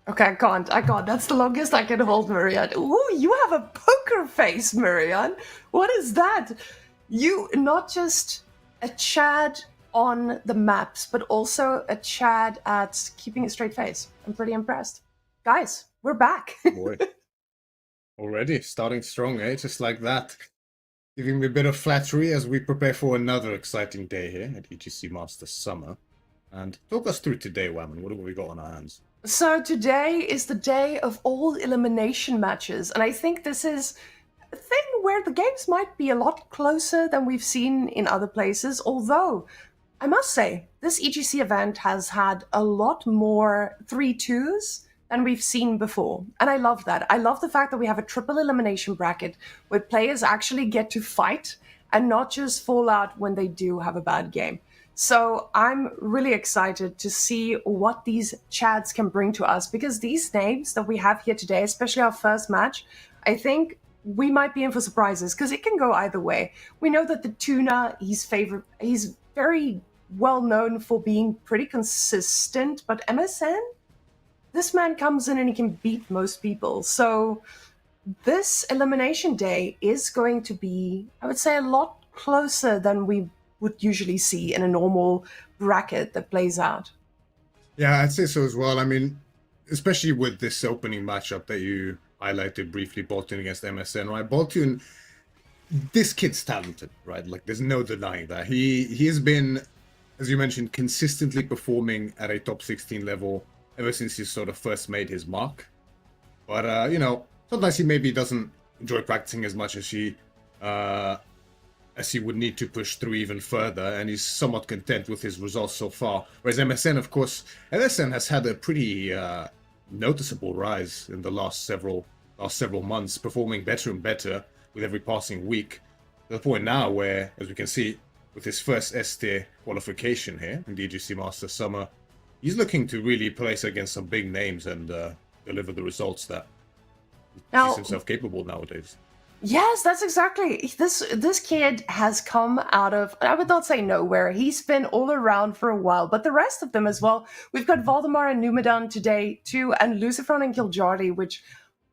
Okay, I can't. That's the longest I can hold, Marianne. Ooh, you have a poker face, Marianne. What is that? You, not just a Chad on the maps, but also a Chad at keeping a straight face. I'm pretty impressed. Guys, we're back. Boy, already starting strong, eh? Just like that. Giving me a bit of flattery as we prepare for another exciting day here at EGC Masters Summer. And talk us through today, Whammon. What have we got on our hands? So today is the day of all elimination matches, and I think this is a thing where the games might be a lot closer than we've seen in other places, although I must say, this EGC event has had a lot more 3-2s than we've seen before. And I love that. I love the fact that we have a triple elimination bracket where players actually get to fight and not just fall out when they do have a bad game. So I'm really excited to see what these Chads can bring to us, because these names that we have here today, especially our first match, I think we might be in for surprises because it can go either way. We know that the Tuna, he's very well known for being pretty consistent, but MSN, this man comes in and he can beat most people. So this elimination day is going to be, I would say, a lot closer than we would usually see in a normal bracket that plays out. Yeah, I'd say so as well. I mean, especially with this opening matchup that you highlighted briefly, Baltune against MSN, right? Baltune, this kid's talented, right? Like, there's no denying that. He has been, as you mentioned, consistently performing at a top 16 level ever since he sort of first made his mark. But, you know, sometimes he maybe doesn't enjoy practicing as much as he would need to push through even further, and he's somewhat content with his results so far. Whereas MSN, of course, MSN has had a pretty noticeable rise in the last several months, performing better and better with every passing week, to the point now where, as we can see, with his first S-tier qualification here in the EGC Masters Summer, he's looking to really place against some big names and deliver the results that he sees himself capable nowadays. Yes, that's exactly. This kid has come out of, I would not say nowhere. He's been all around for a while, but the rest of them as well. We've got Voldemar and Numadan today too, and Lucifron and Kiljardi, which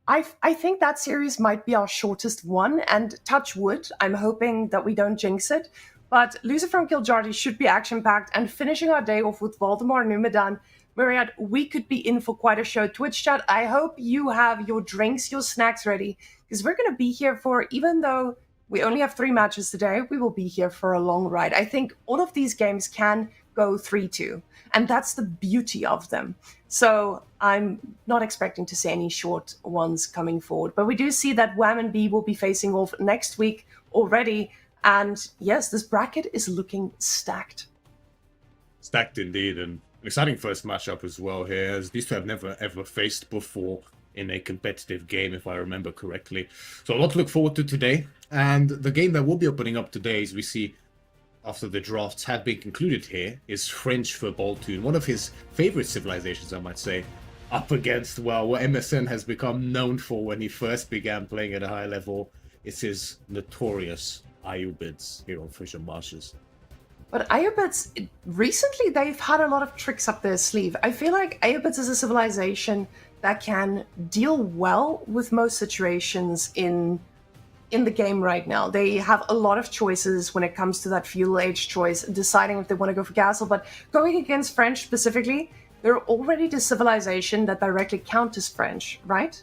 I think that series might be our shortest one, and touch wood, I'm hoping that we don't jinx it. But Lucifron Kiljardi should be action-packed, and finishing our day off with Voldemar and Numadan, Myriad, we could be in for quite a show. Twitch chat, I hope you have your drinks, your snacks ready, because we're going to be here for, even though we only have 3 matches today, we will be here for a long ride. I think all of these games can go 3-2, and that's the beauty of them. So I'm not expecting to see any short ones coming forward. But we do see that Wham and B will be facing off next week already. And yes, this bracket is looking stacked. Stacked indeed, and an exciting first matchup as well here, as these two have never ever faced before in a competitive game, if I remember correctly. So a lot to look forward to today. And the game that will be opening up today, as we see after the drafts have been concluded here, is French for Baltune, one of his favorite civilizations, I might say, up against, well, what MSN has become known for when he first began playing at a high level. It's his notorious Ayubids here on Fisher Marshes. But Ayubids, recently they've had a lot of tricks up their sleeve. I feel like Ayubids is a civilization that can deal well with most situations in the game right now. They have a lot of choices when it comes to that feudal age choice, deciding if they want to go for castle, but going against French specifically, they're already the civilization that directly counters French, right?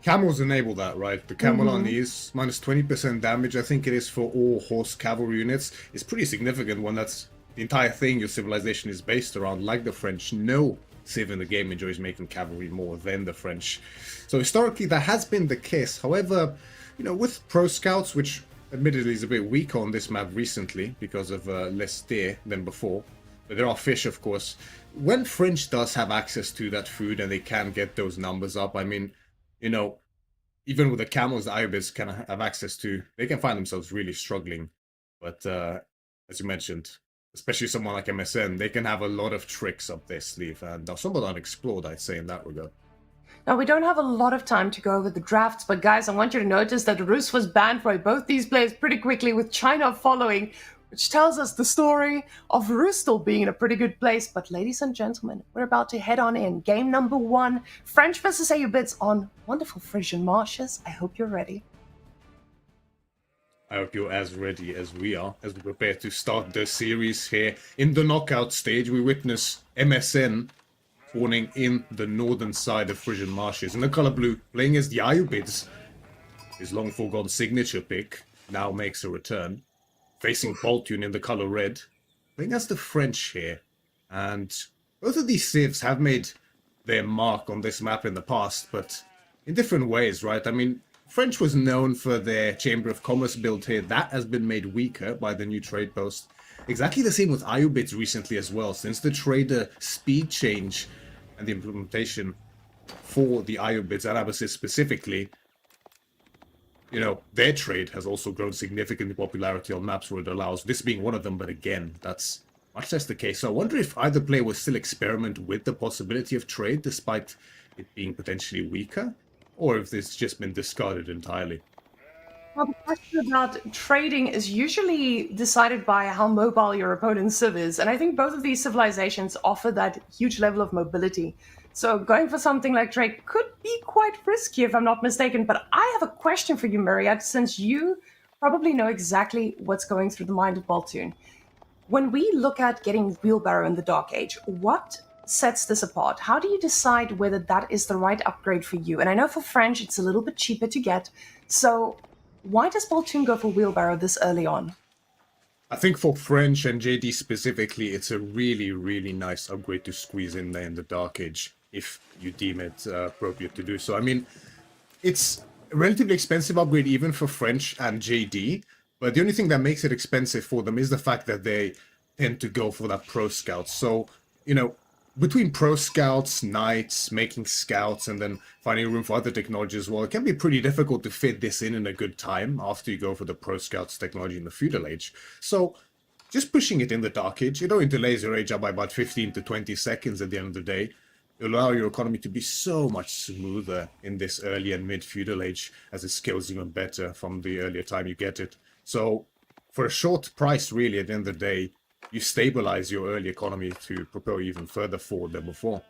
Camels enable that, right? The camel on these, minus 20% damage, I think it is for all horse cavalry units. It's pretty significant when that's the entire thing your civilization is based around. Like the French, no civ in the game enjoys making cavalry more than the French. So historically, that has been the case. However, you know, with pro scouts, which admittedly is a bit weak on this map recently because of less deer than before, but there are fish, of course. When French does have access to that food and they can get those numbers up, I mean, you know, even with the camels the Ayubids can have access to, they can find themselves really struggling. But as you mentioned, especially someone like MSN, they can have a lot of tricks up their sleeve, and somewhat unexplored, I'd say, in that regard. Now, we don't have a lot of time to go over the drafts, but guys, I want you to notice that Rus was banned by both these players pretty quickly, with China following. which tells us the story of Roostel being in a pretty good place. But ladies and gentlemen, we're about to head on in. Game number 1, French versus AU-Bits on wonderful Frisian marshes. I hope you're ready. I hope you're as ready as we are, as we prepare to start the series here. In the knockout stage, we witness MSN spawning in the northern side of Frisian Marshes. In the color blue, playing as the AU-Bits, his long foregone signature pick now makes a return. Facing Baltune in the color red, playing as the French here. And both of these civs have made their mark on this map in the past, but in different ways, right? I mean, French was known for their Chamber of Commerce build here. That has been made weaker by the new trade post. Exactly the same with AU-Bits recently as well, since the trader speed change and the implementation for the AU-Bits Arabasys specifically. You know, their trade has also grown significant in popularity on maps where it allows, this being one of them, but again, that's much less the case. So I wonder if either player will still experiment with the possibility of trade despite it being potentially weaker, or if it's just been discarded entirely. Well, the question about trading is usually decided by how mobile your opponent's civ is, and I think both of these civilizations offer that huge level of mobility. So going for something like trade could be quite risky if I'm not mistaken, but I have a question for you, Myriad, since you probably know exactly what's going through the mind of Baltune. When we look at getting Wheelbarrow in the Dark Age, what sets this apart? How do you decide whether that is the right upgrade for you? And I know for French it's a little bit cheaper to get, so why does Baltune go for Wheelbarrow this early on? I think for French and JD specifically, it's a really, really nice upgrade to squeeze in there in the Dark Age, if you deem it appropriate to do so. I mean, it's a relatively expensive upgrade even for French and JD, but the only thing that makes it expensive for them is the fact that they tend to go for that Pro Scout. So, you know, between Pro Scouts, Knights, making Scouts, and then finding room for other technology as well, it can be pretty difficult to fit this in a good time after you go for the Pro Scouts technology in the Feudal Age. So, just pushing it in the Dark Age, it only delays your age up by about 15 to 20 seconds at the end of the day. It'll allow your economy to be so much smoother in this early and mid-Feudal Age, as it scales even better from the earlier time you get it. So, for a short price, really, at the end of the day, you stabilize your early economy to propel even further forward than before.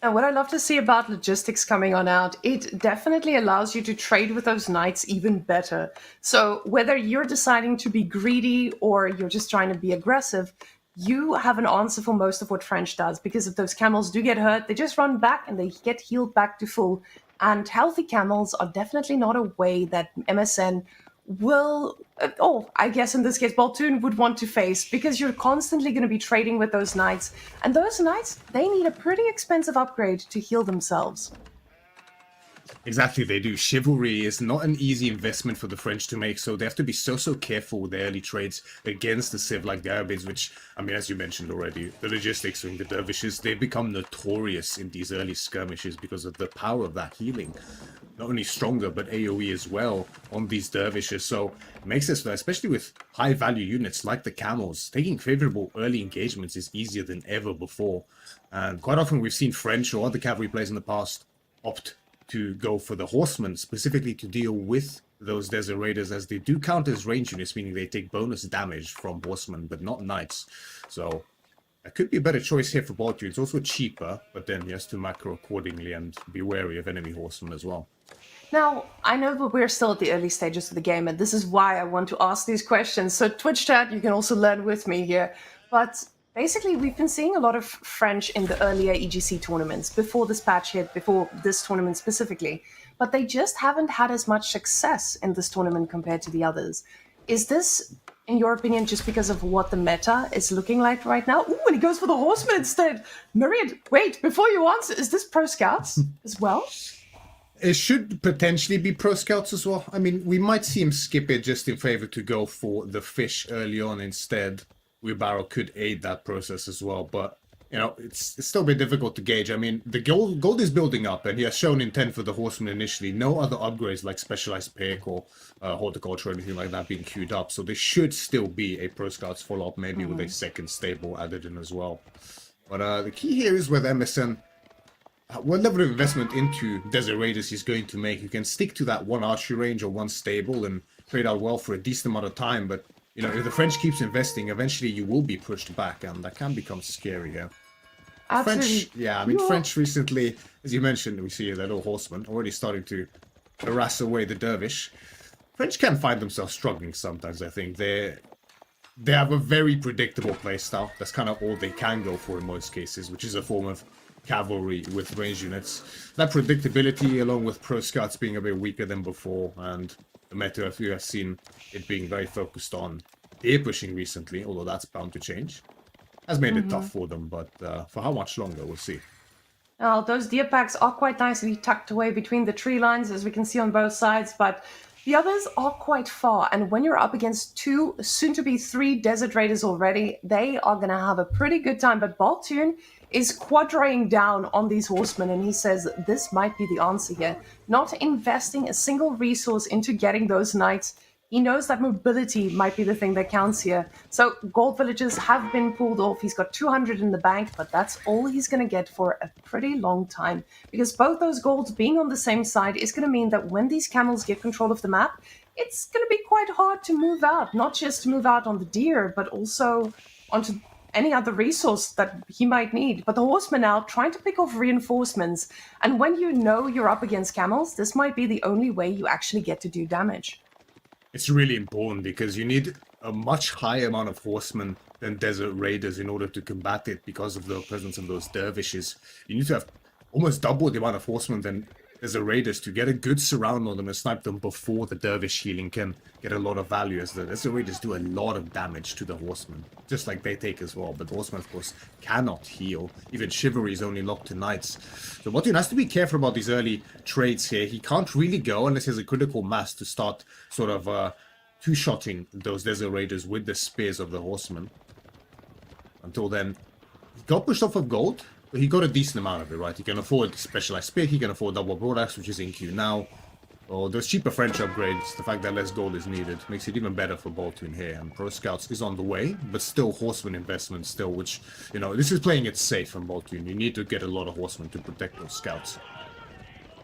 And what I love to see about logistics coming on out, it definitely allows you to trade with those knights even better. So whether you're deciding to be greedy or you're just trying to be aggressive, you have an answer for most of what French does, because if those camels do get hurt, they just run back and they get healed back to full. And healthy camels are definitely not a way that MSN will, I guess in this case, Baltune would want to face, because you're constantly going to be trading with those knights. And those knights, they need a pretty expensive upgrade to heal themselves. Exactly, they do. Chivalry is not an easy investment for the French to make, so they have to be so careful with their early trades against the civ like the Arabs, which, I mean, as you mentioned already, the logistics in the dervishes, they become notorious in these early skirmishes because of the power of that healing. Not only stronger, but AoE as well on these dervishes, so it makes this, especially with high-value units like the camels, taking favorable early engagements is easier than ever before. And quite often we've seen French or other cavalry players in the past opt to go for the horsemen, specifically to deal with those desert raiders, as they do count as range units, meaning they take bonus damage from horsemen, but not knights. So that could be a better choice here for Baltune. It's also cheaper, but then he has to macro accordingly and be wary of enemy horsemen as well. Now, I know that we're still at the early stages of the game, and this is why I want to ask these questions. So Twitch chat, you can also learn with me here. But basically, we've been seeing a lot of French in the earlier EGC tournaments, before this patch hit, before this tournament specifically. But they just haven't had as much success in this tournament compared to the others. Is this, in your opinion, just because of what the meta is looking like right now? Ooh, and he goes for the horseman instead. Myriad, wait, before you answer, is this Pro Scouts as well? It should potentially be Pro Scouts as well. I mean, we might see him skip it just in favor to go for the fish early on instead. Wheelbarrow could aid that process as well, but you know, it's still a bit difficult to gauge. I mean, the gold is building up, and he has shown intent for the horseman initially. No other upgrades like specialized pick or horticulture or anything like that being queued up, so there should still be a Pro Scouts follow-up, maybe with a second stable added in as well. But the key here is whether MSN, what level of investment into Desert Raiders he's going to make. You can stick to that one archery range or one stable and trade out well for a decent amount of time, but you know, if the French keeps investing, eventually you will be pushed back, and that can become scary here. Absolutely. French, yeah, I mean, French recently, as you mentioned, we see that little horseman already starting to harass away the dervish. French can find themselves struggling sometimes, I think. They have a very predictable playstyle. That's kind of all they can go for in most cases, which is a form of cavalry with range units. That predictability, along with pro scouts being a bit weaker than before, and the meta, if you have seen it being very focused on air pushing recently, although that's bound to change, has made it tough for them, but for how much longer, we'll see. Now, those deer packs are quite nicely tucked away between the tree lines, as we can see on both sides, but the others are quite far, and when you're up against 2, soon-to-be 3 Desert Raiders already, they are going to have a pretty good time, but Baltune is quadraing down on these horsemen, and he says this might be the answer here. Not investing a single resource into getting those knights. He knows that mobility might be the thing that counts here. So gold villages have been pulled off. He's got 200 in the bank, but that's all he's going to get for a pretty long time. Because both those golds being on the same side is going to mean that when these camels get control of the map, it's going to be quite hard to move out. Not just to move out on the deer, but also onto any other resource that he might need. But the horsemen now trying to pick off reinforcements. And when you know you're up against camels, this might be the only way you actually get to do damage. It's really important because you need a much higher amount of horsemen than Desert Raiders in order to combat it because of the presence of those dervishes. You need to have almost double the amount of horsemen than Desert Raiders to get a good surround on them and snipe them before the dervish healing can get a lot of value, as the Desert Raiders do a lot of damage to the horsemen, just like they take as well. But the horsemen, of course, cannot heal. Even Chivalry is only locked to knights. So Baltune has to be careful about these early trades here. He can't really go unless he has a critical mass to start sort of two-shotting those Desert Raiders with the spears of the horsemen. Until then, he got pushed off of gold, but he got a decent amount of it, right? He can afford Specialized Spear, he can afford Double Broadaxe, which is in queue now. Or those cheaper French upgrades, the fact that less gold is needed, makes it even better for Baltune here. And Pro Scouts is on the way, but still Horseman investment still, which, you know, this is playing it safe from Baltune. You need to get a lot of Horsemen to protect those Scouts.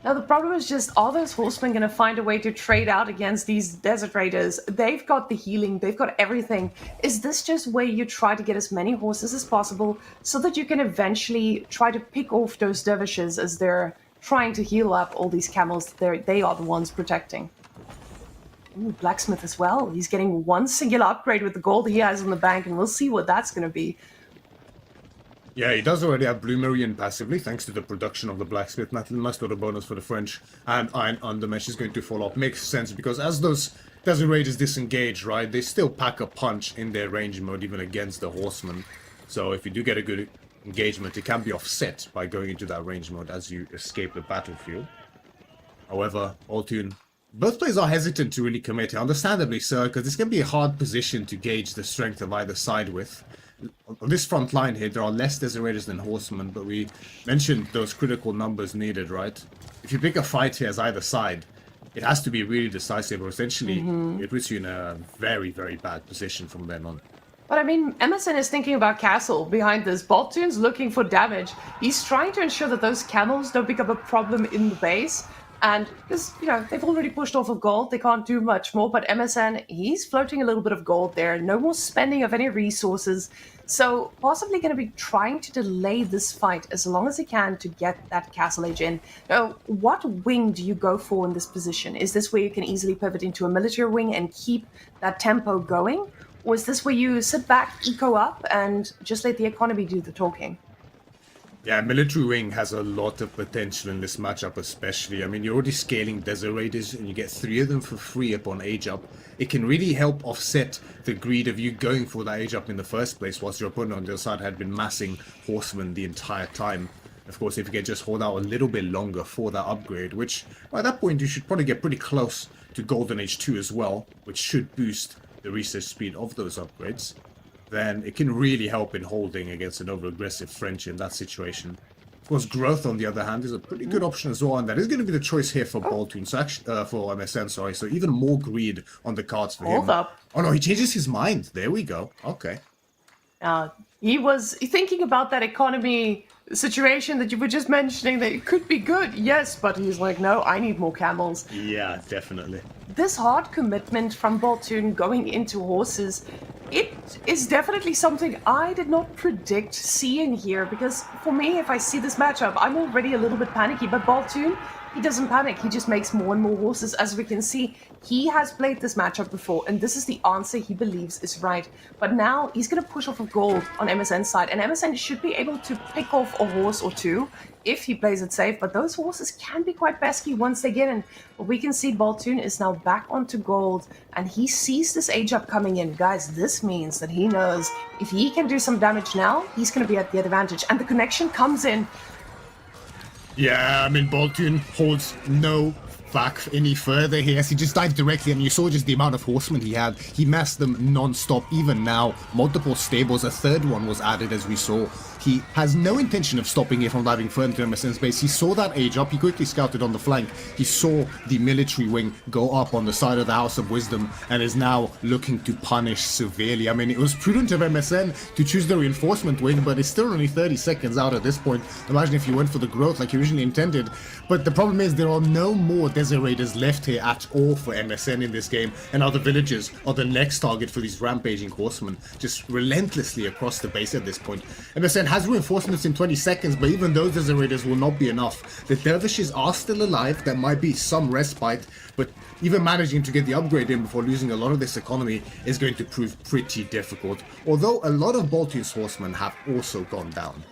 Now, the problem is just, are those horsemen going to find a way to trade out against these Desert Raiders? They've got the healing, they've got everything. Is this just where you try to get as many horses as possible so that you can eventually try to pick off those dervishes as they're trying to heal up all these camels they are the ones protecting? Ooh, Blacksmith as well. He's getting one singular upgrade with the gold he has in the bank, and we'll see what that's going to be. Yeah, he does already have Blue Marine passively, thanks to the production of the Blacksmith. Nice little bonus for the French. And Iron Undermesh is going to fall off. Makes sense, because as those Desert Raiders disengage, right, they still pack a punch in their range mode, even against the Horsemen. So if you do get a good engagement, it can be offset by going into that range mode as you escape the battlefield. However, Baltune, both players are hesitant to really commit, understandably so, because this can be a hard position to gauge the strength of either side with. On this front line here, there are less Desert Raiders than Horsemen, but we mentioned those critical numbers needed, right? If you pick a fight here as either side, it has to be really decisive, or essentially it puts you in a very, very bad position from then on. But I mean, MSN is thinking about castle behind this. Baltune's looking for damage. He's trying to ensure that those camels don't become a problem in the base. And because, you know, they've already pushed off of gold, they can't do much more. But MSN, he's floating a little bit of gold there. No more spending of any resources. So possibly going to be trying to delay this fight as long as he can to get that Castle Age in. Now, what wing do you go for in this position? Is this where you can easily pivot into a military wing and keep that tempo going? Or is this where you sit back, eco up, and just let the economy do the talking? Yeah, Military Wing has a lot of potential in this matchup especially. I mean, you're already scaling Desert Raiders and you get 3 of them for free upon age up. It can really help offset the greed of you going for that age up in the first place, whilst your opponent on the other side had been massing Horsemen the entire time. Of course, if you can just hold out a little bit longer for that upgrade, which by that point you should probably get pretty close to Golden Age 2 as well, which should boost the research speed of those upgrades, then it can really help in holding against an over-aggressive French in that situation. Of course, Growth, on the other hand, is a pretty good option as well, and that is going to be the choice here for Baltune, so actually, for MSN, sorry, so even more greed on the cards for him. Hold up. Oh no, he changes his mind. There we go. Okay. He was thinking about that economy situation that you were just mentioning, that it could be good, yes, but he's like, no, I need more camels. Yeah, definitely. This hard commitment from Baltune going into horses, it is definitely something I did not predict seeing here, because for me, if I see this matchup, I'm already a little bit panicky, but Baltune, he doesn't panic, he just makes more and more horses. As we can see, he has played this matchup before, and this is the answer he believes is right. But now he's going to push off of gold on MSN's side, and MSN should be able to pick off a horse or two if he plays it safe, but those horses can be quite pesky once they get in. But we can see Baltune is now back onto gold, and he sees this age up coming in. Guys, this means that he knows if he can do some damage now, he's going to be at the advantage, and the connection comes in. Yeah, I mean, Baltune holds no back any further here as he just dived directly. I mean, you saw just the amount of horsemen he had. He massed them non-stop. Even now, multiple stables. A third one was added, as we saw. He has no intention of stopping here from diving further into MSN's base. He saw that age up. He quickly scouted on the flank. He saw the military wing go up on the side of the House of Wisdom and is now looking to punish severely. I mean, it was prudent of MSN to choose the reinforcement wing, but it's still only 30 seconds out at this point. Imagine if you went for the growth like you originally intended. But the problem is there are no more Desert Raiders left here at all for MSN in this game, and now the villagers are the next target for these rampaging horsemen, just relentlessly across the base at this point. MSN has reinforcements in 20 seconds, but even those Desert Raiders will not be enough. The dervishes are still alive, there might be some respite, but even managing to get the upgrade in before losing a lot of this economy is going to prove pretty difficult, although a lot of Baltune's horsemen have also gone down.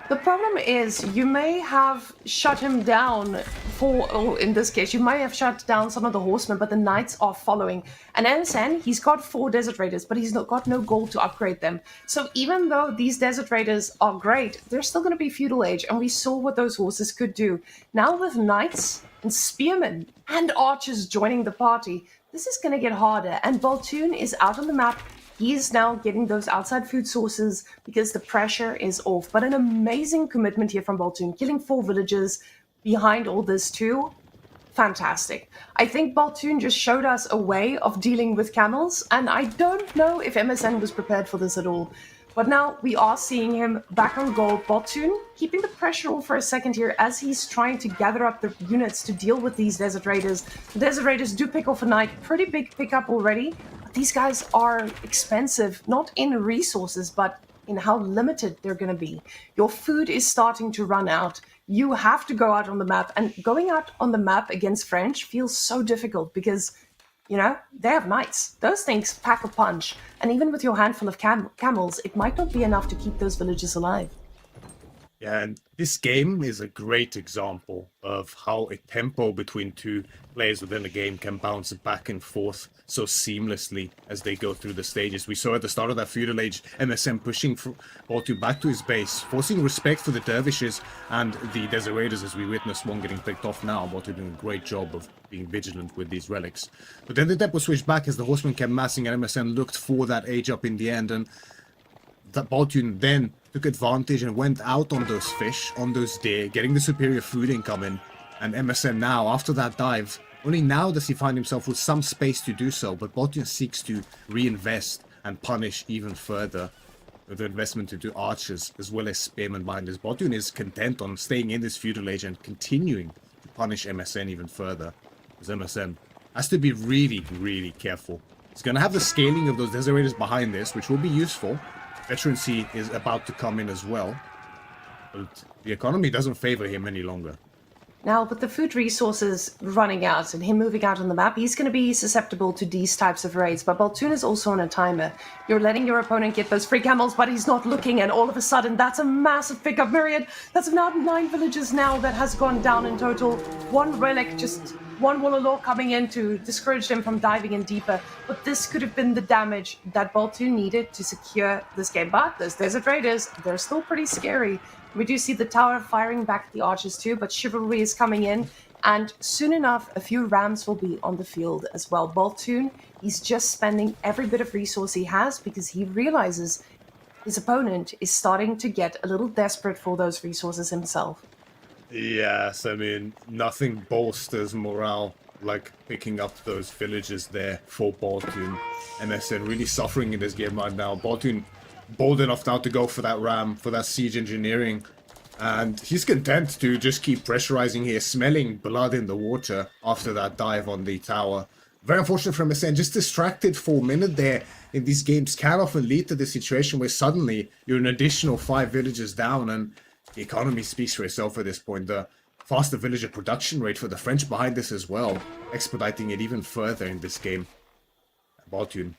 The problem is, you may have shut him down or in this case, you might have shut down some of the horsemen, but the knights are following. And MSN, he's got 4 Desert Raiders, but he's got no gold to upgrade them. So even though these Desert Raiders are great, they're still going to be Feudal Age, and we saw what those horses could do. Now with knights and spearmen and archers joining the party, this is going to get harder, and Baltune is out on the map. He is now getting those outside food sources because the pressure is off. But an amazing commitment here from Baltune, killing 4 villagers behind all this too. Fantastic. I think Baltune just showed us a way of dealing with camels, and I don't know if MSN was prepared for this at all. But now we are seeing him back on gold. Baltune keeping the pressure on for a second here as he's trying to gather up the units to deal with these Desert Raiders. The Desert Raiders do pick off a knight. Pretty big pickup already. These guys are expensive, not in resources, but in how limited they're going to be. Your food is starting to run out. You have to go out on the map, and going out on the map against French feels so difficult because, you know, they have knights. Those things pack a punch, and even with your handful of camels, it might not be enough to keep those villages alive. Yeah, and this game is a great example of how a tempo between 2 players within a game can bounce back and forth so seamlessly as they go through the stages. We saw at the start of that Feudal Age, MSN pushing Baltune back to his base, forcing respect for the dervishes and the Desert Raiders, as we witnessed one getting picked off now. Baltune doing a great job of being vigilant with these relics. But then the tempo switched back as the horsemen kept massing, and MSN looked for that age up in the end, and that Baltune then took advantage and went out on those fish, on those deer, getting the superior food income in. And MSN now, after that dive, only now does he find himself with some space to do so, but Baltune seeks to reinvest and punish even further with the investment into archers as well as spearmen binders. Baltune is content on staying in this Feudal Age and continuing to punish MSN even further, because MSN has to be really, really careful. He's going to have the scaling of those Desert Raiders behind this, which will be useful. Veterancy is about to come in as well, but the economy doesn't favor him any longer. Now, with the food resources running out and him moving out on the map, he's going to be susceptible to these types of raids. But Baltune is also on a timer. You're letting your opponent get those free camels, but he's not looking, and all of a sudden, that's a massive pickup. Myriad, that's now 9 villages now that has gone down in total. 1 relic, just 1 wall of law coming in to discourage them from diving in deeper. But this could have been the damage that Baltune needed to secure this game. But those Desert Raiders, they're still pretty scary. We do see the tower firing back at the archers too, but Chivalry is coming in, and soon enough, a few rams will be on the field as well. Baltune, he's just spending every bit of resource he has because he realizes his opponent is starting to get a little desperate for those resources himself. Yes, I mean, nothing bolsters morale like picking up those villages there for Baltune. MSN really suffering in this game right now. Baltune bold enough now to go for that ram, for that siege engineering. And he's content to just keep pressurizing here, smelling blood in the water after that dive on the tower. Very unfortunate for MSN, just distracted for a minute there in these games can often lead to this situation where suddenly you're an additional 5 villages down, and the economy speaks for itself at this point. The faster villager production rate for the French behind this as well, expediting it even further in this game. Baltune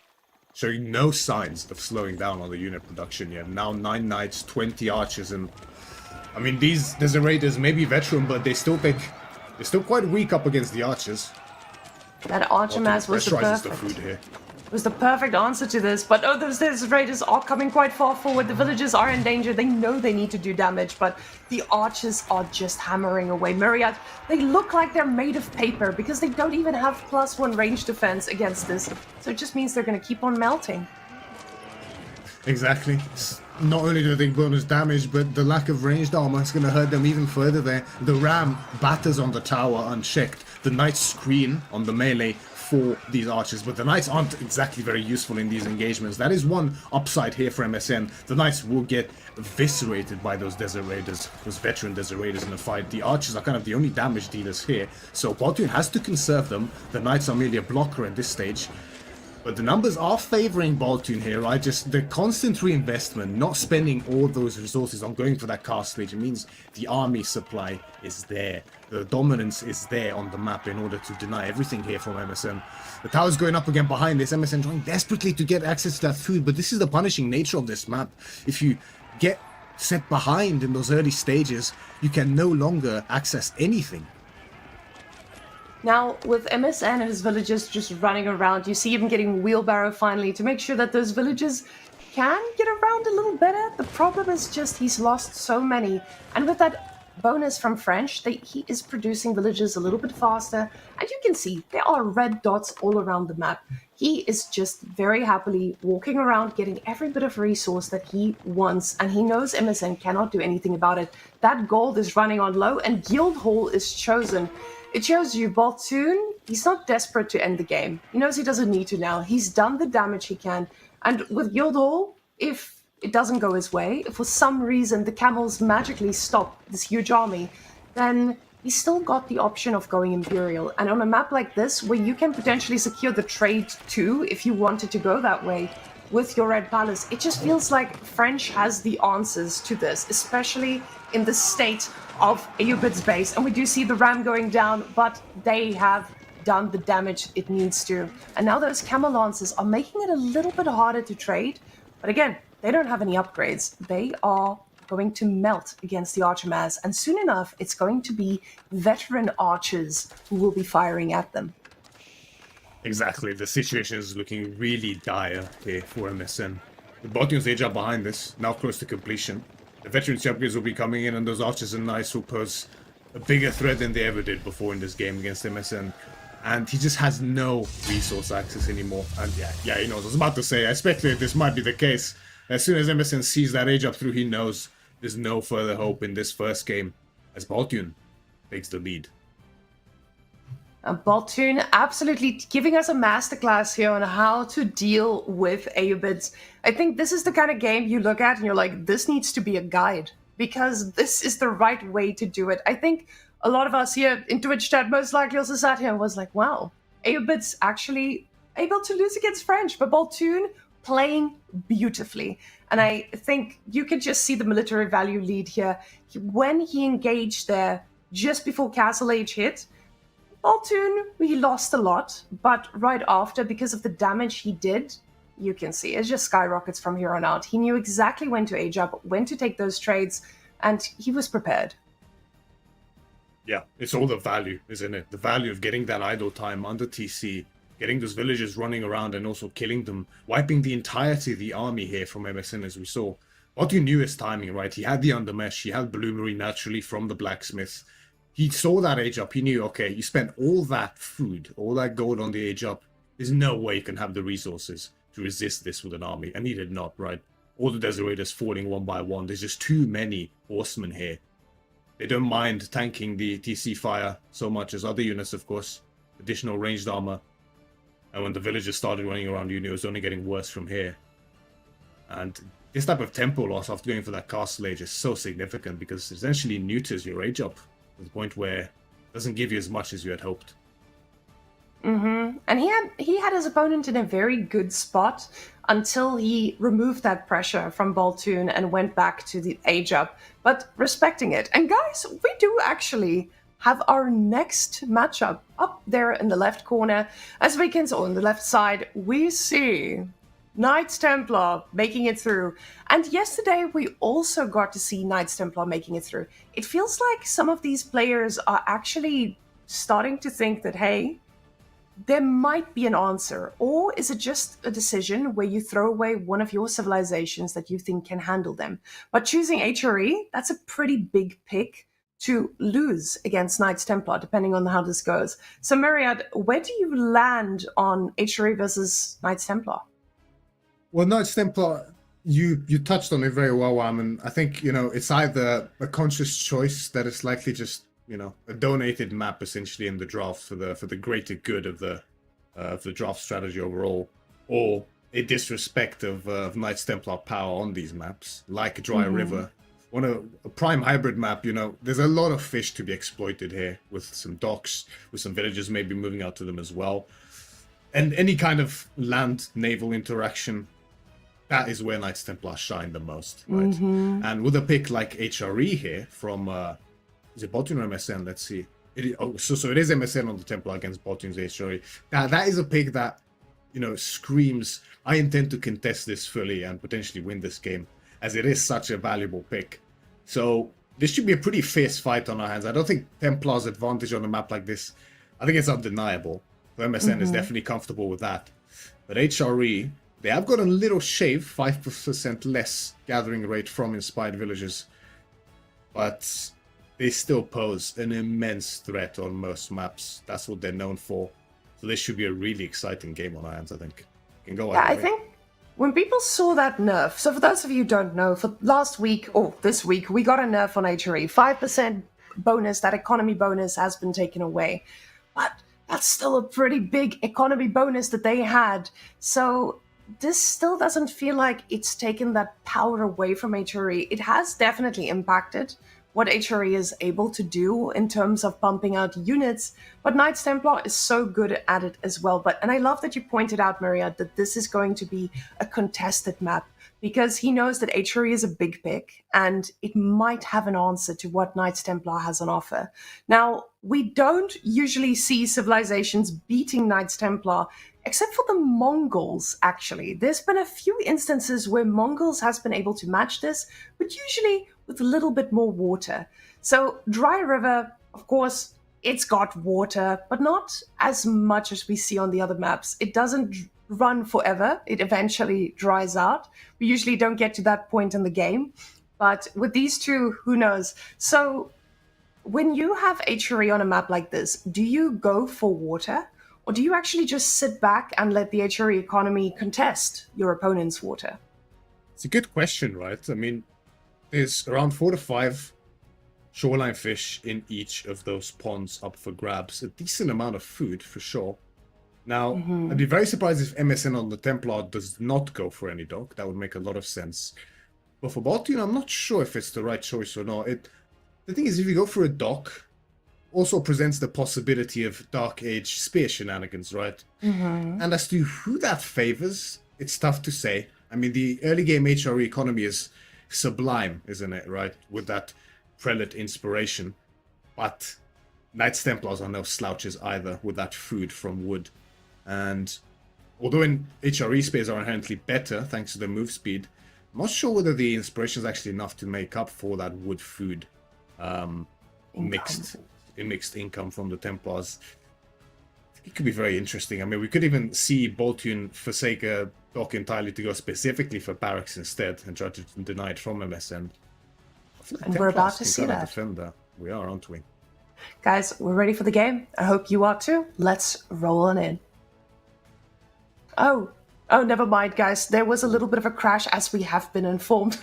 showing no signs of slowing down on the unit production yet. Now 9 knights, 20 archers, and I mean, these Desert Raiders may be veteran, but they're still quite weak up against the archers. That archer mass was the perfect answer to this. But oh, those Desert Raiders are coming quite far forward. The villagers are in danger. They know they need to do damage, but the archers are just hammering away. Myriad, they look like they're made of paper because they don't even have +1 range defense against this. So it just means they're going to keep on melting. Exactly. Not only do they bonus damage, but the lack of ranged armor is going to hurt them even further there. The ram batters on the tower unchecked. The knights screen on the melee for these archers, but the knights aren't exactly very useful in these engagements. That is one upside here for MSN. The knights will get eviscerated by those Desert Raiders, those veteran Desert Raiders in the fight. The archers are kind of the only damage dealers here, so Baltune has to conserve them. The knights are merely a blocker at this stage. But the numbers are favoring Baltune here, right? Just the constant reinvestment, not spending all those resources on going for that cast stage. It means the army supply is there. The dominance is there on the map in order to deny everything here from MSN. The tower's going up again behind this. MSN trying desperately to get access to that food, but this is the punishing nature of this map. If you get set behind in those early stages, you can no longer access anything. Now, with MSN and his villagers just running around, you see him getting wheelbarrow finally to make sure that those villagers can get around a little better. The problem is just he's lost so many. And with that bonus from French, he is producing villagers a little bit faster. And you can see there are red dots all around the map. He is just very happily walking around, getting every bit of resource that he wants. And he knows MSN cannot do anything about it. That gold is running on low and Guildhall is chosen. It shows you Baltune, he's not desperate to end the game. He knows he doesn't need to now. He's done the damage he can. And with Guildhall, if it doesn't go his way, if for some reason the camels magically stop this huge army, then he's still got the option of going Imperial. And on a map like this, where you can potentially secure the trade too, if you wanted to go that way, with your Red Palace, it just feels like French has the answers to this, especially in the state of Ayubid's base. And we do see the ram going down, but they have done the damage it needs to. And now those camel lances are making it a little bit harder to trade. But again, they don't have any upgrades. They are going to melt against the archer mass. And soon enough, it's going to be veteran archers who will be firing at them. Exactly, the situation is looking really dire here for MSN. The Baltune's age up behind this, now close to completion. The veterancy upgrades will be coming in, and those archers and knights will pose a bigger threat than they ever did before in this game against MSN. And he just has no resource access anymore. And yeah, he knows. I was about to say, I speculate this might be the case. As soon as MSN sees that age up through, he knows there's no further hope in this first game, as Baltune takes the lead. Baltune absolutely giving us a masterclass here on how to deal with Ayubids. I think this is the kind of game you look at and you're like, this needs to be a guide, because this is the right way to do it. I think a lot of us here in Twitch chat most likely also sat here and was like, wow, Ayubids actually able to lose against French, but Baltune playing beautifully. And I think you can just see the military value lead here. When he engaged there just before Castle Age hit, Baltune, he lost a lot, but right after, because of the damage he did, you can see it just skyrockets from here on out. He knew exactly when to age up, when to take those trades, and he was prepared. Yeah, it's all the value, isn't it? The value of getting that idle time under TC, getting those villagers running around and also killing them, wiping the entirety of the army here from MSN as we saw. Baltune knew his timing, right? He had the undermesh, he had Bloomery naturally from the blacksmith. He saw that age up, he knew, okay, you spent all that food, all that gold on the age up, there's no way you can have the resources to resist this with an army, and he did not, right? All the Desert Raiders falling one by one, there's just too many horsemen here. They don't mind tanking the TC fire so much as other units, of course, additional ranged armor, and when the villagers started running around, you knew it was only getting worse from here. And this type of tempo loss after going for that castle age is so significant because it essentially neuters your age up to the point where it doesn't give you as much as you had hoped. And he had his opponent in a very good spot until he removed that pressure from Baltune and went back to the age up, but respecting it. And guys, we do actually have our next matchup up there in the left corner. As we can see on the left side, we see Knights Templar making it through. And yesterday we also got to see Knights Templar making it through. It feels like some of these players are actually starting to think that, hey, there might be an answer, or is it just a decision where you throw away one of your civilizations that you think can handle them? But choosing HRE, that's a pretty big pick to lose against Knights Templar, depending on how this goes. So, Myriad, where do you land on HRE versus Knights Templar? Well, Knights Templar, you touched on it very well, Wam, I think, it's either a conscious choice that is likely just a donated map essentially in the draft for the greater good of the draft strategy overall, or a disrespect of Knights Templar power on these maps, like Dry River. On a prime hybrid map, there's a lot of fish to be exploited here, with some docks, with some villagers maybe moving out to them as well. And any kind of land-naval interaction, that is where Knights Templar shine the most, right? And with a pick like HRE here from... is it Baltune or MSN? Let's see. So it is MSN on the Templar against Baltune's HRE. That is a pick that, screams, I intend to contest this fully and potentially win this game, as it is such a valuable pick. So this should be a pretty fierce fight on our hands. I don't think Templar's advantage on a map like this, I think it's undeniable. So MSN is definitely comfortable with that. But HRE, they have got a little shave, 5% less gathering rate from Inspired Villagers. But they still pose an immense threat on most maps. That's what they're known for. So this should be a really exciting game on our hands, I think. Can go I think when people saw that nerf, so for those of you who don't know, for last week, or this week, we got a nerf on HRE. 5% bonus, that economy bonus has been taken away. But that's still a pretty big economy bonus that they had. So this still doesn't feel like it's taken that power away from HRE. It has definitely impacted what HRE is able to do in terms of pumping out units, but Knights Templar is so good at it as well. And I love that you pointed out, Myriad, that this is going to be a contested map, because he knows that HRE is a big pick, and it might have an answer to what Knights Templar has on offer. Now, we don't usually see civilizations beating Knights Templar, except for the Mongols, actually. There's been a few instances where Mongols has been able to match this, but usually with a little bit more water. So Dry River, of course, it's got water, but not as much as we see on the other maps. It doesn't run forever. It eventually dries out. We usually don't get to that point in the game. But with these two, who knows? So when you have HRE on a map like this, do you go for water? Or do you actually just sit back and let the HRE economy contest your opponent's water? It's a good question, right? I mean, there's around 4 to 5 shoreline fish in each of those ponds up for grabs. A decent amount of food, for sure. Now, I'd be very surprised if MSN on the Templar does not go for any dock. That would make a lot of sense. But for Baltune, I'm not sure if it's the right choice or not. The thing is, if you go for a dock, also presents the possibility of Dark Age spear shenanigans, right? And as to who that favors, it's tough to say. I mean, the early game HRE economy is sublime, isn't it, right? With that prelate inspiration. But Knights Templars are no slouches either with that food from wood. And although in HRE spears are inherently better thanks to the move speed, I'm not sure whether the inspiration is actually enough to make up for that wood food mixed income from the Templars. It could be very interesting. I mean, we could even see Baltune forsake a dock entirely to go specifically for barracks instead and try to deny it from MSN. And we're about to see that. Defend that. We are, aren't we? Guys, we're ready for the game. I hope you are too. Let's roll on in. Oh, never mind, guys. There was a little bit of a crash, as we have been informed.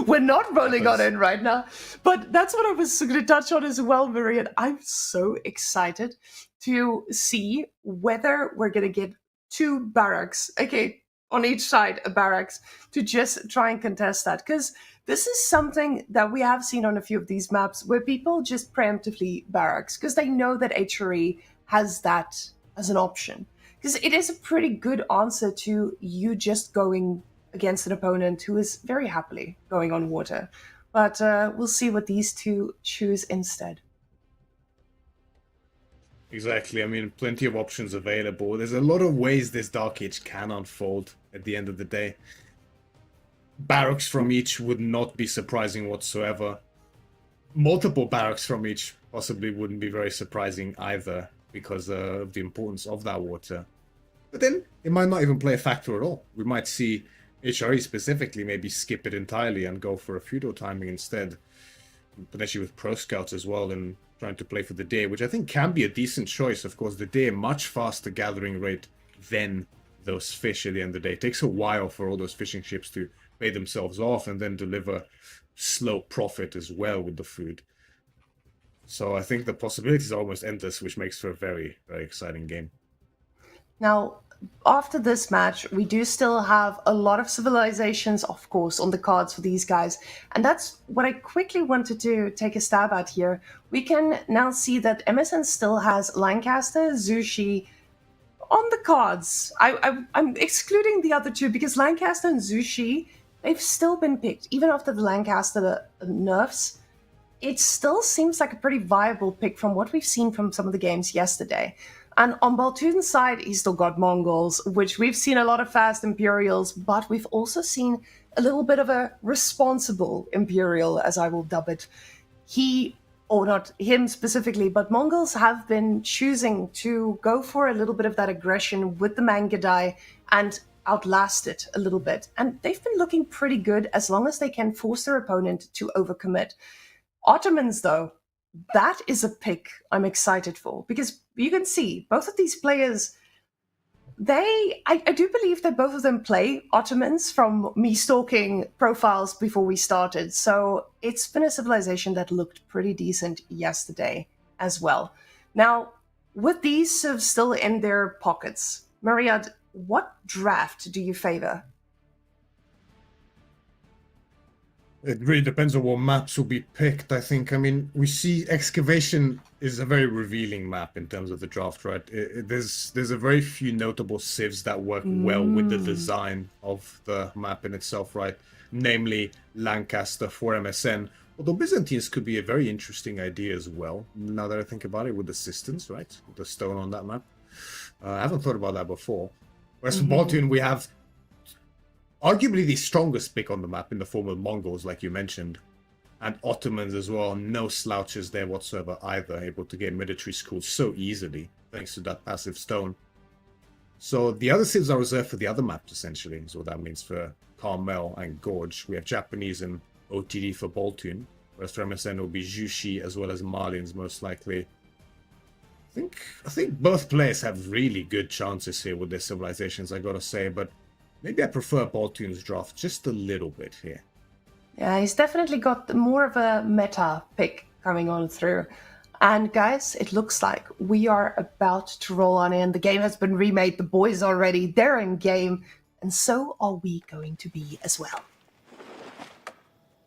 We're not rolling on in right now. But that's what I was going to touch on as well, Myriad. I'm so excited to see whether we're going to get 2 barracks. Okay, on each side a barracks to just try and contest that. Because this is something that we have seen on a few of these maps where people just preemptively barracks because they know that HRE has that as an option. Because it is a pretty good answer to you just going against an opponent who is very happily going on water. But we'll see what these two choose instead. Exactly. I mean, plenty of options available. There's a lot of ways this Dark Age can unfold at the end of the day. Barracks from each would not be surprising whatsoever. Multiple barracks from each possibly wouldn't be very surprising either because of the importance of that water. But then it might not even play a factor at all. We might see HRE specifically maybe skip it entirely and go for a feudal timing instead. Potentially with Pro Scouts as well and trying to play for the day, which I think can be a decent choice. Of course, the day, much faster gathering rate than those fish at the end of the day. It takes a while for all those fishing ships to pay themselves off and then deliver slow profit as well with the food. So I think the possibilities are almost endless, which makes for a very, very exciting game. Now, after this match, we do still have a lot of civilizations, of course, on the cards for these guys. And that's what I quickly wanted to take a stab at here. We can now see that MSN still has Lancaster, Zushi on the cards. I'm excluding the other two because Lancaster and Zushi, they've still been picked. Even after the Lancaster nerfs, it still seems like a pretty viable pick from what we've seen from some of the games yesterday. And on Baltune's side, he's still got Mongols, which we've seen a lot of fast Imperials, but we've also seen a little bit of a responsible Imperial, as I will dub it. He, or not him specifically, but Mongols have been choosing to go for a little bit of that aggression with the Mangudai and outlast it a little bit. And they've been looking pretty good as long as they can force their opponent to overcommit. Ottomans, though, that is a pick I'm excited for because you can see both of these players, I do believe that both of them play Ottomans from me stalking profiles before we started. So it's been a civilization that looked pretty decent yesterday as well. Now, with these sort of still in their pockets, Myriad, what draft do you favor? It really depends on what maps will be picked, I think. I mean, we see Excavation is a very revealing map in terms of the draft, right? There's a very few notable civs that work well with the design of the map in itself, right? Namely, Lancaster for MSN. Although Byzantines could be a very interesting idea as well, now that I think about it, with assistance, right? With the stone on that map. I haven't thought about that before. Whereas for Baltune, we have arguably the strongest pick on the map in the form of Mongols, like you mentioned. And Ottomans as well, no slouches there whatsoever either, able to get military schools so easily, thanks to that passive stone. So the other civs are reserved for the other maps, essentially, is what that means for Carmel and Gorge. We have Japanese and OTD for Baltune, whereas for MSN it will be Jushi as well as Marlins, most likely. I think both players have really good chances here with their civilizations, I gotta say, but maybe I prefer Baltune's draft just a little bit here. Yeah, he's definitely got more of a meta pick coming on through. And guys, it looks like we are about to roll on in. The game has been remade, the boys are ready, they're in game, and so are we going to be as well.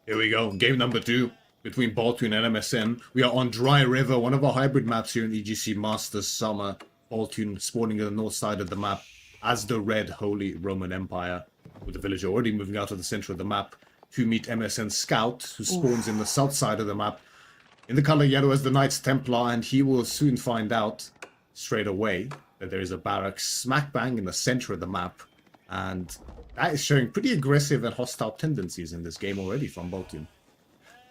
Here we go, game number 2 between Baltune and MSN. We are on Dry River, one of our hybrid maps here in EGC Masters Summer. Baltune spawning on the north side of the map as the Red Holy Roman Empire, with the villager already moving out of the center of the map to meet MSN Scout, who spawns in the south side of the map in the color yellow as the Knights Templar, and he will soon find out straight away that there is a barracks smack bang in the center of the map, and that is showing pretty aggressive and hostile tendencies in this game already from Baltune.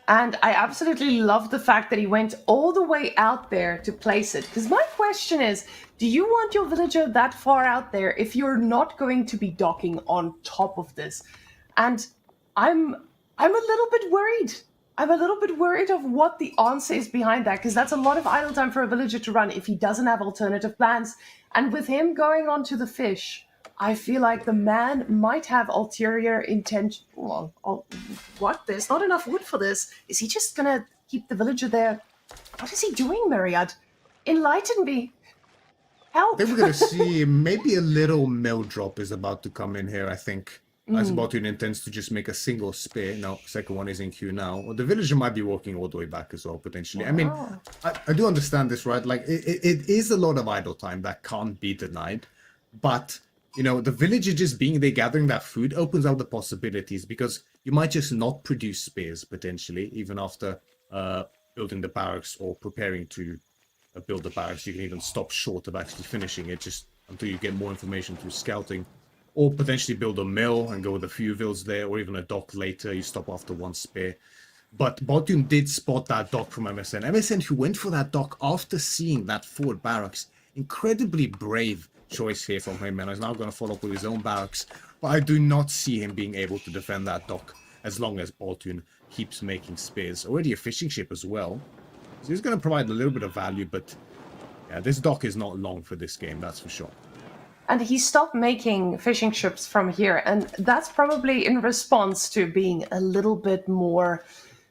And I absolutely love the fact that he went all the way out there to place it. Because my question is, do you want your villager that far out there if you're not going to be docking on top of this? And I'm a little bit worried. I'm a little bit worried of what the answer is behind that, because that's a lot of idle time for a villager to run if he doesn't have alternative plans. And with him going on to the fish, I feel like the man might have ulterior intention. Well, what? There's not enough wood for this. Is he just gonna keep the villager there? What is he doing, Myriad? Enlighten me. I Help! think we're going to see maybe a little mill drop is about to come in here, I think. As Baltune intends to just make a single spear. No, second one is in queue now. Or the villager might be walking all the way back as well, potentially. I mean, Wow. I do understand this, right? Like, it is a lot of idle time that can't be denied. But, you know, the villager just being there gathering that food opens up the possibilities, because you might just not produce spears, potentially, even after building the barracks or preparing to build the barracks. You can even stop short of actually finishing it, just until you get more information through scouting. Or potentially build a mill and go with a few vills there, or even a dock later. You stop after one spear. But Baltune did spot that dock from MSN. MSN, who went for that dock after seeing that forward barracks. Incredibly brave choice here from him, and is now going to follow up with his own barracks. But I do not see him being able to defend that dock as long as Baltune keeps making spears. Already a fishing ship as well. So he's going to provide a little bit of value, but yeah, this dock is not long for this game, that's for sure. And he stopped making fishing ships from here, and that's probably in response to being a little bit more...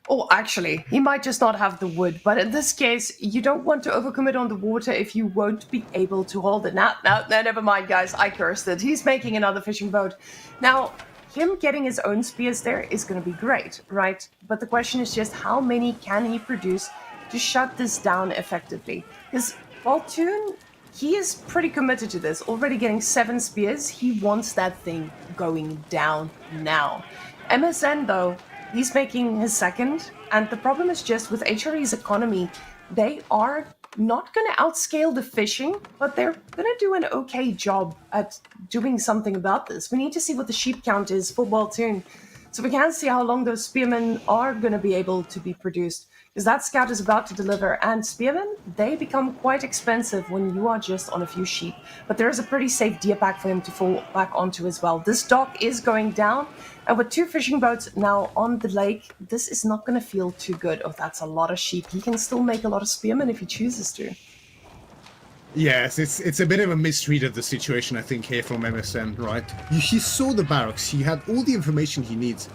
Oh, actually, he might just not have the wood, but in this case, you don't want to overcommit on the water if you won't be able to hold it. Now, never mind, guys, I cursed it. He's making another fishing boat. Now, him getting his own spears there is going to be great, right? But the question is just how many can he produce to shut this down effectively? Because Baltune, he is pretty committed to this. Already getting 7 spears, he wants that thing going down now. MSN, though, he's making his second, and the problem is just with HRE's economy, they are not going to outscale the fishing, but they're going to do an okay job at doing something about this. We need to see what the sheep count is for Baltune, so we can see how long those spearmen are going to be able to be produced. Because that scout is about to deliver, and spearmen, they become quite expensive when you are just on a few sheep. But there is a pretty safe deer pack for him to fall back onto as well. This dock is going down, and with 2 fishing boats now on the lake, this is not going to feel too good. Oh, that's a lot of sheep. He can still make a lot of spearmen if he chooses to. Yes, it's a bit of a misread of the situation, I think, here from MSN, right? He saw the barracks, he had all the information he needs.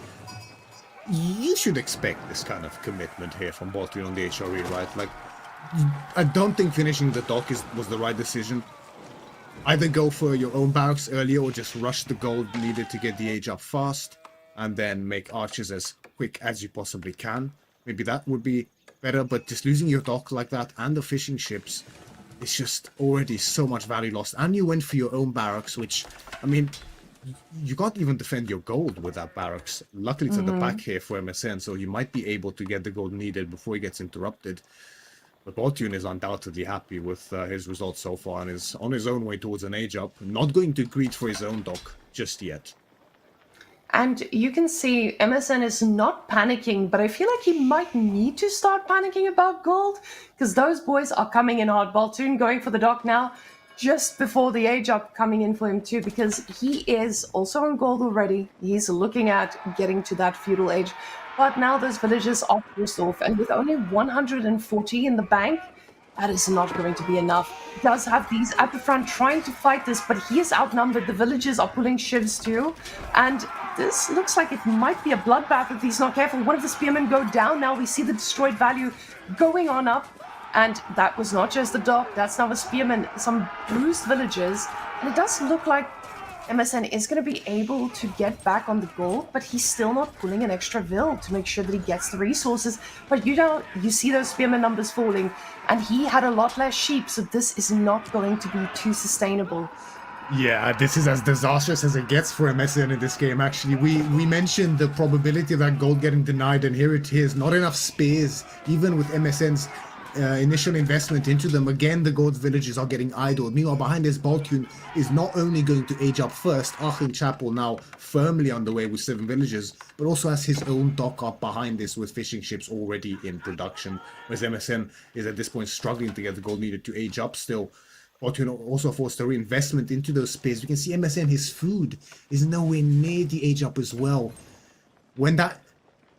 You should expect this kind of commitment here from Baltune on the HRE, right? Like, I don't think finishing the dock was the right decision. Either go for your own barracks earlier or just rush the gold needed to get the age up fast and then make archers as quick as you possibly can. Maybe that would be better, but just losing your dock like that and the fishing ships is just already so much value lost. And you went for your own barracks, which, I mean, you can't even defend your gold with that barracks. Luckily it's at the back here for MSN, so you might be able to get the gold needed before he gets interrupted. But Baltune is undoubtedly happy with his results so far and is on his own way towards an age up. Not going to greet for his own dock just yet. And you can see MSN is not panicking, but I feel like he might need to start panicking about gold, because those boys are coming in hard. Baltune going for the dock now, just before the age up coming in for him too, because he is also on gold already. He's looking at getting to that feudal age. But now those villagers are forced off, and with only 140 in the bank, that is not going to be enough. He does have these at the front trying to fight this, but he is outnumbered. The villagers are pulling shivs too, and this looks like it might be a bloodbath if he's not careful. One of the spearmen go down. Now we see the destroyed value going on up, and that was not just the dock, that's now a spearman, some bruised villagers, and it does look like MSN is going to be able to get back on the gold, but he's still not pulling an extra vill to make sure that he gets the resources. But you see those spearman numbers falling, and he had a lot less sheep, so this is not going to be too sustainable. Yeah, this is as disastrous as it gets for MSN in this game, actually. We mentioned the probability of that gold getting denied, and here it is. Not enough spears, even with MSN's initial investment into them. Again, the gold villages are getting idled. Meanwhile, behind this, Baltune is not only going to age up first, Aachen Chapel now firmly underway with 7 villages, but also has his own dock up behind this with fishing ships already in production, whereas MSN is at this point struggling to get the gold needed to age up still. Baltune also forced a reinvestment into those spears. We can see MSN, his food is nowhere near the age up as well. When that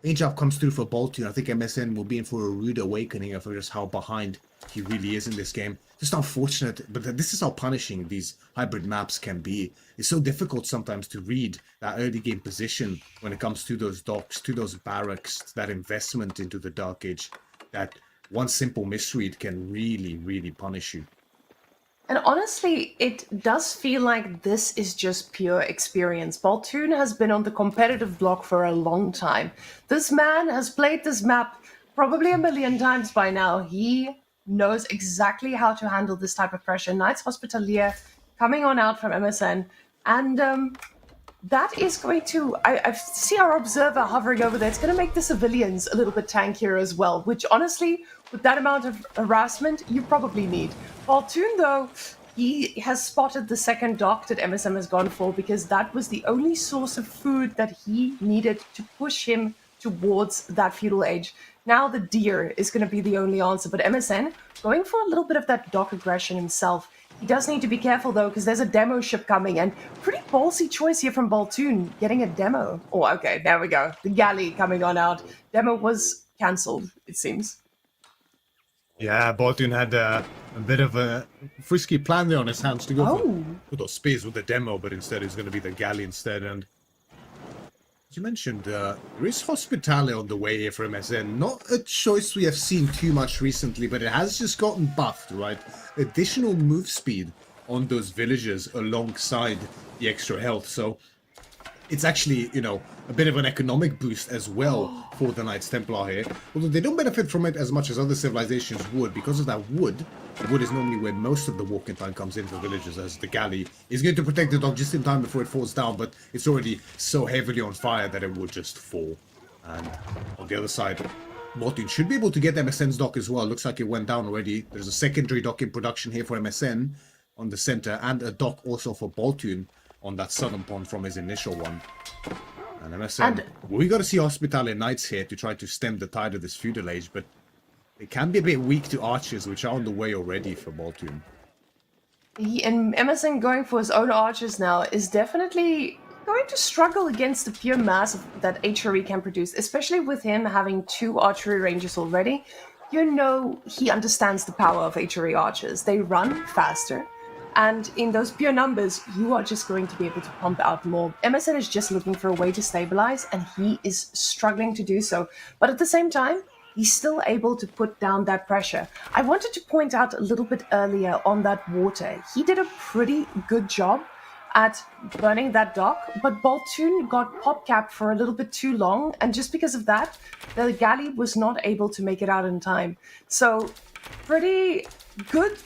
age up comes through for Baltune, I think MSN will be in for a rude awakening of just how behind he really is in this game. Just unfortunate, but this is how punishing these hybrid maps can be. It's so difficult sometimes to read that early game position when it comes to those docks, to those barracks, that investment into the Dark Age, that one simple misread can really, really punish you. And honestly, it does feel like this is just pure experience. Baltune has been on the competitive block for a long time. This man has played this map probably a million times by now. He knows exactly how to handle this type of pressure. Knights Hospitalier coming on out from MSN. And that is going to, I see our observer hovering over there. It's going to make the civilians a little bit tankier as well, which honestly, with that amount of harassment, you probably need. Baltune, though, he has spotted the second dock that MSM has gone for because that was the only source of food that he needed to push him towards that feudal age. Now the deer is going to be the only answer, but MSN going for a little bit of that dock aggression himself. He does need to be careful, though, because there's a demo ship coming, and pretty ballsy choice here from Baltune, getting a demo. Oh, okay, there we go. The galley coming on out. Demo was cancelled, it seems. Yeah, Baltune had a bit of a frisky plan there on his hands to go for those spears with the demo, but instead it's going to be the galley instead. And as you mentioned, there is Hospitalia on the way here for MSN. Not a choice we have seen too much recently, but it has just gotten buffed, right? Additional move speed on those villagers alongside the extra health. So it's actually, you know, a bit of an economic boost as well for the Knights Templar here. Although they don't benefit from it as much as other civilizations would, because of that wood. The wood is normally where most of the walking time comes in for villagers, as the galley is going to protect the dog just in time before it falls down, but it's already so heavily on fire that it would just fall. And on the other side, Baltune should be able to get MSN's dock as well. Looks like it went down already. There's a secondary dock in production here for MSN on the center, and a dock also for Baltune on that southern pond from his initial one. And MSN, we got to see Hospitalia Knights here to try to stem the tide of this feudal age, but they can be a bit weak to archers, which are on the way already for Baltune. And MSN going for his own archers now is definitely going to struggle against the pure mass that HRE can produce, especially with him having 2 archery ranges already. You know he understands the power of HRE archers. They run faster, and in those pure numbers, you are just going to be able to pump out more. MSN is just looking for a way to stabilize, and he is struggling to do so. But at the same time, he's still able to put down that pressure. I wanted to point out a little bit earlier on that water. He did a pretty good job at burning that dock, but Baltune got pop-capped for a little bit too long, and just because of that, the galley was not able to make it out in time. So, pretty good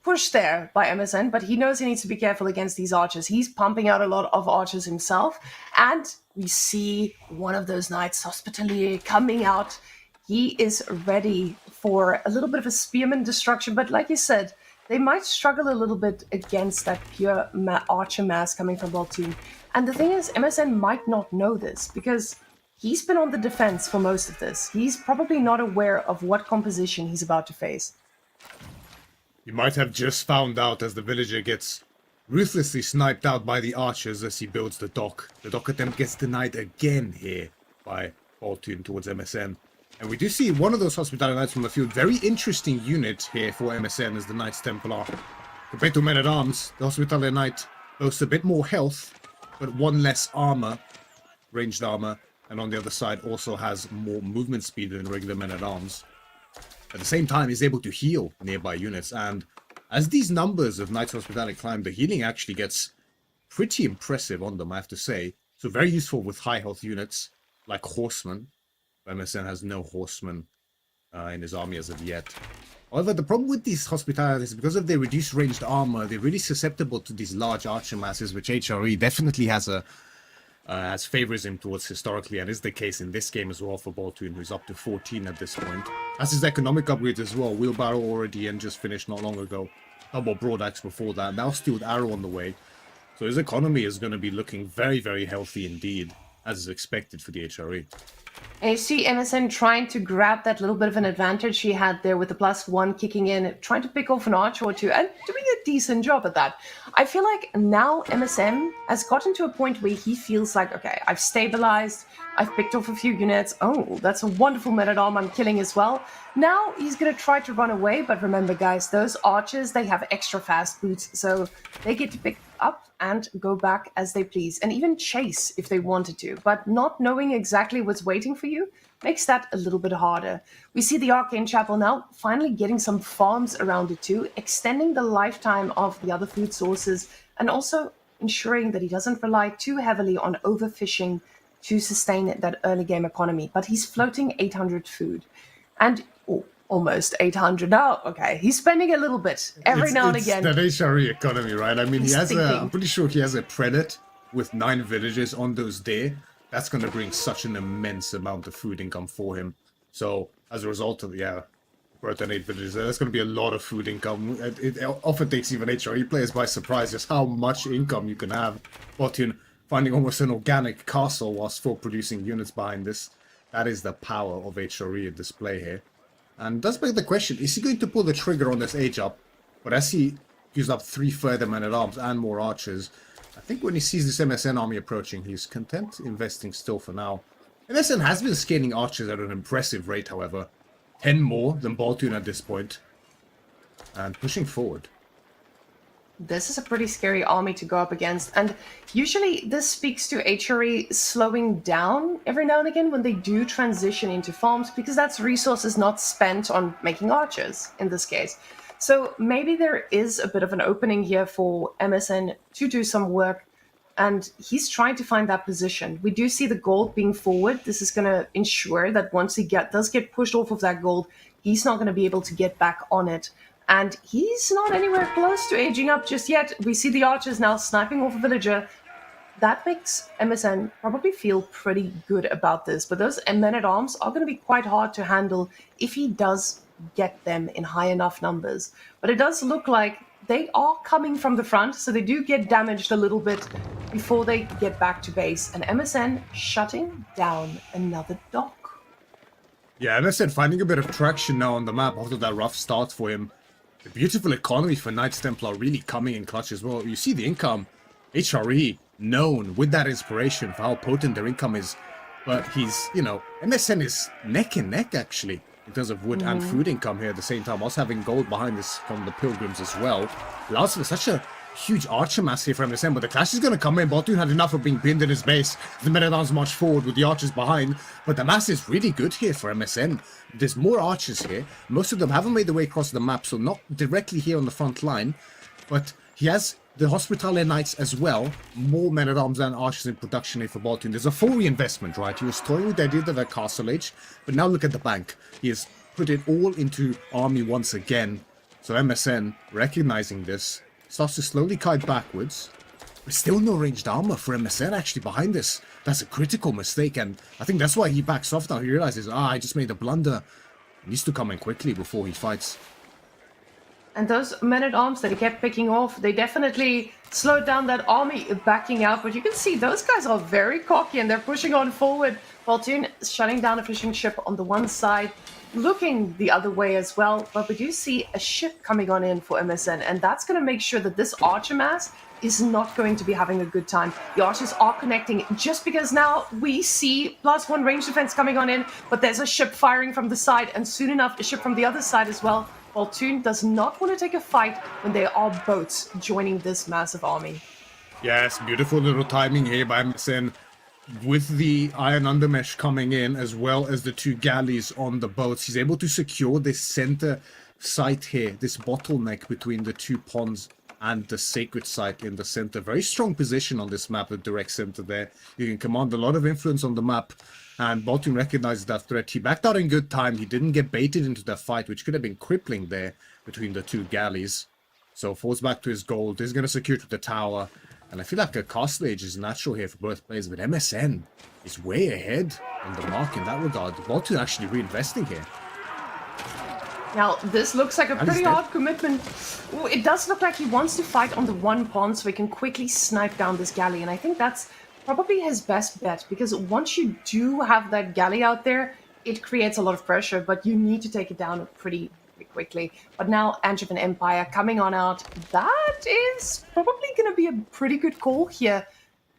push there by MSN, but he knows he needs to be careful against these archers. He's pumping out a lot of archers himself, and we see one of those Knights Hospitalier coming out. He is ready for a little bit of a spearman destruction, but like you said, they might struggle a little bit against that pure archer mass coming from Baltune. And the thing is, MSN might not know this, because he's been on the defense for most of this. He's probably not aware of what composition he's about to face. You might have just found out as the villager gets ruthlessly sniped out by the archers as he builds the dock. The dock attempt gets denied again here by Baltune towards MSN. And we do see one of those Hospitalia Knights from the field. Very interesting unit here for MSN as the Knights Templar. Compared to Men-at-Arms, the Hospitalia Knight boasts a bit more health, but 1 less armor, ranged armor, and on the other side also has more movement speed than regular Men-at-Arms. At the same time, he's able to heal nearby units, and as these numbers of Knights Hospitalia climb, the healing actually gets pretty impressive on them, I have to say. So very useful with high health units, like Horsemen. MSN has no Horsemen in his army as of yet. However, the problem with these Hospitalia is because of their reduced ranged armor, they're really susceptible to these large archer masses, which HRE definitely has favorism towards historically, and is the case in this game as well for Baltune, who's up to 14 at this point. As his economic upgrades as well. Wheelbarrow already and just finished not long ago. Double Broadaxe before that. Now Steeled Arrow on the way. So his economy is going to be looking very, very healthy indeed, as is expected for the HRE. And you see MSN trying to grab that little bit of an advantage he had there with the +1 kicking in, trying to pick off an archer or two, and doing a decent job at that. I feel like now MSN has gotten to a point where he feels like, okay, I've stabilized, I've picked off a few units, oh, that's a wonderful men-at-arm I'm killing as well. Now he's going to try to run away, but remember guys, those archers, they have extra fast boots, so they get to pick up and go back as they please, and even chase if they wanted to. But not knowing exactly what's waiting for you, makes that a little bit harder. We see the Arcane Chapel now finally getting some farms around it too, extending the lifetime of the other food sources, and also ensuring that he doesn't rely too heavily on overfishing to sustain that early game economy. But he's floating 800 food. And almost 800 now. Okay, he's spending a little bit every now and again. It's that HRE economy, right? I mean, He's I'm pretty sure he has a Predat with 9 villages on those days. That's going to bring such an immense amount of food income for him. So, as a result of, birth and 8 villages, that's going to be a lot of food income. It often takes even HRE players by surprise just how much income you can have. Baltune finding almost an organic castle while still producing units behind this. That is the power of HRE at display here. And does beg the question, is he going to pull the trigger on this age up? But as he used up 3 further men-at-arms and more archers, I think when he sees this MSN army approaching, he's content investing still for now. MSN has been scaling archers at an impressive rate, however. 10 more than Baltune at this point. And pushing forward. This is a pretty scary army to go up against, and usually this speaks to HRE slowing down every now and again when they do transition into farms, because that's resources not spent on making archers in this case. So maybe there is a bit of an opening here for MSN to do some work, and he's trying to find that position. We do see the gold being forward. This is going to ensure that once he does get pushed off of that gold, he's not going to be able to get back on it. And he's not anywhere close to aging up just yet. We see the archers now sniping off a villager. That makes MSN probably feel pretty good about this. But those men-at-arms are going to be quite hard to handle if he does get them in high enough numbers. But it does look like they are coming from the front, so they do get damaged a little bit before they get back to base. And MSN shutting down another dock. Yeah, MSN finding a bit of traction now on the map after that rough start for him. The beautiful economy for Knights Templar really coming in clutch as well. You see the income. HRE known with that inspiration for how potent their income is. But he's, MSN is neck and neck actually in terms of wood and food income here at the same time. Also having gold behind this from the Pilgrims as well. Allows for such a huge archer mass here for MSN, but the clash is going to come in. Baltune had enough of being pinned in his base. The men-at-arms march forward with the archers behind, but the mass is really good here for MSN. There's more archers here. Most of them haven't made their way across the map, so not directly here on the front line, but he has the Hospitaller Knights as well. More men-at-arms and archers in production here for Baltune. There's a full reinvestment, right? He was toying with the idea of that Castle Age, but now look at the bank. He has put it all into army once again. So MSN, recognizing this, starts to slowly kite backwards. There's still no ranged armor for MSN actually behind this. That's a critical mistake, and I think that's why he backs off now. He realizes, I just made a blunder. He needs to come in quickly before he fights. And those men-at-arms that he kept picking off, they definitely slowed down that army backing out. But you can see those guys are very cocky and they're pushing on forward. Baltune is shutting down a fishing ship on the one side, looking the other way as well. But we do see a ship coming on in for MSN, and that's going to make sure that this archer mass is not going to be having a good time. The archers are connecting just because now we see +1 range defense coming on in, but there's a ship firing from the side, and soon enough a ship from the other side as well. Baltune does not want to take a fight when there are boats joining this massive army. Yes, beautiful little timing here by MSN with the iron undermesh coming in as well as the 2 galleys on the boats. He's able to secure this center site here, this bottleneck between the 2 ponds and the sacred site in the center. Very strong position on this map, the direct center there. You can command a lot of influence on the map, and Baltune recognizes that threat. He backed out in good time. He didn't get baited into that fight, which could have been crippling there between the 2 galleys. So falls back to his gold. He's going to secure to the tower, and I feel like a Castle Age is natural here for both players, but MSN is way ahead on the mark in that regard. Baltune actually reinvesting here. Now, this looks like a pretty hard commitment. Ooh, it does look like he wants to fight on the 1 pond so he can quickly snipe down this galley. And I think that's probably his best bet, because once you do have that galley out there, it creates a lot of pressure, but you need to take it down pretty quickly. But now, Angevin Empire coming on out. That is probably going to be a pretty good call here.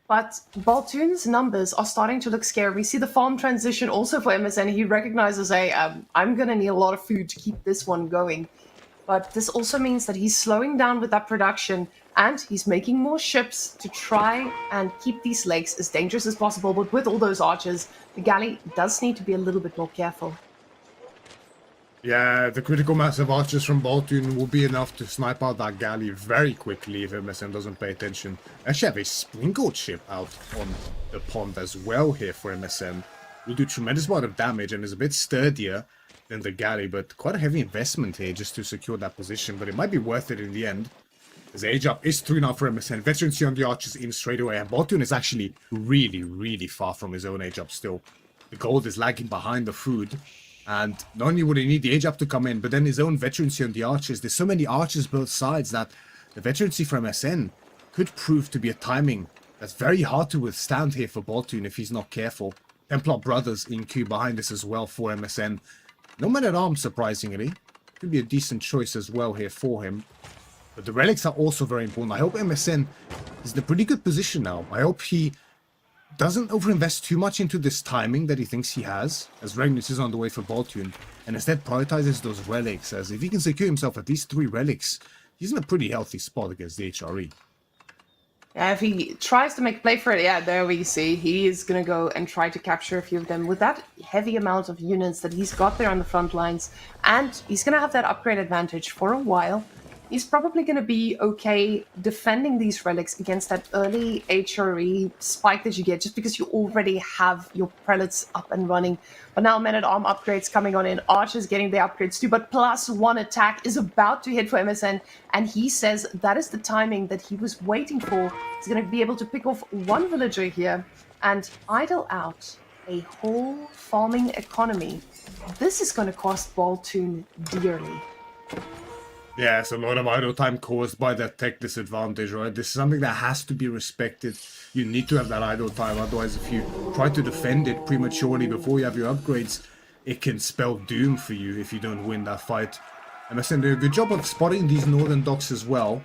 But Baltune's numbers are starting to look scary. We see the farm transition also for MSN. He recognizes, I'm going to need a lot of food to keep this one going. But this also means that he's slowing down with that production, And he's making more ships to try and keep these lakes as dangerous as possible. But with all those archers, the galley does need to be a little bit more careful. Yeah, the critical mass of archers from Baltune will be enough to snipe out that galley very quickly if MSN doesn't pay attention. Actually have a sprinkled ship out on the pond as well here for MSN. Will do tremendous amount of damage and is a bit sturdier than the galley, but quite a heavy investment here just to secure that position, but it might be worth it in the end. As age up is 3 now for MSN. Veterancy on the archers in straight away, and Baltune is actually really far from his own age up still. The gold is lagging behind the food. And not only would he need the age up to come in, but then his own veterancy on the archers. There's so many archers both sides that the veterancy from MSN could prove to be a timing that's very hard to withstand here for Baltune if he's not careful. Templar Brothers in queue behind this as well for MSN. No man at arms, surprisingly. Could be a decent choice as well here for him. But the relics are also very important. I hope MSN is in a pretty good position now. I hope he doesn't overinvest too much into this timing that he thinks he has, as Regnus is on the way for Baltune, and instead prioritizes those relics, as if he can secure himself at least 3 relics, he's in a pretty healthy spot against the HRE. Yeah, if he tries to make a play for it, yeah, there we see. He is going to go and try to capture a few of them with that heavy amount of units that he's got there on the front lines, and he's going to have that upgrade advantage for a while. He's probably going to be okay defending these relics against that early HRE spike that you get, just because you already have your prelates up and running. But now men-at-arm upgrades coming on in, archers getting the upgrades too, but +1 attack is about to hit for MSN, and he says that is the timing that he was waiting for. He's going to be able to pick off 1 villager here and idle out a whole farming economy. This is going to cost Baltune dearly. Yeah, it's a lot of idle time caused by that tech disadvantage, right? This is something that has to be respected. You need to have that idle time, otherwise if you try to defend it prematurely before you have your upgrades, it can spell doom for you if you don't win that fight. MSN do a good job of spotting these northern docks as well.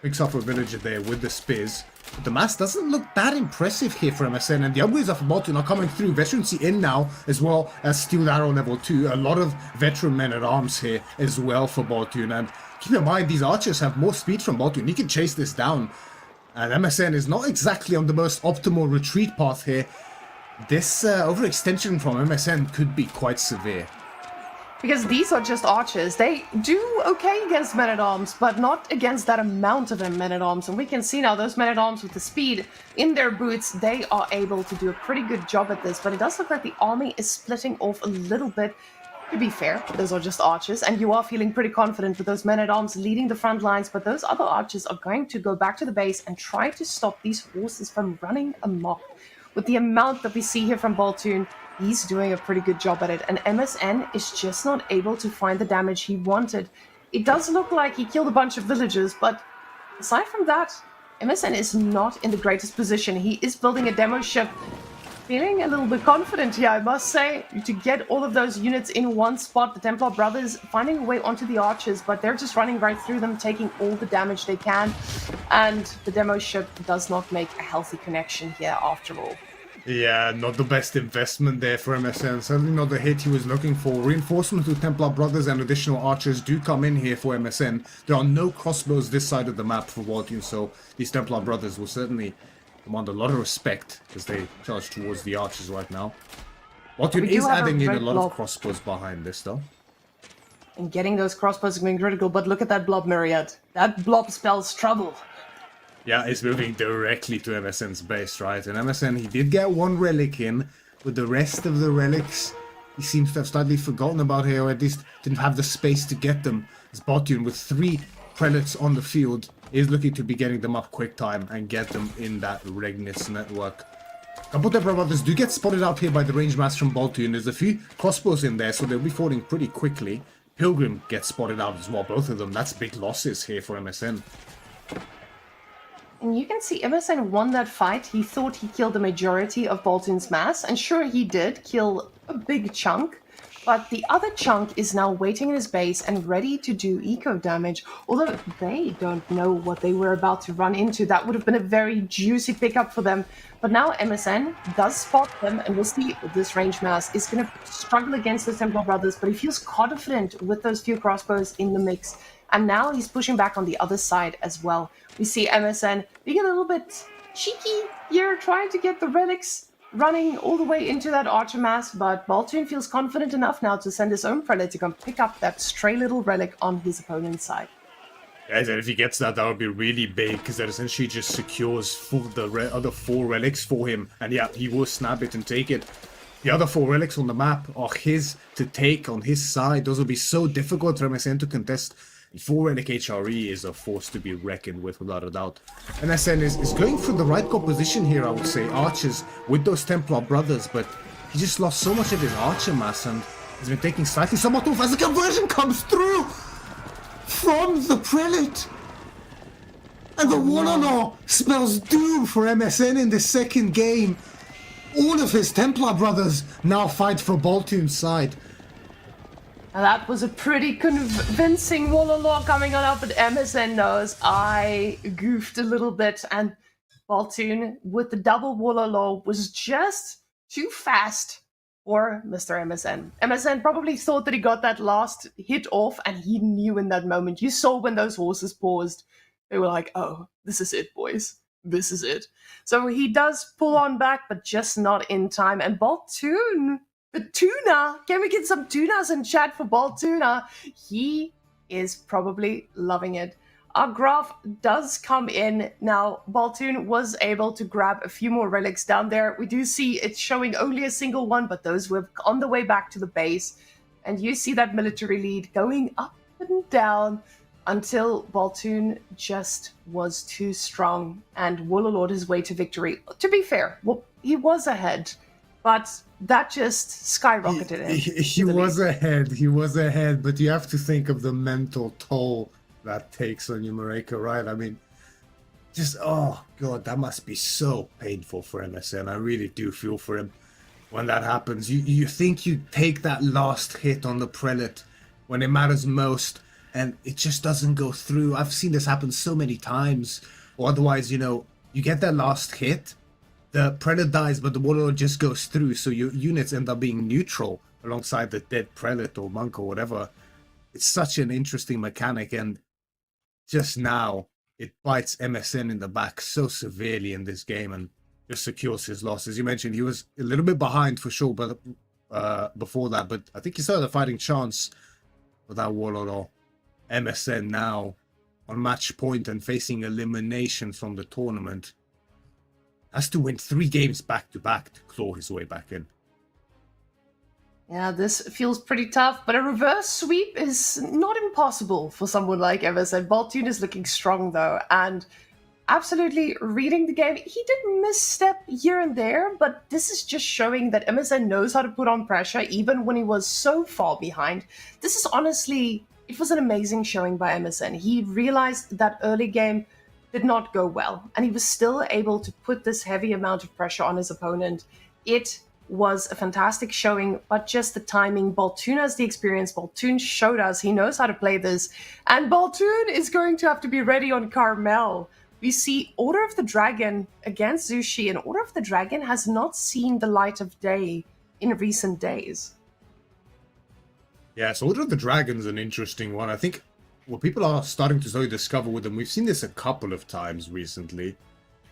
Picks off a villager there with the spears. But the mass doesn't look that impressive here for MSN, and the upgrades of Baltune are coming through. Veterancy in now, as well as Steel Arrow level 2. A lot of veteran men-at-arms here as well for Baltune, and keep in mind, these archers have more speed from Baltune. He can chase this down, and MSN is not exactly on the most optimal retreat path here. This overextension from MSN could be quite severe. Because these are just archers. They do okay against men-at-arms, but not against that amount of men-at-arms. And we can see now those men-at-arms with the speed in their boots, they are able to do a pretty good job at this. But it does look like the army is splitting off a little bit. To be fair, those are just archers, and you are feeling pretty confident with those men-at-arms leading the front lines, but those other archers are going to go back to the base and try to stop these horses from running amok. With the amount that we see here from Baltune, he's doing a pretty good job at it, and MSN is just not able to find the damage he wanted. It does look like he killed a bunch of villagers, but aside from that, MSN is not in the greatest position. He is building a demo ship, feeling a little bit confident here, I must say, to get all of those units in one spot. The Templar Brothers finding a way onto the archers, but they're just running right through them, taking all the damage they can, and the demo ship does not make a healthy connection here after all. Yeah, not the best investment there for MSN. Certainly not the hit he was looking for. Reinforcements with Templar Brothers and additional archers do come in here for MSN. There are no crossbows this side of the map for Baltune, so these Templar Brothers will certainly command a lot of respect as they charge towards the archers right now. Baltune is adding in a lot of crossbows behind this, though. And getting those crossbows is being critical, but look at that blob, Myriad. That blob spells trouble. Yeah, it's moving directly to MSN's base, right? And MSN, he did get 1 relic in, but the rest of the relics, he seems to have slightly forgotten about here, or at least didn't have the space to get them. As Baltune, with 3 prelates on the field, is looking to be getting them up quick time and get them in that Regnus network. Couple Templar Brothers do get spotted out here by the range mass from Baltune. There's a few crossbows in there, so they'll be falling pretty quickly. Pilgrim gets spotted out as well, both of them. That's big losses here for MSN. And you can see MSN won that fight. He thought he killed the majority of Baltune's mass, and sure he did kill a big chunk, But the other chunk is now waiting in his base and ready to do eco damage, although they don't know what they were about to run into. That would have been a very juicy pickup for them. But now MSN does spot them, and we'll see if this range mass is going to struggle against the Templar Brothers, but he feels confident with those few crossbows in the mix. And now he's pushing back on the other side as well. We see MSN being a little bit cheeky here, trying to get the relics running all the way into that archer mass, but Baltune feels confident enough now to send his own prelate to come pick up that stray little relic on his opponent's side. Guys, and if he gets that, that would be really big, because that essentially just secures the other 4 relics for him. And yeah, he will snap it and take it. The other 4 relics on the map are his to take on his side. Those will be so difficult for MSN to contest. 4 relic HRE is a force to be reckoned with, without a doubt. MSN is going for the right composition here, I would say. Archers with those Templar brothers, but he just lost so much of his archer mass and he's been taking slightly somewhat off as the conversion comes through from the prelate. And the 1-on-0 spells doom for MSN in the second game. All of his Templar brothers now fight for Baltune's side. Now that was a pretty convincing Wololo coming on up, but MSN knows I goofed a little bit, and Baltune with the double Wololo was just too fast for Mr. MSN. MSN probably thought that he got that last hit off, and he knew in that moment. You saw when those horses paused, they were like, oh, this is it, boys. This is it. So he does pull on back, but just not in time, and Baltune... The tuna! Can we get some tunas in chat for Baltune? He is probably loving it. Our graph does come in. Now, Baltune was able to grab a few more relics down there. We do see it's showing only a single one, but those were on the way back to the base. And you see that military lead going up and down until Baltune just was too strong and Warlord his way to victory. To be fair, well, he was ahead. But that just skyrocketed him. He was ahead, but you have to think of the mental toll that takes on you, Marika, right? I mean, just, oh god, that must be so painful for MSN. I really do feel for him when that happens. You think you take that last hit on the prelate when it matters most, and it just doesn't go through. I've seen this happen so many times. Or otherwise, you know, you get that last hit, the prelate dies, but the warlord just goes through, so your units end up being neutral alongside the dead prelate or monk or whatever. It's such an interesting mechanic, and just now it bites MSN in the back so severely in this game and just secures his loss. As you mentioned, he was a little bit behind for sure, but before that, but I think he still had a fighting chance for that warlord. Or MSN now on match point and facing elimination from the tournament. Has to win 3 games back-to-back to claw his way back in. Yeah, this feels pretty tough, but a reverse sweep is not impossible for someone like MSN. Baltune is looking strong, though, and absolutely reading the game. He did misstep here and there, but this is just showing that MSN knows how to put on pressure, even when he was so far behind. This is honestly, it was an amazing showing by MSN. He realized that early game did not go well, and he was still able to put this heavy amount of pressure on his opponent. It was a fantastic showing, but just the timing. Baltune has the experience. Baltune showed us he knows how to play this, and Baltune is going to have to be ready on Carmel. We see Order of the Dragon against Zushi, and Order of the Dragon has not seen the light of day in recent days. Yeah, so Order of the Dragon's an interesting one. I think what people are starting to slowly discover with them, we've seen this a couple of times recently,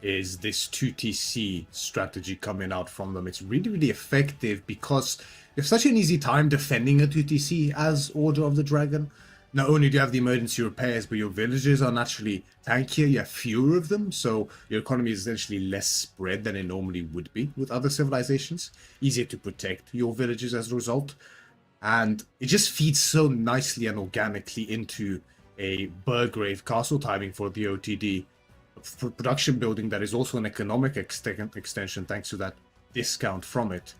is this 2TC strategy coming out from them. It's really, really effective because you have such an easy time defending a 2TC as Order of the Dragon. Not only do you have the emergency repairs, but your villages are naturally tankier, you have fewer of them, so your economy is essentially less spread than it normally would be with other civilizations. Easier to protect your villages as a result. And it just feeds so nicely and organically into a Burgrave castle timing for the OTD. For production building that is also an economic extension thanks to that discount from it.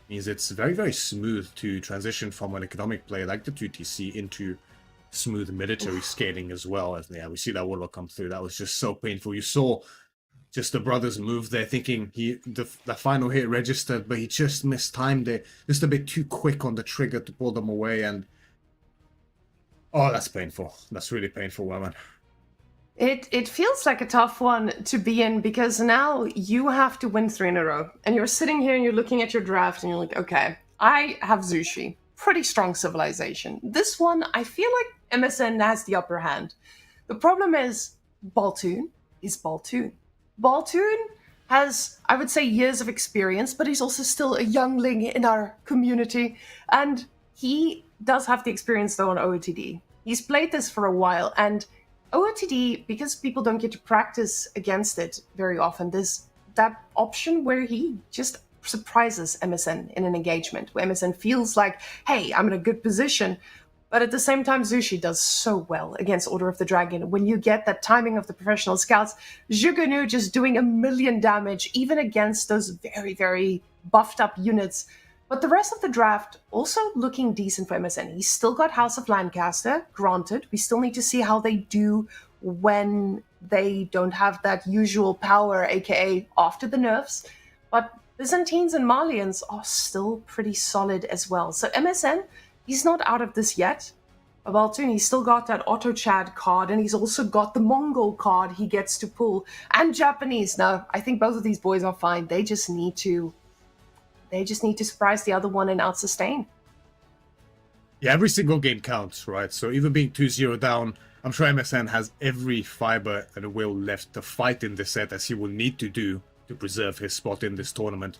Means it's very, very smooth to transition from an economic play like the 2TC into smooth military scaling as well. As yeah, we see that warlock come through. That was just so painful. You saw just the brothers move there, thinking the final hit registered, but he just mistimed it, just a bit too quick on the trigger to pull them away, and oh, that's painful. That's really painful, woman. It feels like a tough one to be in because now you have to win 3 in a row. And you're sitting here and you're looking at your draft and you're like, okay, I have Zushi. Pretty strong civilization. This one, I feel like MSN has the upper hand. The problem is Baltune is Baltune. Baltune has, I would say, years of experience, but he's also still a youngling in our community. And he does have the experience, though, on OOTD. He's played this for a while, and OOTD, because people don't get to practice against it very often, there's that option where he just surprises MSN in an engagement, where MSN feels like, hey, I'm in a good position. But at the same time, Zushi does so well against Order of the Dragon. When you get that timing of the professional scouts, Zhuganu just doing 1,000,000 damage, even against those very, very buffed up units. But the rest of the draft also looking decent for MSN. He's still got House of Lancaster, granted. We still need to see how they do when they don't have that usual power, aka after the nerfs. But Byzantines and Malians are still pretty solid as well. So MSN, he's not out of this yet. Baltune, he's still got that Auto Chad card, and he's also got the Mongol card he gets to pull. And Japanese. Now, I think both of these boys are fine. They just need to surprise the other one and out-sustain. Yeah, every single game counts, right? So even being 2-0 down, I'm sure MSN has every fiber and will left to fight in this set, as he will need to do to preserve his spot in this tournament.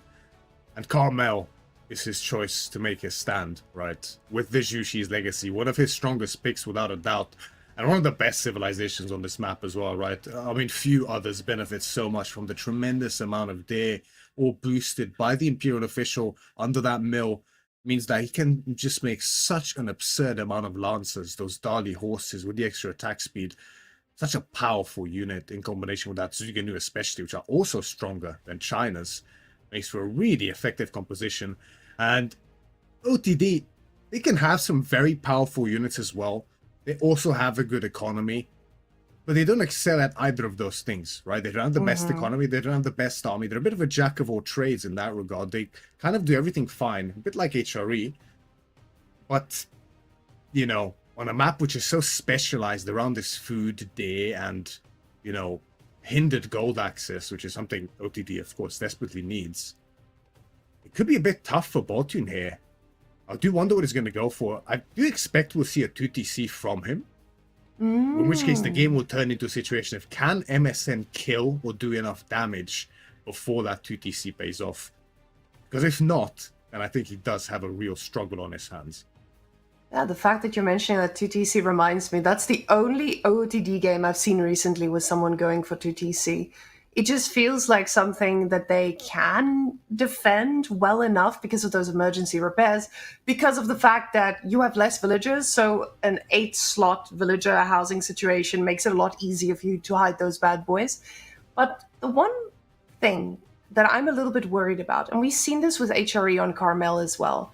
And Carmel is his choice to make his stand, right? With this Yushi's legacy, one of his strongest picks without a doubt, and one of the best civilizations on this map as well, right? I mean, few others benefit so much from the tremendous amount of dare, all boosted by the Imperial official under that mill, means that he can just make such an absurd amount of lancers, those Dali horses with the extra attack speed. Such a powerful unit in combination with that Zuganu especially, which are also stronger than China's. Makes for a really effective composition. And OTD, they can have some very powerful units as well. They also have a good economy. But they don't excel at either of those things, right? They don't have the best economy, they don't have the best army. They're a bit of a jack of all trades in that regard. They kind of do everything fine, a bit like HRE. But, you know, on a map which is so specialized around this food day and, you know, hindered gold access, which is something OTD, of course, desperately needs, it could be a bit tough for Baltune here. I do wonder what he's going to go for. I do expect we'll see a 2TC from him. In which case the game will turn into a situation of can MSN kill or do enough damage before that 2TC pays off? Because if not, then I think he does have a real struggle on his hands. Yeah, the fact that you're mentioning that 2TC reminds me, that's the only OOTD game I've seen recently with someone going for 2TC. It just feels like something that they can defend well enough because of those emergency repairs, because of the fact that you have less villagers, so an 8-slot villager housing situation makes it a lot easier for you to hide those bad boys. But the one thing that I'm a little bit worried about, and we've seen this with HRE on Carmel as well,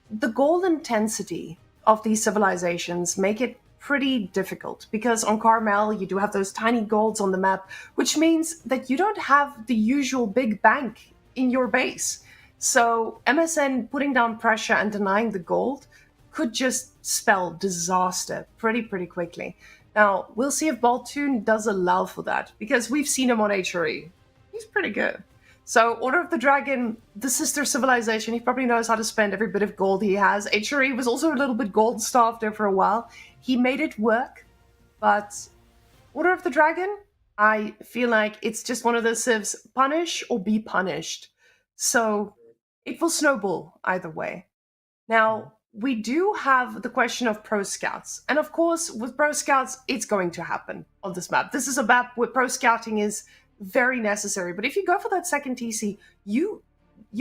the gold intensity of these civilizations make it pretty difficult, because on Carmel you do have those tiny golds on the map, which means that you don't have the usual big bank in your base. So MSN putting down pressure and denying the gold could just spell disaster pretty quickly. Now, we'll see if Baltune does allow for that, because we've seen him on HRE. He's pretty good. So Order of the Dragon, the sister civilization, he probably knows how to spend every bit of gold he has. HRE was also a little bit gold-starved there for a while. He made it work, but Order of the Dragon, I feel like it's just one of those civs, punish or be punished. So it will snowball either way. Now, we do have the question of pro scouts. And of course, with pro scouts, it's going to happen on this map. This is a map where pro scouting is very necessary. But if you go for that second TC, you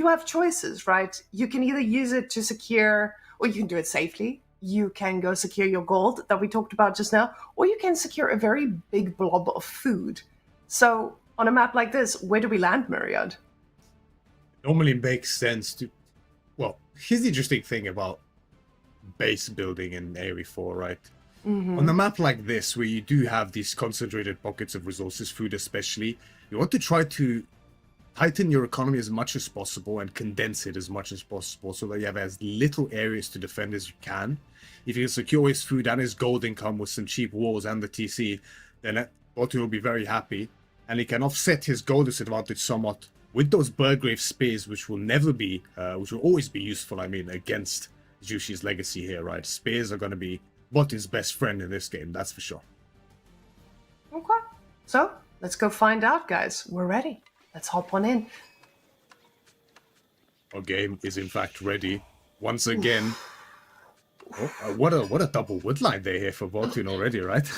have choices, right? You can either use it to secure, or you can do it safely. You can go secure your gold that we talked about just now, or you can secure a very big blob of food. So on a map like this, where do we land, Myriad? Normally makes sense to... Well, here's the interesting thing about base building in AoE 4, right? On a map like this, where you do have these concentrated pockets of resources, food especially, you want to try to tighten your economy as much as possible and condense it as much as possible so that you have as little areas to defend as you can. If you can secure his food and his gold income with some cheap walls and the TC, then Baltune will be very happy, and he can offset his gold disadvantage somewhat with those Burgrave spears, which will always be useful, I mean, against Jushi's legacy here, right? Spears are going to be Baltune's best friend in this game, that's for sure. Okay, so let's go find out, guys. We're ready. Let's hop on in. Our game is in fact ready once again. What a double woodline there here for Baltune already, right?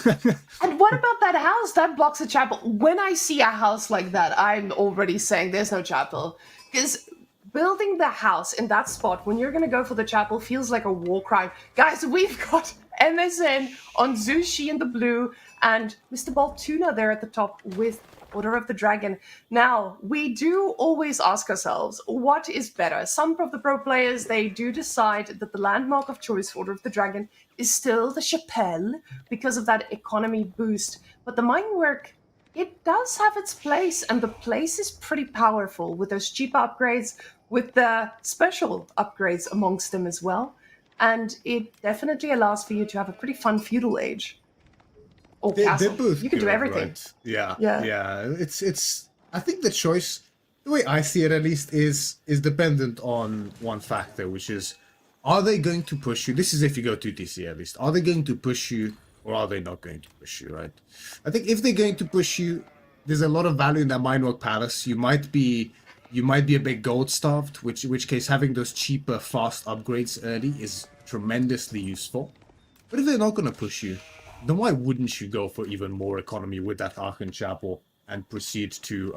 And what about that house that blocks a chapel? When I see a house like that, I'm already saying there's no chapel. Because building the house in that spot when you're going to go for the chapel feels like a war crime. Guys, we've got MSN on Zushi in the blue and Mr. Baltuna there at the top with Order of the Dragon. Now, we do always ask ourselves, what is better? Some of the pro players, they do decide that the landmark of choice for Order of the Dragon is still the Chapelle because of that economy boost. But the minework, it does have its place, and the place is pretty powerful with those cheap upgrades, with the special upgrades amongst them as well. And it definitely allows for you to have a pretty fun feudal age. Or castle. Both you can do everything. Right? Yeah. It's. I think the choice, the way I see it at least, is dependent on one factor, which is, are they going to push you? This is if you go to TC at least. Are they going to push you, or are they not going to push you? Right. I think if they're going to push you, there's a lot of value in that Minework Palace. You might be a bit gold starved, in which case having those cheaper, fast upgrades early is tremendously useful. But if they're not going to push you, then why wouldn't you go for even more economy with that Aachen Chapel and proceed to,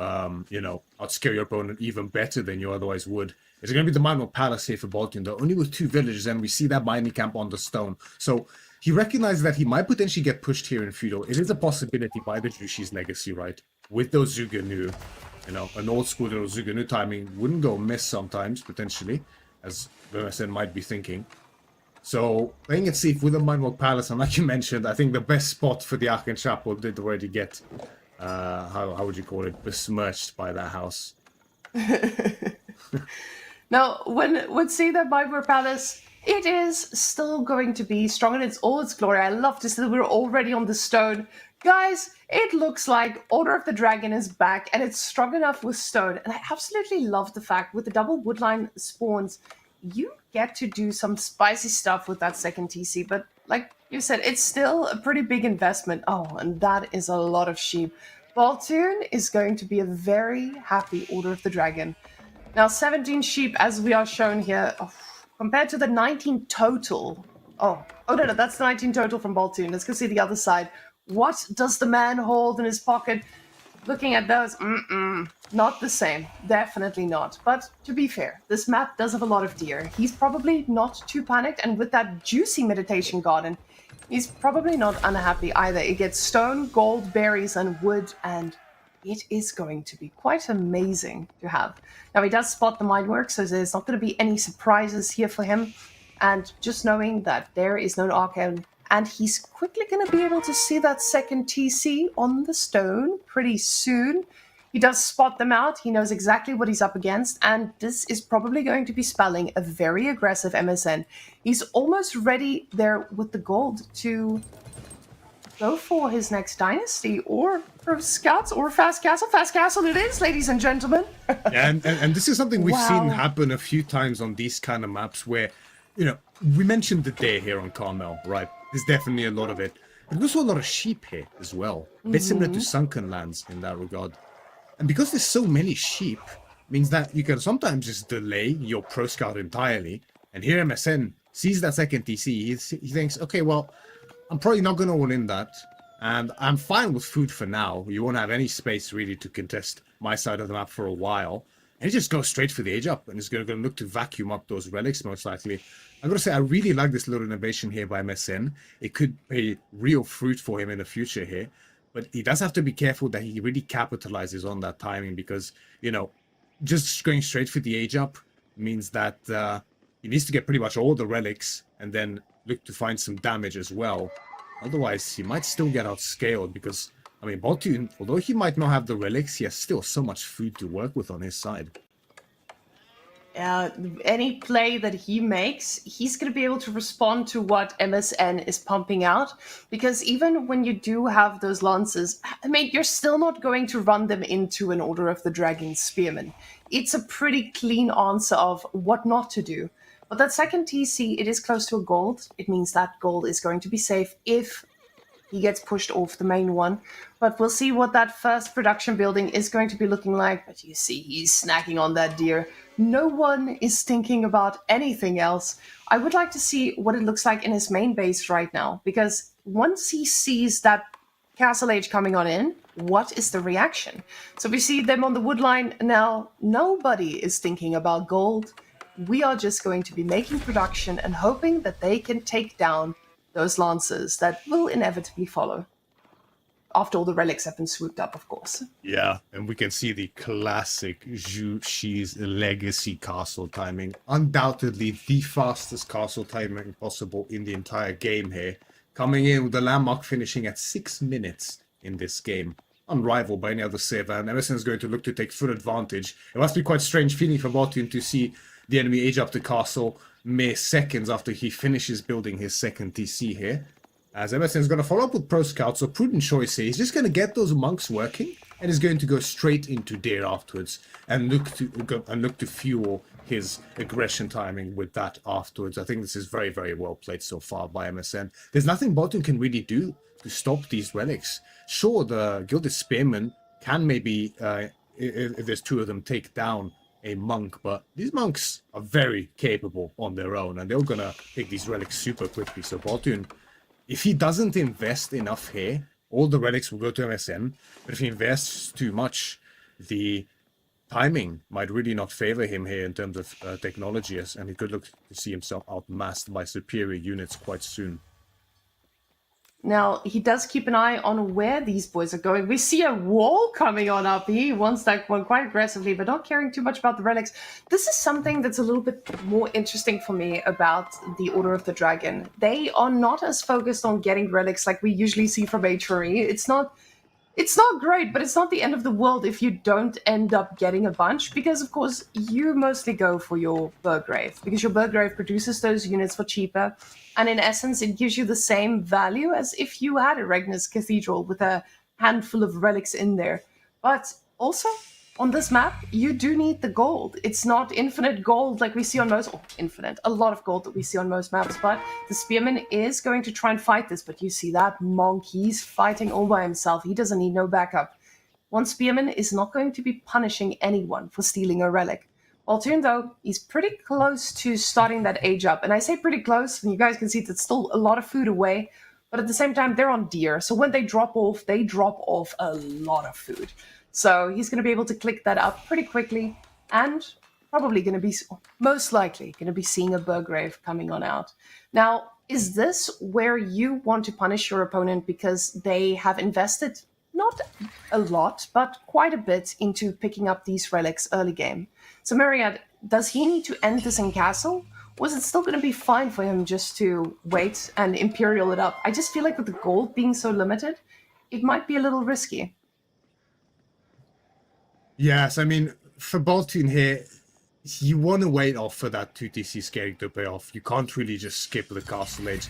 outscale your opponent even better than you otherwise would? It's going to be the Minework Palace here for Baltune, though, only with 2 villages, and we see that mining camp on the stone. So he recognizes that he might potentially get pushed here in feudal. It is a possibility by the Jushi's legacy, right? With those Zuganu, an old school little Zuganu timing wouldn't go miss sometimes, potentially, as MSN might be thinking. So, playing it safe with the Minework Palace, and like you mentioned, I think the best spot for the Aachen Chapel did already get, how would you call it, besmirched by that house. Now, when see that Minework Palace, it is still going to be strong in all its glory. I love to see that we're already on the stone. Guys, it looks like Order of the Dragon is back, and it's strong enough with stone. And I absolutely love the fact with the double woodline spawns, you get to do some spicy stuff with that second TC, but like you said, it's still a pretty big investment. Oh, and that is a lot of sheep. Baltune is going to be a very happy Order of the Dragon. Now, 17 sheep, as we are shown here, compared to the 19 total. Oh, no, that's the 19 total from Baltune. Let's go see the other side. What does the man hold in his pocket? Looking at those, not the same. Definitely not. But to be fair, this map does have a lot of deer. He's probably not too panicked, and with that juicy meditation garden, he's probably not unhappy either. It gets stone, gold, berries, and wood, and it is going to be quite amazing to have. Now, he does spot the minework, so there's not going to be any surprises here for him. And just knowing that there is no arcane, and he's quickly going to be able to see that second TC on the stone pretty soon. He does spot them out. He knows exactly what he's up against. And this is probably going to be spelling a very aggressive MSN. He's almost ready there with the gold to go for his next dynasty or for scouts or fast castle. Fast castle it is, ladies and gentlemen. Yeah, and this is something we've seen happen a few times on these kind of maps where, we mentioned the deer here on Carmel, right? There's definitely a lot of it. But there's also a lot of sheep here as well. A bit similar to Sunken Lands in that regard. And because there's so many sheep, means that you can sometimes just delay your pro scout entirely. And here MSN sees that second TC. He thinks, okay, well, I'm probably not going to all in that. And I'm fine with food for now. You won't have any space really to contest my side of the map for a while. And he just goes straight for the age up. And he's going to look to vacuum up those relics most likely. I'm going to say I really like this little innovation here by MSN. It could pay real fruit for him in the future here. But he does have to be careful that he really capitalizes on that timing because, just going straight for the age up means that he needs to get pretty much all the relics and then look to find some damage as well. Otherwise, he might still get outscaled because, I mean, Baltune, although he might not have the relics, he has still so much food to work with on his side. Any play that he makes, he's going to be able to respond to what MSN is pumping out. Because even when you do have those lances, I mean, you're still not going to run them into an Order of the Dragon Spearman. It's a pretty clean answer of what not to do. But that second TC, it is close to a gold. It means that gold is going to be safe if he gets pushed off the main one. But we'll see what that first production building is going to be looking like. But you see, he's snacking on that deer. No one is thinking about anything else. I would like to see what it looks like in his main base right now. Because once he sees that Castle Age coming on in, what is the reaction? So we see them on the wood line now. Nobody is thinking about gold. We are just going to be making production and hoping that they can take down those lancers that will inevitably follow. After all the relics have been swooped up, of course. Yeah, and we can see the classic Zhu Shi's legacy castle timing. Undoubtedly the fastest castle timing possible in the entire game here. Coming in with the landmark finishing at 6 minutes in this game. Unrivaled by any other saver, and MSN is going to look to take full advantage. It must be quite strange feeling for Baltune to see the enemy age up the castle mere seconds after he finishes building his second TC here. As MSN is going to follow up with Pro Scout, so prudent choice here. He's just going to get those monks working, and is going to go straight into Deer afterwards, and look to fuel his aggression timing with that afterwards. I think this is very, very well played so far by MSN. There's nothing Baltune can really do to stop these relics. Sure, the Gilded Spearman can maybe, if there's two of them, take down a monk, but these monks are very capable on their own, and they're gonna take these relics super quickly. So Baltune, if he doesn't invest enough here, all the relics will go to MSN, but if he invests too much, the timing might really not favor him here in terms of technology, and he could look to see himself outmassed by superior units quite soon. Now, he does keep an eye on where these boys are going. We see a wall coming on up. He wants that one quite aggressively, but not caring too much about the relics. This is something that's a little bit more interesting for me about the Order of the Dragon. They are not as focused on getting relics like we usually see from HRE. It's not great, but it's not the end of the world if you don't end up getting a bunch, because of course you mostly go for your Burgrave, because your Burgrave produces those units for cheaper, and in essence it gives you the same value as if you had a Regnus Cathedral with a handful of relics in there. But also, on this map, you do need the gold. It's not infinite gold like we see on most, a lot of gold that we see on most maps, but the Spearman is going to try and fight this, but you see that monk, he's fighting all by himself. He doesn't need no backup. One Spearman is not going to be punishing anyone for stealing a relic. Baltune, though, he's pretty close to starting that age up, and I say pretty close, and you guys can see that's still a lot of food away, but at the same time, they're on deer, so when they drop off a lot of food. So he's going to be able to click that up pretty quickly, and probably going to be, most likely, going to be seeing a Burgrave coming on out. Now, is this where you want to punish your opponent because they have invested, not a lot, but quite a bit into picking up these relics early game? So Myriad, does he need to end this in castle? Or is it still going to be fine for him just to wait and Imperial it up? I just feel like with the gold being so limited, it might be a little risky. Yes, I mean, for Baltune here, you want to wait off for that 2TC scaling to pay off. You can't really just skip the castle age.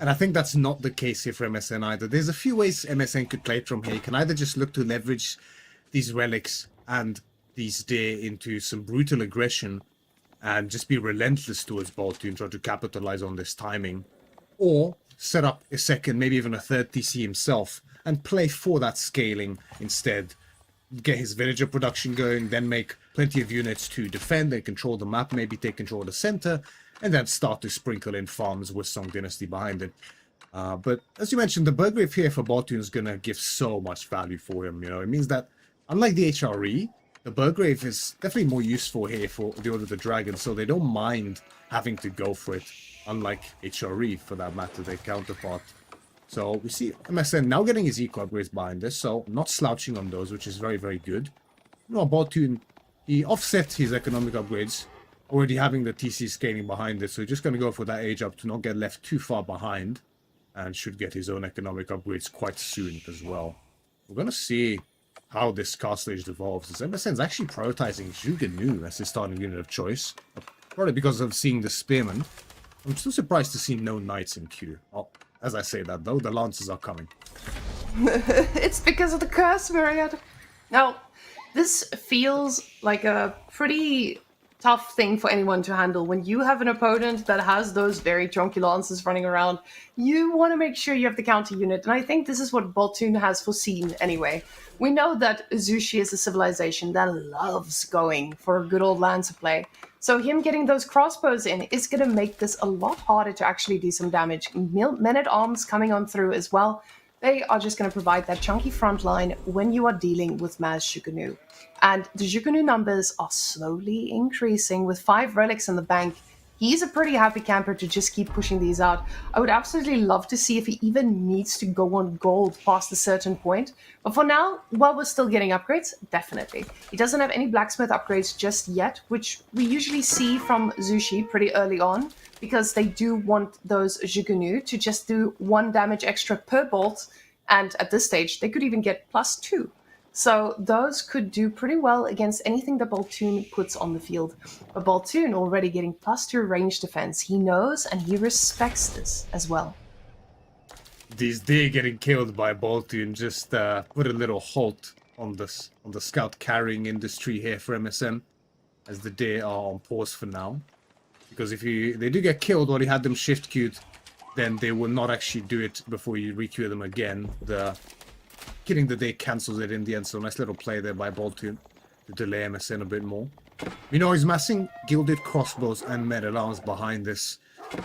And I think that's not the case here for MSN either. There's a few ways MSN could play it from here. You can either just look to leverage these relics and these deer into some brutal aggression and just be relentless towards Baltune, try to capitalize on this timing. Or set up a second, maybe even a third TC himself and play for that scaling instead. Get his villager production going, then make plenty of units to defend and control the map, maybe take control of the center, and then start to sprinkle in farms with Song Dynasty behind it. But as you mentioned, the Burgrave here for Baltune is going to give so much value for him. You know, it means that unlike the HRE, the Burgrave is definitely more useful here for the Order of the Dragon, so they don't mind having to go for it, unlike HRE for that matter, their counterpart. So we see MSN now getting his eco upgrades behind this, so not slouching on those, which is very, very good. You know, Baltune, he offset his economic upgrades, already having the TC scaling behind it, so he's just going to go for that age up to not get left too far behind. and should get his own economic upgrades quite soon as well. We're going to see how this castle age evolves. As MSN's actually prioritizing Zhuge-Nu as his starting unit of choice, probably because of seeing the Spearman. I'm still surprised to see no knights in queue. Oh, as I say that though, the lances are coming. It's because of the curse, Myriad. Now, this feels like a pretty tough thing for anyone to handle. When you have an opponent that has those very chunky lances running around, you want to make sure you have the counter unit. And I think this is what Baltune has foreseen anyway. We know that Zushi is a civilization that loves going for a good old lancer play. So him getting those crossbows in is going to make this a lot harder to actually do some damage. Men-at-arms coming on through as well. They are just going to provide that chunky front line when you are dealing with mass Zhuge-Nu. And the Zhuge-Nu numbers are slowly increasing with 5 relics in the bank. He's a pretty happy camper to just keep pushing these out. I would absolutely love to see if he even needs to go on gold past a certain point. But for now, while we're still getting upgrades, definitely. He doesn't have any blacksmith upgrades just yet, which we usually see from Zushi pretty early on, because they do want those Zhuge-Nu to just do 1 damage extra per bolt, and at this stage, they could even get +2. So those could do pretty well against anything that Baltune puts on the field. But Baltune already getting +2 range defense. He knows and he respects this as well. These day getting killed by Baltune just put a little halt on the scout carrying industry here for MSN, as the day are on pause for now. Because if they do get killed while you had them shift queued, then they will not actually do it before you requeue them again. Killing the day cancels it in the end, so nice little play there by Baltune to delay MSN a bit more. You know, he's massing gilded crossbows and men-at-arms behind this.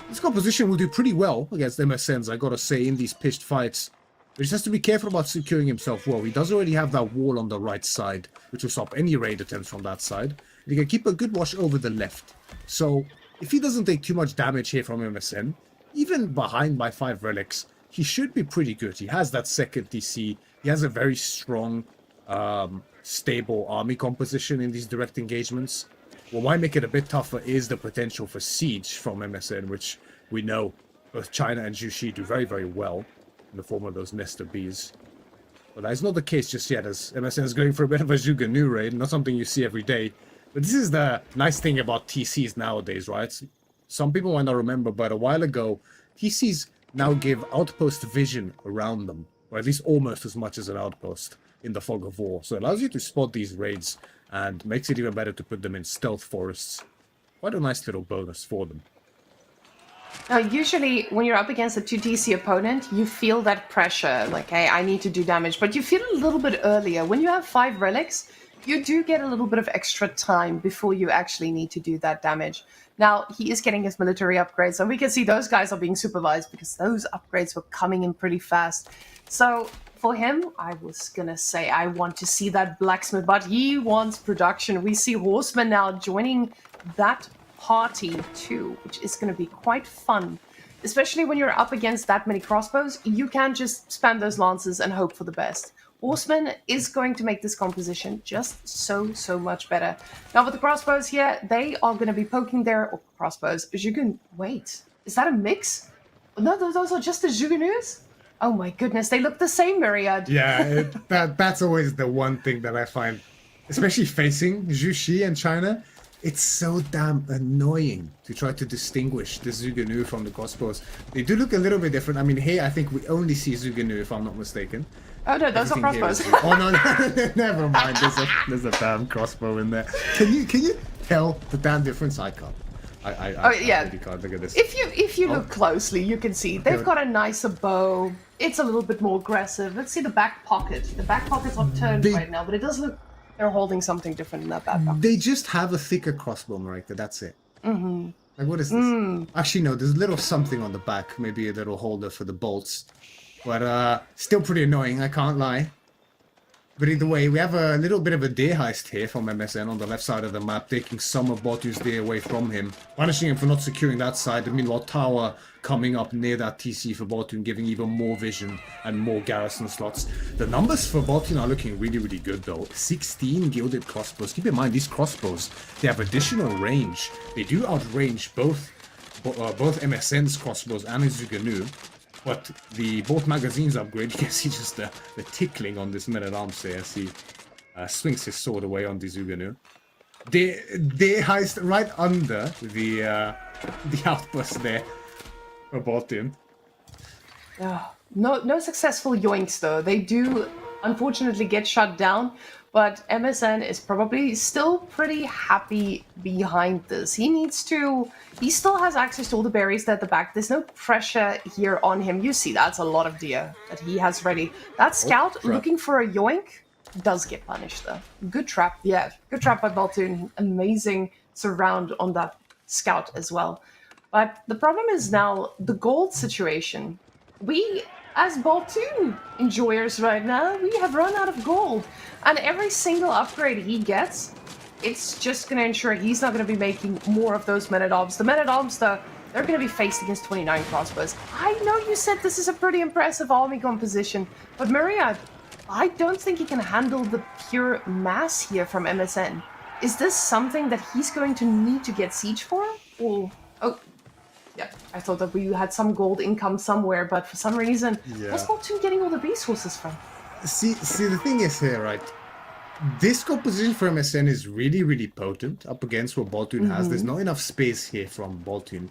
This composition will do pretty well against MSNs, I gotta say, in these pitched fights. But he just has to be careful about securing himself well. He does already have that wall on the right side, which will stop any raid attempts from that side. And he can keep a good watch over the left. So, if he doesn't take too much damage here from MSN, even behind by 5 relics, he should be pretty good. He has that second DC. He has a very strong, stable army composition in these direct engagements. What might make it a bit tougher is the potential for siege from MSN, which we know both China and Jushi do very, very well in the form of those Nester Bees. But that is not the case just yet, as MSN is going for a bit of a Zhuge-Nu raid, not something you see every day. But this is the nice thing about TCs nowadays, right? Some people might not remember, but a while ago, TCs now give outpost vision around them, or at least almost as much as an outpost in the fog of war. So it allows you to spot these raids and makes it even better to put them in stealth forests. Quite a nice little bonus for them. Now, usually when you're up against a 2TC opponent, you feel that pressure, like, hey, I need to do damage, but you feel it a little bit earlier. When you have 5 relics, you do get a little bit of extra time before you actually need to do that damage. Now, he is getting his military upgrades, and we can see those guys are being supervised because those upgrades were coming in pretty fast. So, for him, I was gonna say I want to see that blacksmith, but he wants production. We see horsemen now joining that party too, which is gonna be quite fun. Especially when you're up against that many crossbows, you can't just spam those lances and hope for the best. Horseman is going to make this composition just so much better. Now with the crossbows here, they are going to be poking their crossbows. Wait, is that a mix? No, those are just the Zhuge-Nus? Oh my goodness, they look the same, Myriad. Yeah, that's always the one thing that I find, especially facing Jushi and China. It's so damn annoying to try to distinguish the Zhuge-Nu from the crossbows. They do look a little bit different. I mean, here I think we only see Zhuge-Nu, if I'm not mistaken. Oh no, those are crossbows. Oh no, never mind. There's a damn crossbow in there. Can you tell the damn difference? I can't. I really can't. Look at this. If you look closely, you can see they've got a nicer bow. It's a little bit more aggressive. Let's see the back pocket. The back pockets are turned right now, but it does look they're holding something different in that back pocket. They just have a thicker crossbow, Marika. That's it. Mm-hmm. Like, what is this? Actually, no. There's a little something on the back. Maybe a little holder for the bolts. But still pretty annoying, I can't lie. But either way, we have a little bit of a deer heist here from MSN on the left side of the map, taking some of Baltune's deer away from him, punishing him for not securing that side. And meanwhile, tower coming up near that TC for Baltune, giving even more vision and more garrison slots. The numbers for Baltune are looking really good though. 16 gilded crossbows. Keep in mind, these crossbows, they have additional range. They do outrange both MSN's crossbows and his Zhuge-Nu. But the both magazines upgrade, you can see just the tickling on this man-at-arms there as he swings his sword away on the Zuganu. They heist right under the outpost there for Baltune. No successful yoinks though. They do unfortunately get shut down, but MSN is probably still pretty happy behind this. He still has access to all the berries at the back. There's no pressure here on him. You see, that's a lot of deer that he has ready. That scout looking for a yoink does get punished though. Good trap, yeah. Good trap by Baltune. Amazing surround on that scout as well. But the problem is now the gold situation. We, as Baltune enjoyers right now, we have run out of gold. And every single upgrade he gets, it's just going to ensure he's not going to be making more of those men-at-arms. The men-at-arms, though, they're going to be faced against 29 crossbows. I know you said this is a pretty impressive army composition, but Myriad, I don't think he can handle the pure mass here from MSN. Is this something that he's going to need to get siege for? Or, yeah, I thought that we had some gold income somewhere, but for some reason, where's Baltune getting all the resources from? See, the thing is here, right? This composition for MSN is really, really potent up against what Baltune has. There's not enough space here from Baltune.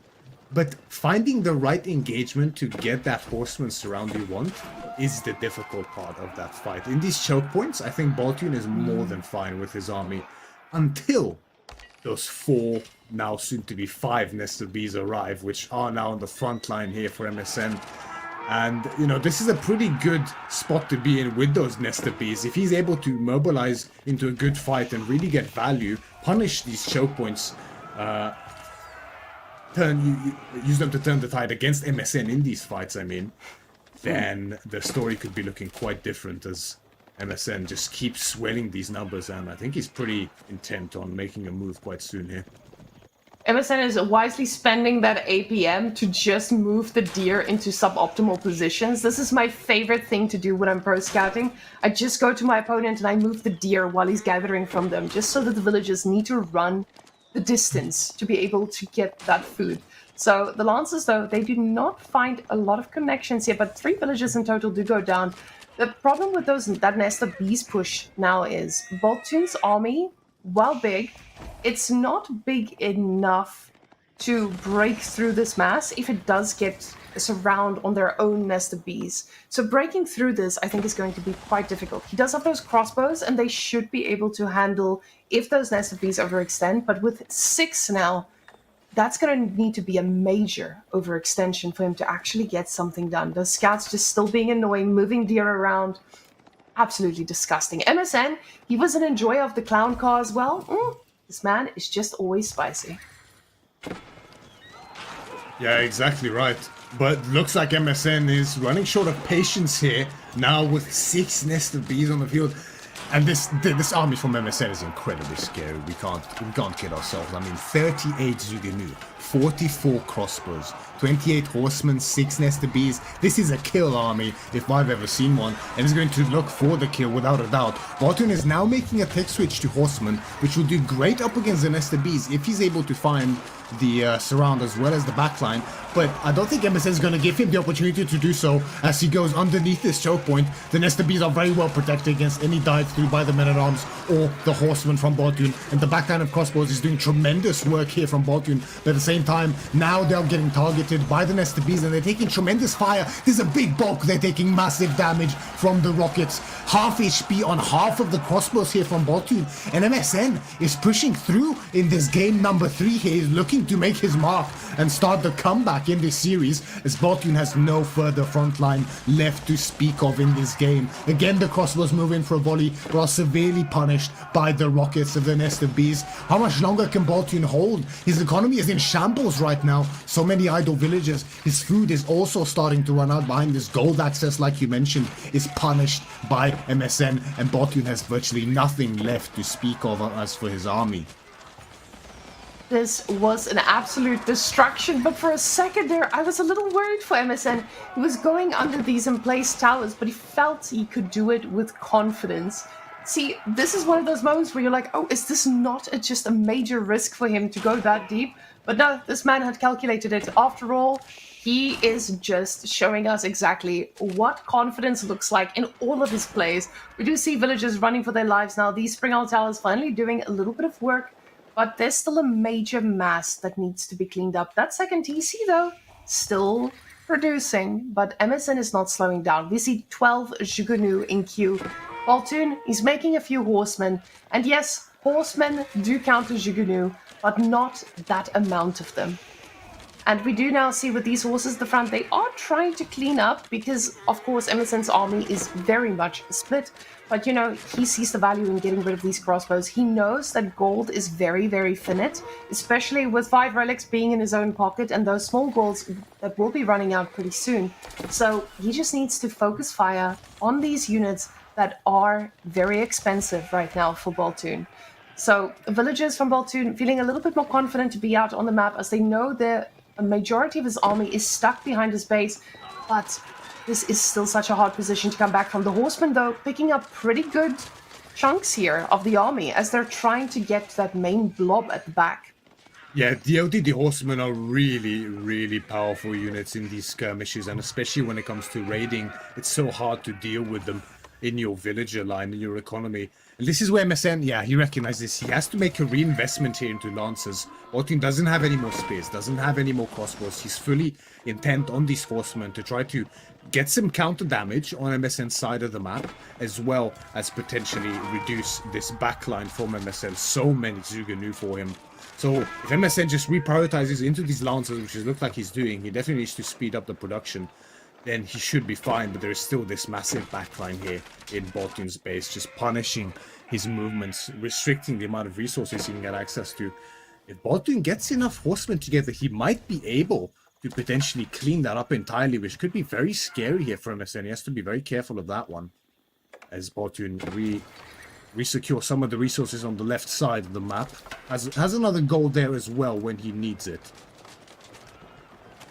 But finding the right engagement to get that horseman surround you want is the difficult part of that fight. In these choke points, I think Baltune is more than fine with his army until those 4, now soon to be 5 nested bees arrive, which are now on the front line here for MSN. And, you know, this is a pretty good spot to be in with those nested bees. If he's able to mobilize into a good fight and really get value, punish these choke points, use them to turn the tide against MSN in these fights, I mean, then the story could be looking quite different as MSN just keeps swelling these numbers, and I think he's pretty intent on making a move quite soon here. MSN is wisely spending that APM to just move the deer into suboptimal positions. This is my favorite thing to do when I'm pro scouting. I just go to my opponent and I move the deer while he's gathering from them, just so that the villagers need to run the distance to be able to get that food. So the Lancers, though, they do not find a lot of connections here, but 3 villages in total do go down. The problem with that nest of bees push now is Baltune's army, while big, it's not big enough to break through this mass if it does get a surround on their own nest of bees. So breaking through this, I think, is going to be quite difficult. He does have those crossbows, and they should be able to handle if those nest of bees overextend, but with 6 now, that's going to need to be a major overextension for him to actually get something done. Those scouts just still being annoying, moving deer around. Absolutely disgusting. MSN, he was an enjoyer of the clown car as well. This man is just always spicy. Yeah, exactly right. But looks like MSN is running short of patience here, now with 6 nested bees on the field. And this army from MSN is incredibly scary. We can't kid ourselves. I mean, 38 Zuganu, 44 crossbows, 28 horsemen, 6 nested bees. This is a kill army if I've ever seen one, and is going to look for the kill without a doubt. Baltune is now making a tech switch to horsemen, which will do great up against the nested bees if he's able to find the surround as well as the backline, but I don't think MSN is going to give him the opportunity to do so as he goes underneath this choke point. The nested bees are very well protected against any dive through by the men-at-arms or the horsemen from Baltune, and the backline of crossbows is doing tremendous work here from Baltune, but at the same time, now they're getting targeted by the nested bees and they're taking tremendous fire. There's a big bulk, they're taking massive damage from the rockets, half HP on half of the crossbows here from Baltune, and MSN is pushing through in this game number 3 here. He's looking to make his mark and start the comeback in this series, as Baltune has no further front line left to speak of in this game. Again, the crossbows move in for a volley, but are severely punished by the rockets of the nest of bees. How much longer can Baltune hold? His economy is in shambles right now. So many idle villagers. His food is also starting to run out behind this gold access, like you mentioned, is punished by MSN, and Baltune has virtually nothing left to speak of as for his army. This was an absolute destruction, but for a second there, I was a little worried for MSN. He was going under these in-place towers, but he felt he could do it with confidence. See, this is one of those moments where you're like, oh, is this not just a major risk for him to go that deep? But no, this man had calculated it. After all, He is just showing us exactly what confidence looks like in all of his plays. We do see villagers running for their lives now. These Spring Owl Towers finally doing a little bit of work, but there's still a major mass that needs to be cleaned up. That second TC, though, still producing, but MSN is not slowing down. We see 12 Jugunu in queue. Baltune, he's making a few horsemen, and yes, horsemen do count as Jugunu, but not that amount of them. And we do now see with these horses at the front, they are trying to clean up because, of course, MSN's army is very much split. But, you know, he sees the value in getting rid of these crossbows. He knows that gold is very, very finite, especially with 5 relics being in his own pocket and those small golds that will be running out pretty soon. So he just needs to focus fire on these units that are very expensive right now for Baltune. So villagers from Baltune feeling a little bit more confident to be out on the map as they know a majority of his army is stuck behind his base, but this is still such a hard position to come back from. The horsemen, though, picking up pretty good chunks here of the army as they're trying to get to that main blob at the back. Yeah, the OTD horsemen are really, really powerful units in these skirmishes, and especially when it comes to raiding, it's so hard to deal with them in your villager line, in your economy. And this is where MSN, yeah, he recognizes he has to make a reinvestment here into Lancers. Baltune doesn't have any more spears, doesn't have any more crossbows. He's fully intent on these horsemen to try to get some counter damage on MSN's side of the map, as well as potentially reduce this backline from MSN. So many Zuganu for him. So if MSN just reprioritizes into these Lancers, which it looks like he's doing, he definitely needs to speed up the production. Then he should be fine, but there is still this massive backline here in Baltune's base, just punishing his movements, restricting the amount of resources he can get access to. If Baltune gets enough horsemen together, he might be able to potentially clean that up entirely, which could be very scary here for MSN. He has to be very careful of that one, as Baltune re-secure some of the resources on the left side of the map. Has another goal there as well when he needs it.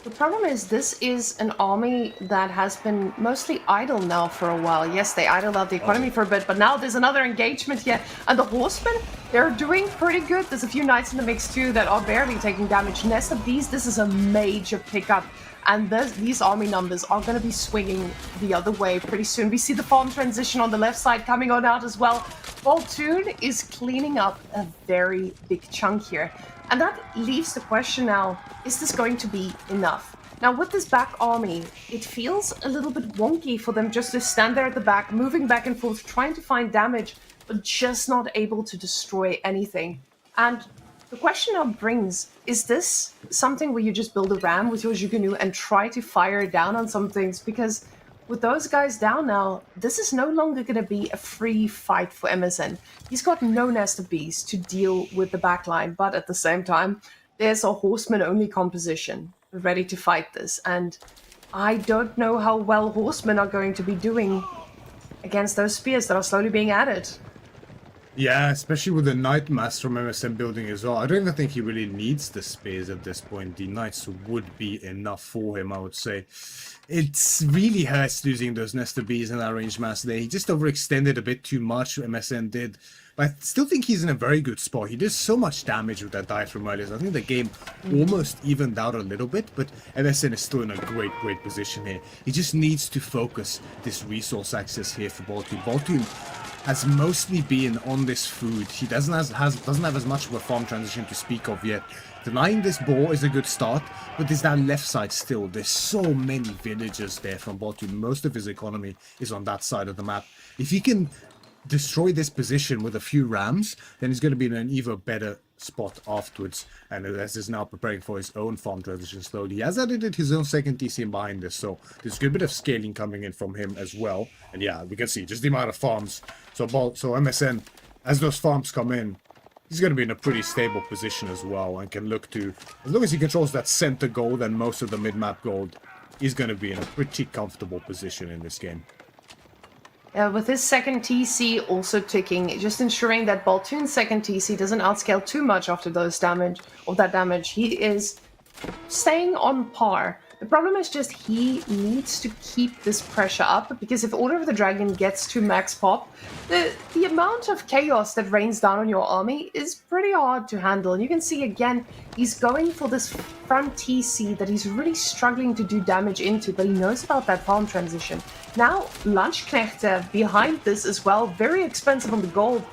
The problem is this is an army that has been mostly idle now for a while. Yes, they idled out the economy for a bit, but now there's another engagement here. And the horsemen, they're doing pretty good. There's a few knights in the mix too that are barely taking damage. Nest of these, this is a major pickup. And these army numbers are going to be swinging the other way pretty soon. We see the farm transition on the left side coming on out as well. Baltune is cleaning up a very big chunk here. And that leaves the question now, is this going to be enough? Now with this back army, it feels a little bit wonky for them just to stand there at the back, moving back and forth, trying to find damage, but just not able to destroy anything. And the question now brings, is this something where you just build a ram with your Jugunu and try to fire down on some things? Because with those guys down now, this is no longer going to be a free fight for MSN. He's got no Nest of Bees to deal with the backline, but at the same time, there's a horseman-only composition ready to fight this. And I don't know how well horsemen are going to be doing against those spears that are slowly being added. Yeah, especially with the Knight Mass from MSN building as well. I don't even think he really needs the spears at this point. The Knights would be enough for him, I would say. It's really hurts losing those Nest of Bees in that ranged mass there. He just overextended a bit too much, MSN did. But I still think he's in a very good spot. He did so much damage with that dive from earlier. So I think the game almost evened out a little bit, but MSN is still in a great position here. He just needs to focus this resource access here for Baltune. Baltune has mostly been on this food. He doesn't have as much of a farm transition to speak of yet. Denying this boar is a good start, but there's that left side still. There's so many villagers there from Baltune. Most of his economy is on that side of the map. If he can destroy this position with a few rams, then he's going to be in an even better spot afterwards. And as he's now preparing for his own farm transition slowly, he has added his own second TC behind this, so there's a good bit of scaling coming in from him as well. And yeah, we can see just the amount of farms. So MSN, as those farms come in, he's going to be in a pretty stable position as well, and can look to, as long as he controls that center gold and most of the mid-map gold, he's going to be in a pretty comfortable position in this game. With his second TC also ticking, just ensuring that Baltune's second TC doesn't outscale too much after that damage. He is staying on par The problem is just he needs to keep this pressure up, because if Order of the Dragon gets to max pop, the amount of chaos that rains down on your army is pretty hard to handle. And you can see again, he's going for this front TC that he's really struggling to do damage into, but he knows about that farm transition. Now, Landsknechte behind this as well, very expensive on the gold.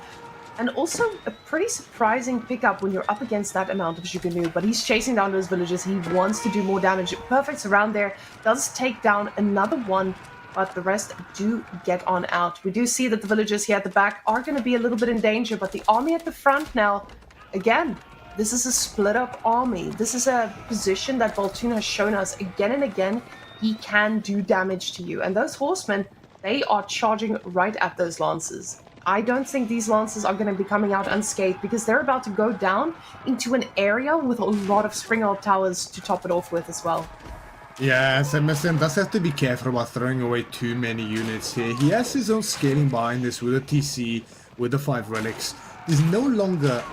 And also a pretty surprising pickup when you're up against that amount of Jugunu. But he's chasing down those villages. He wants to do more damage. Perfect's around there. Does take down another one. But the rest do get on out. We do see that the villagers here at the back are going to be a little bit in danger. But the army at the front now, again, this is a split up army. This is a position that Baltune has shown us again and again. He can do damage to you. And those horsemen, they are charging right at those lances. I don't think these lances are going to be coming out unscathed, because they're about to go down into an area with a lot of Spring-Alp towers to top it off with as well. Yeah, MSN does have to be careful about throwing away too many units here. He has his own scaling behind this with a TC, with the 5 relics. There's no longer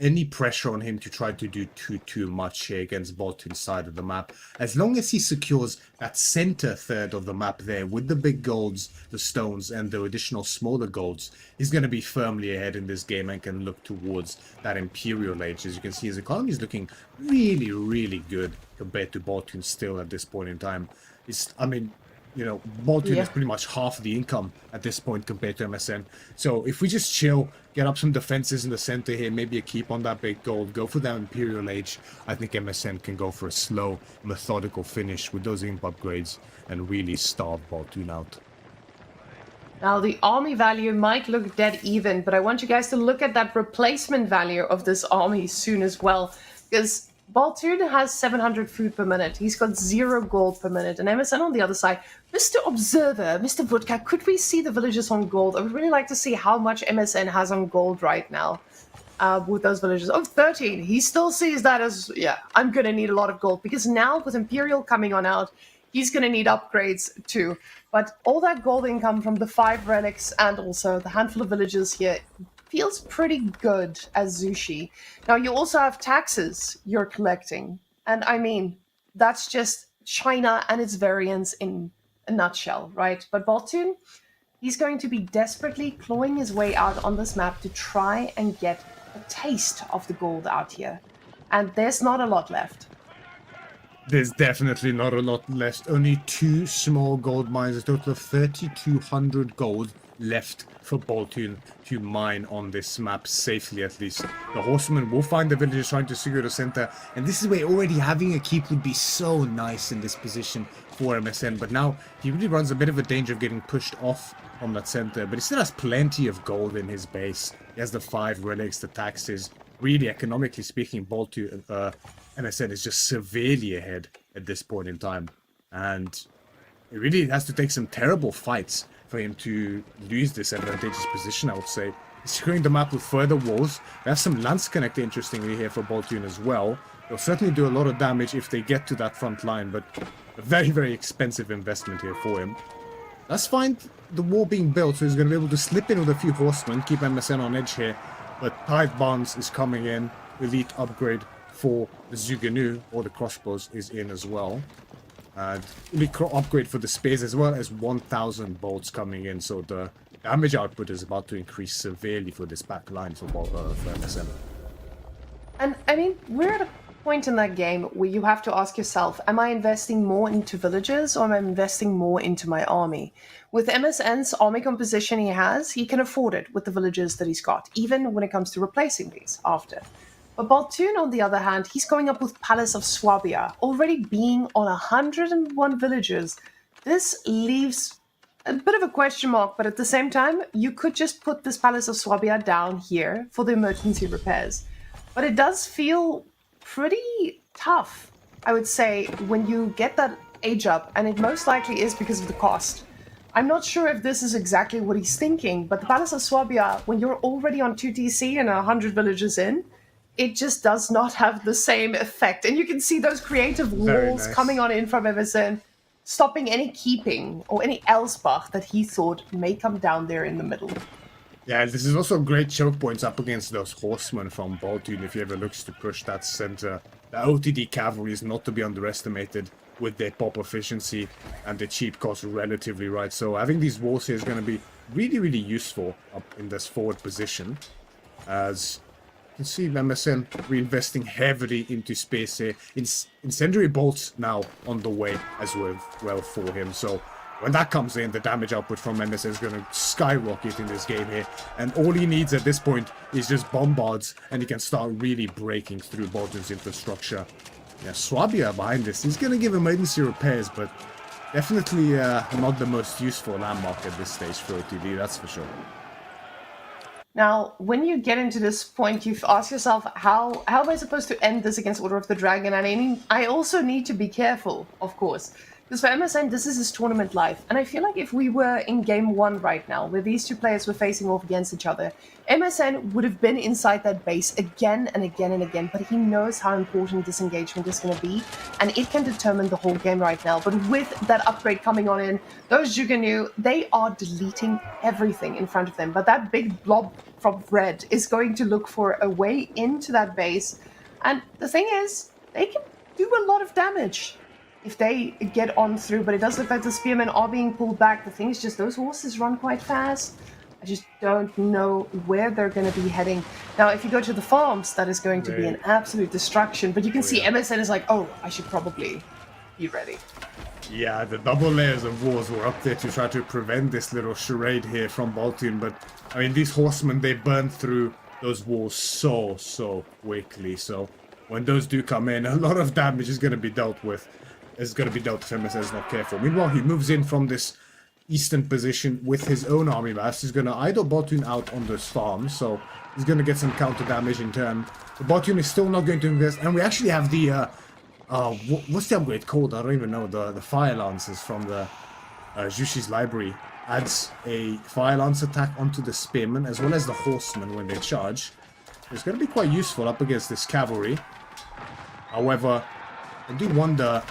any pressure on him to try to do too much here against Baltune's side of the map. As long as he secures that center third of the map there with the big golds, the stones, and the additional smaller golds, he's going to be firmly ahead in this game and can look towards that Imperial Age. As you can see, his economy is looking really, really good compared to Baltune still at this point in time. You know, Baltune is pretty much half the income at this point compared to MSN. So if we just chill, get up some defenses in the center here, maybe a keep on that big gold, go for that Imperial Age, I think MSN can go for a slow, methodical finish with those imp upgrades and really starve Baltune out. Now, the army value might look dead even, but I want you guys to look at that replacement value of this army soon as well, because Baltune has 700 food per minute. He's got 0 gold per minute. And MSN on the other side, Mr. Observer, Mr. Vodka, could we see the villagers on gold? I would really like to see how much MSN has on gold right now with those villagers. Oh, 13. He still sees that as, yeah, I'm going to need a lot of gold. Because now with Imperial coming on out, he's going to need upgrades too. But all that gold income from the 5 relics and also the handful of villagers here feels pretty good as Zushi. Now, you also have taxes you're collecting. And I mean, that's just China and its variants in a nutshell, right? But Baltune, he's going to be desperately clawing his way out on this map to try and get a taste of the gold out here. And there's not a lot left. There's definitely not a lot left. Only 2 small gold mines, a total of 3,200 gold left for Baltune to mine on this map safely, at least. The horsemen will find the villagers trying to secure the center, and this is where already having a keep would be so nice in this position for MSN, but now he really runs a bit of a danger of getting pushed off from that center, but he still has plenty of gold in his base. He has the 5 relics, the taxes. Really, economically speaking, Baltune, MSN is just severely ahead at this point in time, and it really has to take some terrible fights for him to lose this advantageous position, I would say. He's securing the map with further walls. We have some Landsknechte, interestingly, here for Baltune as well. They'll certainly do a lot of damage if they get to that front line, but a very, very expensive investment here for him. Let's find the wall being built, so he's going to be able to slip in with a few horsemen, keep MSN on edge here. But Tithe Barnes is coming in. Elite upgrade for the Zuganu, or the crossbows, is in as well. Elite upgrade for the spears, as well as 1,000 bolts coming in, so the damage output is about to increase severely for this back line for MSN. And I mean, we're at a point in that game where you have to ask yourself, am I investing more into villagers or am I investing more into my army? With MSN's army composition he can afford it with the villagers that he's got, even when it comes to replacing these after. But Baltune, on the other hand, he's going up with Palace of Swabia, already being on 101 villagers. This leaves a bit of a question mark, but at the same time, you could just put this Palace of Swabia down here for the emergency repairs. But it does feel pretty tough, I would say, when you get that age up, and it most likely is because of the cost. I'm not sure if this is exactly what he's thinking, but the Palace of Swabia, when you're already on 2 TC and 100 villagers in, it just does not have the same effect. And you can see those creative walls coming on in from MSN, stopping any keeping or any Elsbach that he thought may come down there in the middle. Yeah, this is also great choke points up against those horsemen from Baltune if he ever looks to push that center The OTD cavalry is not to be underestimated with their pop efficiency and the cheap cost relatively, right? So having these walls here is going to be really, really useful up in this forward position. As you can see, MSN reinvesting heavily into space here. Incendiary bolts now on the way as well for him. So when that comes in, the damage output from MSN is going to skyrocket in this game here. And all he needs at this point is just bombards, and he can start really breaking through Baltune's infrastructure. Yeah, Swabia behind this. He's going to give emergency repairs, but definitely not the most useful landmark at this stage for OTD, that's for sure. Now, when you get into this point, you've asked yourself, how am I supposed to end this against Order of the Dragon? And I also need to be careful, of course. Because for MSN, this is his tournament life. And I feel like if we were in game 1 right now, where these two players were facing off against each other, MSN would have been inside that base again and again and again, but he knows how important this engagement is going to be, and it can determine the whole game right now. But with that upgrade coming on in, those Juganu, they are deleting everything in front of them, but that big blob from red is going to look for a way into that base, and the thing is, they can do a lot of damage if they get on through, but it does look like the spearmen are being pulled back. The thing is just those horses run quite fast. I just don't know where they're going to be heading. Now, if you go to the farms, that is going to be an absolute destruction, but you can see MSN is like, oh, I should probably be ready. Yeah, the double layers of walls were up there to try to prevent this little charade here from Baltune, but, I mean, these horsemen, they burn through those walls so quickly, so when those do come in, a lot of damage is going to be dealt with. Is going to be dealt if MSN is not careful. Meanwhile, he moves in from this eastern position with his own army mass. He's going to idle Baltune out on those farms, so he's going to get some counter damage in turn. The Baltune is still not going to invest, and we actually have the what's the upgrade called? I don't even know. The fire lances from the Jushi's library adds a fire lance attack onto the spearmen as well as the horsemen when they charge. It's going to be quite useful up against this cavalry. However, I do wonder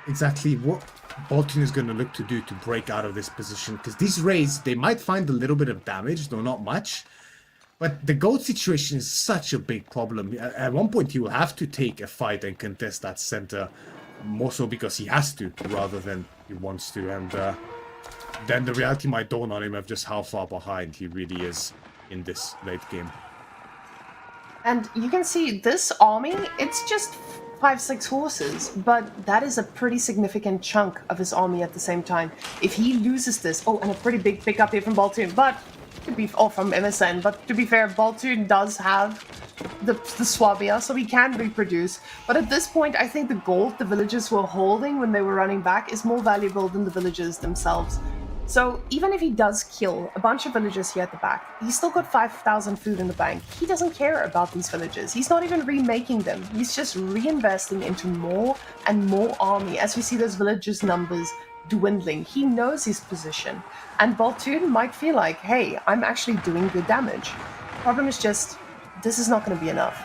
exactly what Baltune is going to look to do to break out of this position, because these raids, they might find a little bit of damage, though not much, but the gold situation is such a big problem. At one point he will have to take a fight and contest that center, more so because he has to rather than he wants to, and then the reality might dawn on him of just how far behind he really is in this late game. And you can see this army, it's just 5-6 horses, but that is a pretty significant chunk of his army at the same time. If he loses this, oh, and a pretty big pickup here from Baltune, but from MSN, but to be fair, Baltune does have the Swabia, so he can reproduce. But at this point, I think the gold the villagers were holding when they were running back is more valuable than the villagers themselves. So even if he does kill a bunch of villagers here at the back, he's still got 5,000 food in the bank. He doesn't care about these villagers. He's not even remaking them. He's just reinvesting into more and more army as we see those villagers' numbers dwindling. He knows his position. And Baltune might feel like, hey, I'm actually doing good damage. Problem is just, this is not going to be enough.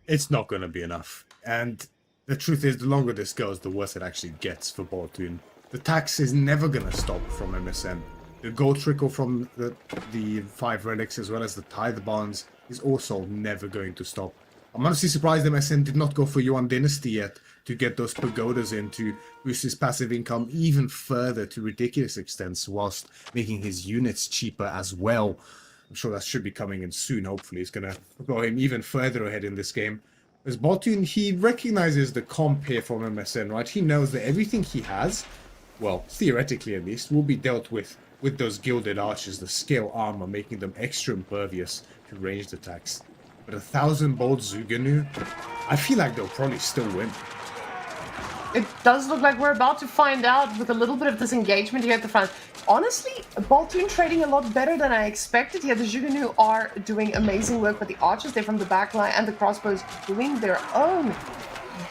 It's not going to be enough. And the truth is, the longer this goes, the worse it actually gets for Baltune. The tax is never going to stop from MSN. The gold trickle from the 5 relics as well as the tithe bonds is also never going to stop. I'm honestly surprised MSN did not go for Yuan Dynasty yet to get those pagodas in to boost his passive income even further to ridiculous extents whilst making his units cheaper as well. I'm sure that should be coming in soon, hopefully. It's going to go him even further ahead in this game. As Baltune, he recognizes the comp here from MSN, right? He knows that everything he has, well, theoretically at least, will be dealt with those gilded archers, the scale armor, making them extra impervious to ranged attacks. But 1,000 bolt Zuganu, I feel like they'll probably still win. It does look like we're about to find out with a little bit of disengagement here at the front. Honestly, Baltune trading a lot better than I expected here. The Juganu are doing amazing work, but the archers there from the back line and the crossbows doing their own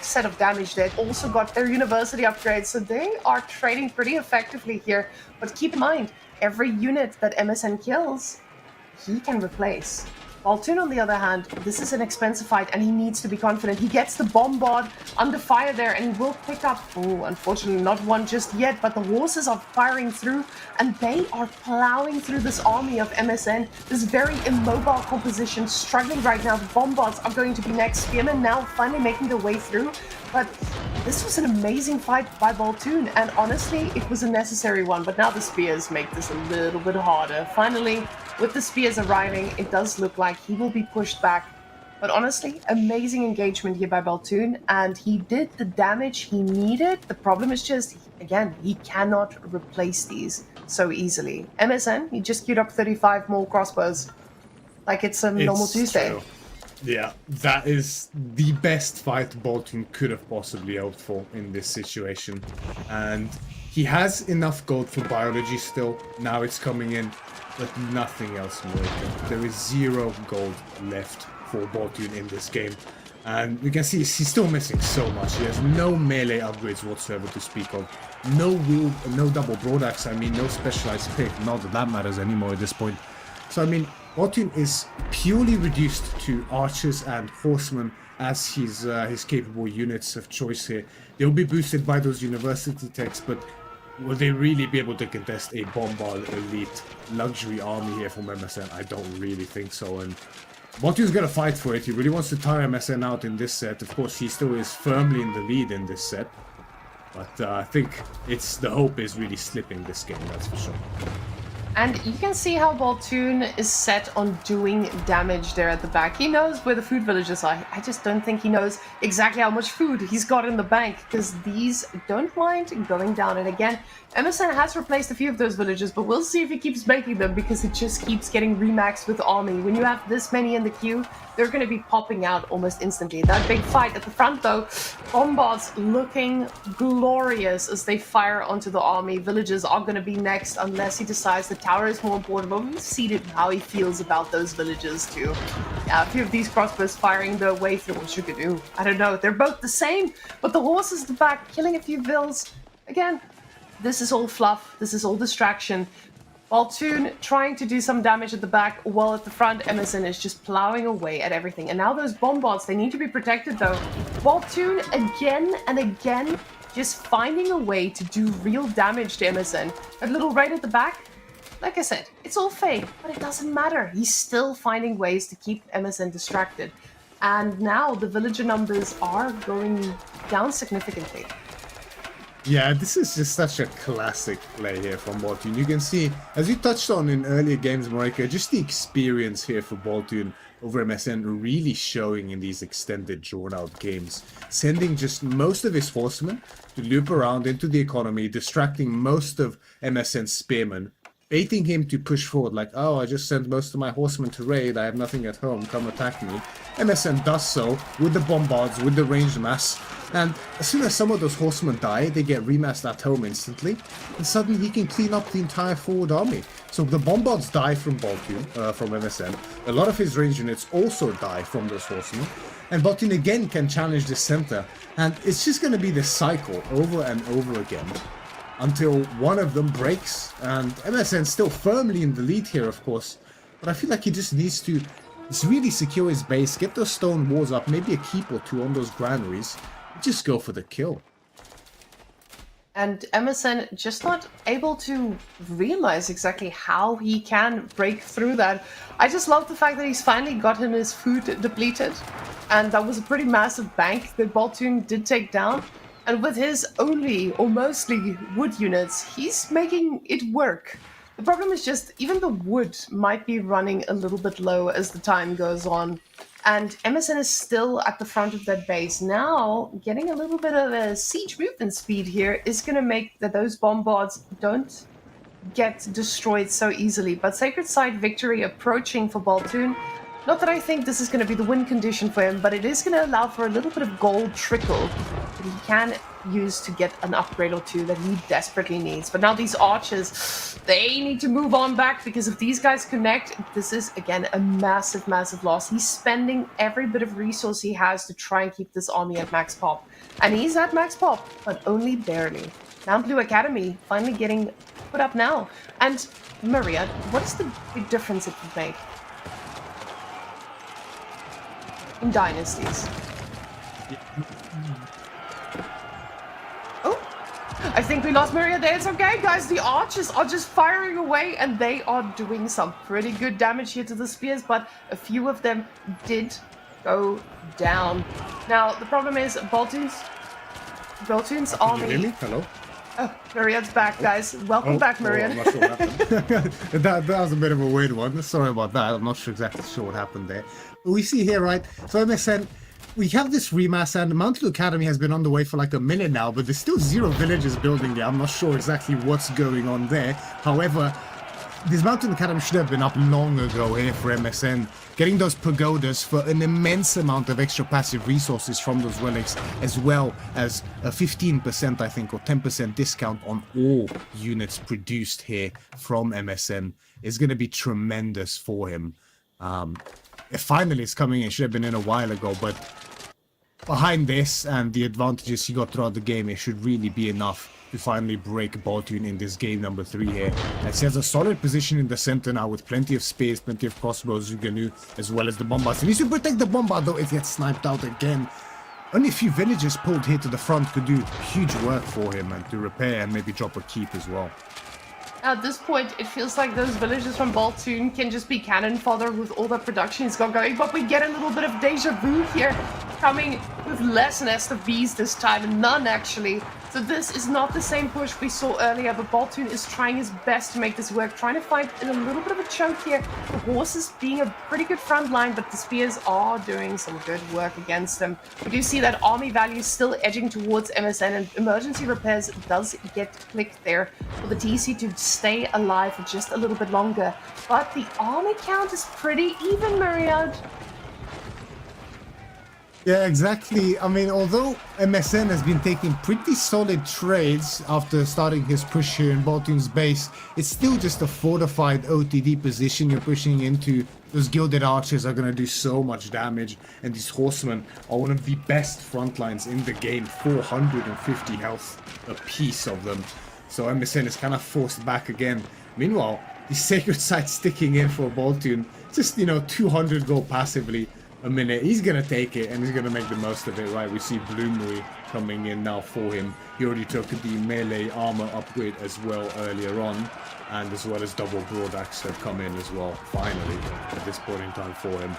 set of damage. They've also got their university upgrades, so they are trading pretty effectively here. But keep in mind, every unit that MSN kills, he can replace. Baltune, on the other hand, this is an expensive fight, and he needs to be confident. He gets the bombard under fire there, and he will pick up, oh, unfortunately not one just yet, but the horses are firing through, and they are plowing through this army of MSN, this very immobile composition, struggling right now. The bombards are going to be next. Spearmen now finally making their way through, but this was an amazing fight by Baltune, and honestly, it was a necessary one, but now the spears make this a little bit harder. Finally, with the spears arriving, it does look like he will be pushed back. But honestly, amazing engagement here by Baltune, and he did the damage he needed. The problem is just, again, he cannot replace these so easily. MSN, he just queued up 35 more crossbows. Like it's a normal Tuesday. True. Yeah, that is the best fight Baltune could have possibly hoped for in this situation. And he has enough gold for biology still. Now it's coming in, but nothing else more. There is 0 gold left for Baltune in this game. And you can see he's still missing so much. He has no melee upgrades whatsoever to speak of. No double broadaxe, I mean, no specialized pick. Not that that matters anymore at this point. So, I mean, Baltune is purely reduced to archers and horsemen as his capable units of choice here. They'll be boosted by those university techs, but will they really be able to contest a bombard elite luxury army here from MSN? I don't really think so, and Baltune's gonna fight for it. He really wants to tire MSN out in this set. Of course, he still is firmly in the lead in this set, but I think the hope is really slipping this game, that's for sure. And you can see how Baltune is set on doing damage there at the back. He knows where the food villages are. I just don't think he knows exactly how much food he's got in the bank, because these don't mind going down. And again, MSN has replaced a few of those villages, but we'll see if he keeps making them, because it just keeps getting remaxed with army. When you have this many in the queue, they're going to be popping out almost instantly. That big fight at the front, though, bombards looking glorious as they fire onto the army. Villages are going to be next unless he decides the tower is more important, but we've seen how he feels about those villages too. Yeah, a few of these crossbows firing their way through. What should we do? I don't know. They're both the same, but the horses at the back killing a few vills. Again, this is all fluff. This is all distraction. Baltune trying to do some damage at the back, while at the front, MSN is just plowing away at everything. And now those bombards, they need to be protected though. Baltune again and again, just finding a way to do real damage to MSN. That little raid at the back, like I said, it's all fake, but it doesn't matter. He's still finding ways to keep MSN distracted. And now the villager numbers are going down significantly. Yeah, this is just such a classic play here from Baltune. You can see, as you touched on in earlier games, Marika, just the experience here for Baltune over MSN really showing in these extended, drawn-out games. Sending just most of his horsemen to loop around into the economy, distracting most of MSN's spearmen, baiting him to push forward like, oh, I just sent most of my horsemen to raid, I have nothing at home, come attack me. MSN does so with the bombards, with the ranged mass, and as soon as some of those horsemen die, they get remassed at home instantly, and suddenly he can clean up the entire forward army. So the bombards die from Baltune, from MSN, a lot of his ranged units also die from those horsemen, and Baltune again can challenge the center, and it's just going to be this cycle over and over again, until one of them breaks, and MSN's still firmly in the lead here, of course, but I feel like he just needs to really secure his base, get those stone walls up, maybe a keep or two on those granaries, just go for the kill. And MSN just not able to realize exactly how he can break through that. I just love the fact that he's finally gotten his food depleted, and that was a pretty massive bank that Baltune did take down. And with his only or mostly wood units, he's making it work. The problem is just, even the wood might be running a little bit low as the time goes on. And MSN is still at the front of that base. Now, getting a little bit of a siege movement speed here is going to make that those bombards don't get destroyed so easily. But Sacred Site victory approaching for Baltune. Not that I think this is going to be the win condition for him, but it is going to allow for a little bit of gold trickle that he can use to get an upgrade or two that he desperately needs. But now these archers, they need to move on back, because if these guys connect, this is, again, a massive, massive loss. He's spending every bit of resource he has to try and keep this army at max pop. And he's at max pop, but only barely. Mount Blue Academy finally getting put up now. And Maria, what is the big difference it would make? in Dynasties. Oh, I think we lost Myriad there. It's okay, guys. The archers are just firing away, and they are doing some pretty good damage here to the spears, but a few of them did go down. Now, the problem is Baltune's army... Can you hear me? Hello? Oh, Myriad's back, guys. Welcome back, Myriad. I'm not sure what happened. that was a bit of a weird one. Sorry about that. I'm not exactly sure what happened there. But we see here, right? So MSN, we have this remaster, and the Mountain Academy has been on the way for like a minute now, but there's still 0 villages building there. I'm not sure exactly what's going on there. However, this Mountain Academy should have been up long ago here for MSN. Getting those pagodas for an immense amount of extra passive resources from those relics, as well as a 15%, I think, or 10% discount on all units produced here from MSN is going to be tremendous for him. Finally, it's coming in. It should have been in a while ago, but behind this and the advantages he got throughout the game, it should really be enough to finally break Baltune in this game number 3 here. As he has a solid position in the center now with plenty of spears, plenty of crossbows, Zuganu, as well as the bombards. He needs to protect the bombard though if he gets sniped out again. Only a few villagers pulled here to the front could do huge work for him and to repair and maybe drop a keep as well. At this point, it feels like those villagers from Baltune can just be cannon fodder with all the production he's got going, but we get a little bit of deja vu here, coming with less nest of bees this time, and none actually. So this is not the same push we saw earlier, but Baltune is trying his best to make this work, trying to fight in a little bit of a choke here. The horses being a pretty good front line, but the spears are doing some good work against them. We do see that army value still edging towards MSN, and emergency repairs does get clicked there for the TC to stay alive for just a little bit longer. But the army count is pretty even, Myriad. Yeah, exactly. I mean, although MSN has been taking pretty solid trades after starting his push here in Baltune's base, it's still just a fortified OTD position you're pushing into. Those gilded archers are going to do so much damage, and these horsemen are one of the best front lines in the game, 450 health a piece of them. So MSN is kind of forced back again. Meanwhile, the Sacred Site sticking in for Baltune, just, 200 gold passively a minute. He's gonna take it and he's gonna make the most of it, right? We see Bloomery coming in now for him. He already took the melee armor upgrade as well earlier on, and as well as double broad axe have come in as well, finally, at this point in time for him.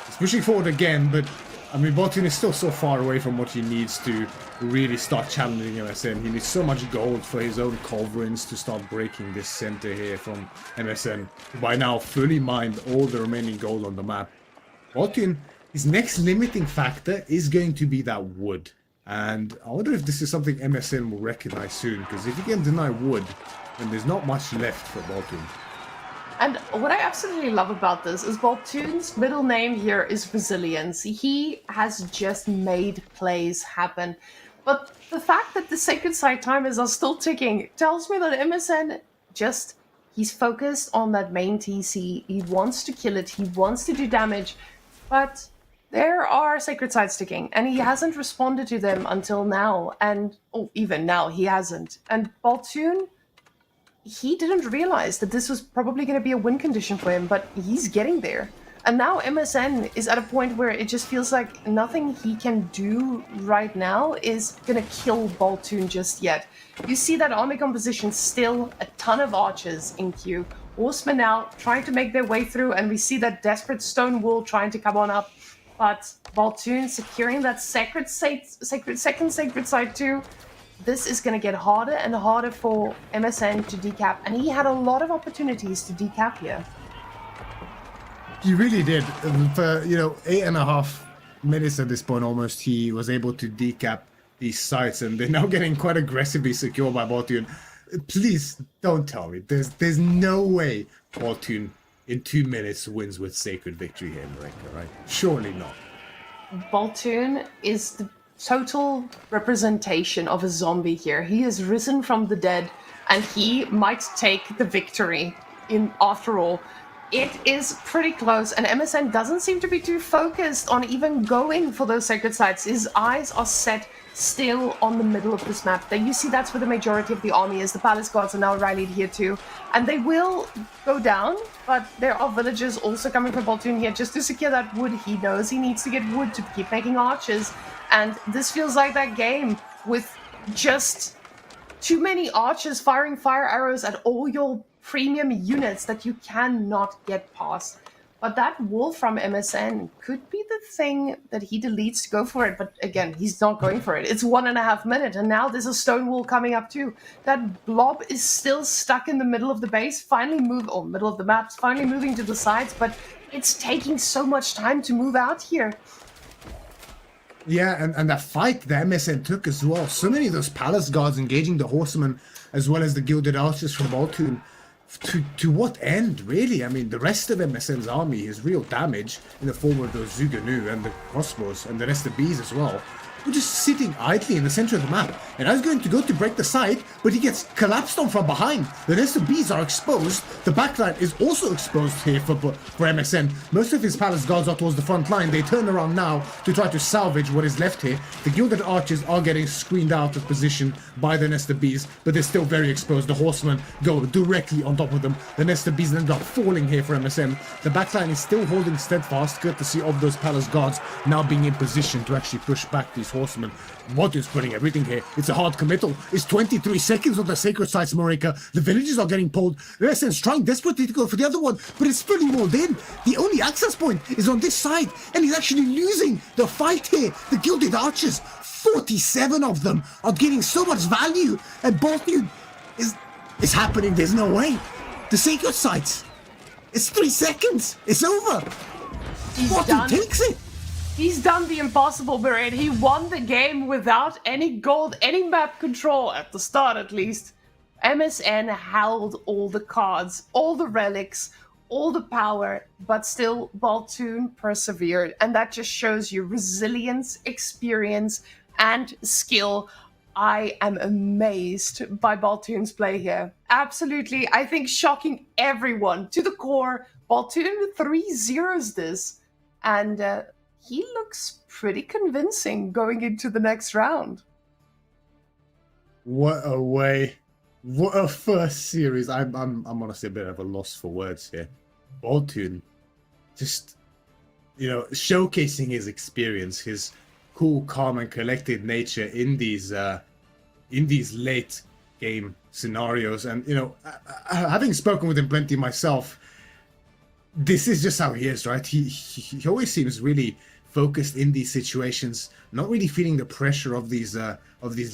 He's pushing forward again, but I mean, Baltune is still so far away from what he needs to really start challenging MSN. He needs so much gold for his own culverins to start breaking this center here from MSN, who by now fully mined all the remaining gold on the map. Baltune, his next limiting factor is going to be that wood. And I wonder if this is something MSN will recognize soon, because if he can deny wood, then there's not much left for Baltune. And what I absolutely love about this is Baltune's middle name here is Resilience. He has just made plays happen. But the fact that the Sacred Site timers are still ticking tells me that MSN he's focused on that main TC. He wants to kill it. He wants to do damage. But there are Sacred Sites ticking, and he hasn't responded to them until now. And, even now, he hasn't. And Baltune, he didn't realize that this was probably going to be a win condition for him, but he's getting there. And now MSN is at a point where it just feels like nothing he can do right now is going to kill Baltune just yet. You see that army composition, still a ton of archers in queue. Horsemen now trying to make their way through, and we see that desperate stone wall trying to come on up. But Baltune securing that second Sacred Site too. This is going to get harder and harder for MSN to decap, and he had a lot of opportunities to decap here. He really did. For 8.5 minutes at this point almost, he was able to decap these sites, and they're now getting quite aggressively secured by Baltune. Please don't tell me there's no way Baltune in 2 minutes wins with Sacred Victory here in Marenka, right? Surely not. Baltune is the total representation of a zombie here. He has risen from the dead, and he might take the victory after all. It is pretty close, and MSN doesn't seem to be too focused on even going for those Sacred Sites. His eyes are set still on the middle of this map. Then you see that's where the majority of the army is. The palace guards are now rallied here too. And they will go down, but there are villagers also coming from Baltune here just to secure that wood. He knows he needs to get wood to keep making archers. And this feels like that game with just too many archers firing fire arrows at all your premium units that you cannot get past. But that wall from MSN could be the thing that he deletes to go for it. But again, he's not going for it. It's 1.5 minutes, and now there's a stone wall coming up too. That blob is still stuck in the middle of the base, middle of the map, finally moving to the sides, but it's taking so much time to move out here. Yeah, and the fight the MSN took as well. So many of those palace guards engaging the horsemen, as well as the gilded archers from Baltune. To what end, really? I mean, the rest of MSN's army is real damage in the form of those Zuganu and the crossbows and the rest of bees as well. We're just sitting idly in the center of the map, and I was going to go to break the side, but he gets collapsed on from behind. The rest of bees are exposed. The backline is also exposed here for MSN. Most of his palace guards are towards the front line. They turn around now to try to salvage what is left here. The gilded archers are getting screened out of position by the nest of bees, but they're still very exposed. The horsemen go directly on top of them. The nest of bees end up falling here for MSN. The backline is still holding steadfast, courtesy of those palace guards now being in position to actually push back these horsemen. Mod is putting everything here. It's a hard committal. It's 23 seconds on the sacred sites, Marika. The villages are getting pulled. MSN's trying desperately to go for the other one, but it's fully walled in. The only access point is on this side, and he's actually losing the fight here. The gilded archers, 47 of them, are getting so much value, and Baltune is happening. There's no way. The sacred sites. It's 3 seconds. It's over. Baltune takes it. He's done the impossible, Mairead. He won the game without any gold, any map control, at the start at least. MSN held all the cards, all the relics, all the power, but still Baltune persevered. And that just shows you resilience, experience, and skill. I am amazed by Baltune's play here. Absolutely, I think shocking everyone to the core. Baltune 3-0s this. And he looks pretty convincing going into the next round. What a way. What a first series. I'm honestly a bit of a loss for words here. Baltune just, showcasing his experience, his cool, calm, and collected nature in these late game scenarios. And, having spoken with him plenty myself, this is just how he is, right? He always seems really focused in these situations, not really feeling the pressure of these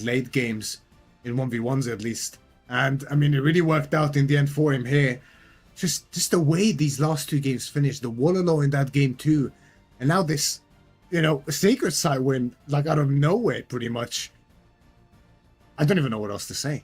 late games, in 1v1s at least. And I mean, it really worked out in the end for him here. Just the way these last 2 games finished, the Wololo in that game too, and now this, sacred side win, like out of nowhere, pretty much. I don't even know what else to say.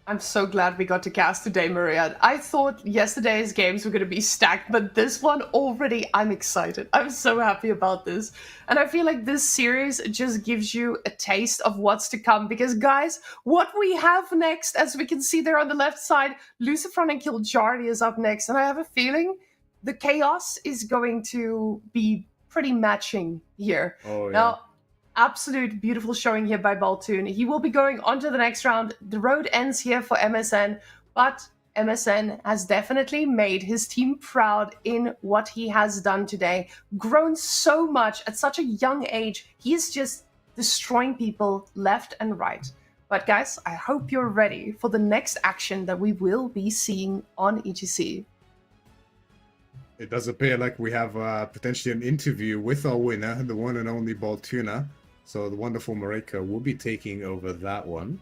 I'm so glad we got to cast today, Mairead. I thought yesterday's games were going to be stacked, but this one already, I'm excited. I'm so happy about this. And I feel like this series just gives you a taste of what's to come. Because guys, what we have next, as we can see there on the left side, Lucifron and Kiljardi is up next. And I have a feeling the chaos is going to be pretty matching here. Oh, yeah. Now, absolute beautiful showing here by Baltune. He will be going on to the next round. The road ends here for MSN, but MSN has definitely made his team proud in what he has done today. Grown so much at such a young age. He is just destroying people left and right. But guys, I hope you're ready for the next action that we will be seeing on EGC. It does appear like we have potentially an interview with our winner, the one and only Baltuna. So the wonderful Marika will be taking over that one.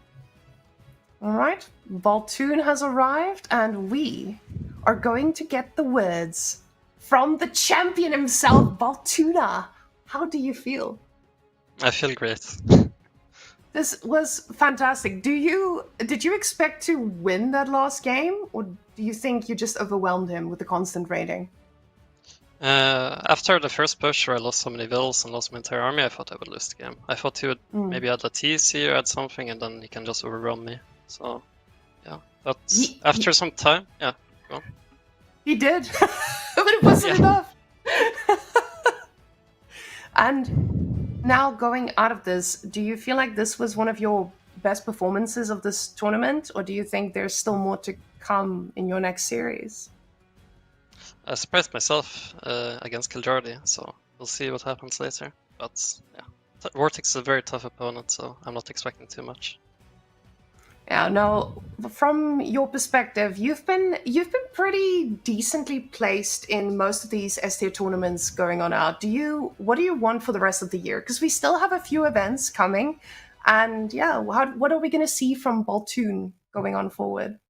All right, Baltune has arrived, and we are going to get the words from the champion himself, Baltuna. How do you feel? I feel great. This was fantastic. Did you expect to win that last game, or do you think you just overwhelmed him with the constant raiding? After the first push where I lost so many vills and lost my entire army, I thought I would lose the game. I thought he would maybe add a TC or add something, and then he can just overrun me. So, yeah. But after some time, yeah, go on. He did, but it wasn't enough. And Now, going out of this, do you feel like this was one of your best performances of this tournament, or do you think there's still more to come in your next series? I surprised myself against Kiljardi, so we'll see what happens later. But yeah, Vortex is a very tough opponent, so I'm not expecting too much. Yeah, now, from your perspective, you've been pretty decently placed in most of these S-tier tournaments going on out. What do you want for the rest of the year? Because we still have a few events coming, and yeah, what are we going to see from Baltune going on forward?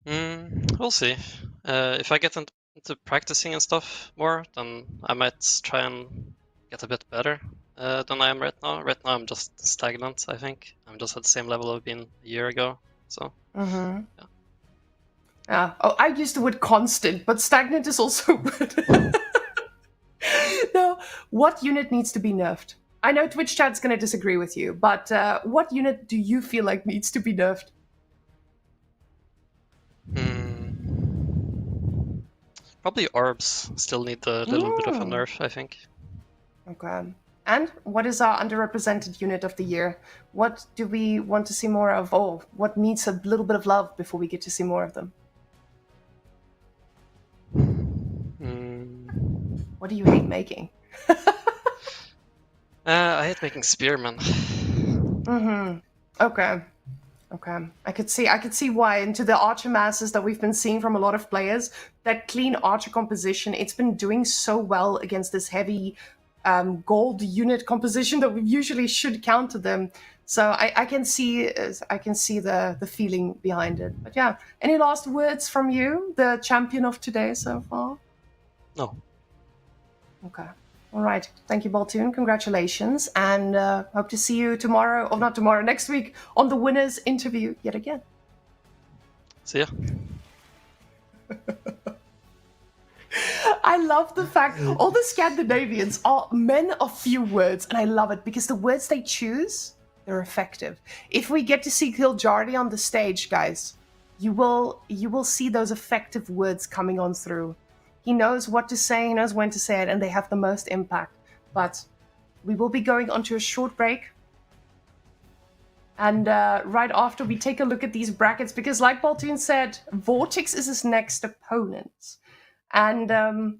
We'll see. If I get into practicing and stuff more, then I might try and get a bit better than I am right now. Right now I'm just stagnant, I think. I'm just at the same level I've been a year ago. So, yeah. Oh, I used the word constant, but stagnant is also good. Now, what unit needs to be nerfed? I know Twitch chat's going to disagree with you, but what unit do you feel like needs to be nerfed? Probably orbs still need a little bit of a nerf, I think. Okay. And what is our underrepresented unit of the year? What do we want to see more of? Or what needs a little bit of love before we get to see more of them? What do you hate making? I hate making spearmen. Okay. I could see why. Into the archer masses that we've been seeing from a lot of players, that clean archer composition, it's been doing so well against this heavy gold unit composition that we usually should counter them. So I can see the feeling behind it. But yeah, any last words from you, the champion of today so far? No. Okay. All right. Thank you, Baltune. Congratulations. And hope to see you tomorrow, or not tomorrow, next week on the winners interview yet again. See ya. I love the fact all the Scandinavians are men of few words, and I love it because the words they choose, they're effective. If we get to see Kiljardi on the stage, guys, you will see those effective words coming on through. He knows what to say, he knows when to say it, and they have the most impact. But we will be going on to a short break. And right after, we take a look at these brackets, because like Baltune said, Vortex is his next opponent. And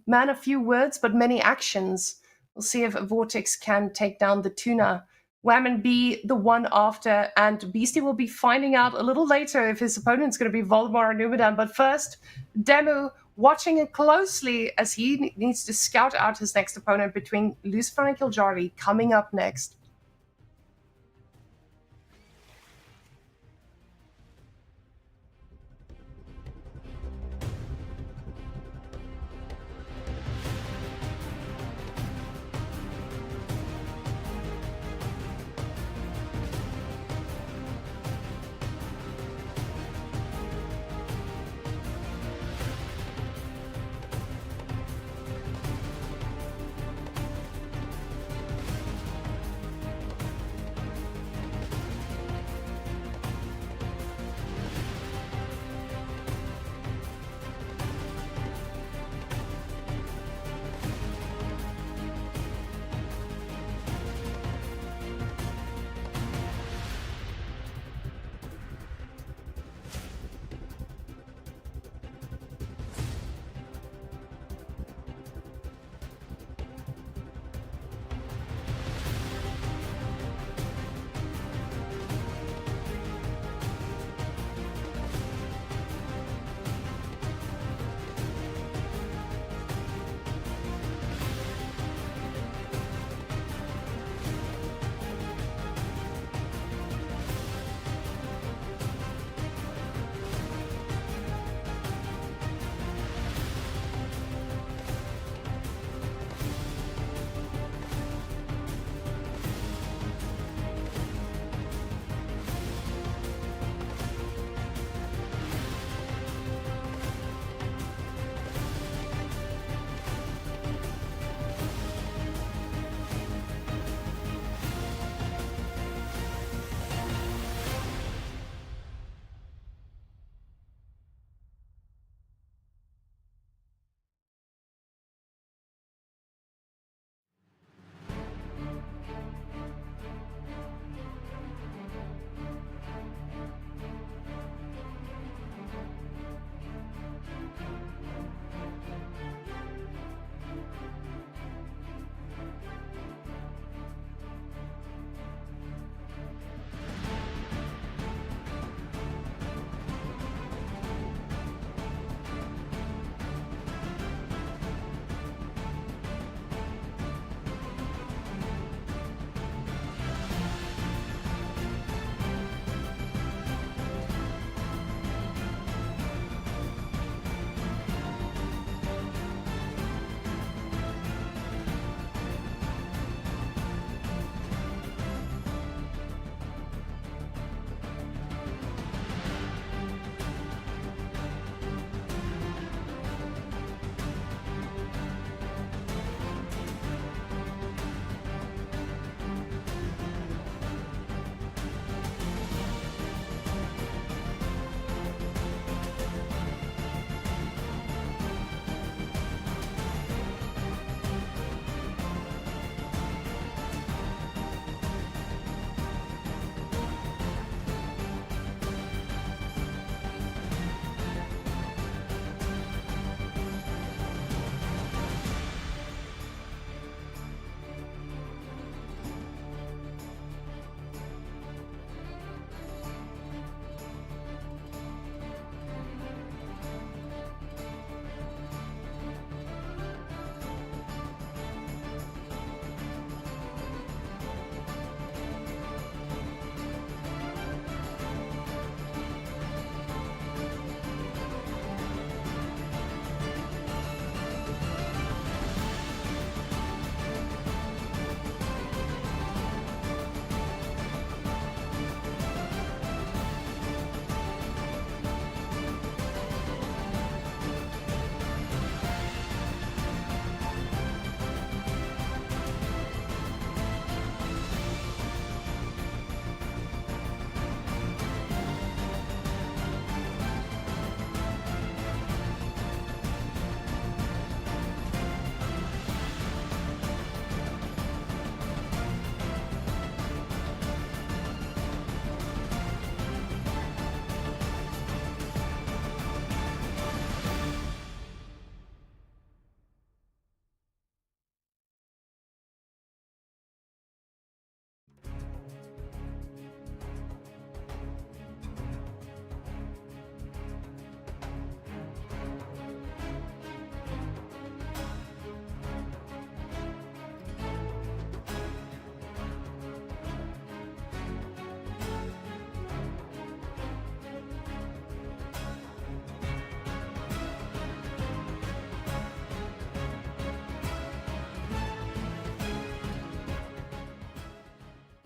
man, a few words, but many actions. We'll see if Vortex can take down the Tuna. Wham and B the one after, and Beastie will be finding out a little later if his opponent's going to be Voldemar or Numadan. But first, Demu watching it closely as he needs to scout out his next opponent between Lucifron and Kiljardi coming up next.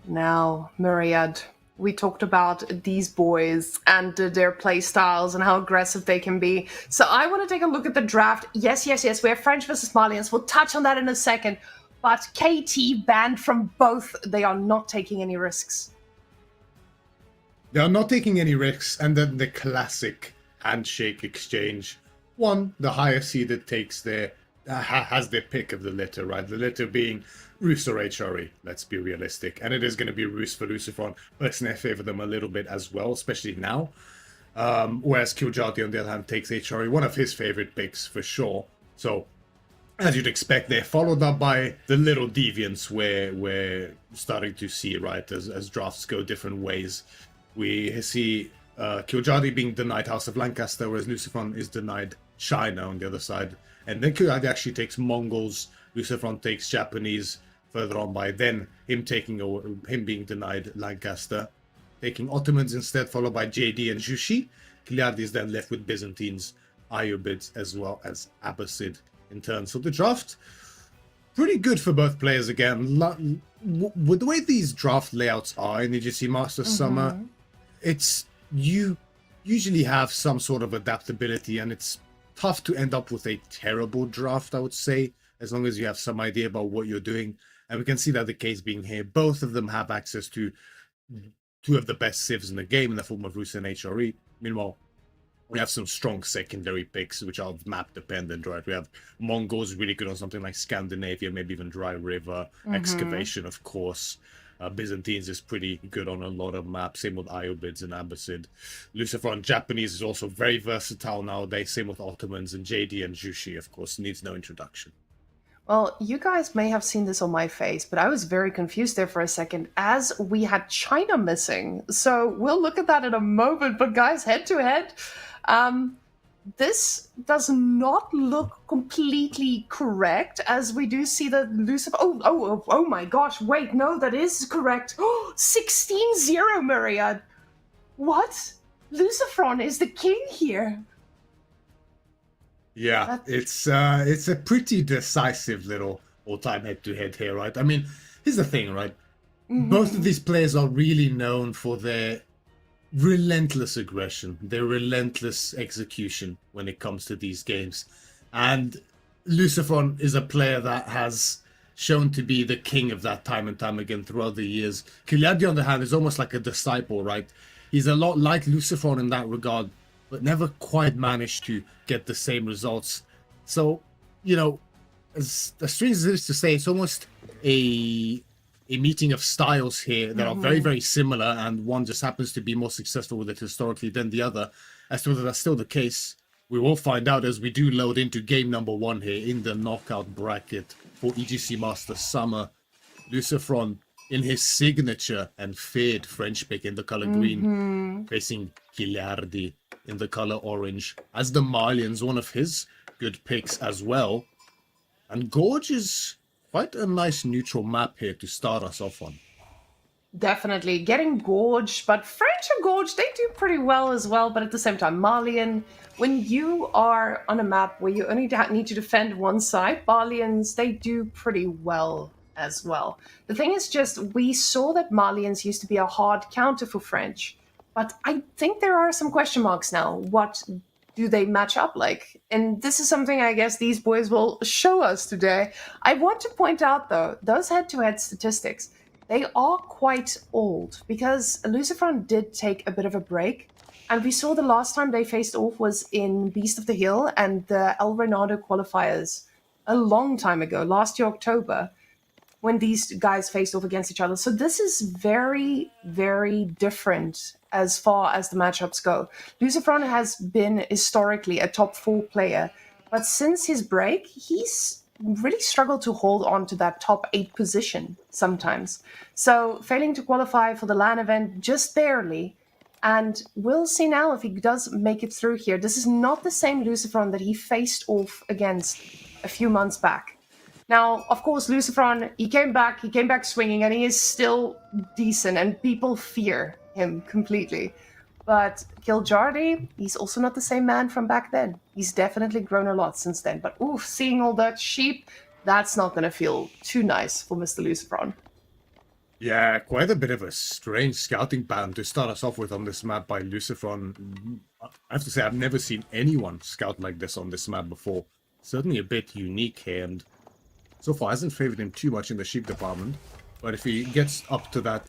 Now, Myriad, we talked about these boys and their play styles and how aggressive they can be. So I want to take a look at the draft. Yes, we have French versus Malians. We'll touch on that in a second. But KT banned from both. They are not taking any risks. They are not taking any risks, and then the classic handshake exchange. One, the higher seeded takes their has their pick of the litter, right? The litter being Rus or HRE, let's be realistic. And it is going to be Rus for Lucifron. Personally, I favor them a little bit as well, especially now. Whereas Kiljardi, on the other hand, takes HRE, one of his favorite picks for sure. So, as you'd expect, they're followed up by the little deviants where we're starting to see, right, as drafts go different ways. We see Kiljardi being denied House of Lancaster, whereas Lucifron is denied China on the other side. And then Kiljardi actually takes Mongols, Lucifron takes Japanese further on by then him being denied Lancaster, taking Ottomans instead, followed by JD and Jushi. Kiljardi is then left with Byzantines, Ayyubids, as well as Abbasid in turn. So the draft, pretty good for both players again. With the way these draft layouts are in EGC Masters Summer, you usually have some sort of adaptability, and it's tough to end up with a terrible draft, I would say, as long as you have some idea about what you're doing. And we can see that the case being here, both of them have access to two of the best civs in the game in the form of Rus and HRE. Meanwhile, we have some strong secondary picks, which are map dependent, right? We have Mongols really good on something like Scandinavia, maybe even Dry River, Excavation, of course. Byzantines is pretty good on a lot of maps, same with Ayyubids and Abbasid. Lucifron Japanese is also very versatile nowadays, same with Ottomans, and JD and Jushi, of course, needs no introduction. Well, you guys may have seen this on my face, but I was very confused there for a second as we had China missing. So we'll look at that in a moment, but guys, head to head, this does not look completely correct, as we do see that Lucifron... Oh my gosh, wait, no, that is correct. 16-0, Myriad. What? Lucifron is the king here. Yeah, it's a pretty decisive little all-time head-to-head here, right? I mean, here's the thing, right? Both of these players are really known for their relentless aggression, their relentless execution when it comes to these games. And Lucifron is a player that has shown to be the king of that time and time again throughout the years. Kiljardi, on the hand, is almost like a disciple, right? He's a lot like Lucifron in that regard, but never quite managed to get the same results. So, you know, as strange as it is to say, it's almost a meeting of styles here that are very, very similar, and one just happens to be more successful with it historically than the other. As to whether that's still the case, we will find out as we do load into game number 1 here in the knockout bracket for EGC Masters Summer. Lucifron in his signature and feared French pick in the color green, facing Kiljardi in the color orange, as the Malians, one of his good picks as well. And Gorge is quite a nice neutral map here to start us off on. Definitely getting gorged, but French and gorged, they do pretty well as well, but at the same time, Malian, when you are on a map where you only need to defend one side, Malians, they do pretty well as well. The thing is just, we saw that Malians used to be a hard counter for French, but I think there are some question marks now. What do they match up like? And this is something I guess these boys will show us today. I want to point out, though, those head-to-head statistics, they are quite old, because Lucifron did take a bit of a break, and we saw the last time they faced off was in Beast of the Hill and the El Reynado qualifiers a long time ago, last year October, when these guys faced off against each other. So this is very, very different as far as the matchups go. Lucifron has been historically a top 4 player, but since his break, he's really struggled to hold on to that top 8 position sometimes. So failing to qualify for the LAN event just barely, and we'll see now if he does make it through here. This is not the same Lucifron that he faced off against a few months back. Now, of course, Lucifron, he came back swinging, and he is still decent, and people fear him completely. But Kiljardi, he's also not the same man from back then. He's definitely grown a lot since then. But oof, seeing all that sheep, that's not going to feel too nice for Mr. Lucifron. Yeah, quite a bit of a strange scouting pattern to start us off with on this map by Lucifron. I have to say, I've never seen anyone scout like this on this map before. Certainly a bit unique here, and so far hasn't favored him too much in the sheep department. But if he gets up to that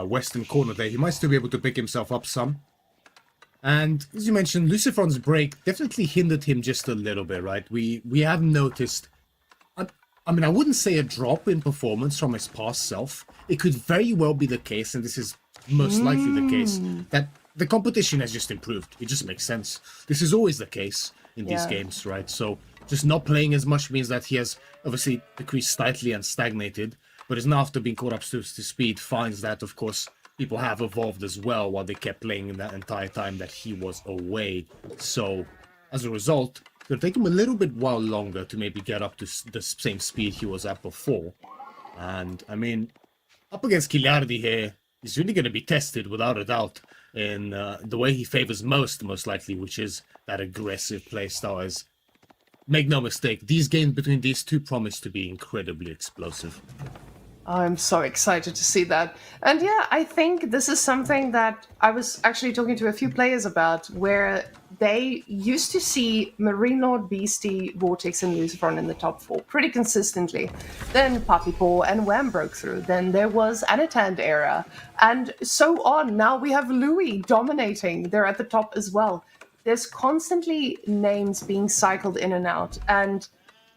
western corner there, he might still be able to pick himself up some. And as you mentioned, Lucifron's break definitely hindered him just a little bit, right? We have noticed, I mean, I wouldn't say a drop in performance from his past self. It could very well be the case, and this is most likely the case, that the competition has just improved. It just makes sense. This is always the case in these games, right? So just not playing as much means that he has obviously decreased slightly and stagnated, but is now, after being caught up to speed, finds that, of course, people have evolved as well while they kept playing in that entire time that he was away. So, as a result, it's going to take him a little bit while longer to maybe get up to the same speed he was at before. And, I mean, up against Kiljardi here, he's really going to be tested without a doubt in the way he favors most likely, which is that aggressive playstyle. As make no mistake, these games between these two promise to be incredibly explosive. I'm so excited to see that. And yeah, I think this is something that I was actually talking to a few players about, where they used to see Marine Lord, Beastie, Vortex, and Lucifron in the top 4 pretty consistently. Then Puppy Paw and Wham broke through. Then there was Anatand era, and so on. Now we have Louis dominating. They're at the top as well. There's constantly names being cycled in and out, and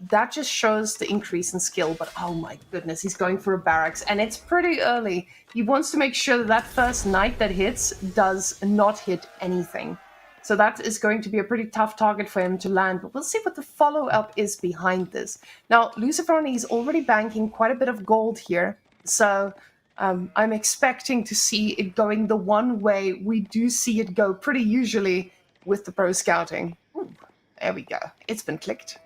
that just shows the increase in skill. But oh my goodness, he's going for a barracks, and it's pretty early. He wants to make sure that that first knight that hits does not hit anything. So that is going to be a pretty tough target for him to land, but we'll see what the follow-up is behind this. Now, Lucifron is already banking quite a bit of gold here, so I'm expecting to see it going the one way we do see it go pretty usually with the pro scouting. Ooh, there we go. It's been clicked.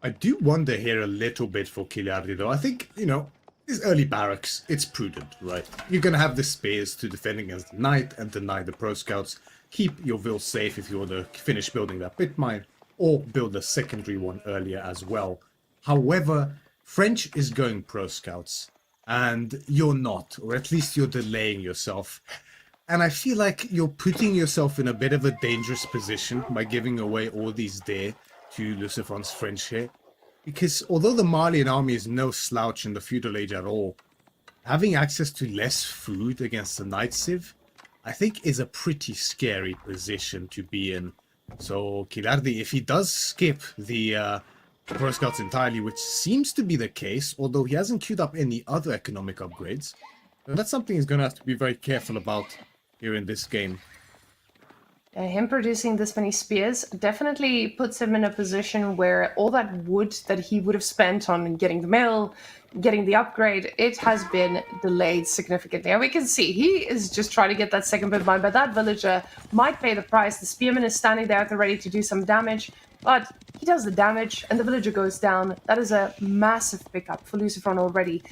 I do wonder here a little bit for Kiljardi, though. I think, you know, these early barracks, it's prudent, right? You're going to have the spears to defend against the knight and deny the pro scouts. Keep your vil safe if you want to finish building that pit mine, or build a secondary one earlier as well. However, French is going pro scouts, and you're not, or at least you're delaying yourself. And I feel like you're putting yourself in a bit of a dangerous position by giving away all these dare to Lucifron's French here. Because although the Malian army is no slouch in the feudal age at all, having access to less food against the Knight Civ, I think is a pretty scary position to be in. So Kiljardi, if he does skip the Pro Scouts entirely, which seems to be the case, although he hasn't queued up any other economic upgrades, that's something he's going to have to be very careful about here in this game. Him producing this many spears definitely puts him in a position where all that wood that he would have spent on getting the mill, getting the upgrade, it has been delayed significantly. And we can see he is just trying to get that second bit mine, but that villager might pay the price. The spearman is standing there at the ready to do some damage, but he does the damage and the villager goes down. That is a massive pickup for Lucifron already.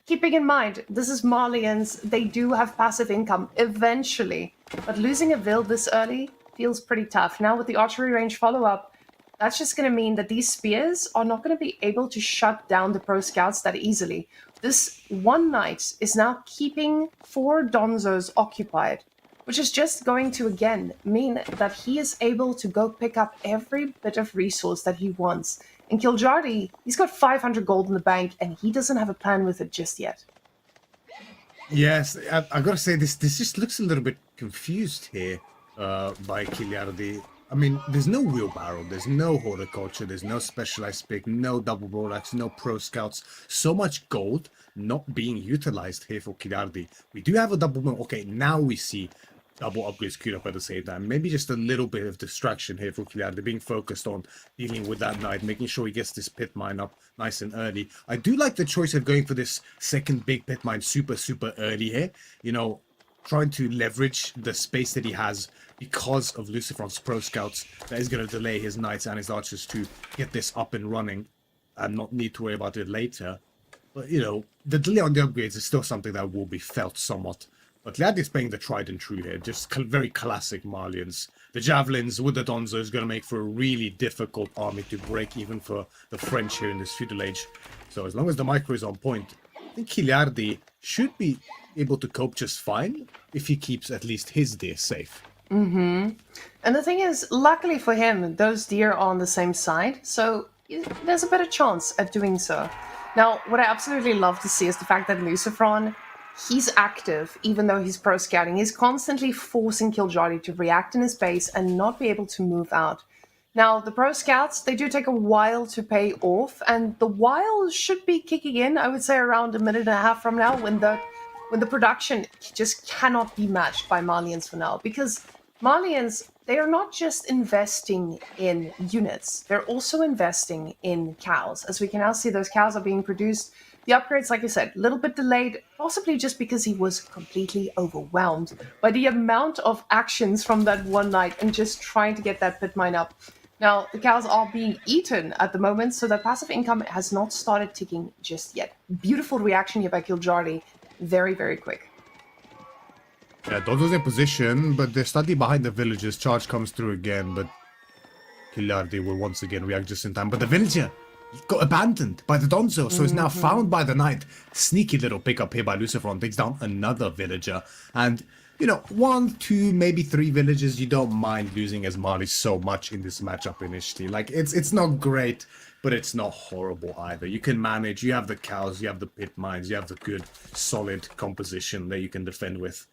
Keeping in mind, this is Malians, they do have passive income eventually, but losing a Vil this early feels pretty tough. Now with the archery range follow-up, that's just going to mean that these spears are not going to be able to shut down the pro scouts that easily. This one knight is now keeping 4 donzos occupied, which is just going to again mean that he is able to go pick up every bit of resource that he wants. In Kiljardi, he's got 500 gold in the bank, and he doesn't have a plan with it just yet. Yes, I've got to say, this just looks a little bit confused here by Kiljardi. I mean, there's no wheelbarrow, there's no horticulture, there's no specialized pick, no double broadaxe, no pro scouts. So much gold not being utilized here for Kiljardi. We do have a double mill. Okay, now we see double upgrades queued up at the same time. Maybe just a little bit of distraction here for Kiljardi, being focused on dealing with that knight, making sure he gets this pit mine up nice and early. I do like the choice of going for this second big pit mine super early here. You know, trying to leverage the space that he has because of Lucifron's pro scouts. That is going to delay his knights and his archers to get this up and running and not need to worry about it later. But, you know, the delay on the upgrades is still something that will be felt somewhat. But Kiljardi is playing the tried and true here, just very classic Malians. The javelins with the Donzo is going to make for a really difficult army to break, even for the French here in this feudal age. So as long as the micro is on point, think Kiljardi should be able to cope just fine if he keeps at least his deer safe. And the thing is, luckily for him, those deer are on the same side, so there's a better chance at doing so. Now, what I absolutely love to see is the fact that Lucifron, he's active, even though he's pro-scouting. He's constantly forcing Kiljardi to react in his base and not be able to move out. Now, the pro-scouts, they do take a while to pay off, and the while should be kicking in, I would say, around a minute and a half from now, when the production just cannot be matched by Malians for now. Because Malians, they are not just investing in units, they're also investing in cows. As we can now see, those cows are being produced. The upgrades, like I said, a little bit delayed, possibly just because he was completely overwhelmed by the amount of actions from that one night and just trying to get that pit mine up. Now, the cows are being eaten at the moment, so the passive income has not started ticking just yet. Beautiful reaction here by Kiljardi. Very, very quick. Yeah, Dodo's in position, but they're slightly behind the villagers. Charge comes through again, but Kiljardi will once again react just in time. But the villager got abandoned by the Donzo, so is now found by the knight. Sneaky little pickup here by Lucifron. Takes down another villager. And, you know, 1, 2, maybe 3 villagers, you don't mind losing as Mali so much in this matchup initially. Like, it's not great, but it's not horrible either. You can manage, you have the cows, you have the pit mines, you have the good, solid composition that you can defend with.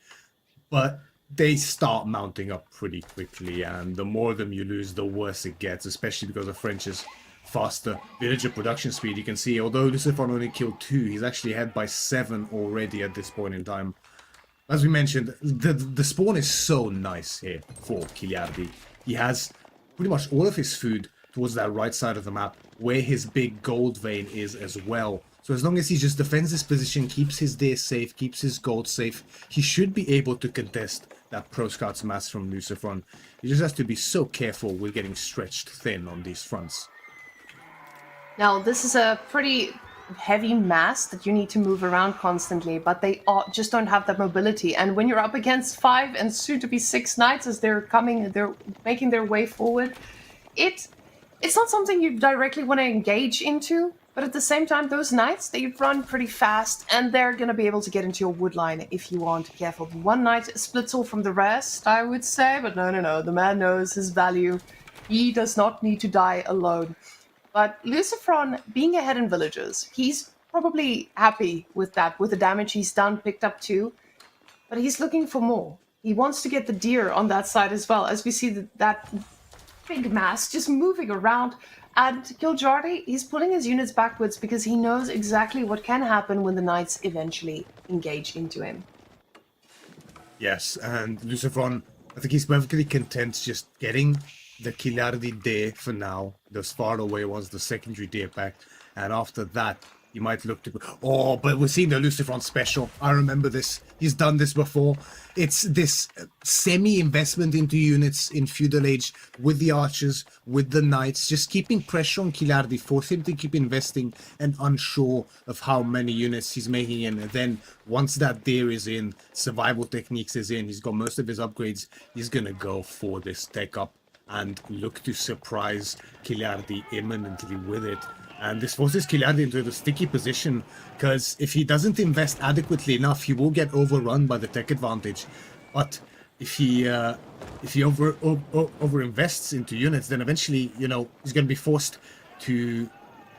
But they start mounting up pretty quickly, and the more of them you lose, the worse it gets, especially because of French's faster villager production speed. You can see, although Lucifron only killed 2, he's actually ahead by 7 already at this point in time. As we mentioned, the spawn is so nice here for Kiljardi. He has pretty much all of his food towards that right side of the map, where his big gold vein is as well. So as long as he just defends his position, keeps his deer safe, keeps his gold safe, he should be able to contest that Pro Scouts mass from Lucifron. He just has to be so careful with getting stretched thin on these fronts. Now, this is a pretty heavy mass that you need to move around constantly, but they just don't have that mobility. And when you're up against 5 and soon to be 6 knights as they're making their way forward, it's not something you directly want to engage into. But at the same time, those knights, they run pretty fast, and they're going to be able to get into your wood line if you aren't careful. One knight splits off from the rest, I would say, but no, the man knows his value. He does not need to die alone. But Lucifron, being ahead in villages, he's probably happy with that, with the damage he's done, picked up 2, but he's looking for more. He wants to get the deer on that side as well, as we see that big mass just moving around. And Kiljardi, he's pulling his units backwards because he knows exactly what can happen when the knights eventually engage into him. Yes, and Lucifron, I think he's perfectly content just getting the Kiljardi deer for now, those far away ones, the secondary deer pack, and after that, you might look to... Oh, but we're seeing the Lucifron special. I remember this. He's done this before. It's this semi-investment into units in Feudal Age with the archers, with the knights, just keeping pressure on Kiljardi, force him to keep investing and unsure of how many units he's making in. And then once that deer is in, survival techniques is in, he's got most of his upgrades, he's going to go for this tech up and look to surprise Kiljardi imminently with it. And this forces Kiljardi into a sticky position, because if he doesn't invest adequately enough, he will get overrun by the tech advantage. But if he over-invests into units, then eventually, you know, he's going to be forced to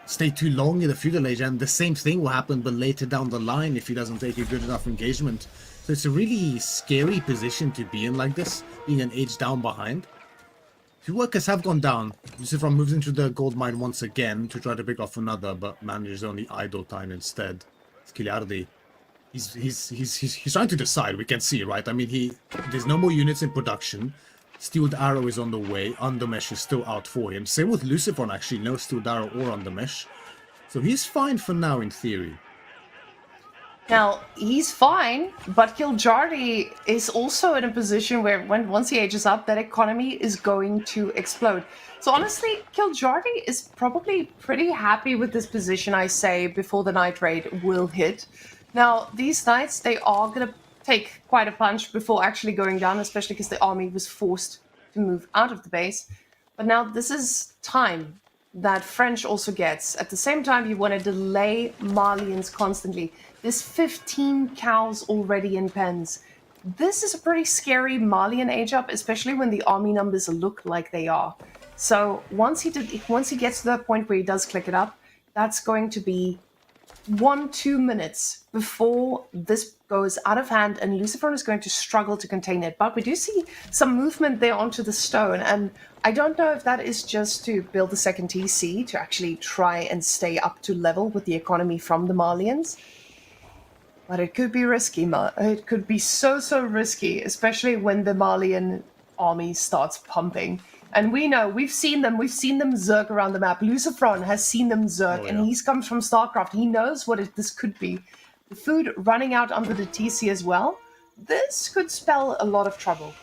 stay too long in the Feudal Age, and the same thing will happen, but later down the line if he doesn't take a good enough engagement. So it's a really scary position to be in like this, being an age down behind. 2 workers have gone down. Lucifron moves into the gold mine once again to try to pick off another, but manages only idle time instead. It's Kiljardi. He's trying to decide, we can see, right? I mean, there's no more units in production. Steeled Arrow is on the way. Undermesh is still out for him. Same with Lucifron, actually. No Steeled Arrow or Undermesh. So he's fine for now, in theory. Now, he's fine, but Kiljardi is also in a position where once he ages up, that economy is going to explode. So honestly, Kiljardi is probably pretty happy with this position, I say, before the night raid will hit. Now, these knights, they are going to take quite a punch before actually going down, especially because the army was forced to move out of the base. But now this is time that French also gets. At the same time, you want to delay Malians constantly. There's 15 cows already in pens. This is a pretty scary Malian age up, especially when the army numbers look like they are. So once he gets to that point where he does click it up, that's going to be 1-2 minutes before this goes out of hand, and Lucifron is going to struggle to contain it. But we do see some movement there onto the stone, and I don't know if that is just to build the second TC to actually try and stay up to level with the economy from the Malians. But it could be risky. It could be so risky, especially when the Malian army starts pumping. And we know, we've seen them zerg around the map. Lucifron has seen them zerg, and he's come from StarCraft. He knows what this could be. The food running out under the TC as well. This could spell a lot of trouble.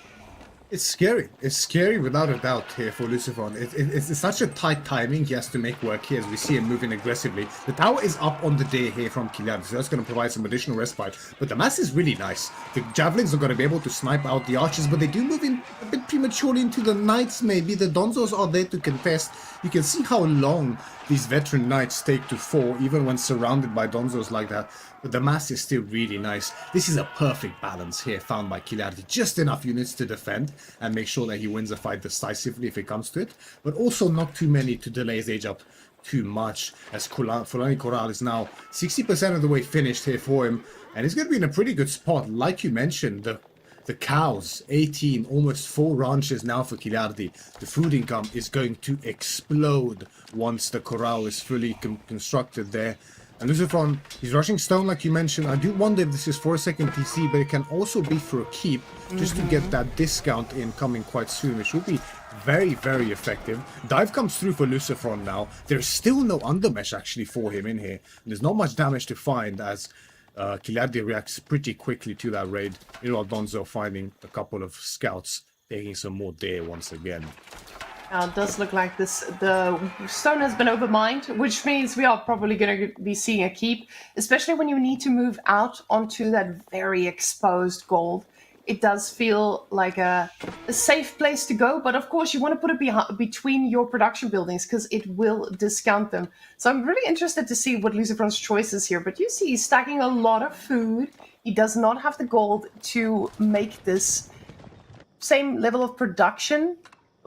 It's scary. It's scary without a doubt here for Lucifron. It's such a tight timing he has to make work here as we see him moving aggressively. The tower is up on the day here from Kiljardi, so that's going to provide some additional respite. But the mass is really nice. The javelins are going to be able to snipe out the archers, but they do move in a bit prematurely into the knights maybe. The Donzos are there to contest. You can see how long these veteran knights take to fall, even when surrounded by Donzos like that. But the mass is still really nice. This is a perfect balance here found by Kiljardi. Just enough units to defend and make sure that he wins the fight decisively if it comes to it. But also not too many to delay his age up too much, as Fulani Corral is now 60% of the way finished here for him. And he's going to be in a pretty good spot. Like you mentioned, the cows, 18, almost 4 ranches now for Kiljardi. The food income is going to explode once the corral is fully constructed there. And Lucifron, he's rushing stone like you mentioned. I do wonder if this is for a second TC, but it can also be for a keep, just to get that discount in coming quite soon, which will be very effective. Dive comes through for Lucifron now. There's still no undermesh actually for him in here. There's not much damage to find as Kiljardi reacts pretty quickly to that raid. Meanwhile, Donzo finding a couple of scouts, taking some more there once again. It does look like the stone has been overmined, which means we are probably going to be seeing a keep, especially when you need to move out onto that very exposed gold. It does feel like a safe place to go, but of course you want to put it between your production buildings because it will discount them. So I'm really interested to see what Lucifron's choice is here, but you see he's stacking a lot of food. He does not have the gold to make this same level of production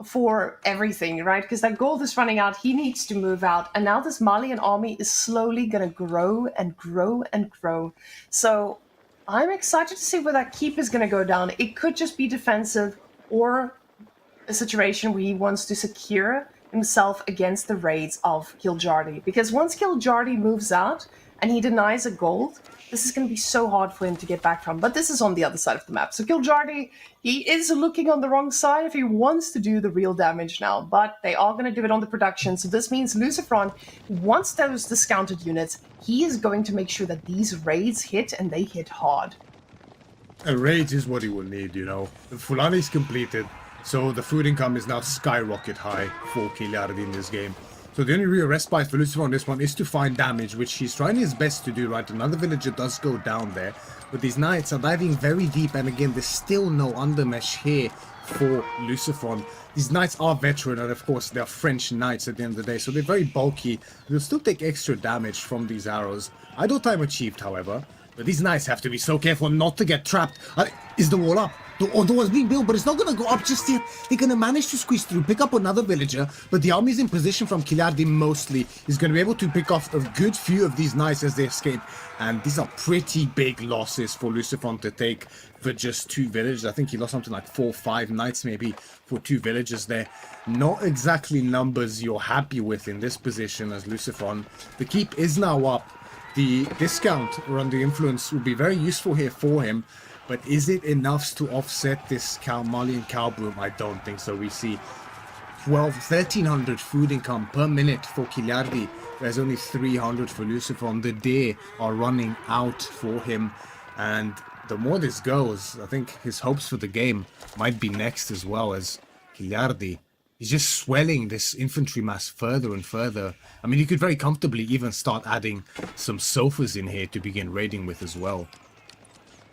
for everything, right? Because that gold is running out, he needs to move out, and now this Malian army is slowly going to grow and grow and grow. So I'm excited to see where that keep is going to go down. It could just be defensive or a situation where he wants to secure himself against the raids of Kiljardi. Because once Kiljardi moves out and he denies a gold, this is going to be so hard for him to get back from. But this is on the other side of the map. So Kiljardi, he is looking on the wrong side if he wants to do the real damage now. But they are going to do it on the production. So this means Lucifron, once those discounted units, he is going to make sure that these raids hit and they hit hard. A raid is what he will need, you know. The Fulani is completed, so the food income is now skyrocket high for Kiljardi in this game. So the only real respite for Lucifron on this one is to find damage, which he's trying his best to do, right? Another villager does go down there, but these knights are diving very deep, and again, there's still no undermesh here for Lucifron. These knights are veteran, and of course, they're French knights at the end of the day, so they're very bulky. They'll still take extra damage from these arrows. Idle time achieved, however, but these knights have to be so careful not to get trapped. Is the wall up? The wall's being built, but it's not going to go up just yet. They're going to manage to squeeze through, pick up another villager, but the army's in position from Kiljardi mostly. He's going to be able to pick off a good few of these knights as they escape, and these are pretty big losses for Lucifron to take for just 2 villages. I think he lost something like 4 or 5 knights maybe for 2 villages there. Not exactly numbers you're happy with in this position as Lucifron. The keep is now up. The discount around the influence will be very useful here for him. But is it enough to offset this Malian cow boom? I don't think so. We see 1,300 food income per minute for Kiljardi. There's only 300 for Lucifron. The day are running out for him. And the more this goes, I think his hopes for the game might be next as well, as Kiljardi, he's just swelling this infantry mass further and further. I mean, you could very comfortably even start adding some sofas in here to begin raiding with as well.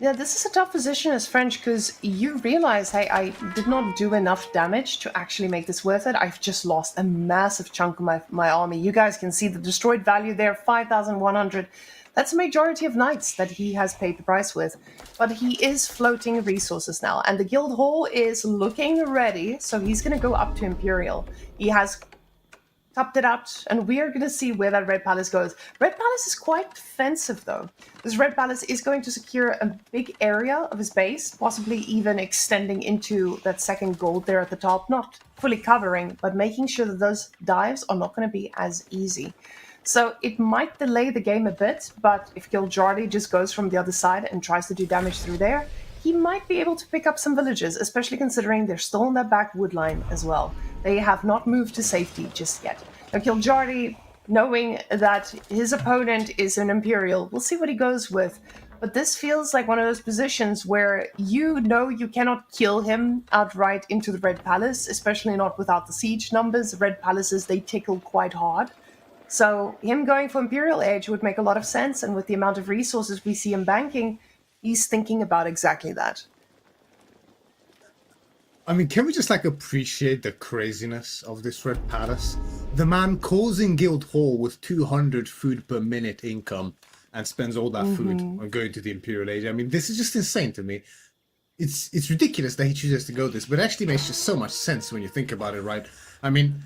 Yeah, this is a tough position as French because you realize, hey, I did not do enough damage to actually make this worth it. I've just lost a massive chunk of my army. You guys can see the destroyed value there, 5,100. That's a majority of knights that he has paid the price with. But he is floating resources now, and the guild hall is looking ready, so he's going to go up to Imperial. He has topped it out, and we are going to see where that Red Palace goes. Red Palace is quite defensive, though. This Red Palace is going to secure a big area of his base, possibly even extending into that second gold there at the top. Not fully covering, but making sure that those dives are not going to be as easy. So it might delay the game a bit, but if Kiljardi just goes from the other side and tries to do damage through there, he might be able to pick up some villages, especially considering they're still on that back wood line as well. They have not moved to safety just yet. Now Kiljardi, knowing that his opponent is an Imperial, we'll see what he goes with. But this feels like one of those positions where you know you cannot kill him outright into the Red Palace, especially not without the siege numbers. Red Palaces, they tickle quite hard. So him going for Imperial Age would make a lot of sense, and with the amount of resources we see him banking, he's thinking about exactly that. I mean, can we just appreciate the craziness of this Red Palace? The man causing Guild Hall with 200 food per minute income and spends all that food on going to the Imperial Age. I mean, this is just insane to me. It's ridiculous that he chooses to go this, but it actually makes just so much sense when you think about it, right? I mean,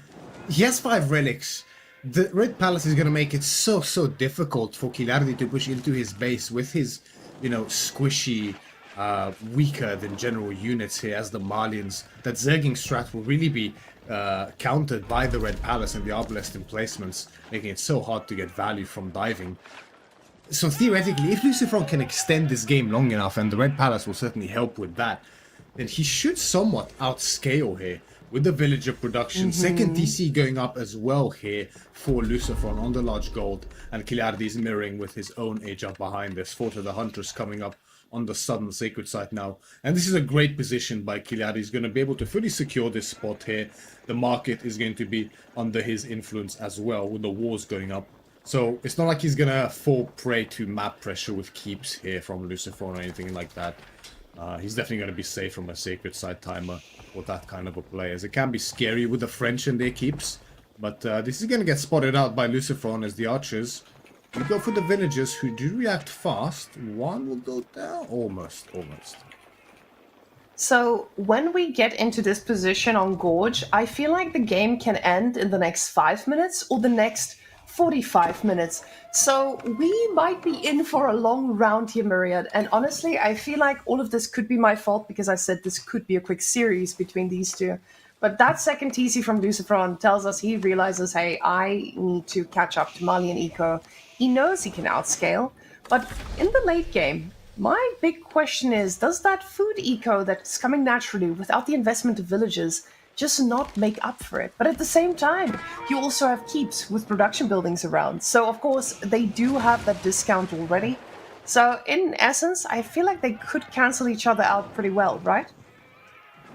he has 5 relics. The Red Palace is going to make it so difficult for Kiljardi to push into his base with his, squishy, weaker than general units here as the Malians. That Zerging strat will really be countered by the Red Palace and the Arbalest emplacements, making it so hard to get value from diving. So theoretically, if Lucifron can extend this game long enough, and the Red Palace will certainly help with that, then he should somewhat outscale here with the villager production. Second TC going up as well here for Lucifron on the large gold, and Kiljardi is mirroring with his own age up behind this. Fort of the Hunters coming up on the southern sacred site now, and this is a great position by Kiljardi. He's going to be able to fully secure this spot here. The market is going to be under his influence as well with the wars going up. So it's not like he's going to fall prey to map pressure with keeps here from Lucifron or anything like that. He's definitely going to be safe from a sacred site timer or that kind of a play, as it can be scary with the French and their keeps. But this is going to get spotted out by Lucifron as the archers. We go for the villagers who do react fast. One will go down. Almost. So when we get into this position on Gorge, I feel like the game can end in the next 5 minutes or the next 45 minutes. So we might be in for a long round here, Myriad. And honestly, I feel like all of this could be my fault because I said this could be a quick series between these two. But that second TC from Lucifron tells us he realizes, hey, I need to catch up to Malian Eco. He knows he can outscale. But in the late game, my big question is, does that food eco that's coming naturally without the investment of villages just not make up for it? But at the same time, you also have keeps with production buildings around. So of course, they do have that discount already. So in essence, I feel like they could cancel each other out pretty well, right?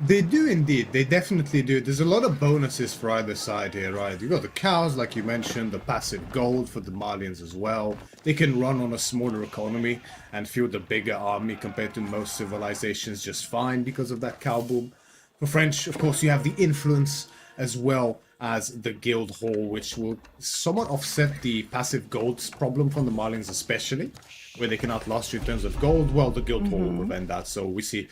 They do indeed. They definitely do. There's a lot of bonuses for either side here, right? You've got the cows, like you mentioned, the passive gold for the Malians as well. They can run on a smaller economy and field a bigger army compared to most civilizations just fine because of that cow boom. For French, of course, you have the influence as well as the guild hall, which will somewhat offset the passive golds problem from the Malians especially, where they can outlast you in terms of gold. Well, the guild hall will prevent that, so we see...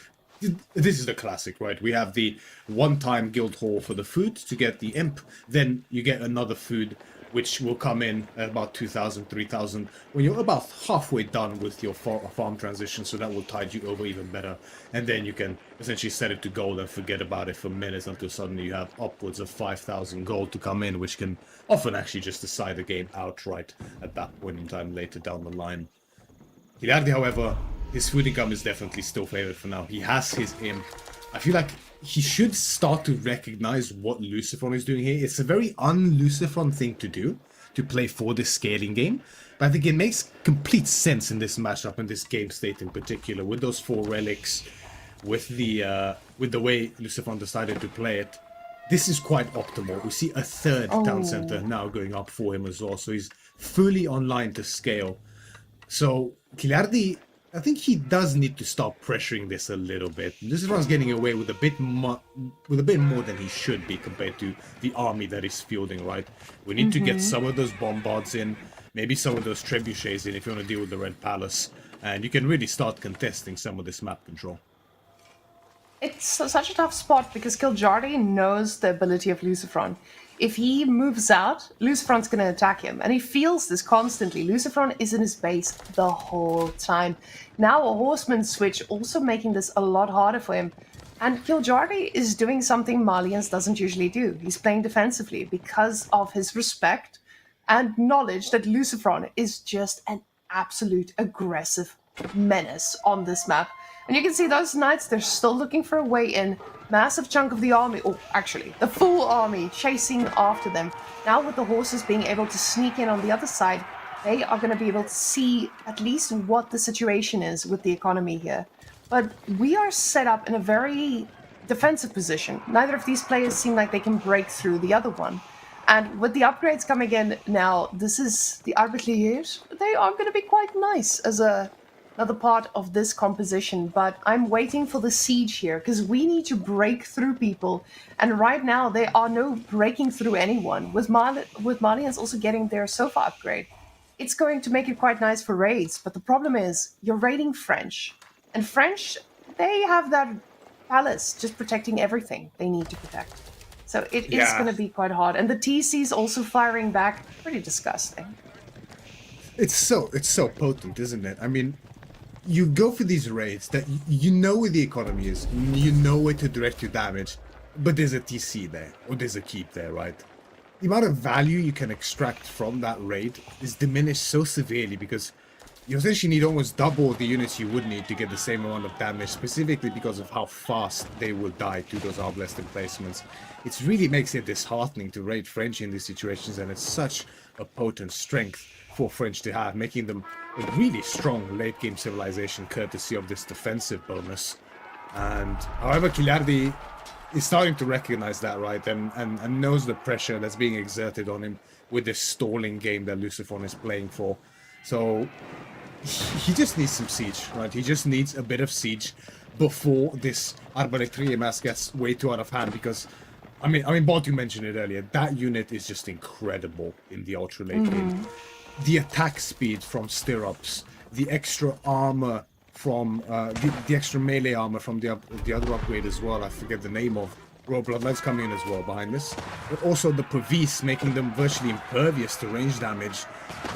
This is the classic, right? We have the one-time guild hall for the food to get the imp, then you get another food which will come in at about 2,000, 3,000 when you're about halfway done with your farm transition, so that will tide you over even better. And then you can essentially set it to gold and forget about it for minutes until suddenly you have upwards of 5,000 gold to come in, which can often actually just decide the game outright at that point in time later down the line. Kiljardi, however, his food income is definitely still favored for now. He has his imp. I feel like he should start to recognize what Lucifron is doing here. It's a very un-Lucifron thing to do, to play for this scaling game. But I think it makes complete sense in this matchup, in this game state in particular, with those 4 relics, with the way Lucifron decided to play it. This is quite optimal. We see a third town center now going up for him as well, so he's fully online to scale. So Kiljardi, I think he does need to stop pressuring this a little bit. Lucifron's getting away with a bit more than he should be compared to the army that he's fielding, right? We need to get some of those bombards in, maybe some of those trebuchets in if you want to deal with the Red Palace, and you can really start contesting some of this map control. It's such a tough spot because Kiljardi knows the ability of Lucifron. If he moves out, Lucifron's going to attack him, and he feels this constantly. Lucifron is in his base the whole time. Now a horseman switch, also making this a lot harder for him. And Kiljardi is doing something Malians doesn't usually do. He's playing defensively because of his respect and knowledge that Lucifron is just an absolute aggressive menace on this map. And you can see those knights, they're still looking for a way in. Massive chunk of the army, oh, actually, the full army chasing after them. Now with the horses being able to sneak in on the other side, they are going to be able to see at least what the situation is with the economy here. But we are set up in a very defensive position. Neither of these players seem like they can break through the other one. And with the upgrades coming in now, this is the Arbitriers. They are going to be quite nice as another part of this composition, but I'm waiting for the siege here because we need to break through people, and right now there are no breaking through anyone. With Malians also getting their sofa upgrade, it's going to make it quite nice for raids, but the problem is you're raiding French, and French, they have that palace just protecting everything they need to protect. So it is going to be quite hard, and the TC's also firing back. Pretty disgusting. It's so potent, isn't it? I mean, you go for these raids that you know where the economy is, you know where to direct your damage, but there's a TC there, or there's a keep there, right? The amount of value you can extract from that raid is diminished so severely because you essentially need almost double the units you would need to get the same amount of damage, specifically because of how fast they will die to those arbalest emplacements. It really makes it disheartening to raid French in these situations, and it's such a potent strength for French to have, making them a really strong late-game civilization courtesy of this defensive bonus. And however, Kiljardi is starting to recognize that, right, and knows the pressure that's being exerted on him with this stalling game that Lucifron is playing for. So he just needs some siege, right? He just needs a bit of siege before this Arbalestrie EMS gets way too out of hand, because I mean, Baltune mentioned it earlier, that unit is just incredible in the ultra late game. The attack speed from stirrups, the extra armor from the extra melee armor from the other upgrade as well. I forget the name of. Royal Bloodlines coming in as well behind this, but also the Pavis making them virtually impervious to range damage.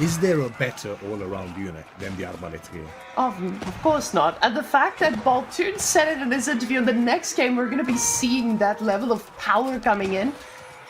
Is there a better all-around unit than the Arbalestrie? Of course not. And the fact that Baltune said it in this interview, in the next game we're going to be seeing that level of power coming in.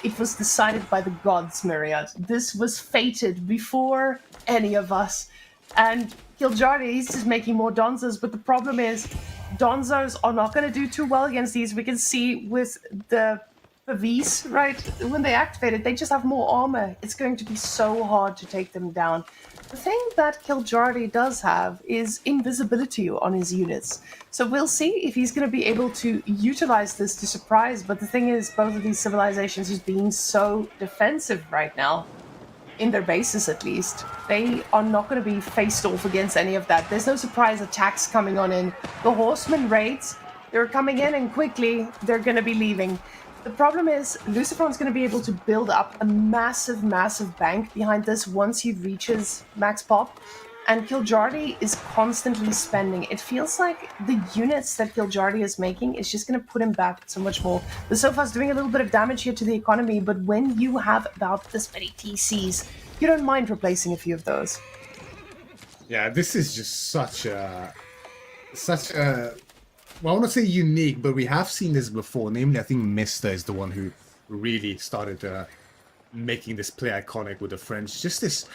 It was decided by the gods, Myriad. This was fated before any of us. And Kiljardi is just making more Donzos, but the problem is Donzos are not going to do too well against these. We can see with the Pavis, right? When they activate it, they just have more armor. It's going to be so hard to take them down. The thing that Kiljardi does have is invisibility on his units. So we'll see if he's going to be able to utilize this to surprise. But the thing is, both of these civilizations is being so defensive right now. In their bases, at least. They are not going to be faced off against any of that. There's no surprise attacks coming on in. The horseman raids, they're coming in, and quickly they're going to be leaving. The problem is, Lucifron's going to be able to build up a massive, massive bank behind this once he reaches max pop. And Kiljardi is constantly spending. It feels like the units that Kiljardi is making is just going to put him back so much more. The Sofa's doing a little bit of damage here to the economy, but when you have about this many TCs, you don't mind replacing a few of those. Yeah, this is just such a well, I want to say unique, but we have seen this before. Namely, I think Mister is the one who really started making this play iconic with the French. Just this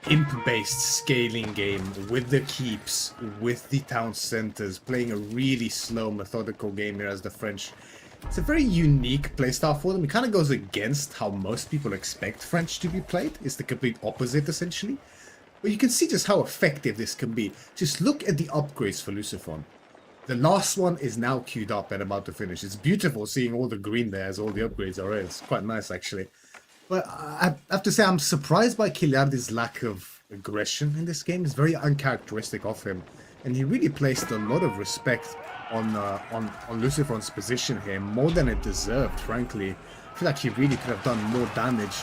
imp-based scaling game with the keeps, with the town centers, playing a really slow, methodical game here as the French. It's a very unique playstyle for them. It kind of goes against how most people expect French to be played. It's the complete opposite, essentially. But you can see just how effective this can be. Just look at the upgrades for Lucifron. The last one is now queued up and about to finish. It's beautiful seeing all the green there as all the upgrades are in. It's quite nice, actually. But I have to say, I'm surprised by Kiljardi's lack of aggression in this game. It's very uncharacteristic of him. and he really placed a lot of respect on Lucifron's position here, more than it deserved, frankly. I feel like he really could have done more damage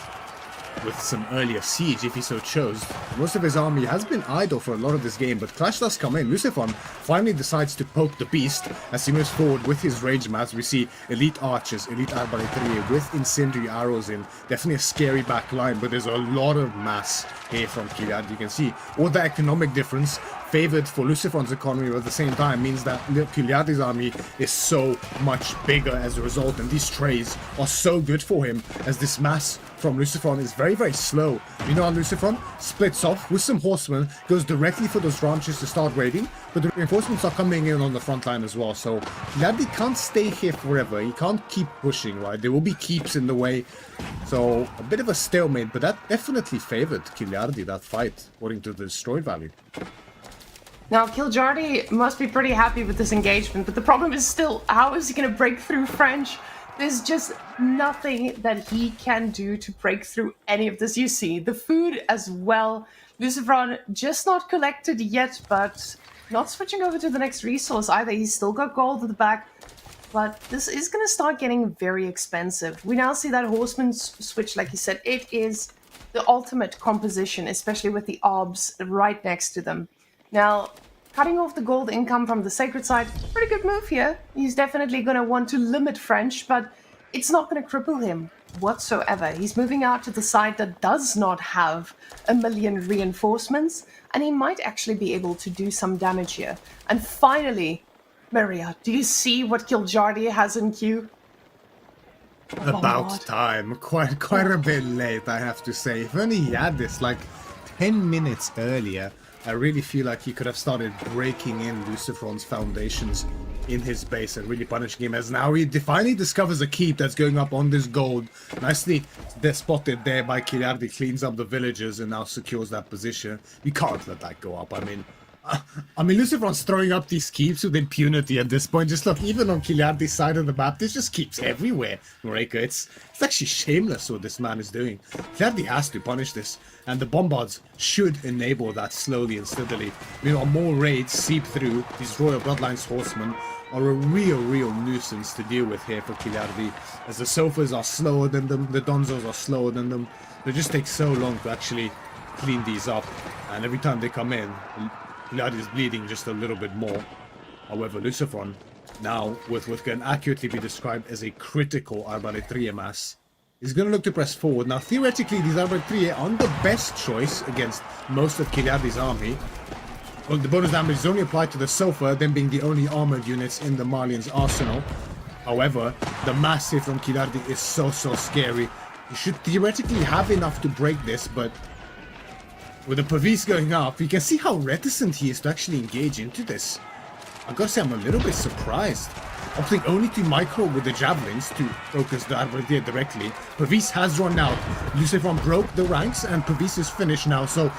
with some earlier siege if he so chose. Most of his army has been idle for a lot of this game, but Clash does come in. Lucifron finally decides to poke the beast as he moves forward with his rage mass. We see elite archers, elite arbaletiers with incendiary arrows in. Definitely a scary back line, but there's a lot of mass here from Kiljardi. You can see all the economic difference favored for Lucifron's economy, but at the same time means that Kiljardi's army is so much bigger as a result, and these trades are so good for him as this mass from Lucifron is very, very slow. You know how Lucifron splits off with some horsemen, goes directly for those ranches to start raiding, but the reinforcements are coming in on the front line as well, so Kiljardi can't stay here forever. He can't keep pushing, right? There will be keeps in the way, so a bit of a stalemate, but that definitely favored Kiljardi, that fight, according to the destroyed value. Now, Kiljardi must be pretty happy with this engagement, but the problem is still, how is he going to break through French? There's just nothing that he can do to break through any of this. You see, the food as well. Lucifron just not collected yet, but not switching over to the next resource either. He's still got gold at the back, but this is going to start getting very expensive. We now see that horseman switch, like you said. It is the ultimate composition, especially with the orbs right next to them. Now, cutting off the gold income from the sacred side, pretty good move here. He's definitely going to want to limit French, but it's not going to cripple him whatsoever. He's moving out to the side that does not have a million reinforcements, and he might actually be able to do some damage here. And finally, Maria, do you see what Kiljardi has in queue? About time. Quite a bit late, I have to say. If only he had this like 10 minutes earlier, I really feel like he could have started breaking in Lucifron's foundations in his base and really punishing him, as now he finally discovers a keep that's going up on this gold. Nicely spotted there by Kiljardi, cleans up the villagers and now secures that position. You can't let that go up. I mean, Lucifron's throwing up these keeps with impunity at this point. Just look, even on Kiljardi's side of the map, there's just keeps everywhere, Mareka. It's actually shameless what this man is doing. Kiljardi has to punish this, and the bombards should enable that slowly and steadily. Meanwhile, more raids seep through. These Royal Bloodlines horsemen are a real nuisance to deal with here for Kiljardi, as the Sofas are slower than them, the Donzos are slower than them. They just take so long to actually clean these up, and every time they come in, Kiljardi is bleeding just a little bit more. However, Lucifron, now with what can accurately be described as a critical Arbaletier mass, is going to look to press forward. Now, theoretically, these Arbaletier aren't the best choice against most of Kiljardi's army. Well, the bonus damage is only applied to the Sofa, them being the only armored units in the Malian's arsenal. However, the mass here from Kiljardi is so scary. You should theoretically have enough to break this, but with the Pavis going up, you can see how reticent he is to actually engage into this. I've got to say, I'm a little bit surprised. Opting only to micro with the javelins to focus the Arbaletier directly. Pavis has run out. Lucifron broke the ranks and Pavis is finished now, so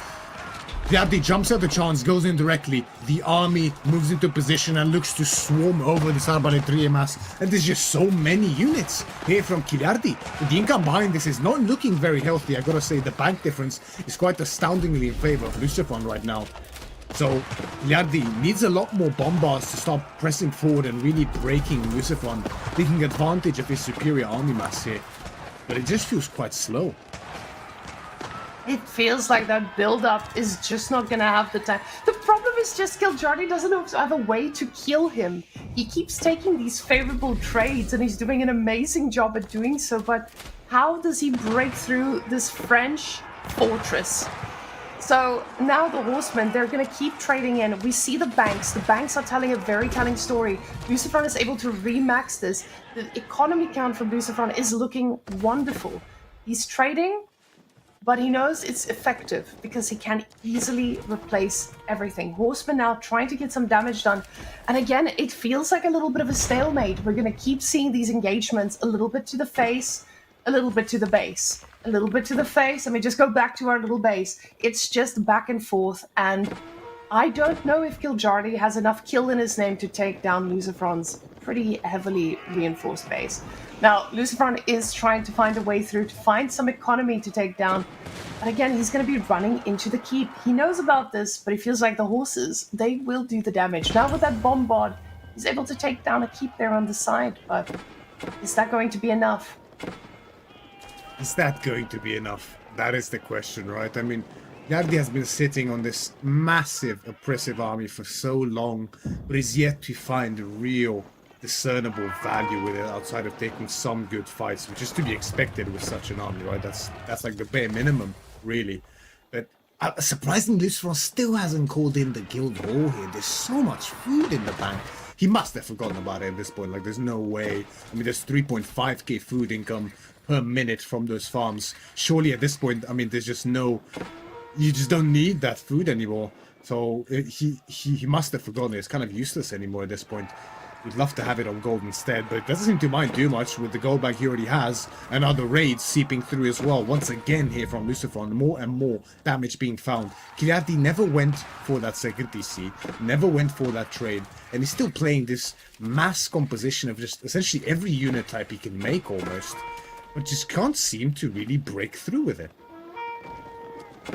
Kiljardi jumps at the chance, goes in directly. The army moves into position and looks to swarm over this Arbaletier mass. And there's just so many units here from Kiljardi. The income behind this is not looking very healthy. I gotta say, the bank difference is quite astoundingly in favor of Lucifron right now. So Kiljardi needs a lot more bombards to start pressing forward and really breaking Lucifron, taking advantage of his superior army mass here. But it just feels quite slow. It feels like that build-up is just not gonna have the time. The problem is just Kiljardi doesn't have a way to kill him. He keeps taking these favorable trades and he's doing an amazing job at doing so, but how does he break through this French fortress? So now the horsemen, they're going to keep trading in. We see the banks. The banks are telling a very telling story. Lucifron is able to remax this. The economy count from Lucifron is looking wonderful. He's trading, but he knows it's effective because he can easily replace everything. Horsemen now trying to get some damage done. And again, it feels like a little bit of a stalemate. We're going to keep seeing these engagements a little bit to the face, a little bit to the base. A little bit to the face. Let me just go back to our little base. It's just back and forth, and I don't know if Kiljardi has enough kill in his name to take down Lucifron's pretty heavily reinforced base. Now, Lucifron is trying to find a way through to find some economy to take down But again, he's going to be running into the keep. He knows about this, but he feels like the horses, they will do the damage. Now with that bombard, he's able to take down a keep there on the side, but is that going to be enough? Is that going to be enough? That is the question, right? I mean, Kiljardi has been sitting on this massive, oppressive army for so long, but is yet to find real, discernible value with it outside of taking some good fights, which is to be expected with such an army, right? That's like the bare minimum, really. But surprisingly, Lucifron still hasn't called in the guild hall here. There's so much food in the bank. He must have forgotten about it at this point. Like, there's no way. I mean, there's 3.5k food income per minute from those farms. Surely at this point, I mean, there's just no... You just don't need that food anymore. So he must have forgotten it. It's kind of useless anymore at this point. We'd love to have it on gold instead, but it doesn't seem to mind too much with the gold bank he already has, and other raids seeping through as well. Once again here from Lucifron, more and more damage being found. Kiljardi never went for that second DC, never went for that trade, and he's still playing this mass composition of just essentially every unit type he can make almost, but just can't seem to really break through with it.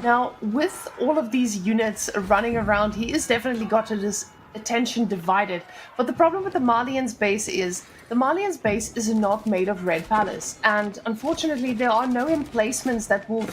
Now, with all of these units running around, he is definitely got to this attention divided. But the problem with the Malian's base is the Malian's base is not made of red palace, and unfortunately there are no emplacements that will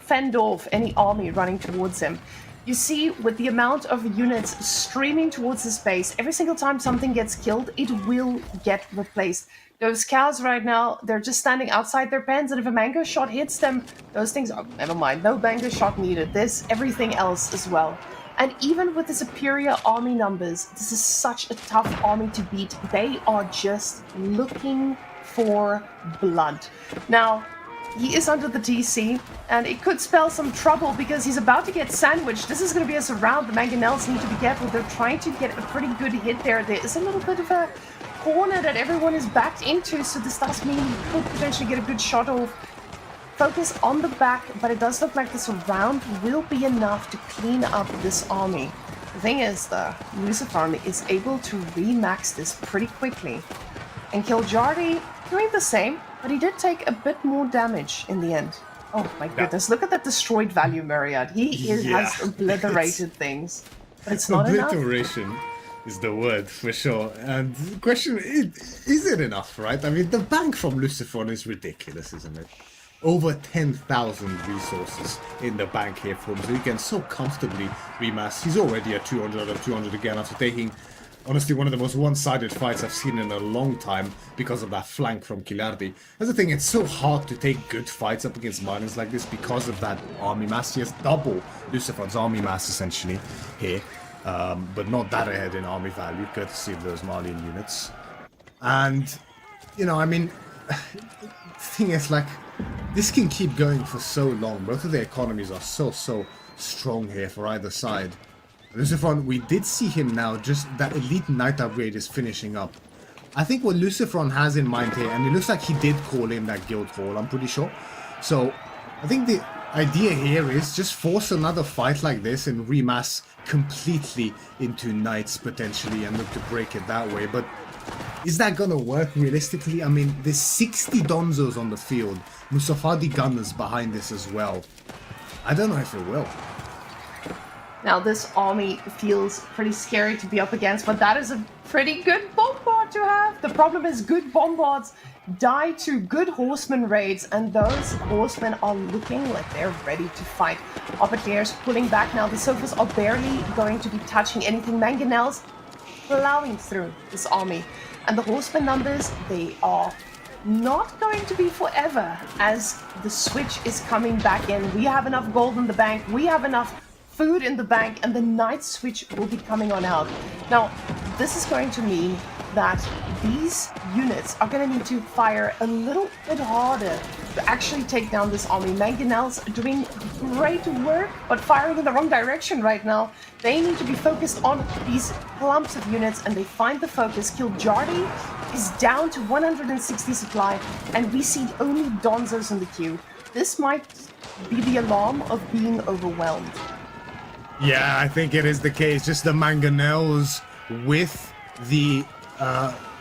fend off any army running towards him. You see, with the amount of units streaming towards his base, every single time something gets killed, it will get replaced. Those cows right now, they're just standing outside their pens, and if a mango shot hits them, those things are, never mind, no mango shot needed. This, everything else as well. And even with the superior army numbers, this is such a tough army to beat. They are just looking for blood. Now, he is under the DC, and it could spell some trouble because he's about to get sandwiched. This is going to be a surround. The mangonels need to be careful. They're trying to get a pretty good hit there. There is a little bit of a corner that everyone is backed into, so this does mean he could potentially get a good shot off. Focus on the back, but it does look like this round will be enough to clean up this army. The thing is, the Lucifron is able to remax this pretty quickly. And Kiljardi doing the same, but he did take a bit more damage in the end. Oh my goodness, look at that destroyed value, Myriad. He has obliterated things, but it's not enough. Obliteration is the word, for sure. And the question is it enough, right? I mean, the bank from Lucifron is ridiculous, isn't it? Over 10,000 resources in the bank here for him, so he can so comfortably remass. He's already at 200 out of 200 again after taking, honestly, one of the most one-sided fights I've seen in a long time because of that flank from Kiljardi. That's the thing, it's so hard to take good fights up against Malians like this because of that army mass. He has double Lucifron's army mass, essentially, here. But not that ahead in army value, courtesy of those Malian units. And, you know, I mean, the thing is, like, this can keep going for so long. Both of the economies are so strong here for either side. Lucifron, we did see him now, just that elite knight upgrade is finishing up. I think what Lucifron has in mind here, and it looks like he did call in that guild hall, I'm pretty sure. So, I think the idea here is just force another fight like this and remass completely into knights potentially and look to break it that way. But is that gonna work realistically? I mean, there's 60 Donzos on the field. Musafadi gunners behind this as well. I don't know if it will. Now, this army feels pretty scary to be up against, but that is a pretty good bombard to have. The problem is good bombards die to good horseman raids, and those horsemen are looking like they're ready to fight. Opetiers pulling back now. The sofas are barely going to be touching anything. Mangonels plowing through this army. And the horseman numbers, they are not going to be forever as the switch is coming back in. We have enough gold in the bank. We have enough food in the bank, and the night switch will be coming on out. Now, this is going to mean that these units are going to need to fire a little bit harder to actually take down this army. Mangonels doing great work, but firing in the wrong direction right now. They need to be focused on these clumps of units, and they find the focus. Kiljardi is down to 160 supply, and we see only Donzos in the queue. This might be the alarm of being overwhelmed. Yeah, I think it is the case. Just the mangonels with the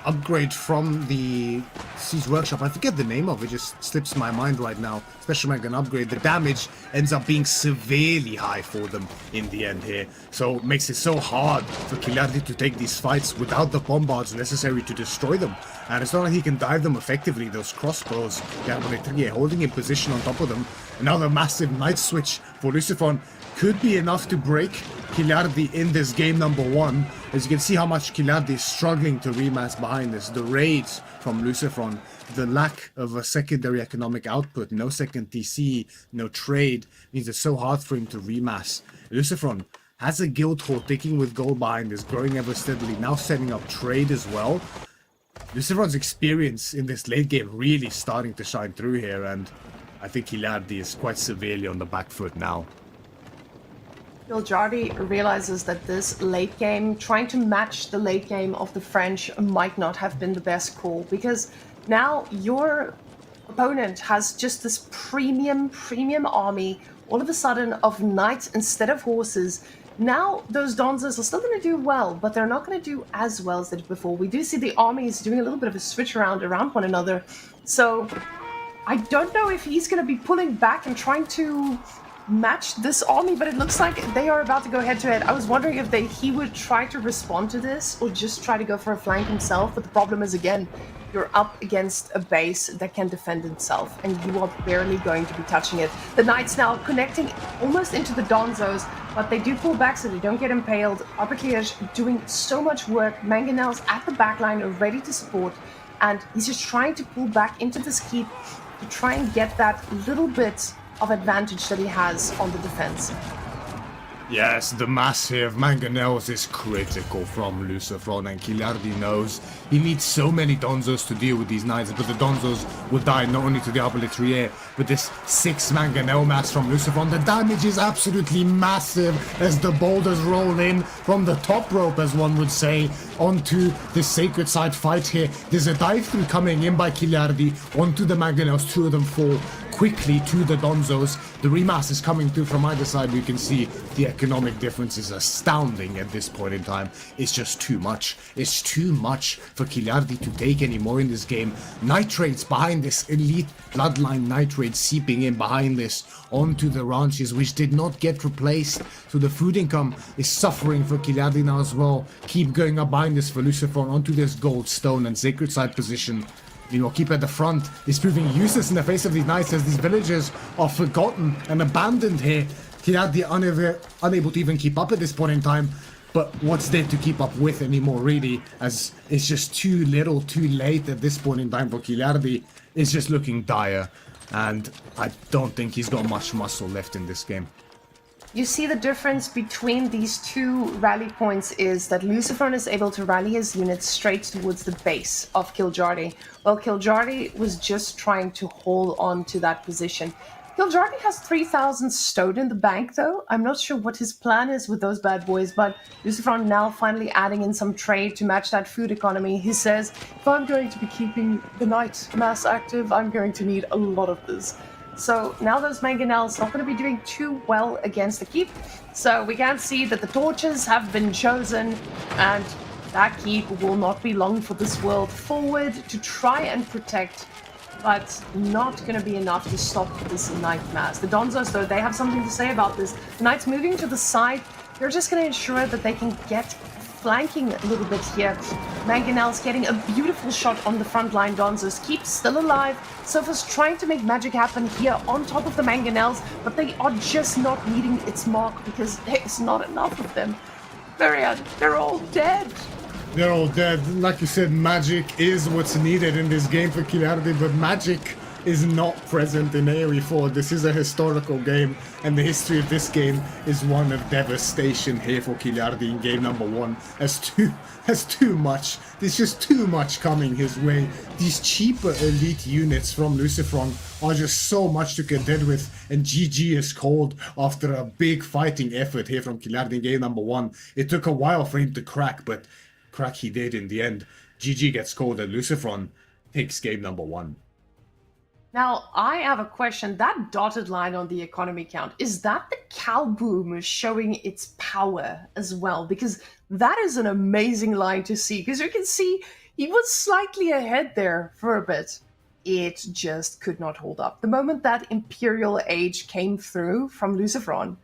upgrade from the Siege Workshop. I forget the name of it, just slips my mind right now. Special Megan upgrade. The damage ends up being severely high for them in the end here. So it makes it so hard for Kiljardi to take these fights without the bombards necessary to destroy them. And it's not like he can dive them effectively, those crossbows. Yeah, holding in position on top of them. Another massive knight switch for Lucifron could be enough to break Kiljardi in this game number 1. As you can see how much Kiljardi is struggling to remass behind this. The raids from Lucifron, the lack of a secondary economic output, no second TC, no trade, means it's so hard for him to remass. Lucifron has a guild hall ticking with gold behind this, growing ever steadily, now setting up trade as well. Lucifron's experience in this late game really starting to shine through here, and I think Kiljardi is quite severely on the back foot now. Kiljardi realizes that this late game, trying to match the late game of the French, might not have been the best call, because now your opponent has just this premium army, all of a sudden, of knights instead of horses. Now those Donzas are still going to do well, but they're not going to do as well as they did before. We do see the armies doing a little bit of a switch around one another, so I don't know if he's going to be pulling back and trying to match this army, but it looks like they are about to go head-to-head. I was wondering if he would try to respond to this or just try to go for a flank himself, but the problem is, again, you're up against a base that can defend itself, and you are barely going to be touching it. The knights now connecting almost into the Donzos, but they do pull back so they don't get impaled. Apotheoz doing so much work. Mangonel's at the backline, ready to support, and he's just trying to pull back into this keep to try and get that little bit of advantage that he has on the defense. Yes, the massive mangonels is critical from Lucifron, and Kiljardi knows he needs so many Donzos to deal with these knights, but the Donzos will die not only to the Arbaletier, but this 6 mangonel mass from Lucifron. The damage is absolutely massive as the boulders roll in from the top rope, as one would say, onto the sacred side fight here. There's a dive through coming in by Kiljardi onto the mangonels. 2 of them fall quickly to the Donzos. The remass is coming through from either side. We can see the economic difference is astounding at this point in time. It's just too much. It's too much for Kiljardi to take anymore in this game. Nitrates behind this elite bloodline, nitrates seeping in behind this onto the ranches, which did not get replaced. So the food income is suffering for Kiljardi now as well. Keep going up behind this for Lucifron onto this gold, stone and sacred side position. Keep at the front is proving useless in the face of these knights as these villagers are forgotten and abandoned here. Kiljardi unable to even keep up at this point in time. But what's there to keep up with anymore, really, as it's just too little, too late at this point in time for Kiljardi. It's just looking dire, and I don't think he's got much muscle left in this game. You see the difference between these two rally points is that Lucifron is able to rally his units straight towards the base of Kiljardi, while Kiljardi was just trying to hold on to that position. Kiljardi has 3,000 stone in the bank, though. I'm not sure what his plan is with those bad boys, but Lucifron now finally adding in some trade to match that food economy. He says, if I'm going to be keeping the knight mass active, I'm going to need a lot of this. So now those mangonels not going to be doing too well against the keep. So we can see that the torches have been chosen, and that keep will not be long for this world. Forward to try and protect, but not going to be enough to stop this knight mass. The Donzos, though, they have something to say about this. The knights moving to the side, they're just going to ensure that they can get flanking a little bit here. Mangonel's getting a beautiful shot on the front line. Donzos keep still alive. Sofa's trying to make magic happen here on top of the Mangonels, but they are just not meeting its mark because there's not enough of them. They're all dead. They're all dead. Like you said, magic is what's needed in this game for Kiljardi, but magic is not present in AoE4. This is a historical game, and the history of this game is one of devastation here for Kiljardi in game number 1. Has too much. There's just too much coming his way. These cheaper elite units from Lucifron are just so much to contend with, and GG is called after a big fighting effort here from Kiljardi in game number 1. It took a while for him to crack, but crack he did in the end. GG gets called, and Lucifron takes game number 1. Now, I have a question. That dotted line on the economy count, is that the cow boom showing its power as well? Because that is an amazing line to see. Because you can see He was slightly ahead there for a bit. It just could not hold up. The moment that Imperial Age came through from Lucifron,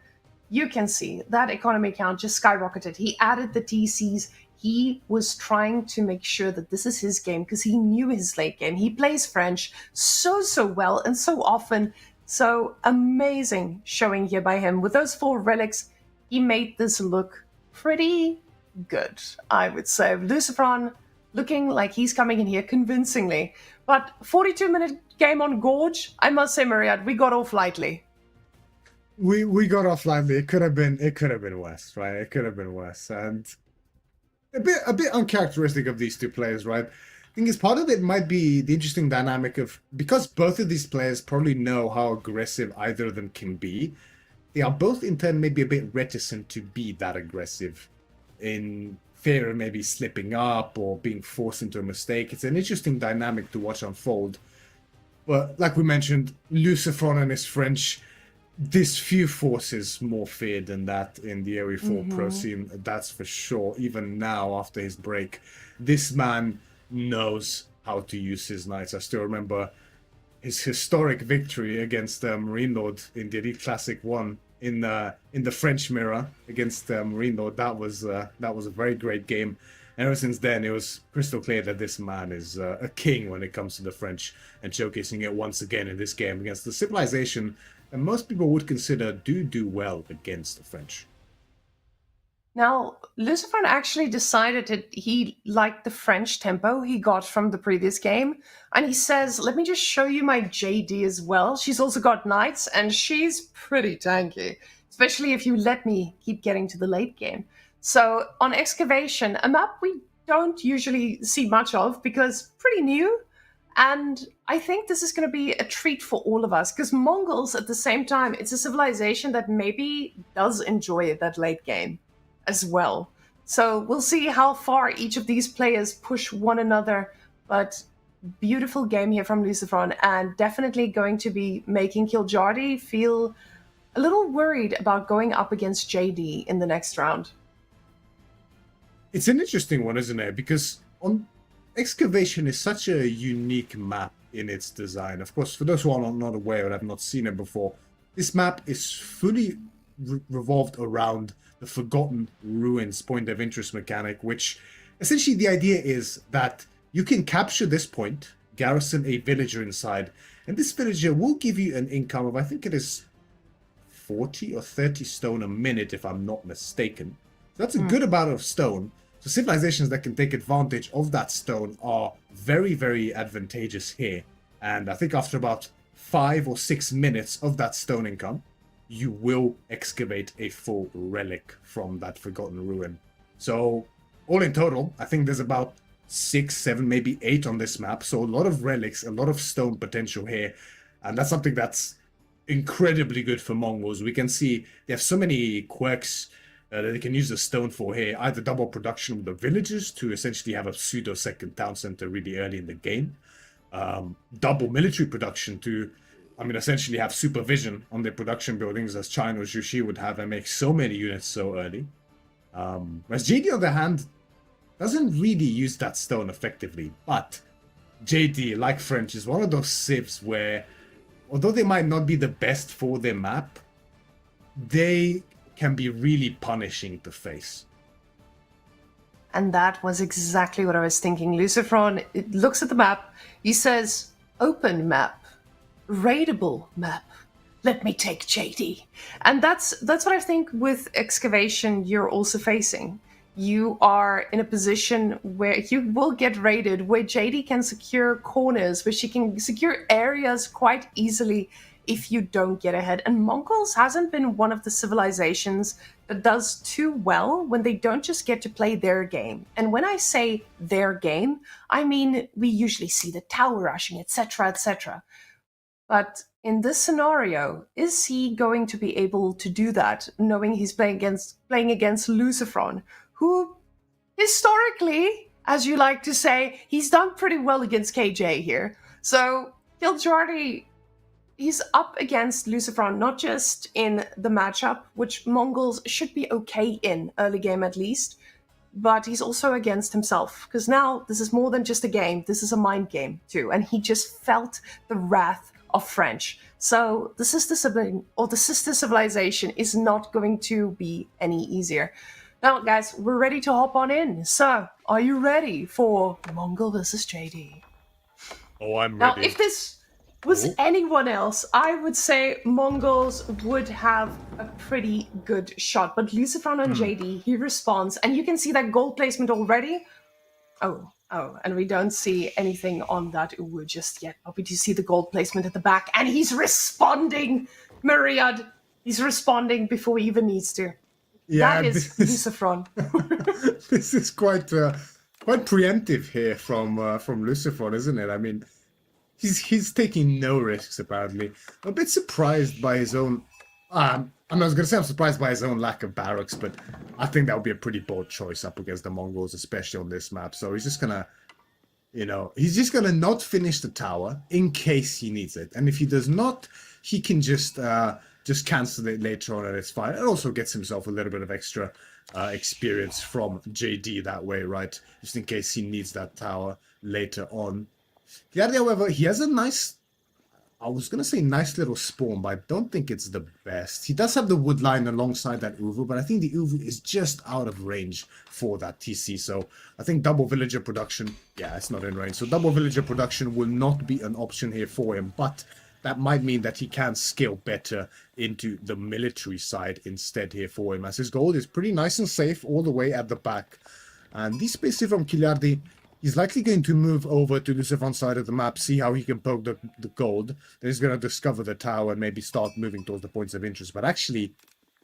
you can see that economy count just skyrocketed. He added the TCs. He was trying to make sure that this is his game because he knew his late game. He plays French so well and so often. So amazing showing here by him. With those 4 relics, he made this look pretty good, I would say. Lucifron looking like he's coming in here convincingly. But 42-minute game on Gorge, I must say, Myriad, we got off lightly. We got off lightly. It could have been worse, right? It could have been worse. And a bit uncharacteristic of these two players, right? I think part of it might be the interesting dynamic of, because both of these players probably know how aggressive either of them can be, they are both in turn maybe a bit reticent to be that aggressive in fear of maybe slipping up or being forced into a mistake. It's an interesting dynamic to watch unfold. But like we mentioned, Lucifron and his French, this few forces more feared than that in the AOE4 pro scene, that's for sure. Even now, after his break, this man knows how to use his knights. I still remember his historic victory against Marine Lord in the Elite Classic 1 in the French mirror against Marine Lord. That was a very great game. And ever since then, it was crystal clear that this man is a king when it comes to the French, and showcasing it once again in this game against the civilization that most people would consider do well against the French. Now, Lucifron actually decided that he liked the French tempo he got from the previous game, and he says, let me just show you my JD as well. She's also got knights, and she's pretty tanky, especially if you let me keep getting to the late game. So on Excavation, a map we don't usually see much of because pretty new, and I think this is going to be a treat for all of us because Mongols, at the same time, it's a civilization that maybe does enjoy that late game as well. So we'll see how far each of these players push one another, but beautiful game here from Lucifron, and definitely going to be making Kiljardi feel a little worried about going up against JD in the next round. It's an interesting one, isn't it? Because on Excavation is such a unique map in its design. Of course, for those who are not aware and have not seen it before, this map is fully revolved around the Forgotten Ruins point of interest mechanic, which essentially the idea is that you can capture this point, garrison a villager inside, and this villager will give you an income of, I think it is 40 or 30 stone a minute, if I'm not mistaken. So that's a good amount of stone. So civilizations that can take advantage of that stone are very, very advantageous here. And I think after about 5 or 6 minutes of that stone income, you will excavate a full relic from that Forgotten Ruin. So all in total, I think there's about 6, 7, maybe 8 on this map. So a lot of relics, a lot of stone potential here. And that's something that's incredibly good for Mongols. We can see they have so many quirks that they can use the stone for here. Either double production with the villagers to essentially have a pseudo second town center really early in the game. Double military production to, essentially have supervision on their production buildings as China or Jushi would have and make so many units so early. Whereas JD, on the other hand, doesn't really use that stone effectively. But JD, like French, is one of those civs where, although they might not be the best for their map, they can be really punishing to face. And that was exactly what I was thinking. Lucifron looks at the map, he says, open map, raidable map, let me take JD. And that's what I think with Excavation you're also facing. You are in a position where you will get raided, where JD can secure corners, where she can secure areas quite easily if you don't get ahead. And Mongols hasn't been one of the civilizations that does too well when they don't just get to play their game. And when I say their game, I mean we usually see the tower rushing, etc., etc. But in this scenario, is he going to be able to do that, knowing he's playing against Lucifron, who historically, as you like to say, he's done pretty well against KJ here. So Kiljardi, he's up against Lucifron, not just in the matchup, which Mongols should be okay in, early game at least, but he's also against himself, because now this is more than just a game. This is a mind game too, and he just felt the wrath of French. So the sister sibling or the sister civilization is not going to be any easier. Now, guys, we're ready to hop on in. So, are you ready for Mongol versus JD? Oh, I'm Now, ready. if this was anyone else, I would say Mongols would have a pretty good shot. But Lucifron on JD, he responds, and you can see that gold placement already. Oh, and we don't see anything on that Uwu just yet. But we do see the gold placement at the back, and he's responding, Myriad. He's responding before he even needs to. Yeah, that is Lucifron. This is quite preemptive here from Lucifron, isn't it? I mean, he's taking no risks apparently. I'm a bit surprised by his own. I'm not going to say I'm surprised by his own lack of barracks, but I think that would be a pretty bold choice up against the Mongols, especially on this map. So he's just gonna, he's just gonna not finish the tower in case he needs it, and if he does not, he can just cancel it later on and it's fine. It also gets himself a little bit of extra experience from JD that way, right? Just in case he needs that tower later on. Kiljardi, however, he has a nice, I was going to say nice little spawn, but I don't think it's the best. He does have the wood line alongside that Uvu, but I think the Uvu is just out of range for that TC. So I think double villager production, yeah, it's not in range. So double villager production will not be an option here for him, but that might mean that he can scale better into the military side instead here for him, as his gold is pretty nice and safe all the way at the back. And this space here from Kiljardi, he's likely going to move over to the Lucifron side of the map, see how he can poke the gold. Then he's going to discover the tower and maybe start moving towards the points of interest. But actually,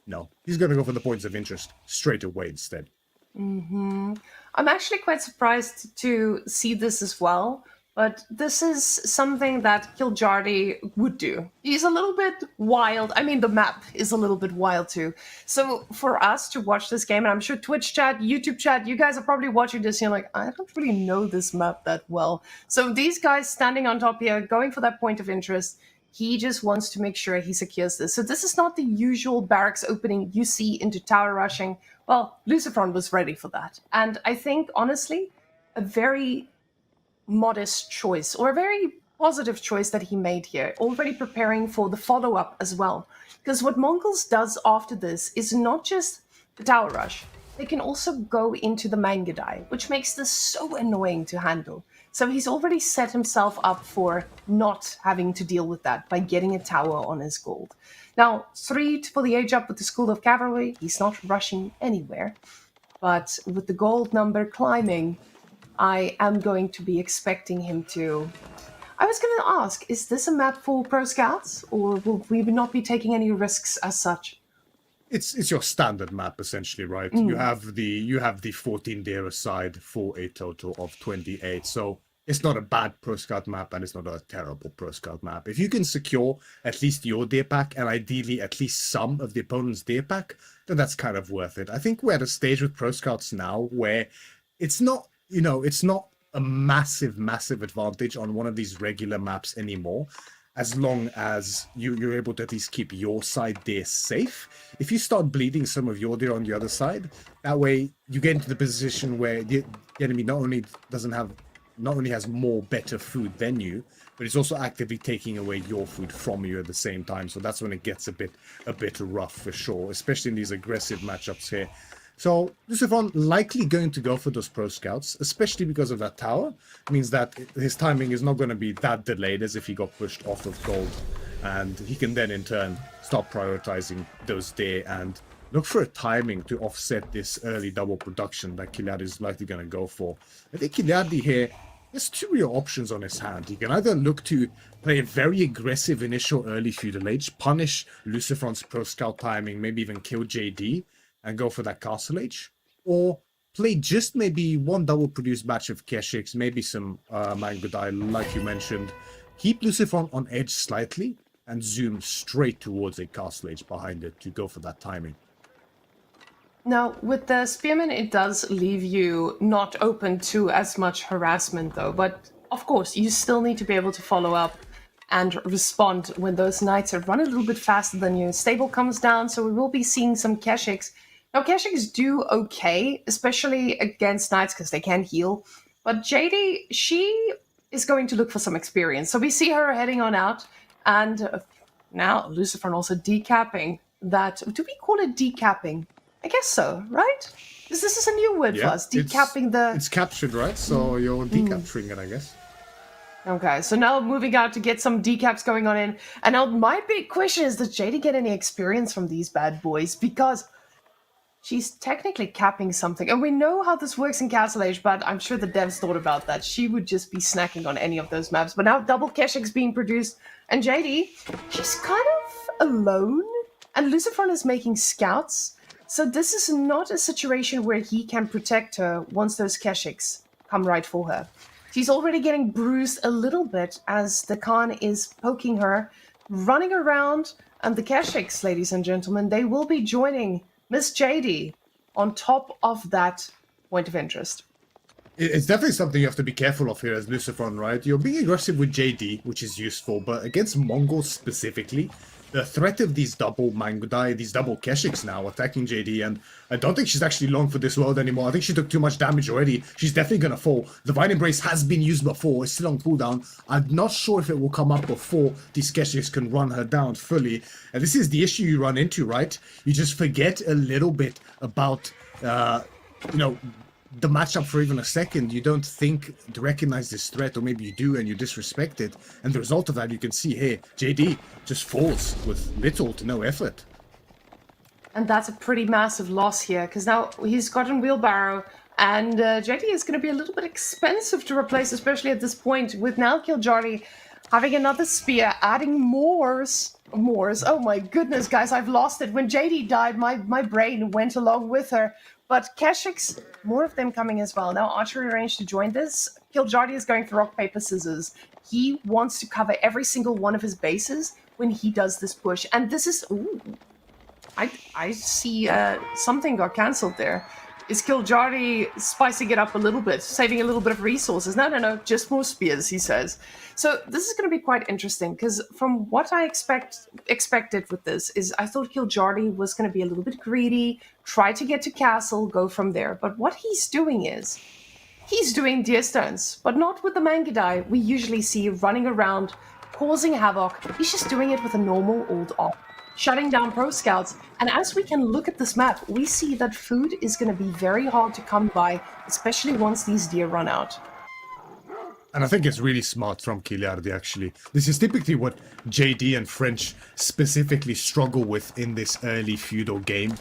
no. He's going to go for the points of interest straight away instead. I'm actually quite surprised to see this as well. But this is something that Kiljardi would do. He's a little bit wild. I mean, the map is a little bit wild too. So for us to watch this game, and I'm sure Twitch chat, YouTube chat, you guys are probably watching this and you're like, I don't really know this map that well. So these guys standing on top here, going for that point of interest, he just wants to make sure he secures this. So this is not the usual barracks opening you see into tower rushing. Well, Lucifron was ready for that. And I think, honestly, a very modest choice, or a very positive choice that he made here, already preparing for the follow-up as well. Because what Mongols does after this is not just the tower rush, they can also go into the Mangadai, which makes this so annoying to handle. So he's already set himself up for not having to deal with that by getting a tower on his gold. Now, 3 for the age up with the School of Cavalry, he's not rushing anywhere, but with the gold number climbing, I am going to be expecting him to... I was going to ask, is this a map for pro scouts, or will we not be taking any risks as such? It's your standard map essentially, right? You have the 14 deer aside for a total of 28. So it's not a bad pro scout map, and it's not a terrible pro scout map. If you can secure at least your deer pack, and ideally at least some of the opponent's deer pack, then that's kind of worth it. I think we're at a stage with pro scouts now where it's not, it's not a massive advantage on one of these regular maps anymore, as long as you're able to at least keep your side deer safe. If you start bleeding some of your deer on the other side, that way you get into the position where the enemy not only has more better food than you, but it's also actively taking away your food from you at the same time. So that's when it gets a bit rough for sure, especially in these aggressive matchups here. So Lucifron likely going to go for those pro scouts, especially because of that tower. It means that his timing is not going to be that delayed as if he got pushed off of gold, and he can then in turn start prioritizing those deer and look for a timing to offset this early double production that Kiljardi is likely going to go for. I think Kiljardi here has 2 real options on his hand. He can either look to play a very aggressive initial early feudal age, punish Lucifron's pro scout timing, maybe even kill JD, and go for that castle age, or play just maybe 1 double produced batch of Keshiks, maybe some Mangodai, like you mentioned, keep Lucifron on edge slightly, and zoom straight towards a castle age behind it to go for that timing. Now, with the Spearman, it does leave you not open to as much harassment, though, but of course, you still need to be able to follow up and respond when those knights are run a little bit faster than you. Stable comes down, so we will be seeing some Keshiks. Now, Keshiks do okay, especially against knights because they can heal. But JD, she is going to look for some experience. So we see her heading on out. And now Lucifron also decapping that. Do we call it decapping? I guess so, right? This is a new word for us. Decapping It's captured, right? So you're decapturing it, I guess. Okay, so now moving out to get some decaps going on in. And now my big question is, does JD get any experience from these bad boys? Because she's technically capping something. And we know how this works in Castle Age, but I'm sure the devs thought about that. She would just be snacking on any of those maps. But now double Keshiks being produced. And JD, she's kind of alone. And Lucifron is making scouts. So this is not a situation where he can protect her once those Keshiks come right for her. She's already getting bruised a little bit as the Khan is poking her, running around. And the Keshiks, ladies and gentlemen, they will be joining Miss JD on top of that point of interest. It's definitely something you have to be careful of here as Lucifron, right? You're being aggressive with JD, which is useful, but against Mongols specifically, the threat of these double Mangudai, these double Keshiks now attacking JD, and I don't think she's actually long for this world anymore. I think she took too much damage already. She's definitely gonna fall. Divine Embrace has been used before. It's still on cooldown. I'm not sure if it will come up before these Keshiks can run her down fully. And this is the issue you run into, right? You just forget a little bit about, the matchup for even a second. You don't think to recognize this threat, or maybe you do and you disrespect it. And the result of that, you can see here, JD just falls with little to no effort. And that's a pretty massive loss here, because now he's gotten Wheelbarrow, and JD is going to be a little bit expensive to replace, especially at this point, with now Kiljardi having another spear, adding Moors. Oh my goodness, guys, I've lost it. When JD died, my brain went along with her. But Keshiks, more of them coming as well. Now archery range to join this. Kiljardi is going for rock, paper, scissors. He wants to cover every single one of his bases when he does this push. And this is... Ooh, I see something got cancelled there. Is Kiljardi spicing it up a little bit, saving a little bit of resources? No, just more spears, he says. So this is going to be quite interesting, because from what I expected with this is I thought Kiljardi was going to be a little bit greedy, try to get to castle, go from there. But what he's doing is, he's doing deer stones, but not with the Mangudai we usually see running around, causing havoc. He's just doing it with a normal old op, shutting down pro scouts. And as we can look at this map, we see that food is going to be very hard to come by, especially once these deer run out. And I think it's really smart from Kiljardi, actually. This is typically what JD and French specifically struggle with in this early feudal game.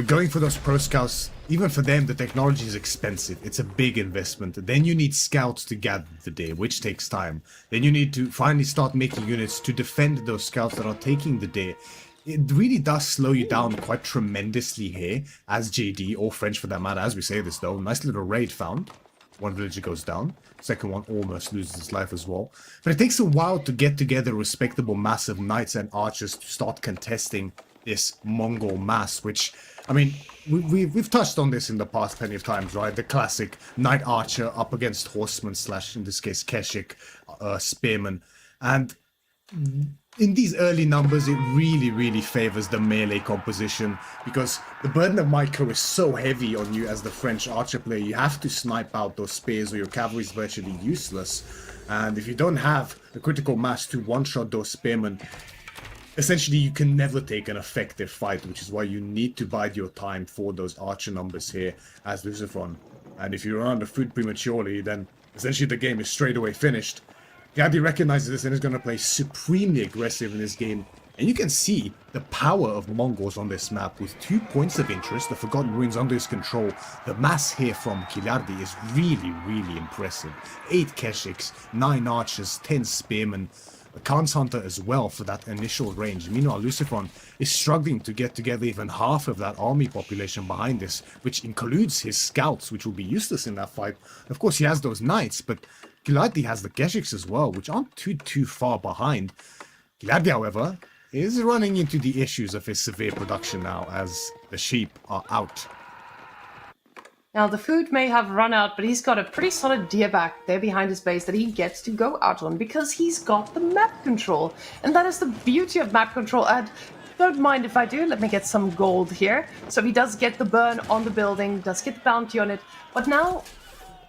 Going for those pro scouts, even for them, the technology is expensive. It's a big investment. Then you need scouts to gather the deer, which takes time. Then you need to finally start making units to defend those scouts that are taking the deer. It really does slow you down quite tremendously here, as JD, or French for that matter, as we say this though. Nice little raid found. One villager goes down. Second one almost loses his life as well. But it takes a while to get together a respectable mass of knights and archers to start contesting this Mongol mass, which, I mean, we've touched on this in the past plenty of times, right? The classic knight archer up against horseman / in this case Keshik, spearman. And in these early numbers, it really favors the melee composition, because the burden of micro is so heavy on you as the French archer player. You have to snipe out those spears or your cavalry is virtually useless. And if you don't have the critical mass to one-shot those spearmen, essentially you can never take an effective fight, which is why you need to bide your time for those archer numbers here as Lucifron. And if you run out of food prematurely, then essentially the game is straight away finished. Kiljardi recognizes this and is going to play supremely aggressive in this game. And you can see the power of Mongols on this map with 2 points of interest, the Forgotten Ruins under his control. The mass here from Kiljardi is really impressive. 8 Keshiks, 9 archers, 10 spearmen, a Khan's Hunter as well for that initial range. Meanwhile, Lucifron is struggling to get together even half of that army population behind this, which includes his scouts, which will be useless in that fight. Of course, he has those knights, but Kiljardi has the Keshiks as well, which aren't too far behind. Kiljardi, however, is running into the issues of his severe production now, as the sheep are out. Now, the food may have run out, but he's got a pretty solid deer back there behind his base that he gets to go out on because he's got the map control. And that is the beauty of map control. And Don't mind if I do. Let me get some gold here. So he does get the burn on the building, does get the bounty on it. But now,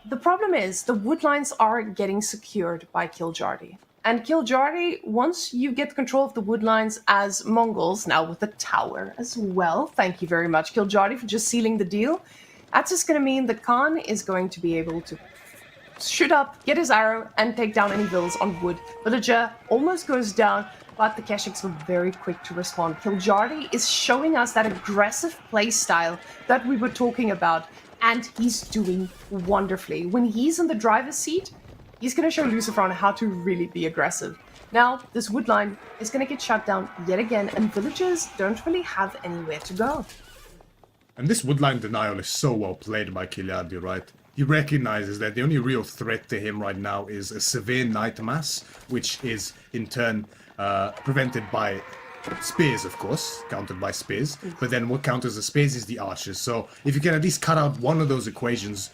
the problem is the wood lines are getting secured by Kiljardi. And Kiljardi, once you get control of the wood lines as Mongols, now with the tower as well, thank you very much, Kiljardi, for just sealing the deal, that's just going to mean the Khan is going to be able to shoot up, get his arrow, and take down any villas on wood. Villager almost goes down, but the Keshiks were very quick to respond. Kiljardi is showing us that aggressive play style that we were talking about, and he's doing wonderfully. When he's in the driver's seat, he's going to show Lucifron how to really be aggressive. Now, this wood line is going to get shut down yet again, and villagers don't really have anywhere to go. And this woodline denial is so well played by Kiljardi, right? He recognizes that the only real threat to him right now is a severe night mass, which is in turn prevented by spears, of course, countered by spears. But then what counters the spears is the archers. So if you can at least cut out one of those equations,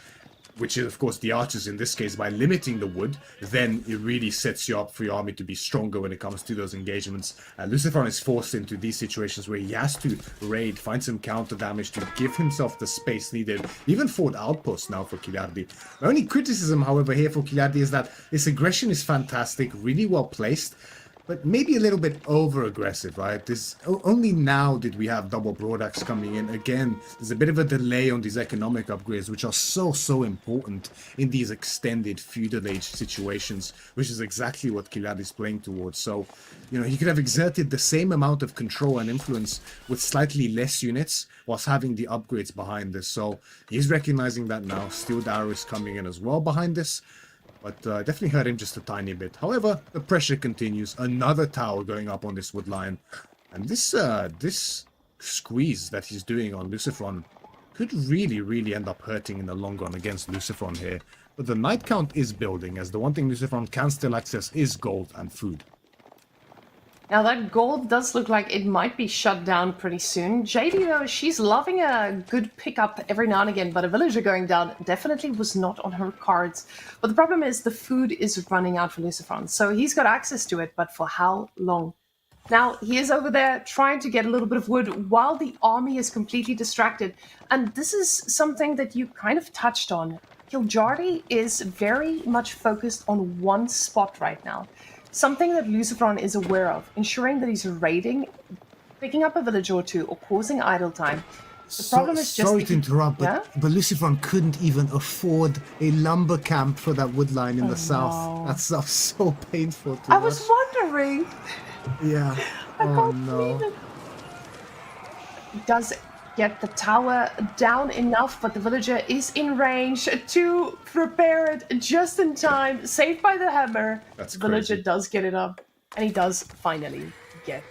which is, of course, the archers in this case, by limiting the wood, then it really sets you up for your army to be stronger when it comes to those engagements. Lucifron is forced into these situations where he has to raid, find some counter damage to give himself the space needed, even forward outpost now for Kiljardi. My only criticism, however, here for Kiljardi is that his aggression is fantastic, really well placed, but maybe a little bit over-aggressive, right? Only now did we have double broadaxe coming in. Again, there's a bit of a delay on these economic upgrades, which are so important in these extended feudal age situations, which is exactly what Kiljardi is playing towards. So, you know, he could have exerted the same amount of control and influence with slightly less units, whilst having the upgrades behind this. So he's recognizing that now. Steel Arrow is coming in as well behind this. But definitely hurt him just a tiny bit. However, the pressure continues. Another tower going up on this wood line. And this squeeze that he's doing on Lucifron could really end up hurting in the long run against Lucifron here. But the knight count is building, as the one thing Lucifron can still access is gold and food. Now that gold does look like it might be shut down pretty soon. JD though, she's loving a good pickup every now and again, but a villager going down definitely was not on her cards. But the problem is the food is running out for Lucifron, so he's got access to it, but for how long? Now he is over there trying to get a little bit of wood while the army is completely distracted. And this is something that you kind of touched on. Kiljardi is very much focused on one spot right now. Something that Lucifron is aware of, ensuring that he's raiding, picking up a village or two, or causing idle time. The problem is just... Sorry to interrupt, but Lucifron couldn't even afford a lumber camp for that wood line in the south. That stuff's so painful to I watch. was wondering. Yeah. Oh no. He does get the tower down enough, but the villager is in range to prepare it just in time. Saved by the hammer. That's villager crazy. does get it up, and he does finally get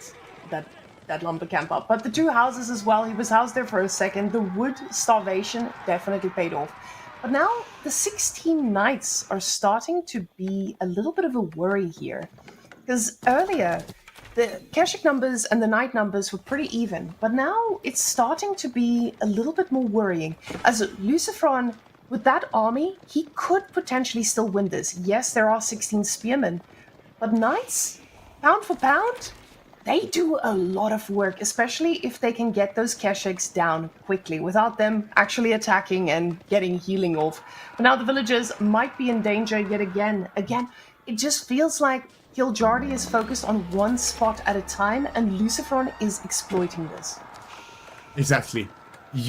that lumber camp up. But the two houses as well, he was housed there for a second. The wood starvation definitely paid off. But now the 16 knights are starting to be a little bit of a worry here. Because earlier, the Keshik numbers and the knight numbers were pretty even, but now it's starting to be a little bit more worrying. As Lucifron, with that army, he could potentially still win this. Yes, there are 16 spearmen, but knights, pound for pound, they do a lot of work, especially if they can get those Keshiks down quickly without them actually attacking and getting healing off. But now the villagers might be in danger yet again. Again, it just feels like Kiljardi is focused on one spot at a time, and Lucifron is exploiting this. Exactly.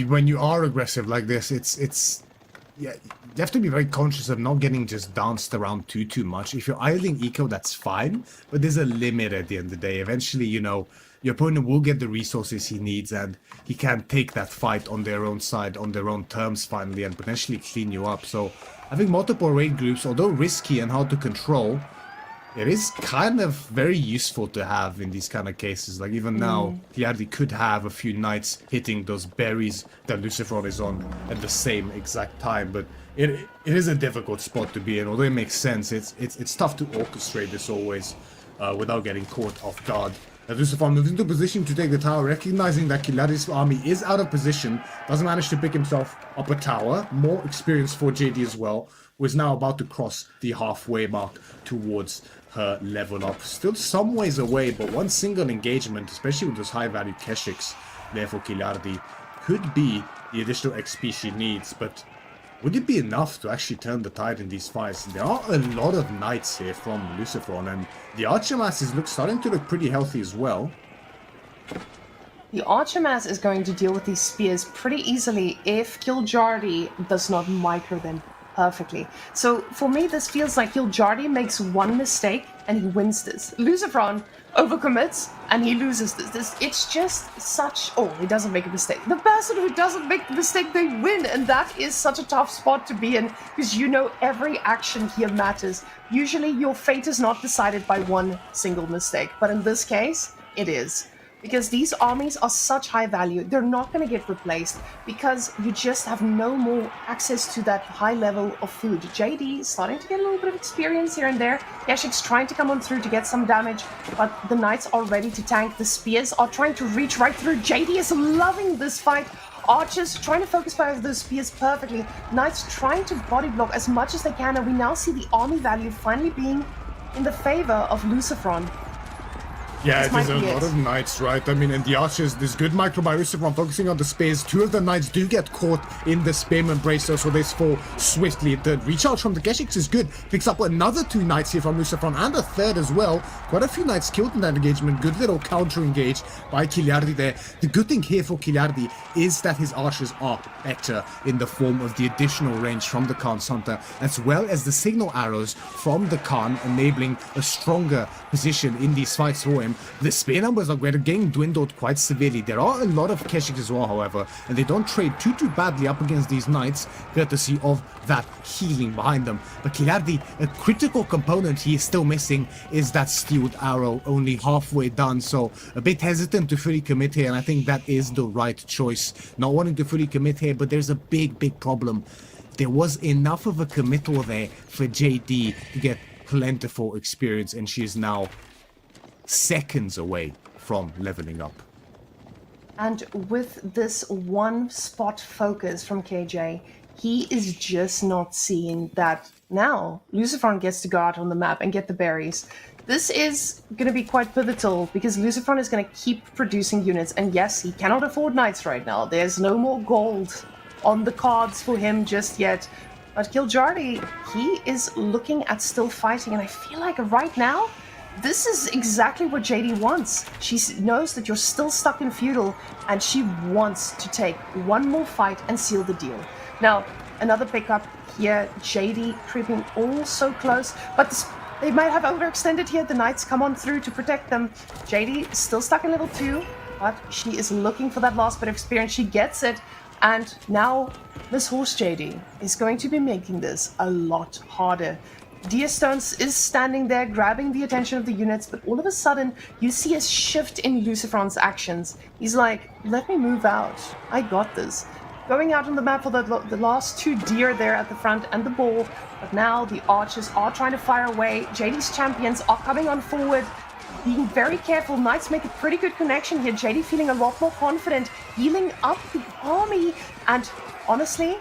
When you are aggressive like this, you have to be very conscious of not getting just danced around too much. If you're idling eco, that's fine, but there's a limit at the end of the day. Eventually, you know, your opponent will get the resources he needs, and he can take that fight on their own side, on their own terms finally, and potentially clean you up. So having multiple raid groups, although risky and hard to control, it is kind of very useful to have in these kind of cases. Like even now, Kiljardi could have a few knights hitting those berries that Lucifron is on at the same exact time. But it is a difficult spot to be in. Although it makes sense, it's tough to orchestrate this always without getting caught off guard. As Lucifron moves into position to take the tower, recognizing that Kiljardi's army is out of position, doesn't manage to pick himself up a tower. More experience for JD as well, who is now about to cross the halfway mark towards per level up. Still some ways away, but one single engagement, especially with those high-value Keshiks there for Kiljardi, could be the additional XP she needs, but would it be enough to actually turn the tide in these fights? There are a lot of knights here from Lucifron, and the Archer Mass is starting to look pretty healthy as well. The Archer Mass is going to deal with these spears pretty easily if Kiljardi does not micro them perfectly. So for me, this feels like Kiljardi makes one mistake and he wins this. Lucifron overcommits and he loses this. It's just such... Oh, he doesn't make a mistake. The person who doesn't make the mistake, they win. And that is such a tough spot to be in because you know every action here matters. Usually your fate is not decided by one single mistake. But in this case, it is. Because these armies are such high value, they're not going to get replaced because you just have no more access to that high level of food. JD is starting to get a little bit of experience here and there. Yashik's trying to come on through to get some damage, but the knights are ready to tank. The spears are trying to reach right through. JD is loving this fight. Archers trying to focus fire those spears perfectly. Knights trying to body block as much as they can, and we now see the army value finally being in the favor of Lucifron. Yeah, there's a lot of knights, right? I mean, and the archers, this good micro by Lucifron focusing on the spears. Two of the knights do get caught in the spearman embrace, so they fall swiftly. The recharge from the Keshiks is good. Picks up another two knights here from Lucifron, and a third as well. Quite a few knights killed in that engagement. Good little counter engage by Kiljardi there. The good thing here for Kiljardi is that his archers are better in the form of the additional range from the Khan's Hunter, as well as the signal arrows from the Khan, enabling a stronger position in these fights for him. The spear numbers are getting dwindled quite severely. There are a lot of Keshiks as well, however, and they don't trade too badly up against these knights, courtesy of that healing behind them. But Kiljardi, a critical component he is still missing is that steeled arrow, only halfway done, so a bit hesitant to fully commit here, and I think that is the right choice. Not wanting to fully commit here, but there's a big problem. There was enough of a committal there for JD to get plentiful experience, and she is now seconds away from leveling up. And with this one spot focus from KJ, he is just not seeing that now Lucifron gets to go out on the map and get the berries. This is going to be quite pivotal because Lucifron is going to keep producing units, and yes, he cannot afford knights right now. There's no more gold on the cards for him just yet. But Kiljardi, he is looking at still fighting, and I feel like right now, this is exactly what JD wants. She knows that you're still stuck in feudal, and she wants to take one more fight and seal the deal. Now, another pickup here, JD creeping all so close, but they might have overextended here. The knights come on through to protect them. JD is still stuck in level 2, but she is looking for that last bit of experience. She gets it, and now this horse JD is going to be making this a lot harder. Deerstones is standing there, grabbing the attention of the units, but all of a sudden, you see a shift in Lucifron's actions. He's like, let me move out. I got this. Going out on the map for the last two deer there at the front and the ball, but now the archers are trying to fire away. JD's champions are coming on forward, being very careful. Knights make a pretty good connection here. JD feeling a lot more confident, healing up the army, and honestly,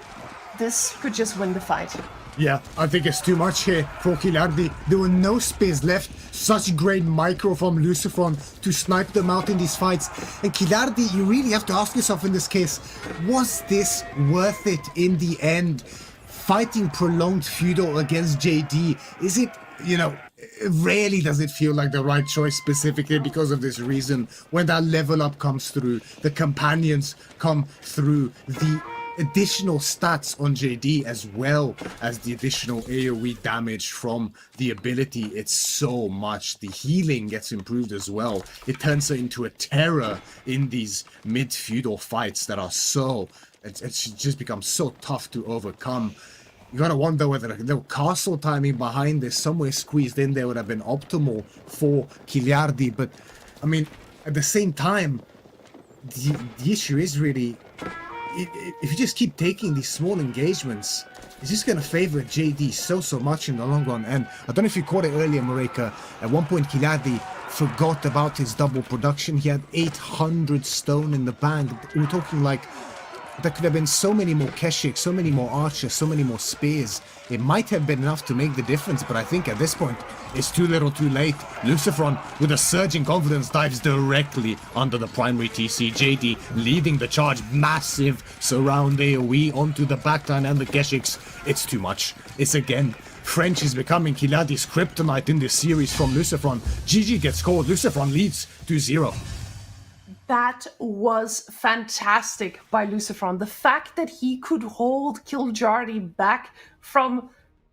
this could just win the fight. Yeah, I think it's too much here for Kiljardi. There were no space left. Such great micro from Lucifron to snipe them out in these fights. And Kiljardi, you really have to ask yourself in this case, was this worth it in the end? Fighting prolonged feudal against JD, is it, rarely does it feel like the right choice, specifically because of this reason. When that level up comes through, the companions come through, the additional stats on JD as well as the additional AoE damage from the ability, it's so much. The healing gets improved as well. It turns her into a terror in these mid-feudal fights that are it's just becomes so tough to overcome. You gotta wonder whether a little castle timing behind this, somewhere squeezed in there, would have been optimal for Kiljardi. But I mean, at the same time, the issue is really, if you just keep taking these small engagements, it's just going to favor JD so much in the long run. And I don't know if you caught it earlier, Mareka. At one point, Kiljardi forgot about his double production. He had 800 stone in the bank. We're talking like There could have been so many more Keshiks, so many more archers, so many more spears. It might have been enough to make the difference, but I think at this point, it's too little too late. Lucifron, with a surge in confidence, dives directly under the primary TC. JD leading the charge, massive surround AoE onto the backline and the Keshiks. It's too much. It's again, French is becoming Kiljardi's kryptonite in this series from Lucifron. GG gets called, Lucifron leads 2-0. That was fantastic by Lucifron. The fact that he could hold Kiljardi back from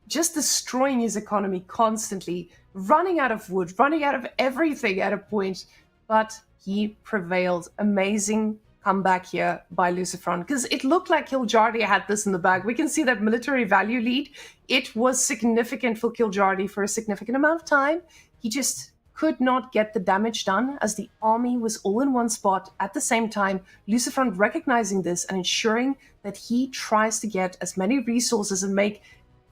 just destroying his economy constantly, running out of wood, running out of everything at a point, but he prevailed. Amazing comeback here by Lucifron, because it looked like Kiljardi had this in the bag. We can see that military value lead. It was significant for Kiljardi for a significant amount of time. He just could not get the damage done as the army was all in one spot at the same time. Lucifron recognizing this and ensuring that he tries to get as many resources and make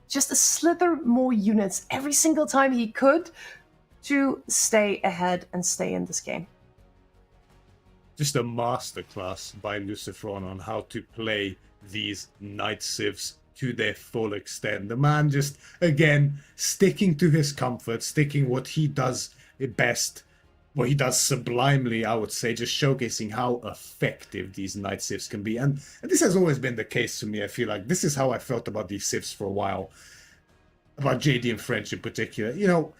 just a slither more units every single time he could to stay ahead and stay in this game. Just a masterclass by Lucifron on how to play these Night Civs to their full extent. The man just, again, sticking to his comfort, sticking what he does best, what he does sublimely, I would say, just showcasing how effective these Night Civs can be. And this has always been the case to me. I feel like this is how I felt about these Civs for a while, about JD and French in particular. You know,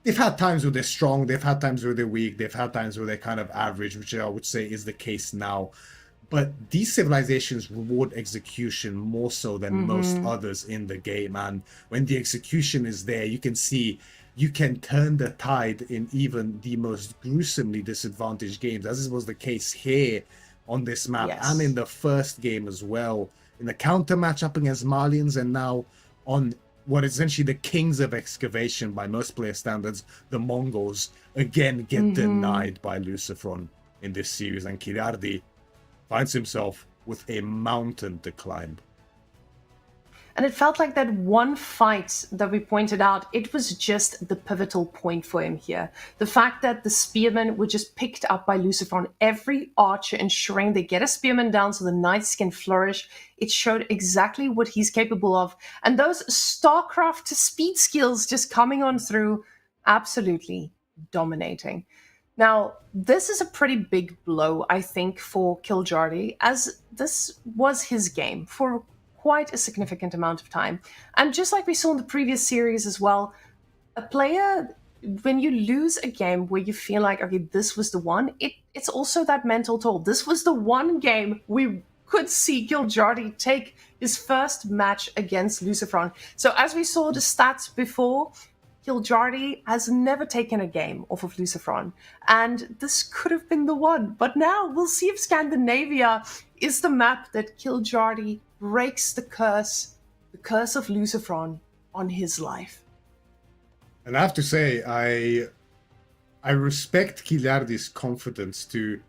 they've had times where they're strong, they've had times where they're weak, they've had times where they're kind of average, which I would say is the case now. But these civilizations reward execution more so than most others in the game. And when the execution is there, you can see you can turn the tide in even the most gruesomely disadvantaged games, as was the case here on this map, and in the first game as well, in the counter matchup against Malians, and now on what is essentially the kings of excavation by most player standards, the Mongols, again get denied by Lucifron in this series, and Kiljardi finds himself with a mountain to climb. And it felt like that one fight that we pointed out, it was just the pivotal point for him here. The fact that the spearmen were just picked up by Lucifron, every archer ensuring they get a spearman down so the knights can flourish. It showed exactly what he's capable of. And those StarCraft speed skills just coming on through, absolutely dominating. Now, this is a pretty big blow, I think, for Kiljardi, as this was his game for quite a significant amount of time. And just like we saw in the previous series as well, a player, when you lose a game where you feel like, okay, this was the one, it's also that mental toll. This was the one game we could see Kiljardi take his first match against Lucifron. So as we saw the stats before, Kiljardi has never taken a game off of Lucifron, and this could have been the one. But now we'll see if Scandinavia is the map that Kiljardi breaks the curse of Lucifron on his life. And I have to say, I respect Kiljardi's confidence to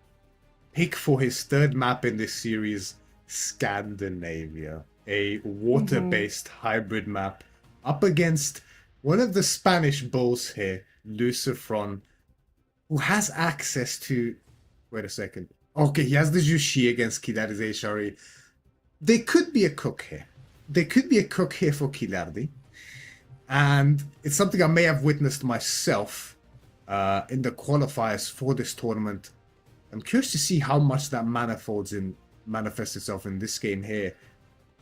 pick for his third map in this series, Scandinavia, a water-based hybrid map up against one of the Spanish bulls here, Lucifron, who has access to... Wait a second. Okay, he has the Jushi against Kiljardi's HRE. There could be a cook here. There could be a cook here for Kiljardi. And it's something I may have witnessed myself in the qualifiers for this tournament. I'm curious to see how much that manifests itself in this game here.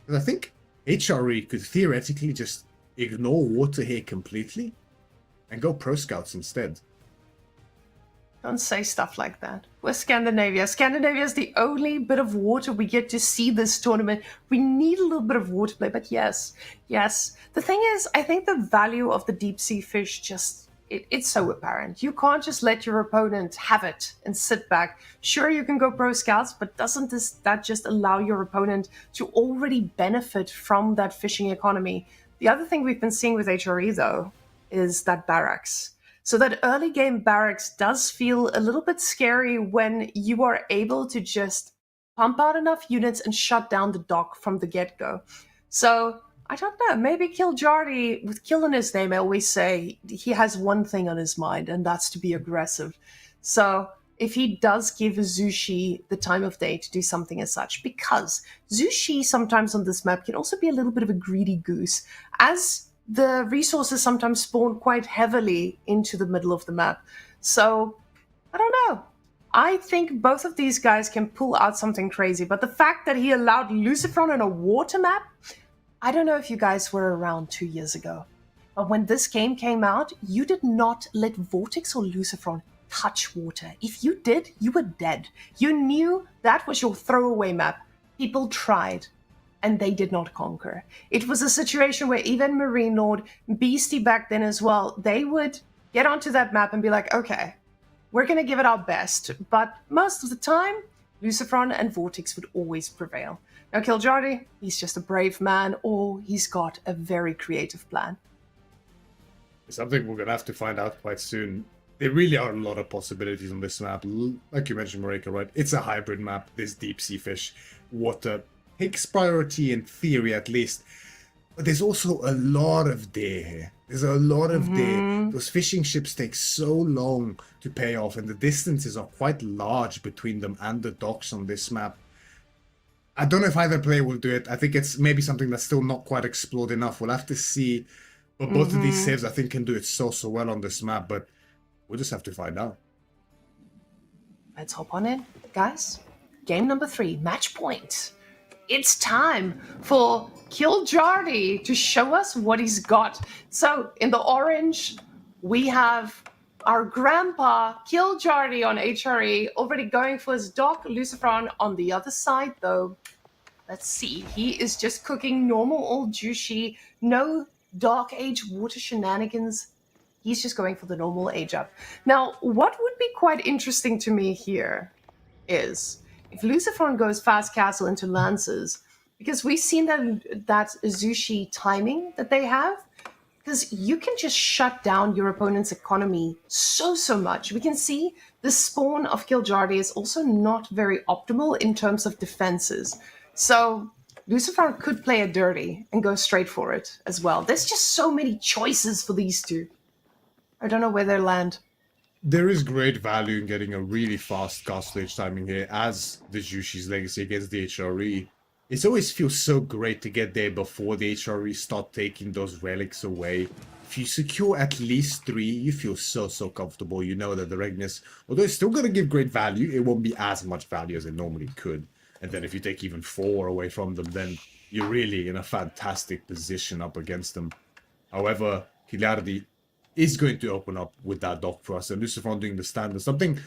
Because I think HRE could theoretically just ignore water here completely and go pro scouts instead. Don't say stuff like that. We're Scandinavia. Scandinavia is the only bit of water we get to see this tournament. We need a little bit of water play, but yes. The thing is, I think the value of the deep sea fish just, it's so apparent. You can't just let your opponent have it and sit back. Sure, you can go pro scouts, but doesn't that just allow your opponent to already benefit from that fishing economy? The other thing we've been seeing with HRE, though, is that barracks. So that early game barracks does feel a little bit scary when you are able to just pump out enough units and shut down the dock from the get-go. So, I don't know, maybe Kiljardi, with Kill in his name, I always say he has one thing on his mind, and that's to be aggressive. So, if he does give Zushi the time of day to do something as such, because Zushi sometimes on this map can also be a little bit of a greedy goose, as the resources sometimes spawn quite heavily into the middle of the map. So, I don't know. I think both of these guys can pull out something crazy, but the fact that he allowed Lucifron in a water map, I don't know if you guys were around 2 years ago, but when this game came out, you did not let Vortex or Lucifron touch water. If you did, you were dead. You knew that was your throwaway map. People tried, and they did not conquer. It was a situation where even Marine Lord, Beastie back then as well, they would get onto that map and be like, okay, we're going to give it our best. But most of the time, Lucifron and Vortex would always prevail. Now, Kiljardi, he's just a brave man, or he's got a very creative plan. Something we're going to have to find out quite soon. There really are a lot of possibilities on this map. Like you mentioned, Marika, right? It's a hybrid map. There's deep sea fish, water takes priority in theory at least. But there's also a lot of day here. There's a lot of day. Those fishing ships take so long to pay off, and the distances are quite large between them and the docks on this map. I don't know if either player will do it. I think it's maybe something that's still not quite explored enough. We'll have to see. But both of these saves, I think, can do it so well on this map. But we'll just have to find out. Let's hop on in. Guys, game number 3, match point. It's time for Kiljardi to show us what he's got. So, in the orange, we have our grandpa, Kiljardi on HRE, already going for his dock. Lucifron on the other side, though. Let's see. He is just cooking normal old juicy, no dark age water shenanigans. He's just going for the normal age up. Now, what would be quite interesting to me here is if Lucifron goes fast castle into lances, because we've seen that Zushi timing that they have, because you can just shut down your opponent's economy so much. We can see the spawn of Kiljardi is also not very optimal in terms of defenses. So Lucifron could play it dirty and go straight for it as well. There's just so many choices for these two. I don't know where they land. There is great value in getting a really fast castle age timing here as the Jushi's legacy against the HRE. It always feels so great to get there before the HRE start taking those relics away. If you secure at least 3, you feel so comfortable. You know that the Regnus, although it's still going to give great value, it won't be as much value as it normally could. And then if you take even 4 away from them, then you're really in a fantastic position up against them. However, Kiljardi is going to open up with that dock for us, and Lucifron doing the standard. Something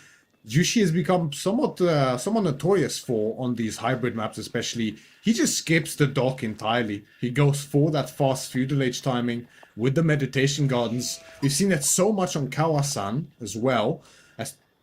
Yushi has become somewhat notorious for on these hybrid maps especially. He just skips the dock entirely. He goes for that fast feudal age timing with the meditation gardens. We've seen it so much on Kawasan as well,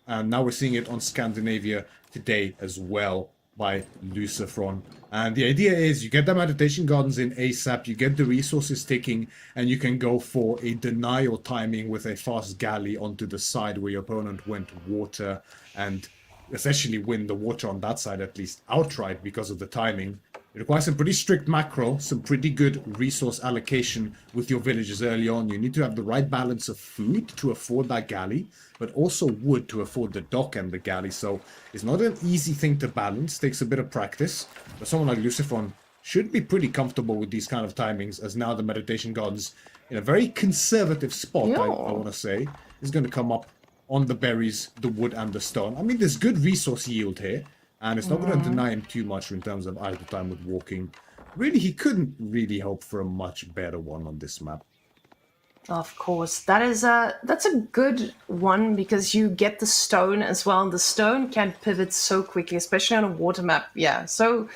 and now we're seeing it on Scandinavia today as well by Lucifron. And the idea is you get the meditation gardens in ASAP, you get the resources ticking, and you can go for a denial timing with a fast galley onto the side where your opponent went water, and essentially win the water on that side at least outright because of the timing. It requires some pretty strict macro, some pretty good resource allocation with your villages early on. You need to have the right balance of food to afford that galley, but also wood to afford the dock and the galley. So it's not an easy thing to balance, takes a bit of practice. But someone like Lucifron should be pretty comfortable with these kind of timings, as now the meditation gardens in a very conservative spot, I want to say, is going to come up on the berries, the wood and the stone. I mean, there's good resource yield here. And it's not going to deny him too much in terms of idle time with walking. Really, he couldn't really hope for a much better one on this map. Of course, that's a good one because you get the stone as well. And the stone can pivot so quickly, especially on a water map. Yeah, so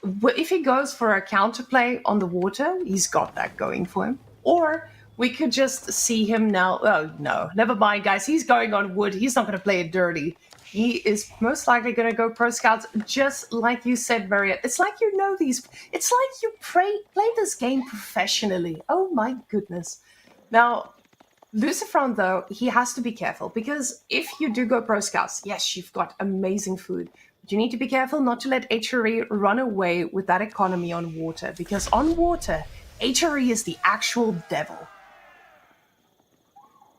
if he goes for a counterplay on the water, he's got that going for him. Or we could just see him now. Oh, no, never mind, guys. He's going on wood. He's not going to play it dirty. He is most likely going to go pro scouts, just like you said, Mariette. It's like you know these. It's like you play this game professionally. Oh my goodness. Now, Lucifron, though, he has to be careful because if you do go pro scouts, yes, you've got amazing food. But you need to be careful not to let HRE run away with that economy on water, because on water, HRE is the actual devil.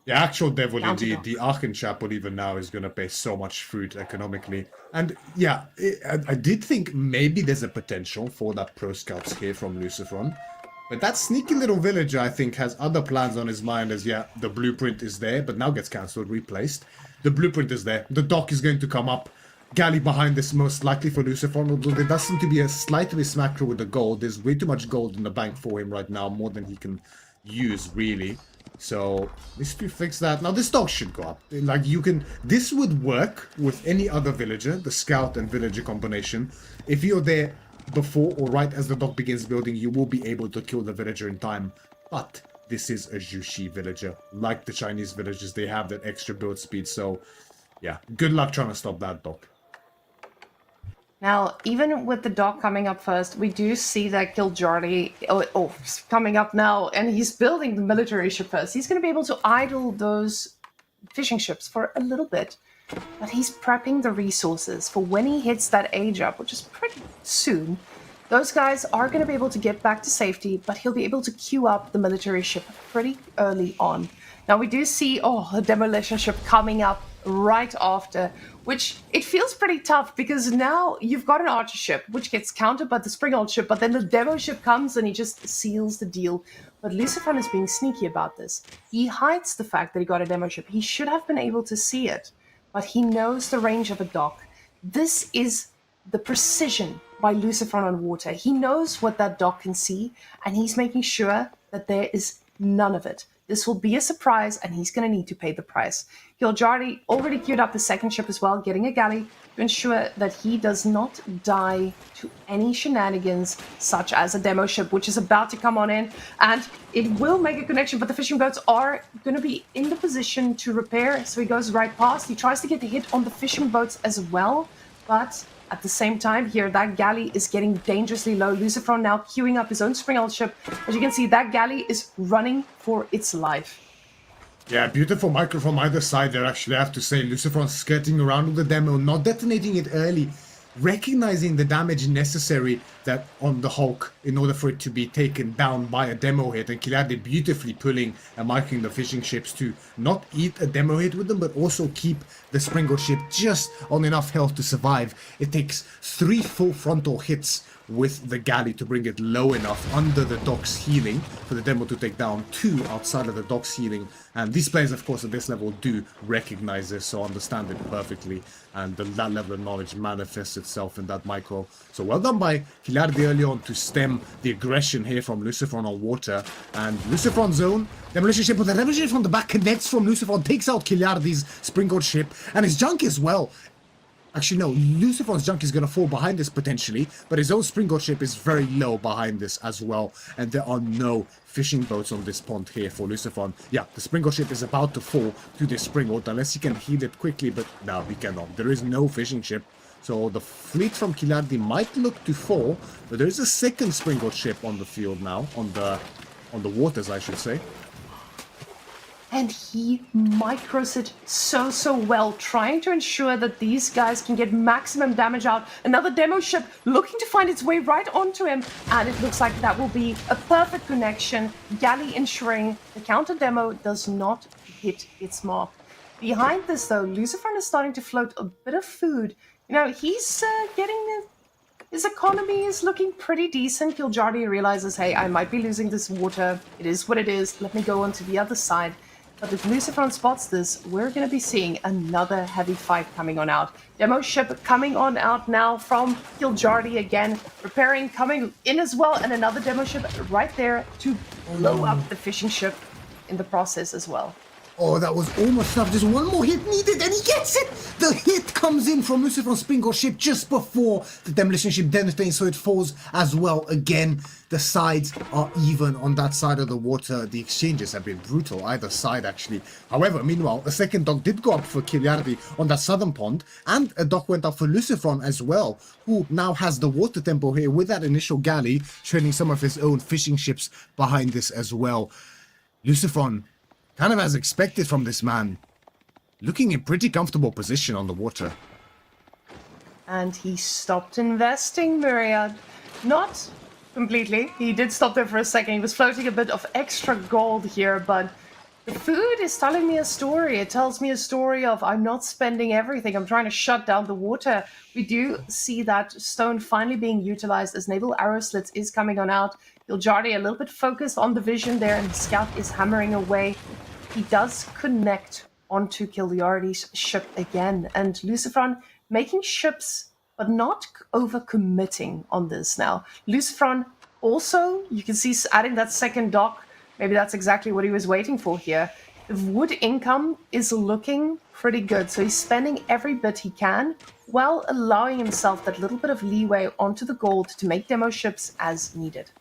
Yeah, actual devil Counter indeed. dock. The Archenchapel even now is going to pay so much fruit economically. And yeah, I did think maybe there's a potential for that pro scouts here from Lucifron. But that sneaky little villager, I think, has other plans on his mind as, yeah, the blueprint is there, but now gets cancelled, replaced. The blueprint is there. The dock is going to come up. Galley behind this most likely for Lucifron, although there does seem to be a slight mismatch with the gold. There's way too much gold in the bank for him right now, more than he can use, really. So, needs to fix that. Now, this dock should go up. Like, you can... This would work with any other villager, the scout and villager combination. If you're there before or right as the dock begins building, you will be able to kill the villager in time. But this is a Jushi villager. Like the Chinese villagers, they have that extra build speed. So, yeah, good luck trying to stop that dock. Now, even with the dock coming up first, we do see that Kiljardi coming up now, and he's building the military ship first. He's going to be able to idle those fishing ships for a little bit, but he's prepping the resources for when he hits that age up, which is pretty soon. Those guys are going to be able to get back to safety, but he'll be able to queue up the military ship pretty early on. Now, we do see, a demolition ship coming up right after, which it feels pretty tough because now you've got an archer ship, which gets countered by the Springald ship, but then the demo ship comes and he just seals the deal. But Lucifron is being sneaky about this. He hides the fact that he got a demo ship. He should have been able to see it, but he knows the range of a dock. This is the precision by Lucifron on water. He knows what that dock can see, and he's making sure that there is none of it. This will be a surprise, and he's going to need to pay the price. Kiljardi already queued up the second ship as well, getting a galley to ensure that he does not die to any shenanigans, such as a demo ship, which is about to come on in, and it will make a connection, but the fishing boats are going to be in the position to repair, so he goes right past. He tries to get the hit on the fishing boats as well, but at the same time here, that galley is getting dangerously low. Lucifron now queuing up his own Springald ship. As you can see, that galley is running for its life. Yeah, beautiful micro from either side there, actually, I have to say. Lucifron skirting around with the demo, not detonating it early, recognizing the damage necessary that on the Hulk in order for it to be taken down by a demo hit, and Kiljardi beautifully pulling and marking the fishing ships to not eat a demo hit with them, but also keep the Springald ship just on enough health to survive. It takes 3 full frontal hits with the galley to bring it low enough under the dock's healing for the demo to take down 2 outside of the dock's healing. And these players, of course, at this level do recognize this, so understand it perfectly, and that level of knowledge manifests itself in that micro. So well done by Kiljardi early on to stem the aggression here from Lucifron on water. And Lucifron's own demolition ship, but the demolition from the back connects from Lucifron, takes out Kiljardi's Springald ship, and his junk as well. Actually, no, Lucifron's junk is going to fall behind this potentially, but his own Springald ship is very low behind this as well, and there are no fishing boats on this pond here for Lucifron. Yeah, the Springald ship is about to fall to this Springald, unless he can heal it quickly, but no, he cannot. There is no fishing ship, so the fleet from Kiljardi might look to fall, but there is a second Springald ship on the field now, on the waters, I should say. And he micros it so well, trying to ensure that these guys can get maximum damage out. Another demo ship looking to find its way right onto him, and it looks like that will be a perfect connection. Galley ensuring the counter demo does not hit its mark. Behind this, though, Lucifron is starting to float a bit of food. You know, he's getting his economy is looking pretty decent. Kiljardi realizes, hey, I might be losing this water. It is what it is. Let me go on to the other side. But if Lucifron spots this, we're going to be seeing another heavy fight coming on out. Demo ship coming on out now from Kiljardi again. Repairing coming in as well, and another demo ship right there to blow up the fishing ship in the process as well. Oh, that was almost enough. Just one more hit needed, and he gets it! The hit comes in from Lucifron's Springald ship just before the demolition ship detonates, so it falls as well again. The sides are even on that side of the water. The exchanges have been brutal, either side actually. However, meanwhile, a second dock did go up for Kiljardi on that southern pond, and a dock went up for Lucifron as well, who now has the water tempo here with that initial galley, training some of his own fishing ships behind this as well. Lucifron, kind of as expected from this man, looking in pretty comfortable position on the water. And he stopped investing, Myriad. Not completely. He did stop there for a second. He was floating a bit of extra gold here, but The food is telling me a story. It tells me a story of I'm not spending everything. I'm trying to shut down the water. We do see that stone finally being utilized as naval arrow slits is coming on out. Kiljardi a little bit focused on the vision there, and the scout is hammering away. He does connect onto Kiljardi's ship again, and Lucifron making ships, but not over-committing on this now. Lucifron also, you can see adding that second dock. Maybe that's exactly what he was waiting for here. The wood income is looking pretty good, so he's spending every bit he can while allowing himself that little bit of leeway onto the gold to make demo ships as needed.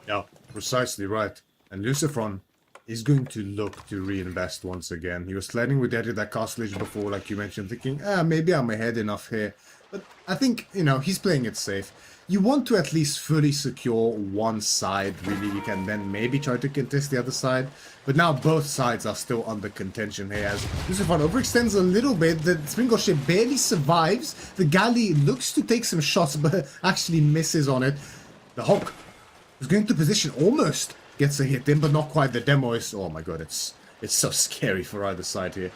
Yeah, precisely right. And Lucifron is going to look to reinvest once again. He was sliding with that castle age before, like you mentioned, thinking, maybe I'm ahead enough here. But I think, he's playing it safe. You want to at least fully secure one side, really. You can then maybe try to contest the other side. But now both sides are still under contention here as Lucifron overextends a little bit. The Springle ship barely survives. The galley looks to take some shots, but actually misses on it. The Hawk is going to position, almost gets a hit in, but not quite. The demo is, oh my god, it's so scary for either side here.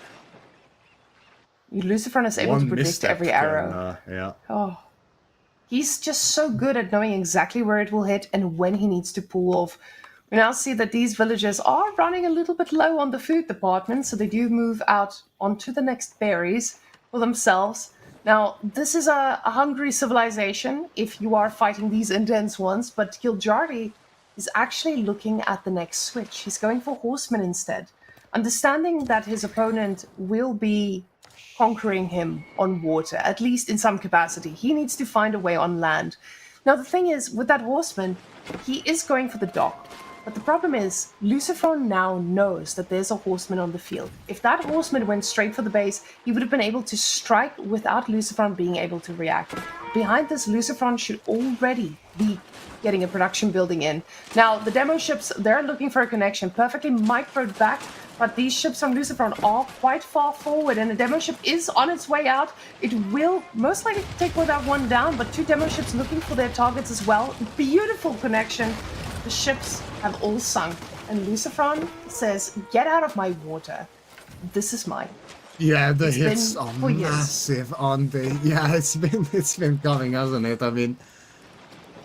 Lucifron is able to predict every arrow. Yeah. Oh. He's just so good at knowing exactly where it will hit and when he needs to pull off. We now see that these villagers are running a little bit low on the food department, so they do move out onto the next berries for themselves. Now, this is a hungry civilization if you are fighting these intense ones, but Kiljardi is actually looking at the next switch. He's going for horsemen instead, understanding that his opponent will be conquering him on water, at least in some capacity. He needs to find a way on land. Now, the thing is, with that horseman, he is going for the dock. But the problem is, Lucifron now knows that there's a horseman on the field. If that horseman went straight for the base, he would have been able to strike without Lucifron being able to react. Behind this, Lucifron should already be getting a production building in. Now, the demo ships, they're looking for a connection, perfectly microed back, but these ships from Lucifron are quite far forward, and the demo ship is on its way out. It will most likely take that one down, but two demo ships looking for their targets as well. Beautiful connection. The ships have all sunk, and Lucifron says, "Get out of my water. This is mine." Yeah, the hits are massive, aren't they? Yeah, it's been coming, hasn't it? I mean,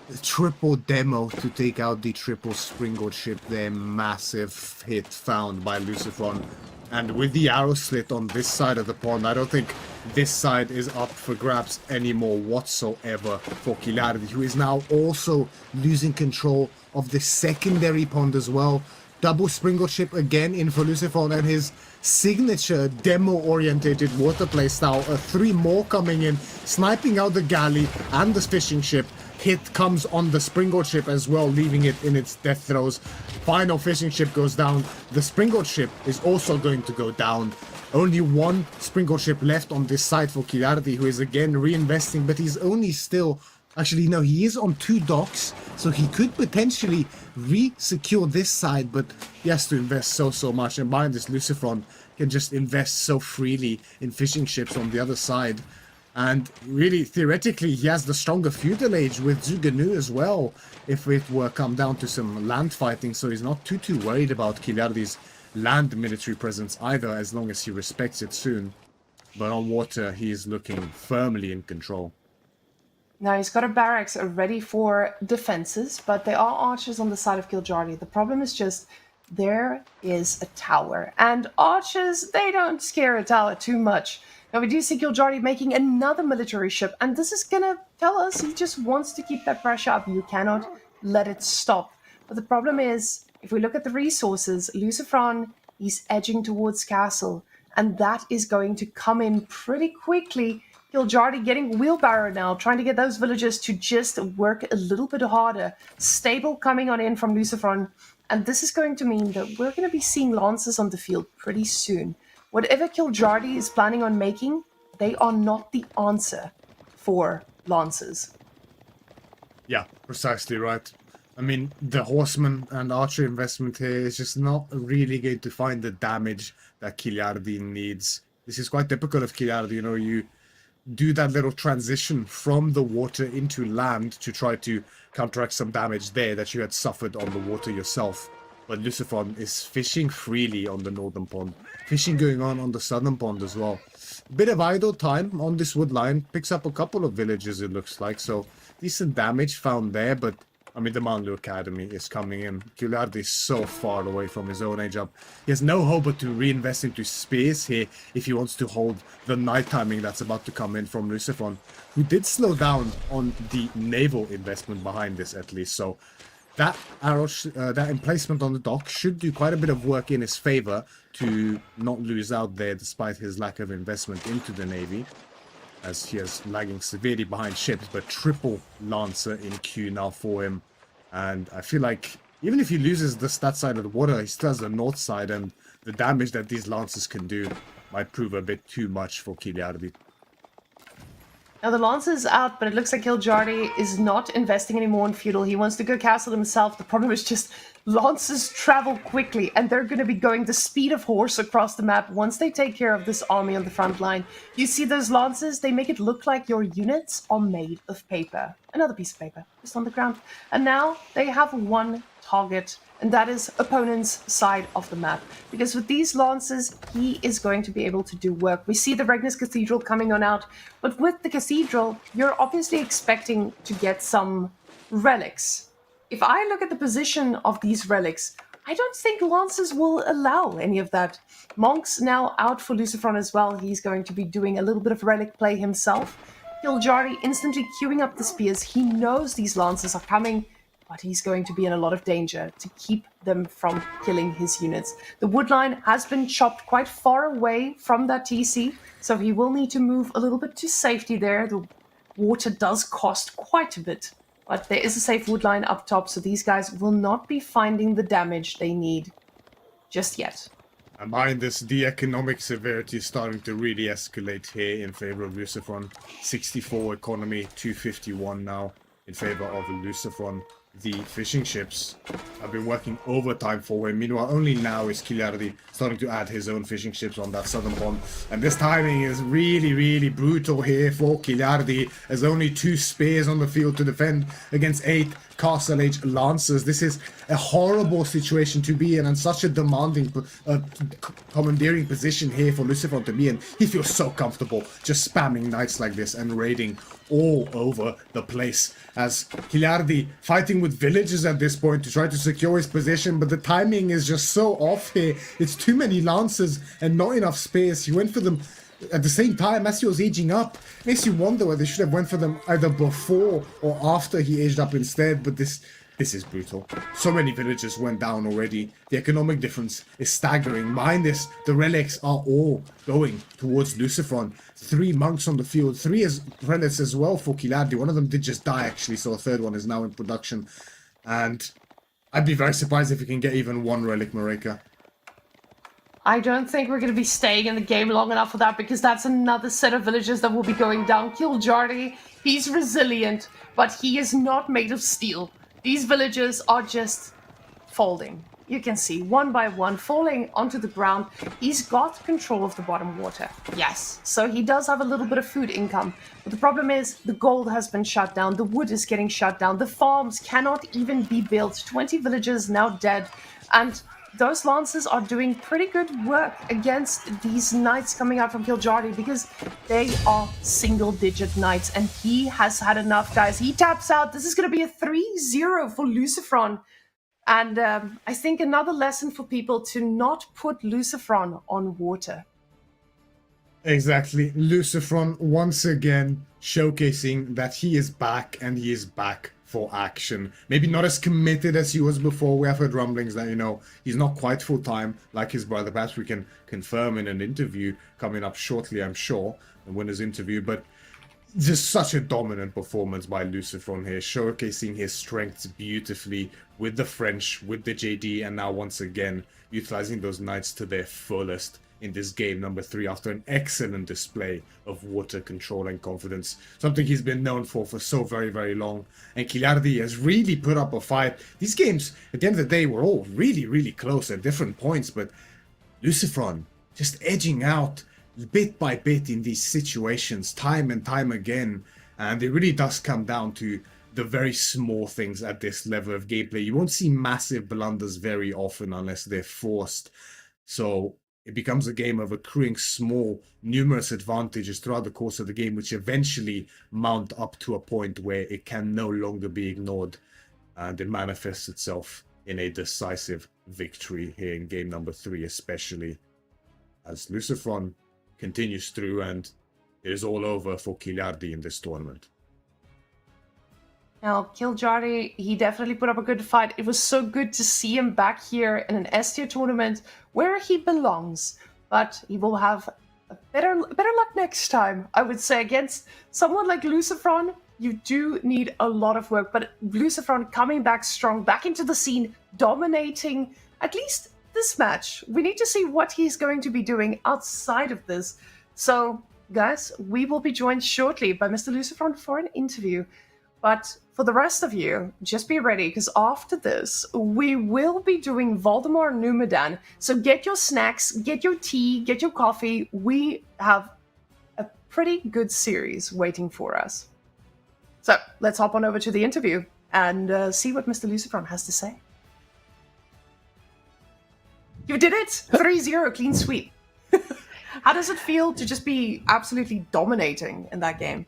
the triple demo to take out the triple Springald ship there, massive hit found by Lucifron. And with the arrow slit on this side of the pond, I don't think this side is up for grabs anymore whatsoever for Kiljardi, who is now also losing control of the secondary pond as well. Double Springald ship again in for Lucifron, and his signature demo-orientated water play style. 3 more coming in, sniping out the galley and the fishing ship. Hit comes on the Springald ship as well, leaving it in its death throes. Final fishing ship goes down. The Springald ship is also going to go down. Only one Springald ship left on this side for Kiljardi, who is again reinvesting, but he's only still... Actually, no, he is on 2 docks, so he could potentially re-secure this side, but he has to invest so much. And behind this, Lucifron can just invest so freely in fishing ships on the other side. And really, theoretically, he has the stronger feudal age with Zuganu as well, if it were come down to some land fighting, so he's not too worried about Kiljardi's land military presence either, as long as he respects it soon. But on water, he is looking firmly in control. Now, he's got a barracks ready for defenses, but there are archers on the side of Kiljardi. The problem is just there is a tower, and archers, they don't scare a tower too much. Now, we do see Kiljardi making another military ship, and this is going to tell us he just wants to keep that pressure up. You cannot let it stop. But the problem is, if we look at the resources, Lucifron is edging towards castle, and that is going to come in pretty quickly. Kiljardi getting wheelbarrow now, trying to get those villagers to just work a little bit harder. Stable coming on in from Lucifron, and this is going to mean that we're going to be seeing lances on the field pretty soon. Whatever Kiljardi is planning on making, they are not the answer for lances. Yeah, precisely right. I mean, the horseman and archer investment here is just not really going to find the damage that Kiljardi needs. This is quite typical of Kiljardi, you do that little transition from the water into land to try to counteract some damage there that you had suffered on the water yourself. but Lucifron is fishing freely on the northern pond. Fishing going on the southern pond as well. Bit of idle time on this wood line. Picks up a couple of villages, it looks like. So, decent damage found there, but I mean, the Manlu Academy is coming in. Kiljardi is so far away from his own age up. He has no hope but to reinvest into spears here if he wants to hold the night timing that's about to come in from Lucifron, who did slow down on the naval investment behind this at least. So that arrow, that emplacement on the dock should do quite a bit of work in his favor to not lose out there despite his lack of investment into the navy, as he is lagging severely behind ships, but triple Lancer in queue now for him. And I feel like even if he loses the stat side of the water, he still has the north side, and the damage that these Lancers can do might prove a bit too much for Kiljardi. Now the Lancer is out, but it looks like Kiljardi is not investing anymore in feudal. He wants to go castle himself. The problem is just Lancers travel quickly, and they're going to be going the speed of horse across the map once they take care of this army on the front line. You see those Lancers? They make it look like your units are made of paper. Another piece of paper, just on the ground. And now they have one target, and that is opponent's side of the map. Because with these Lancers, he is going to be able to do work. We see the Regnus Cathedral coming on out, but with the Cathedral, you're obviously expecting to get some relics. If I look at the position of these relics, I don't think Lancers will allow any of that. Monk's now out for Lucifron as well. He's going to be doing a little bit of relic play himself. Kiljardi instantly queuing up the spears. He knows these Lancers are coming, but he's going to be in a lot of danger to keep them from killing his units. The wood line has been chopped quite far away from that TC, so he will need to move a little bit to safety there. The water does cost quite a bit, but there is a safe wood line up top, so these guys will not be finding the damage they need just yet. And behind this, the economic severity is starting to really escalate here in favor of Lucifron. 64 economy, 251 now in favor of Lucifron. The fishing ships have been working overtime for him. Meanwhile, only now is Kiljardi starting to add his own fishing ships on that southern pond. And this timing is really, really brutal here for Kiljardi. There's only 2 spears on the field to defend against 8 Castle Age Lancers. This is a horrible situation to be in, and such a demanding commandeering position here for Lucifron to be in. He feels so comfortable just spamming knights like this and raiding all over the place, as Kiljardi fighting with villagers at this point to try to secure his position, but the timing is just so off here. It's too many Lancers and not enough space. He went for them at the same time as he was aging up. Makes you wonder whether they should have went for them either before or after he aged up instead, but this is brutal. So many villages went down already. The economic difference is staggering. Behind this, the relics are all going towards Lucifron. 3 monks on the field, 3 relics as well for Kiljardi. One of them did just die actually, so a third one is now in production. And I'd be very surprised if we can get even 1 relic, Marika. I don't think we're going to be staying in the game long enough for that, because that's another set of villages that will be going down. Kiljardi, he's resilient, but he is not made of steel. These villages are just folding. You can see, one by one, falling onto the ground. He's got control of the bottom water. Yes, so he does have a little bit of food income. But the problem is, the gold has been shut down. The wood is getting shut down. The farms cannot even be built. 20 villages now dead. And those Lancers are doing pretty good work against these knights coming out from Kiljardi, because they are single-digit knights, and he has had enough, guys. He taps out. This is going to be a 3-0 for Lucifron. And I think another lesson for people to not put Lucifron on water. Exactly. Lucifron once again showcasing that he is back, and he is back for action. Maybe not as committed as he was before. We have heard rumblings that, you know, he's not quite full-time like his brother. Perhaps we can confirm in an interview coming up shortly, I'm sure, the winner's interview. But just such a dominant performance by Lucifron here, showcasing his strengths beautifully with the French, with the JD, and now once again utilizing those knights to their fullest in this game number 3 after an excellent display of water control and confidence, something he's been known for so very, very long. And Kiljardi has really put up a fight. These games, at the end of the day, were all really, really close at different points, but Lucifron just edging out bit by bit in these situations, time and time again. And it really does come down to the very small things at this level of gameplay. You won't see massive blunders very often unless they're forced. So it becomes a game of accruing small, numerous advantages throughout the course of the game, which eventually mount up to a point where it can no longer be ignored, and it manifests itself in a decisive victory here in game number 3, especially as Lucifron continues through, and it is all over for Kiljardi in this tournament. Now, Kiljardi, he definitely put up a good fight. It was so good to see him back here in an S-tier tournament where he belongs. But he will have a better luck next time, I would say. Against someone like Lucifron, you do need a lot of work. But Lucifron coming back strong, back into the scene, dominating at least this match. We need to see what he's going to be doing outside of this. So, guys, we will be joined shortly by Mr. Lucifron for an interview. But for the rest of you, just be ready, because after this, we will be doing Voldemar Numadan. So get your snacks, get your tea, get your coffee. We have a pretty good series waiting for us. So let's hop on over to the interview and see what Mr. Lucifron has to say. You did it! 3-0, clean sweep. How does it feel to just be absolutely dominating in that game?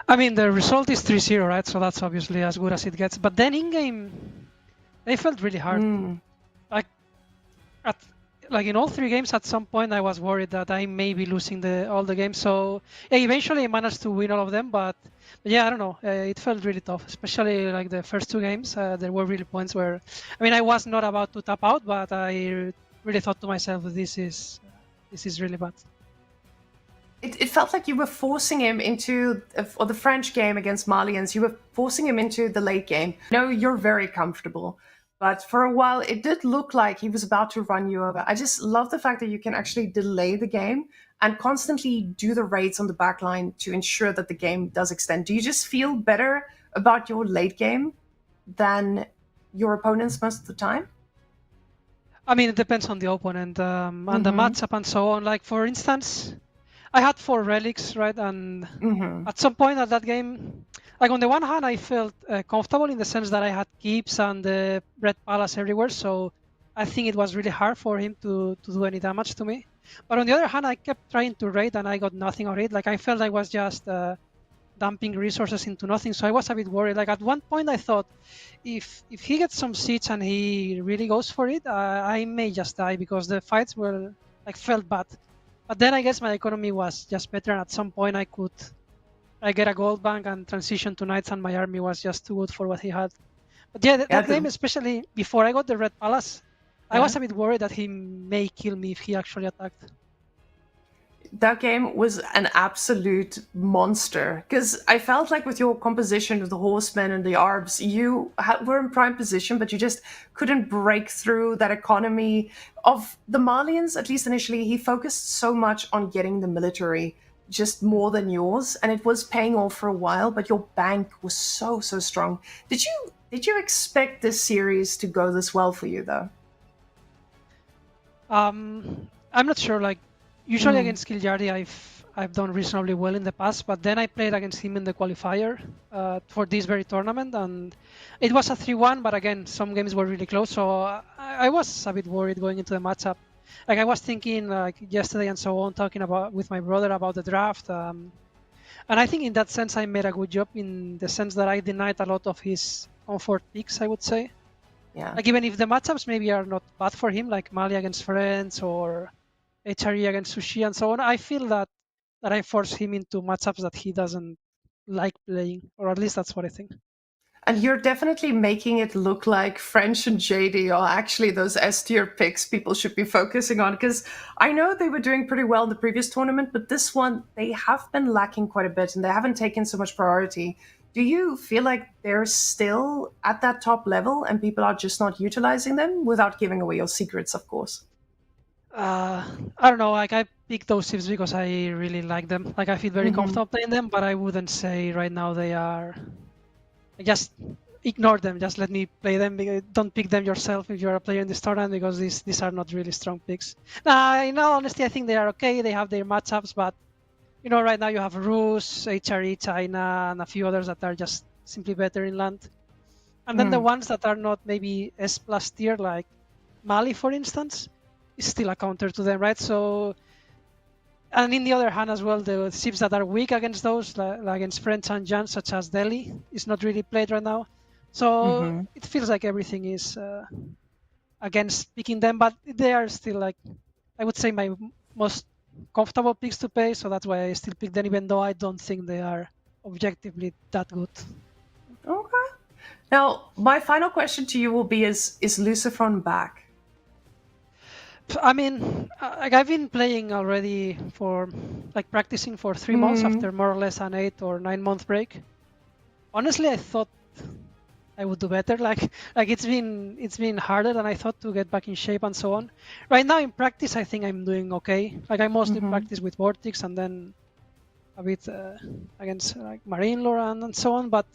I mean, the result is 3-0, right? So that's obviously as good as it gets. But then in-game, they felt really hard. Like in all 3 games, at some point, I was worried that I may be losing all the games. So yeah, eventually I managed to win all of them. But yeah, I don't know. It felt really tough, especially like the first 2 games. There were really points where, I mean, I was not about to tap out, but I really thought to myself, this is really bad. It felt like you were forcing him into, or the French game against Malians, you were forcing him into the late game. No, you're very comfortable. But for a while, it did look like he was about to run you over. I just love the fact that you can actually delay the game and constantly do the raids on the back line to ensure that the game does extend. Do you just feel better about your late game than your opponents most of the time? I mean, it depends on the opponent and the matchup and so on. Like, for instance, I had 4 relics, right? And at some point at that game, like on the one hand, I felt comfortable in the sense that I had keeps and the red palace everywhere. So I think it was really hard for him to do any damage to me. But on the other hand, I kept trying to raid and I got nothing out of it. Like I felt I was just dumping resources into nothing. So I was a bit worried. Like at one point I thought, if he gets some siege and he really goes for it, I may just die because the fights were like felt bad. But then I guess my economy was just better, and at some point I get a gold bank and transition to knights, and my army was just too good for what he had. But yeah, that game, especially before I got the red palace, I was a bit worried that he may kill me if he actually attacked. That game was an absolute monster, because I felt like with your composition of the horsemen and the arbs, you were in prime position, but you just couldn't break through that economy of the Malians. At least initially, he focused so much on getting the military just more than yours, and it was paying off for a while, but your bank was so strong. Did you expect this series to go this well for you, though? I'm not sure. Like, usually against Kiljardi, I've done reasonably well in the past, but then I played against him in the qualifier for this very tournament, and it was a 3-1, but again, some games were really close, so I was a bit worried going into the matchup. Like, I was thinking, like, yesterday and so on, talking with my brother about the draft, and I think in that sense I made a good job, in the sense that I denied a lot of his comfort picks, I would say. Yeah. Like, even if the matchups maybe are not bad for him, like Mali against Friends or HRE against Sushi and so on, I feel that I force him into matchups that he doesn't like playing, or at least that's what I think. And you're definitely making it look like French and JD are actually those S-tier picks people should be focusing on, because I know they were doing pretty well in the previous tournament, but this one, they have been lacking quite a bit and they haven't taken so much priority. Do you feel like they're still at that top level and people are just not utilizing them, without giving away your secrets, of course? I don't know, like, I picked those ships because I really like them. Like, I feel very comfortable playing them, but I wouldn't say right now they are... Just ignore them, just let me play them. Don't pick them yourself if you're a player in this tournament, because these are not really strong picks. In all honesty, I think they are okay. They have their matchups, but you know, right now you have Rus, HRE, China, and a few others that are just simply better in land. And then the ones that are not maybe S plus tier, like Mali, for instance, is still a counter to them, right? So, and in the other hand as well, the ships that are weak against those, like against French and Jan, such as Delhi, is not really played right now. So it feels like everything is against picking them, but they are still, like, I would say, my most comfortable picks to pay. So that's why I still pick them, even though I don't think they are objectively that good. Okay. Now, my final question to you will be: Is Lucifron back? I mean, like, I've been playing already for, like, practicing for 3 months after more or less an 8 or 9 month break. Honestly, I thought I would do better. Like it's been harder than I thought to get back in shape and so on. Right now in practice, I think I'm doing okay. Like, I mostly practice with Vortex and then a bit against like Marine Lore and so on. But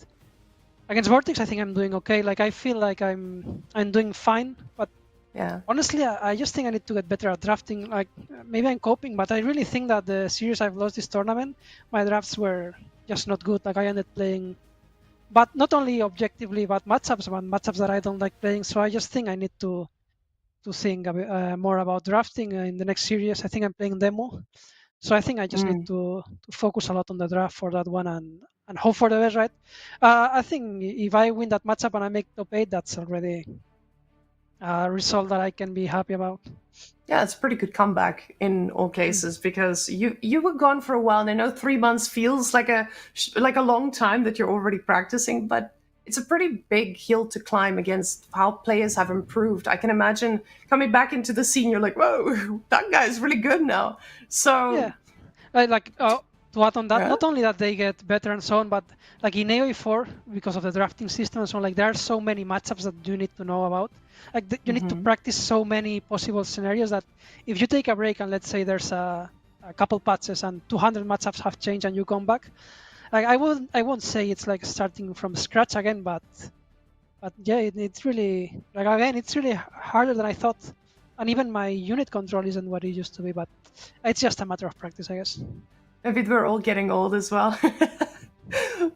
against Vortex, I think I'm doing okay. Like, I feel like I'm doing fine. But Yeah. honestly, I just think I need to get better at drafting. Like, maybe I'm coping, but I really think that the series I've lost this tournament, my drafts were just not good. Like, I ended playing, but not only objectively, but matchups that I don't like playing. So I just think I need to think a bit, more about drafting in the next series. I think I'm playing demo, so I think I just need to focus a lot on the draft for that one and hope for the best, right? I think if I win that matchup and I make top 8, that's already a result that I can be happy about. Yeah, it's a pretty good comeback in all cases, because you were gone for a while, and I know 3 months feels like a long time that you're already practicing, but it's a pretty big hill to climb against how players have improved. I can imagine coming back into the scene, you're like, whoa, that guy's really good now. So Yeah, to add on that, Yeah. not only that they get better and so on, but like in AOE4, because of the drafting system and so on, like, there are so many matchups that you need to know about. Like, you need to practice so many possible scenarios that if you take a break and let's say there's a couple patches and 200 matchups have changed and you come back, like, I won't say it's like starting from scratch again, but yeah, it's really, like, again, it's really harder than I thought. And even my unit control isn't what it used to be, but it's just a matter of practice, I guess. maybe we're all getting old as well.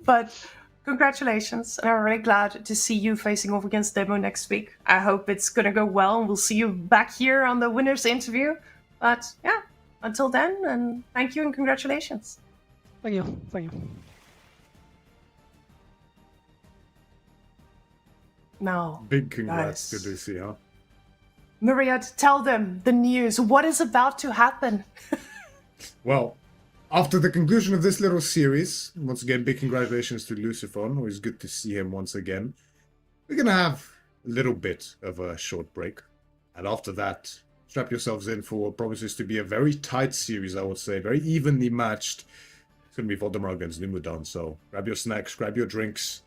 But congratulations. And I'm really glad to see you facing off against Demo next week. I hope it's going to go well, and we'll see you back here on the winner's interview. But yeah, until then, and thank you and congratulations. Thank you. Thank you. Now, Big congrats guys. to Lucy, huh? Myriad, tell them the news. What is about to happen? Well, after the conclusion of this little series, once again, big congratulations to Lucifron. Always good to see him once again. We're going to have a little bit of a short break. And after that, strap yourselves in for what promises to be a very tight series, I would say. Very evenly matched. It's going to be Voldemar against Numadan. So grab your snacks, grab your drinks,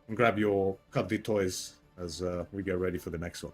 and grab your cuddly toys as we get ready for the next one.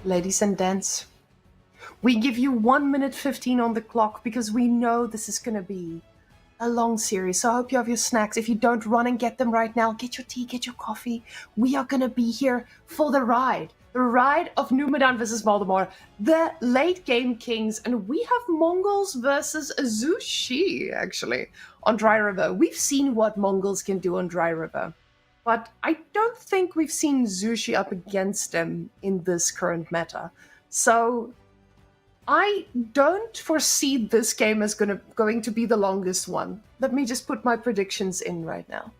Ladies and gents, we give you 1 minute 15 on the clock because we know this is going to be a long series. So I hope you have your snacks. If you don't, run and get them right now. Get your tea, get your coffee. We are going to be here for the ride. The ride of Numadan versus Voldemar, the late game kings, and we have Mongols versus Zushi, actually, on Dry River. We've seen what Mongols can do on Dry River, but I don't think we've seen Zushi up against them in this current meta. So I don't foresee this game as going to be the longest one. Let me just put my predictions in right now.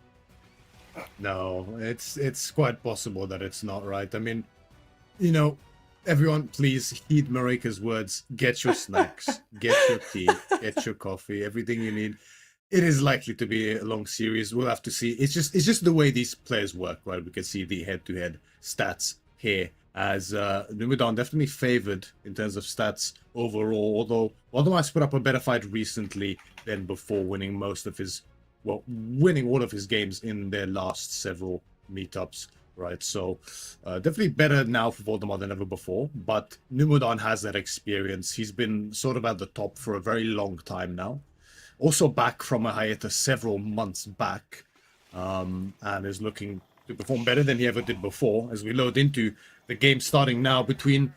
No, it's quite possible that it's not, right? I mean, you know, everyone, please heed Marika's words. Get your snacks, get your tea, get your coffee, everything you need. It is likely to be a long series. We'll have to see. It's just the way these players work, right? We can see the head-to-head stats here, as Numadan definitely favored in terms of stats overall, although Valdemar's put up a better fight recently than before, winning all of his games in their last several meetups. Right, so definitely better now for Voldemar than ever before, but Numadan has that experience. He's been sort of at the top for a very long time now. Also back from a hiatus several months back, and is looking to perform better than he ever did before, as we load into the game starting now between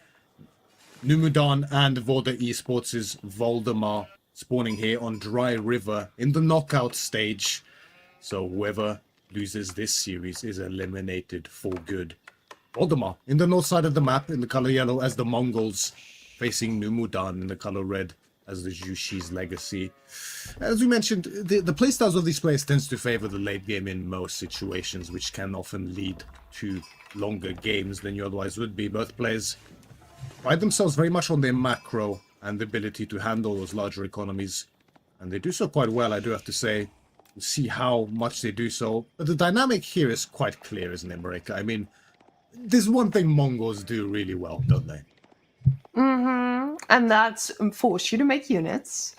Numadan and Volda Esports' Voldemar, spawning here on Dry River in the knockout stage. So whoever loses this series is eliminated for good. Voldemar in the north side of the map in the color yellow as the Mongols, facing Numadan in the color red as the Jushi's legacy. As we mentioned, the playstyles of these players tends to favor the late game in most situations, which can often lead to longer games than you otherwise would be. Both players pride themselves very much on their macro and the ability to handle those larger economies, and they do so quite well, I do have to say. We'll see how much they do so, but the dynamic here is quite clear, isn't it, Marika? I mean, there's one thing Mongols do really well, don't they? Mm-hmm. And that's force you to make units,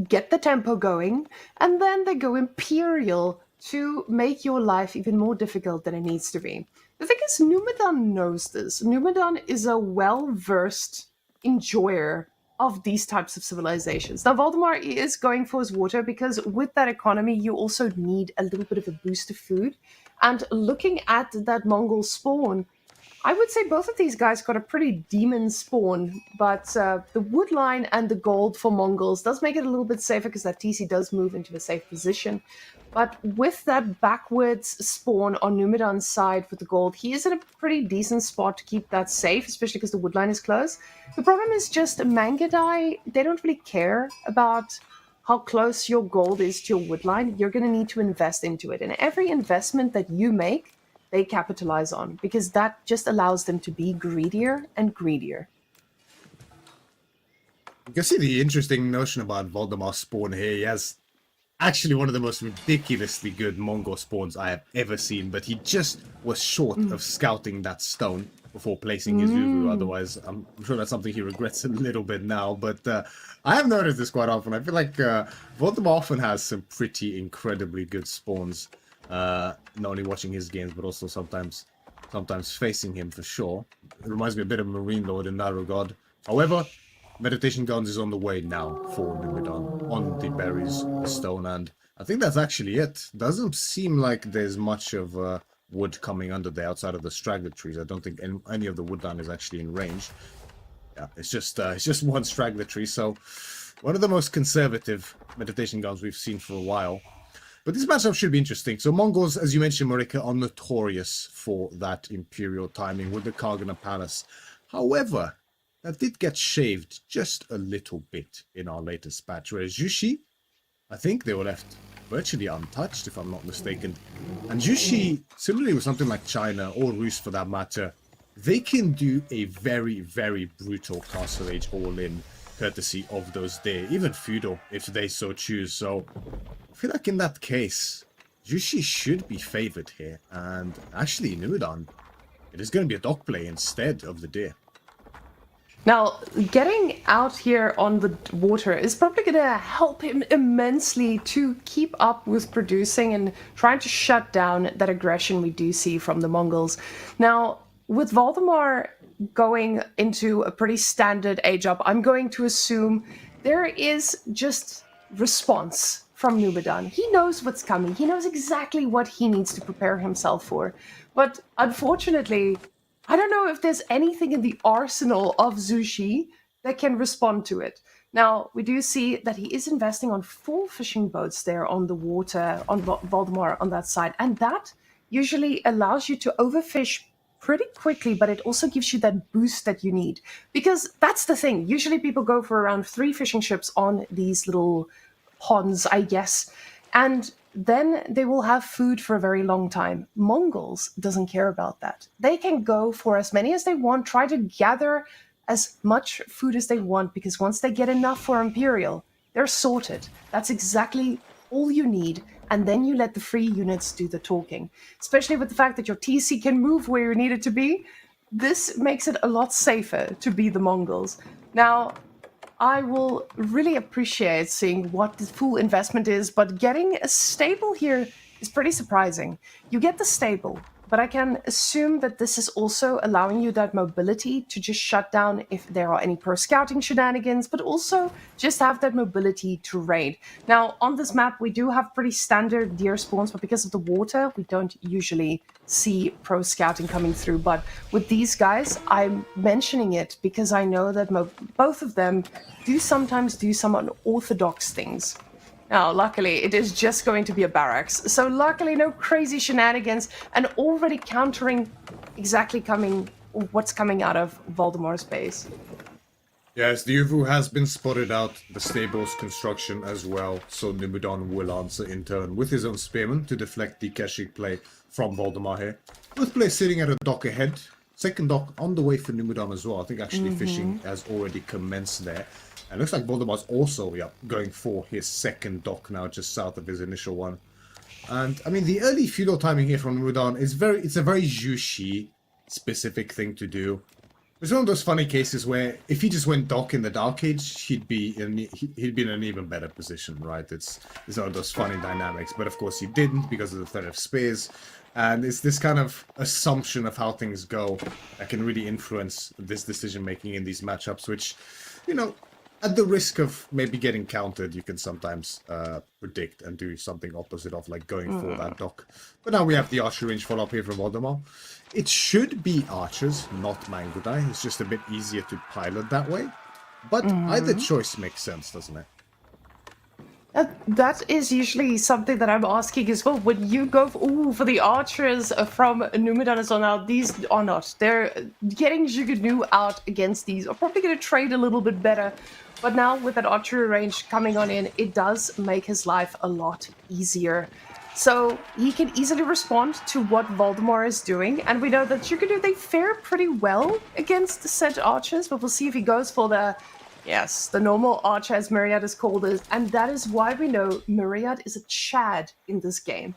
get the tempo going, and then they go Imperial to make your life even more difficult than it needs to be. The thing is, Numadan knows this. Numadan is a well-versed enjoyer of these types of civilizations. Now, Voldemar is going for his water because with that economy, you also need a little bit of a boost of food. And looking at that Mongol spawn, I would say both of these guys got a pretty demon spawn, but the wood line and the gold for Mongols does make it a little bit safer because that TC does move into a safe position. But with that backwards spawn on Numadan's side with the gold, he is in a pretty decent spot to keep that safe, especially because the wood line is close. The problem is just Mangadai, they don't really care about how close your gold is to your wood line. You're going to need to invest into it. And every investment that you make, they capitalize on, because that just allows them to be greedier and greedier. You can see the interesting notion about Voldemar's spawn here. He has actually one of the most ridiculously good Mongol spawns I have ever seen, but he just was short of scouting that stone before placing his Uvu. Otherwise, I'm sure that's something he regrets a little bit now, but I have noticed this quite often. I feel like Voldemar often has some pretty incredibly good spawns, not only watching his games, but also sometimes facing him for sure. It reminds me a bit of Marine Lord in that regard. However, Meditation Guns is on the way now for Numadan on the berries, the stone, and I think that's actually it. Doesn't seem like there's much of wood coming under there outside of the straggler trees. I don't think any of the wood line is actually in range. Yeah, it's just one straggler tree, so one of the most conservative Meditation Guns we've seen for a while. But this matchup should be interesting. So Mongols, as you mentioned, Marika, are notorious for that Imperial timing with the Kargana Palace. However, that did get shaved just a little bit in our latest patch, whereas Jushi, I think they were left virtually untouched, if I'm not mistaken. And Jushi, similarly with something like China, or Rus for that matter, they can do a very, very brutal Castle Age all-in, courtesy of those there, even feudal, if they so choose. So I feel like in that case, Jushi should be favored here, and actually Numadan, it is going to be a dog play instead of the deer. Now, getting out here on the water is probably going to help him immensely to keep up with producing and trying to shut down that aggression we do see from the Mongols. Now, with Voldemar, going into a pretty standard age up, I'm going to assume there is just response from Numadan. He knows what's coming. He knows exactly what he needs to prepare himself for. But unfortunately, I don't know if there's anything in the arsenal of Zushi that can respond to it. Now, we do see that he is investing on 4 fishing boats there on the water, on Voldemar on that side. And that usually allows you to overfish pretty quickly, but it also gives you that boost that you need. Because that's the thing. Usually people go for around 3 fishing ships on these little ponds, I guess. And then they will have food for a very long time. Mongols doesn't care about that. They can go for as many as they want, try to gather as much food as they want, because once they get enough for Imperial, they're sorted. That's exactly all you need, and then you let the free units do the talking. Especially with the fact that your TC can move where you need it to be, this makes it a lot safer to be the Mongols. Now, I will really appreciate seeing what the full investment is, but getting a stable here is pretty surprising. You get the stable, but I can assume that this is also allowing you that mobility to just shut down if there are any pro-scouting shenanigans, but also just have that mobility to raid. Now, on this map, we do have pretty standard deer spawns, but because of the water, we don't usually see pro-scouting coming through. But with these guys, I'm mentioning it because I know that both of them do sometimes do some unorthodox things. Now, luckily, it is just going to be a barracks. So luckily, no crazy shenanigans, and already countering exactly what's coming out of Voldemar's base. Yes, the UFO has been spotted out, the stable's construction as well, so Numadan will answer in turn with his own spearman to deflect the Keshik play from Voldemar here. Both players sitting at a dock ahead. Second dock on the way for Numadan as well. I think actually fishing has already commenced there. And looks like Voldemar's also going for his second dock now, just south of his initial one. And I mean, the early feudal timing here from Numadan is it's a very Jushi specific thing to do. It's one of those funny cases where if he just went dock in the Dark Age, he'd be in an even better position, right? It's one of those funny dynamics. But of course he didn't because of the threat of spears. And it's this kind of assumption of how things go that can really influence this decision making in these matchups, which, you know, at the risk of maybe getting countered, you can sometimes predict and do something opposite of like going for that dock. But now we have the archer range follow-up here from Voldemar. It should be archers, not Mangudai. It's just a bit easier to pilot that way. But either choice makes sense, doesn't it? That is usually something that I'm asking as well. When you go for the archers from Numadan as well, now these are not. They're getting Jiganu out against these. Are probably going to trade a little bit better. But now with that archery range coming on in, it does make his life a lot easier. So he can easily respond to what Voldemar is doing. And we know that Jiganu, they fare pretty well against said archers. But we'll see if he goes for the normal archer, as Myriad is called, and that is why we know Myriad is a Chad in this game.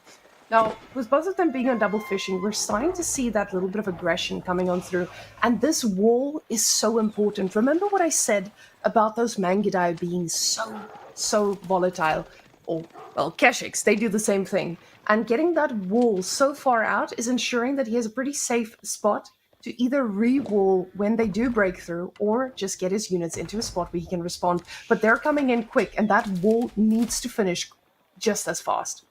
Now, with both of them being on double fishing, we're starting to see that little bit of aggression coming on through, and this wall is so important. Remember what I said about those Mangudai being so volatile? Or, well, Keshiks, they do the same thing. And getting that wall so far out is ensuring that he has a pretty safe spot to either re-wall when they do break through, or just get his units into a spot where he can respond. But they're coming in quick, and that wall needs to finish just as fast.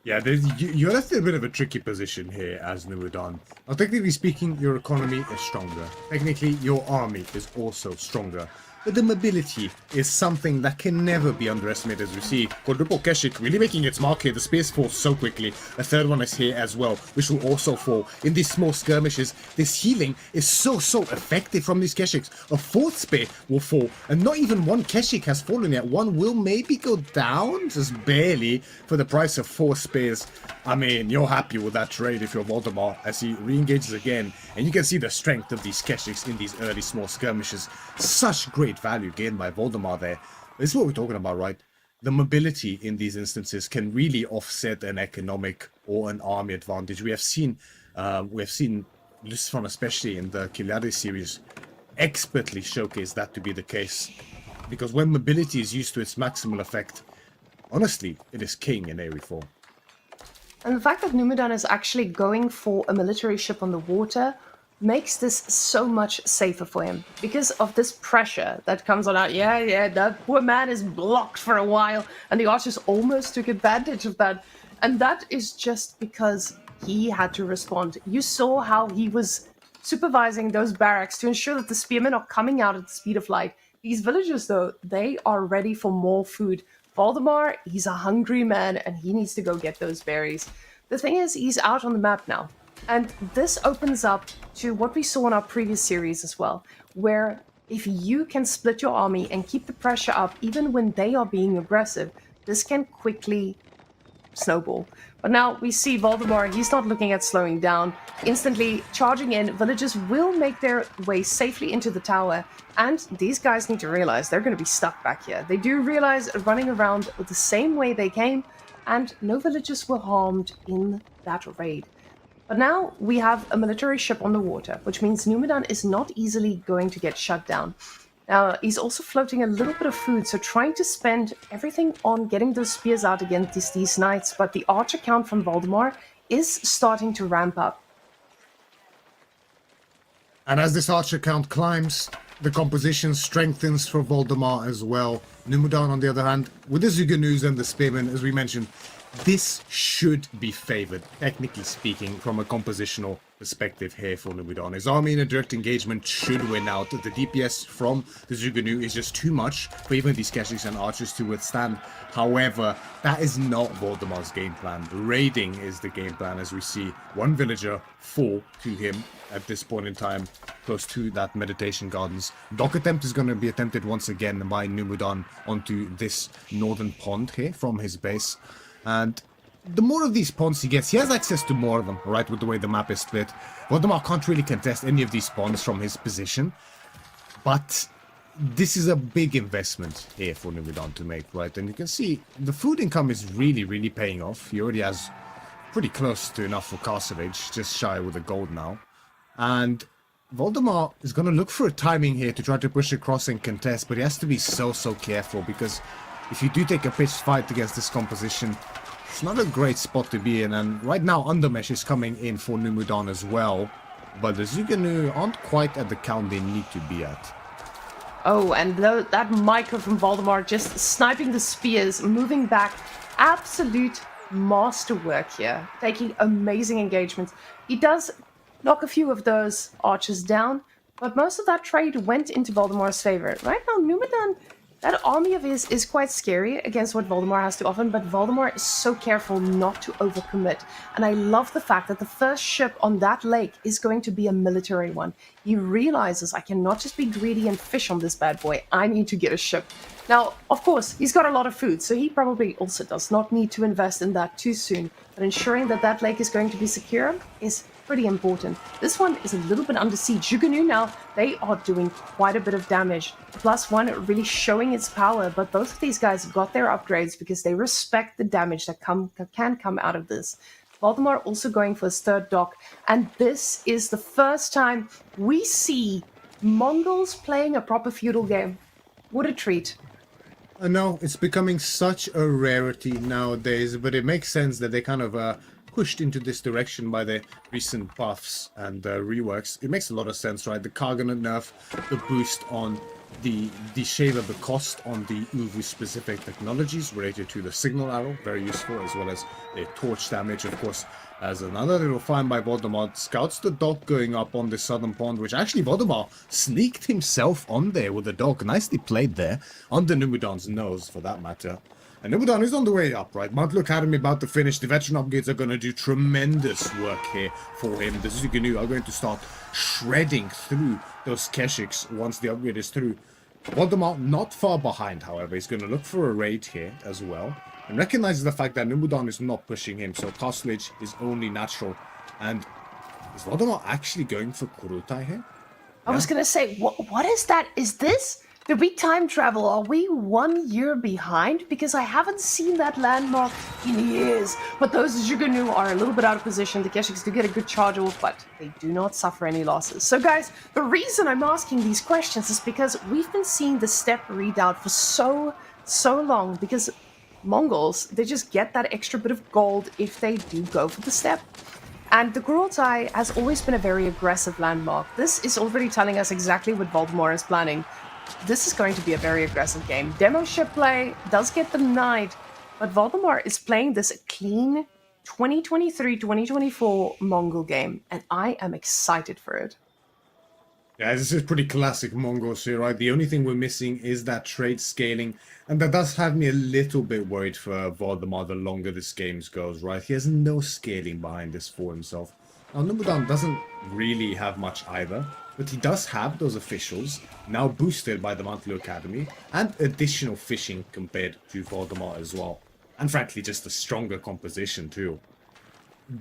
Yeah, you're left in a bit of a tricky position here as Numadan. Now, technically speaking, your economy is stronger. Technically, your army is also stronger. But the mobility is something that can never be underestimated, as we see Quadruple Keshik really making its mark here. The spears fall so quickly. A third one is here as well, which will also fall. In these small skirmishes, this healing is so effective from these Keshiks. A fourth spear will fall, and not even one Keshik has fallen yet. One will maybe go down, just barely, for the price of 4 spears. I mean, you're happy with that trade if you're Voldemar, as he re-engages again. And you can see the strength of these Keshiks in these early small skirmishes. Such great value gained by Voldemar there. This is what we're talking about, right? The mobility in these instances can really offset an economic or an army advantage. We have seen Lucifron, especially in the Kiljardi series, expertly showcase that to be the case. Because when mobility is used to its maximal effect, honestly, it is king in AoE4. And the fact that Numadan is actually going for a military ship on the water makes this so much safer for him because of this pressure that comes on out. Yeah, that poor man is blocked for a while, and the archers almost took advantage of that. And that is just because he had to respond. You saw how he was supervising those barracks to ensure that the spearmen are coming out at the speed of light. These villagers, though, they are ready for more food. Voldemar, he's a hungry man, and he needs to go get those berries. The thing is, he's out on the map now. And this opens up to what we saw in our previous series as well, where if you can split your army and keep the pressure up even when they are being aggressive, this can quickly snowball. But now we see Voldemar, he's not looking at slowing down. Instantly charging in, villagers will make their way safely into the tower, and these guys need to realize they're going to be stuck back here. They do realize running around the same way they came, and no villagers were harmed in that raid. But now we have a military ship on the water, which means Numadan is not easily going to get shut down. Now, he's also floating a little bit of food, so trying to spend everything on getting those spears out against these knights, but the archer count from Voldemar is starting to ramp up. And as this archer count climbs, the composition strengthens for Voldemar as well. Numadan, on the other hand, with the Zuganus and the Spearmen, as we mentioned, this should be favored, technically speaking, from a compositional perspective here for Numadan. His army in a direct engagement should win out. The DPS from the Zuganu is just too much for even these Keshiks and archers to withstand. However, that is not Voldemar's game plan. Raiding is the game plan, as we see one villager fall to him at this point in time, close to that meditation gardens. Dock attempt is going to be attempted once again by Numadan onto this northern pond here from his base. And the more of these ponds he gets, he has access to more of them, right, with the way the map is split. Voldemar can't really contest any of these ponds from his position, but this is a big investment here for Numadan to make, right? And you can see the food income is really, really paying off. He already has pretty close to enough for Castle Age, just shy with the gold now. And Voldemar is going to look for a timing here to try to push across and contest, but he has to be so careful, because if you do take a pitched fight against this composition, it's not a great spot to be in. And right now Undermesh is coming in for Numadan as well, but the Zuganu aren't quite at the count they need to be at. Oh, and that Micro from Voldemar just sniping the spears, moving back. Absolute masterwork here, taking amazing engagements. He does knock a few of those archers down, but most of that trade went into Voldemar's favor. Right now, Numadan, that army of his is quite scary against what Voldemar has to offer, but Voldemar is so careful not to overcommit. And I love the fact that the first ship on that lake is going to be a military one. He realizes, I cannot just be greedy and fish on this bad boy. I need to get a ship. Now, of course, he's got a lot of food, so he probably also does not need to invest in that too soon. But ensuring that that lake is going to be secure is pretty important. This one is a little bit under siege. Zuganu now, they are doing quite a bit of damage. +1 really showing its power, but both of these guys got their upgrades because they respect the damage that can come out of this. Voldemar also going for his third dock, and this is the first time we see Mongols playing a proper feudal game. What a treat. I know, it's becoming such a rarity nowadays, but it makes sense that they kind of pushed into this direction by the recent buffs and reworks. It makes a lot of sense, right? The Karganet nerf, the boost on the shave of the cost on the Uvu specific technologies related to the signal arrow, very useful, as well as the torch damage, of course, as another little find by Voldemar. Scouts the dock going up on the southern pond, which actually Voldemar sneaked himself on there with the dock. Nicely played there, under Numadan's nose for that matter. And Numadan is on the way up, right? Mantle Academy about to finish. The veteran upgrades are going to do tremendous work here for him. The Zuganu are going to start shredding through those Keshiks once the upgrade is through. Voldemar not far behind, however. He's going to look for a raid here as well, and recognizes the fact that Numadan is not pushing him, so Castle Age is only natural. And is Voldemar actually going for Kurutai here? I was going to say, what is that? Is this? Did we time travel? Are we 1 year behind? Because I haven't seen that landmark in years. But those Zuganu are a little bit out of position. The Keshiks do get a good charge off, but they do not suffer any losses. So guys, the reason I'm asking these questions is because we've been seeing the step readout for so long. Because Mongols, they just get that extra bit of gold if they do go for the step. And the Kurultai has always been a very aggressive landmark. This is already telling us exactly what Voldemar is planning. This is going to be a very aggressive game. Demo ship play does get denied, but Voldemar is playing this clean 2023-2024 Mongol game, and I am excited for it. Yeah, this is pretty classic Mongols here, right? The only thing we're missing is that trade scaling, and that does have me a little bit worried for Voldemar the longer this game goes, right? He has no scaling behind this for himself. Now, Numadan doesn't really have much either, but he does have those officials, now boosted by the Monthly Academy, and additional fishing compared to Voldemar as well. And frankly, just a stronger composition too.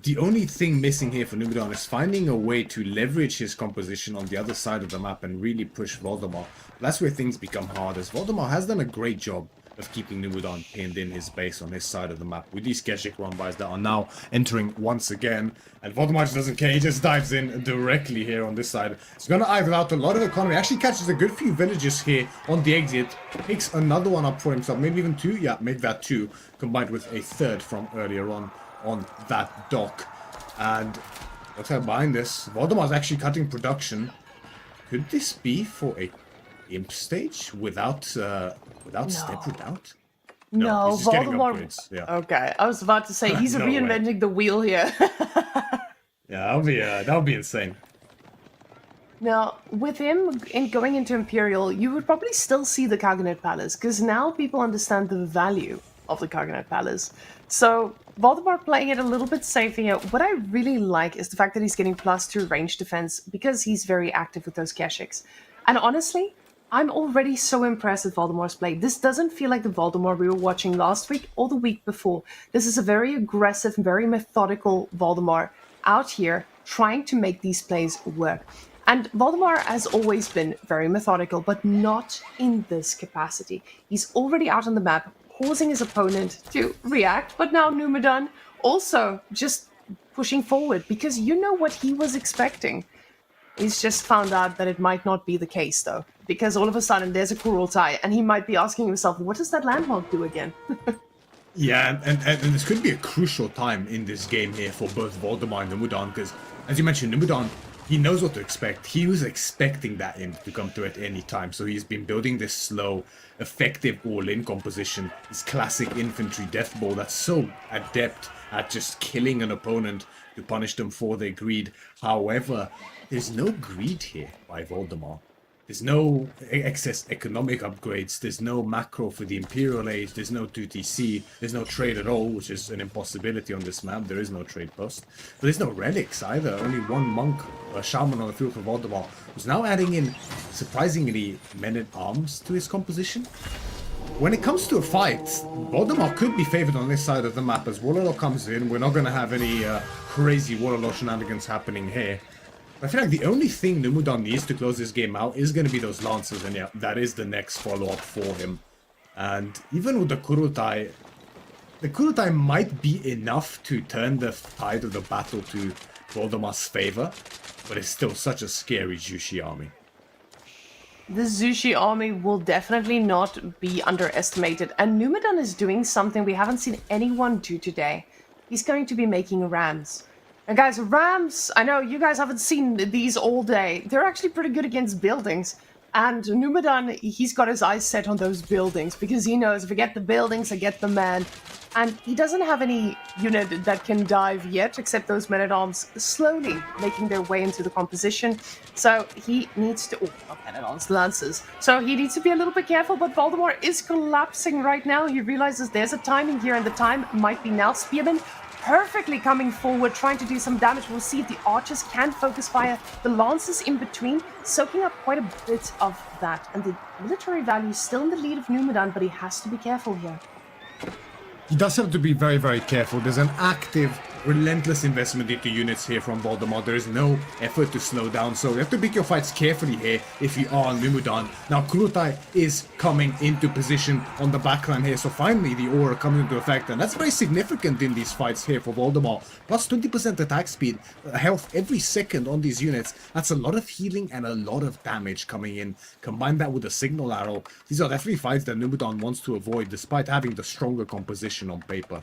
The only thing missing here for Numadan is finding a way to leverage his composition on the other side of the map and really push Voldemar. That's where things become hard, as Voldemar has done a great job of keeping Numadan pinned in his base on his side of the map, with these Keshik Rumbais that are now entering once again. And Voldemar just doesn't care, he just dives in directly here on this side. It's gonna idle out a lot of economy, actually catches a good few villages here on the exit, picks another one up for himself, maybe even two, yeah, make that two, combined with a third from earlier on that dock. And what's behind this? Voldemar's actually cutting production. Could this be for a imp stage without Step Redoubt? No, he's just getting Voldemar. upgrades, yeah. Okay, I was about to say he's No reinventing the wheel here. Yeah, that would be insane. Now, with him going into Imperial, you would probably still see the Kaganet Palace, because now people understand the value of the Kaganet Palace. So, Voldemar playing it a little bit safe here. What I really like is the fact that he's getting +2 range defense, because he's very active with those Keshiks. And honestly, I'm already so impressed with Voldemar's play. This doesn't feel like the Voldemar we were watching last week or the week before. This is a very aggressive, very methodical Voldemar out here trying to make these plays work. And Voldemar has always been very methodical, but not in this capacity. He's already out on the map, causing his opponent to react, but now Numadan also just pushing forward, because you know what he was expecting. He's just found out that it might not be the case, though, because all of a sudden there's a Kurultai, and he might be asking himself, what does that landmark do again? Yeah, and this could be a crucial time in this game here for both Voldemar and Numadan, because, as you mentioned, Numadan, he knows what to expect. He was expecting that imp to come through at any time, so he's been building this slow, effective all-in composition, this classic infantry death ball that's so adept at just killing an opponent to punish them for their greed. However, there's no greed here by Voldemar. There's no excess economic upgrades, there's no macro for the Imperial Age, there's no 2TC, there's no trade at all, which is an impossibility on this map. There is no trade post. But there's no relics either, only one monk, a shaman on the field for Voldemar, who's now adding in, surprisingly, men-at-arms to his composition. When it comes to a fight, Voldemar could be favored on this side of the map as Warlord comes in. We're not going to have any crazy Warlord shenanigans happening here. I feel like the only thing Numadan needs to close this game out is going to be those Lancers, and yeah, that is the next follow-up for him. And even with the Kurultai might be enough to turn the tide of the battle to Voldemar's favor, but it's still such a scary Jushi army. The Zushi army will definitely not be underestimated, and Numadan is doing something we haven't seen anyone do today. He's going to be making rams. And guys, rams, I know you guys haven't seen these all day. They're actually pretty good against buildings. And Numadan, he's got his eyes set on those buildings, because he knows if I get the buildings, I get the man. And he doesn't have any unit that can dive yet, except those men-at-arms slowly making their way into the composition. So he needs to... Oh, not men-at-arms, lancers. So he needs to be a little bit careful, but Voldemar is collapsing right now. He realizes there's a timing here, and the time might be now. Spearman perfectly coming forward, trying to do some damage. We'll see if the archers can focus fire. The lances in between, soaking up quite a bit of that. And the military value is still in the lead of Numadan, but he has to be careful here. He does have to be very, very careful. There's an active, relentless investment into units here from Voldemar. There is no effort to slow down, so you have to pick your fights carefully here if you are Numadan. Now, Kurultai is coming into position on the backline here, so finally the aura comes into effect, and that's very significant in these fights here for Voldemar. Plus 20% attack speed, health every second on these units. That's a lot of healing and a lot of damage coming in. Combine that with a signal arrow. These are definitely fights that Numadan wants to avoid, despite having the stronger composition on paper.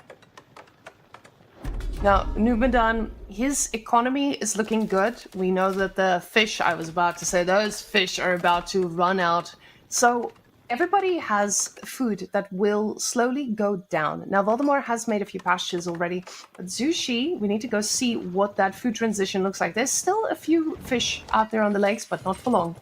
Now, Numadan, his economy is looking good. We know that the fish, I was about to say, those fish are about to run out. So everybody has food that will slowly go down. Now, Voldemar has made a few pastures already, but Zushi, we need to go see what that food transition looks like. There's still a few fish out there on the lakes, but not for long.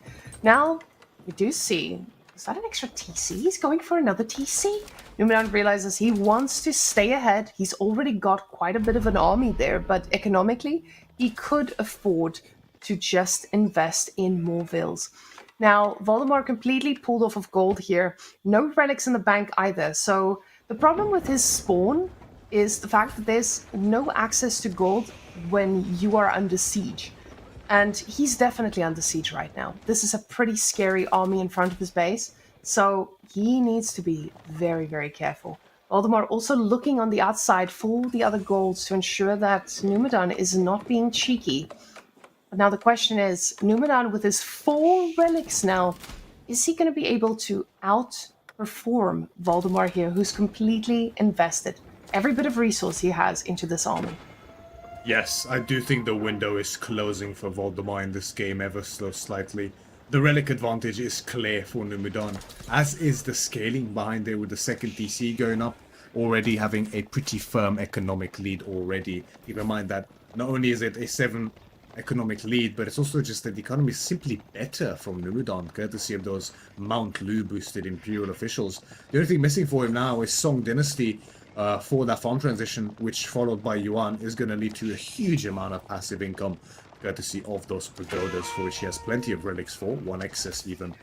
Now, we do see, is that an extra TC? He's going for another TC? Numadan realizes he wants to stay ahead. He's already got quite a bit of an army there, but economically, he could afford to just invest in more vills. Now, Voldemar completely pulled off of gold here. No relics in the bank either. So the problem with his spawn is the fact that there's no access to gold when you are under siege. And he's definitely under siege right now. This is a pretty scary army in front of his base. So he needs to be very, very careful. Voldemar also looking on the outside for the other golds to ensure that Numadan is not being cheeky. But now the question is, Numadan with his 4 relics now, is he going to be able to outperform Voldemar here, who's completely invested every bit of resource he has into this army? Yes, I do think the window is closing for Voldemar in this game ever so slightly. The relic advantage is clear for Numadan, as is the scaling behind there with the second DC going up, already having a pretty firm economic lead already. Keep in mind that not only is it a 7 economic lead, but it's also just that the economy is simply better from Numadan, courtesy of those Mount Lu boosted Imperial officials. The only thing missing for him now is Song Dynasty for that farm transition, which followed by Yuan is going to lead to a huge amount of passive income, courtesy of those pagodas, for which he has plenty of relics for, 1 excess even.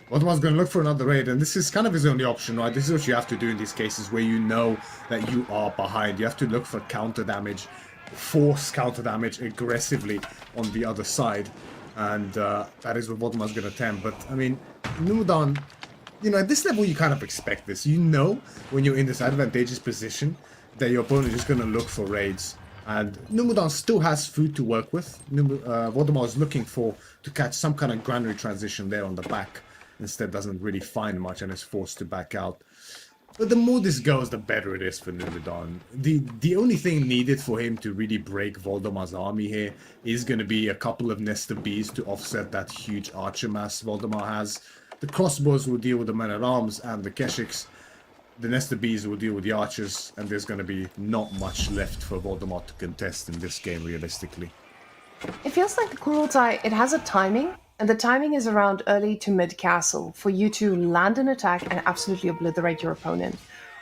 Voldemor's going to look for another raid, and this is kind of his only option, right? This is what you have to do in these cases where you know that you are behind. You have to look for counter damage, force counter damage aggressively on the other side, and that is what Voldemor's going to attempt. But, I mean, Numadan, you know, at this level you kind of expect this. You know when you're in this advantageous position that your opponent is going to look for raids. And Numadan still has food to work with. Voldemar is looking to catch some kind of granary transition there on the back. Instead doesn't really find much and is forced to back out. But the more this goes, the better it is for Numadan. The only thing needed for him to really break Voldemar's army here is going to be a couple of Nester Bees to offset that huge archer mass Voldemar has. The crossbows will deal with the men-at-arms and the Keshiks. The Nester Bees will deal with the archers, and there's going to be not much left for Voldemar to contest in this game, realistically. It feels like the Kurultai, it has a timing, and the timing is around early to mid-castle for you to land an attack and absolutely obliterate your opponent.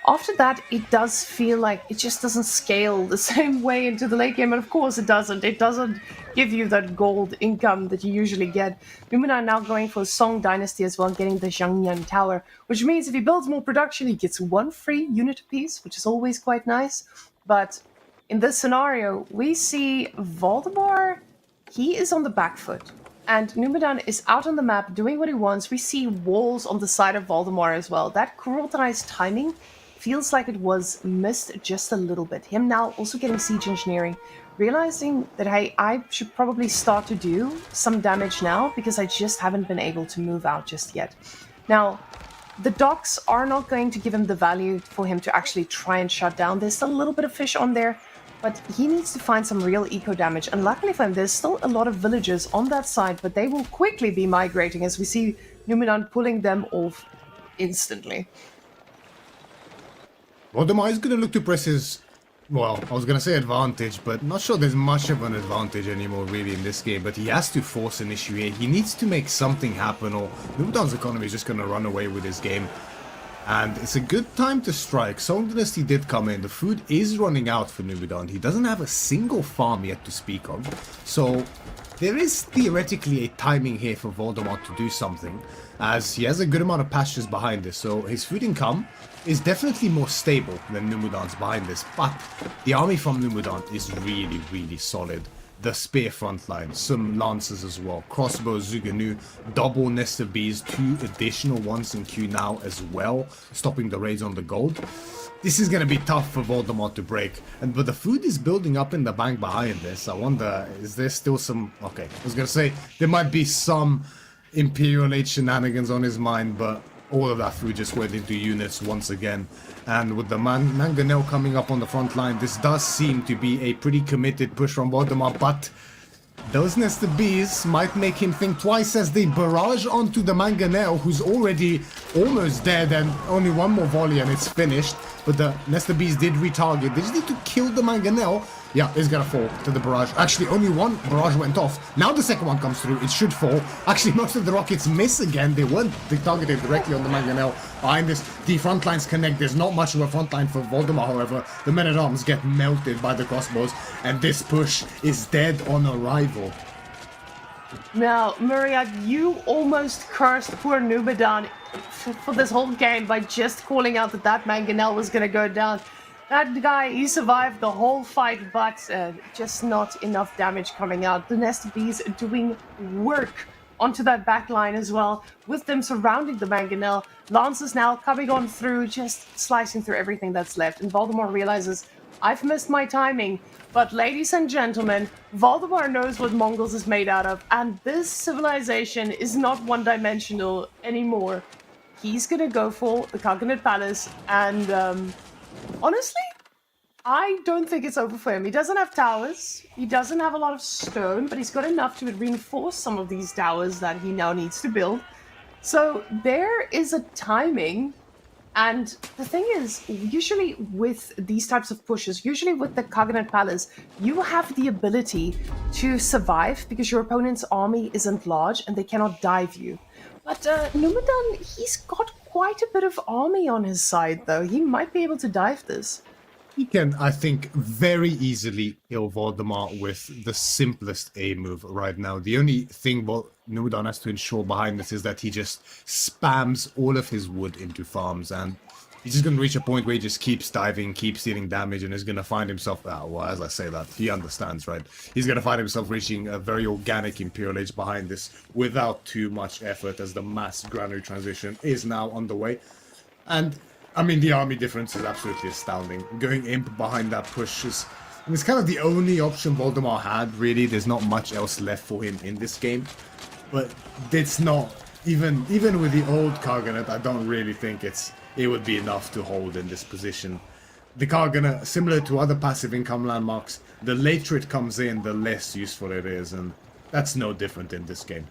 After that, it does feel like it just doesn't scale the same way into the late game, and of course it doesn't. It doesn't give you that gold income that you usually get. Numadan now going for Song Dynasty as well, getting the Zhangyan Tower, which means if he builds more production, he gets 1 free unit apiece, which is always quite nice. But in this scenario, we see Voldemar, he is on the back foot. And Numadan is out on the map doing what he wants. We see walls on the side of Voldemar as well. That Kurultai's timing feels like it was missed just a little bit. Him now also getting siege engineering, realizing that, hey, I should probably start to do some damage now because I just haven't been able to move out just yet. Now, the docks are not going to give him the value for him to actually try and shut down. There's still a little bit of fish on there, but he needs to find some real eco damage. And luckily for him, there's still a lot of villagers on that side, but they will quickly be migrating as we see Numadan pulling them off instantly. Voldemar is going to look to press his, well, I was going to say advantage, but not sure there's much of an advantage anymore really in this game, but he has to force an issue here. He needs to make something happen or Numadan's economy is just going to run away with his game. And it's a good time to strike. Song Dynasty did come in. The food is running out for Numadan. He doesn't have a single farm yet to speak of. So there is theoretically a timing here for Voldemar to do something, as he has a good amount of pastures behind this. So his food income is definitely more stable than Numadan's behind this. But the army from Numadan is really, really solid. The spear front line, some lancers as well, crossbows, Zuganu, double Nester Bees, 2 additional ones in queue now as well, stopping the raids on the gold. This is going to be tough for Voldemar to break, but the food is building up in the bank behind this. I wonder, is there still some, okay, I was going to say, there might be some Imperial Age shenanigans on his mind, but all of that food just went into units once again. And with the Mangonel coming up on the front line, this does seem to be a pretty committed push from Voldemar, but those nested bees might make him think twice as they barrage onto the Mangonel, who's already almost dead, and only one more volley and it's finished. But the nested bees did retarget. They just need to kill the Mangonel. Yeah, it's gonna fall to the barrage. Actually, only one barrage went off. Now the second one comes through. It should fall. Actually, most of the rockets miss again. They weren't targeted directly on the Mangonel. Behind this, the front lines connect. There's not much of a front line for Voldemar, however. The men-at-arms get melted by the crossbows, and this push is dead on arrival. Now, Myriad, you almost cursed poor Numadan for this whole game by just calling out that Mangonel was gonna go down. That guy, he survived the whole fight, but just not enough damage coming out. The Nest Bees doing work onto that back line as well, with them surrounding the Mangonel. Lances now coming on through, just slicing through everything that's left. And Voldemar realizes, I've missed my timing. But ladies and gentlemen, Voldemar knows what Mongols is made out of, and this civilization is not one-dimensional anymore. He's gonna go for the Coconut Palace, and honestly, I don't think it's over for him. He doesn't have towers, he doesn't have a lot of stone, but he's got enough to reinforce some of these towers that he now needs to build. So there is a timing, and the thing is, usually with these types of pushes, usually with the Coconut Palace, you have the ability to survive because your opponent's army isn't large and they cannot dive you. But Numadan, he's got quite a bit of army on his side, though. He might be able to dive this. He can, I think, very easily kill Voldemar with the simplest A move right now. The only thing Numadan has to ensure behind this is that he just spams all of his wood into farms, and he's just going to reach a point where he just keeps diving, keeps dealing damage, and is going to find himself, well, as I say that, he understands, right? He's going to find himself reaching a very organic Imperial Age behind this without too much effort, as the mass granary transition is now underway. And I mean, the army difference is absolutely astounding. Going imp behind that push is... it's kind of the only option Voldemar had, really. There's not much else left for him in this game. But it's not... Even with the old Karganet, I don't really think it would be enough to hold in this position. The Karganet, similar to other passive income landmarks, the later it comes in, the less useful it is. And that's no different in this game.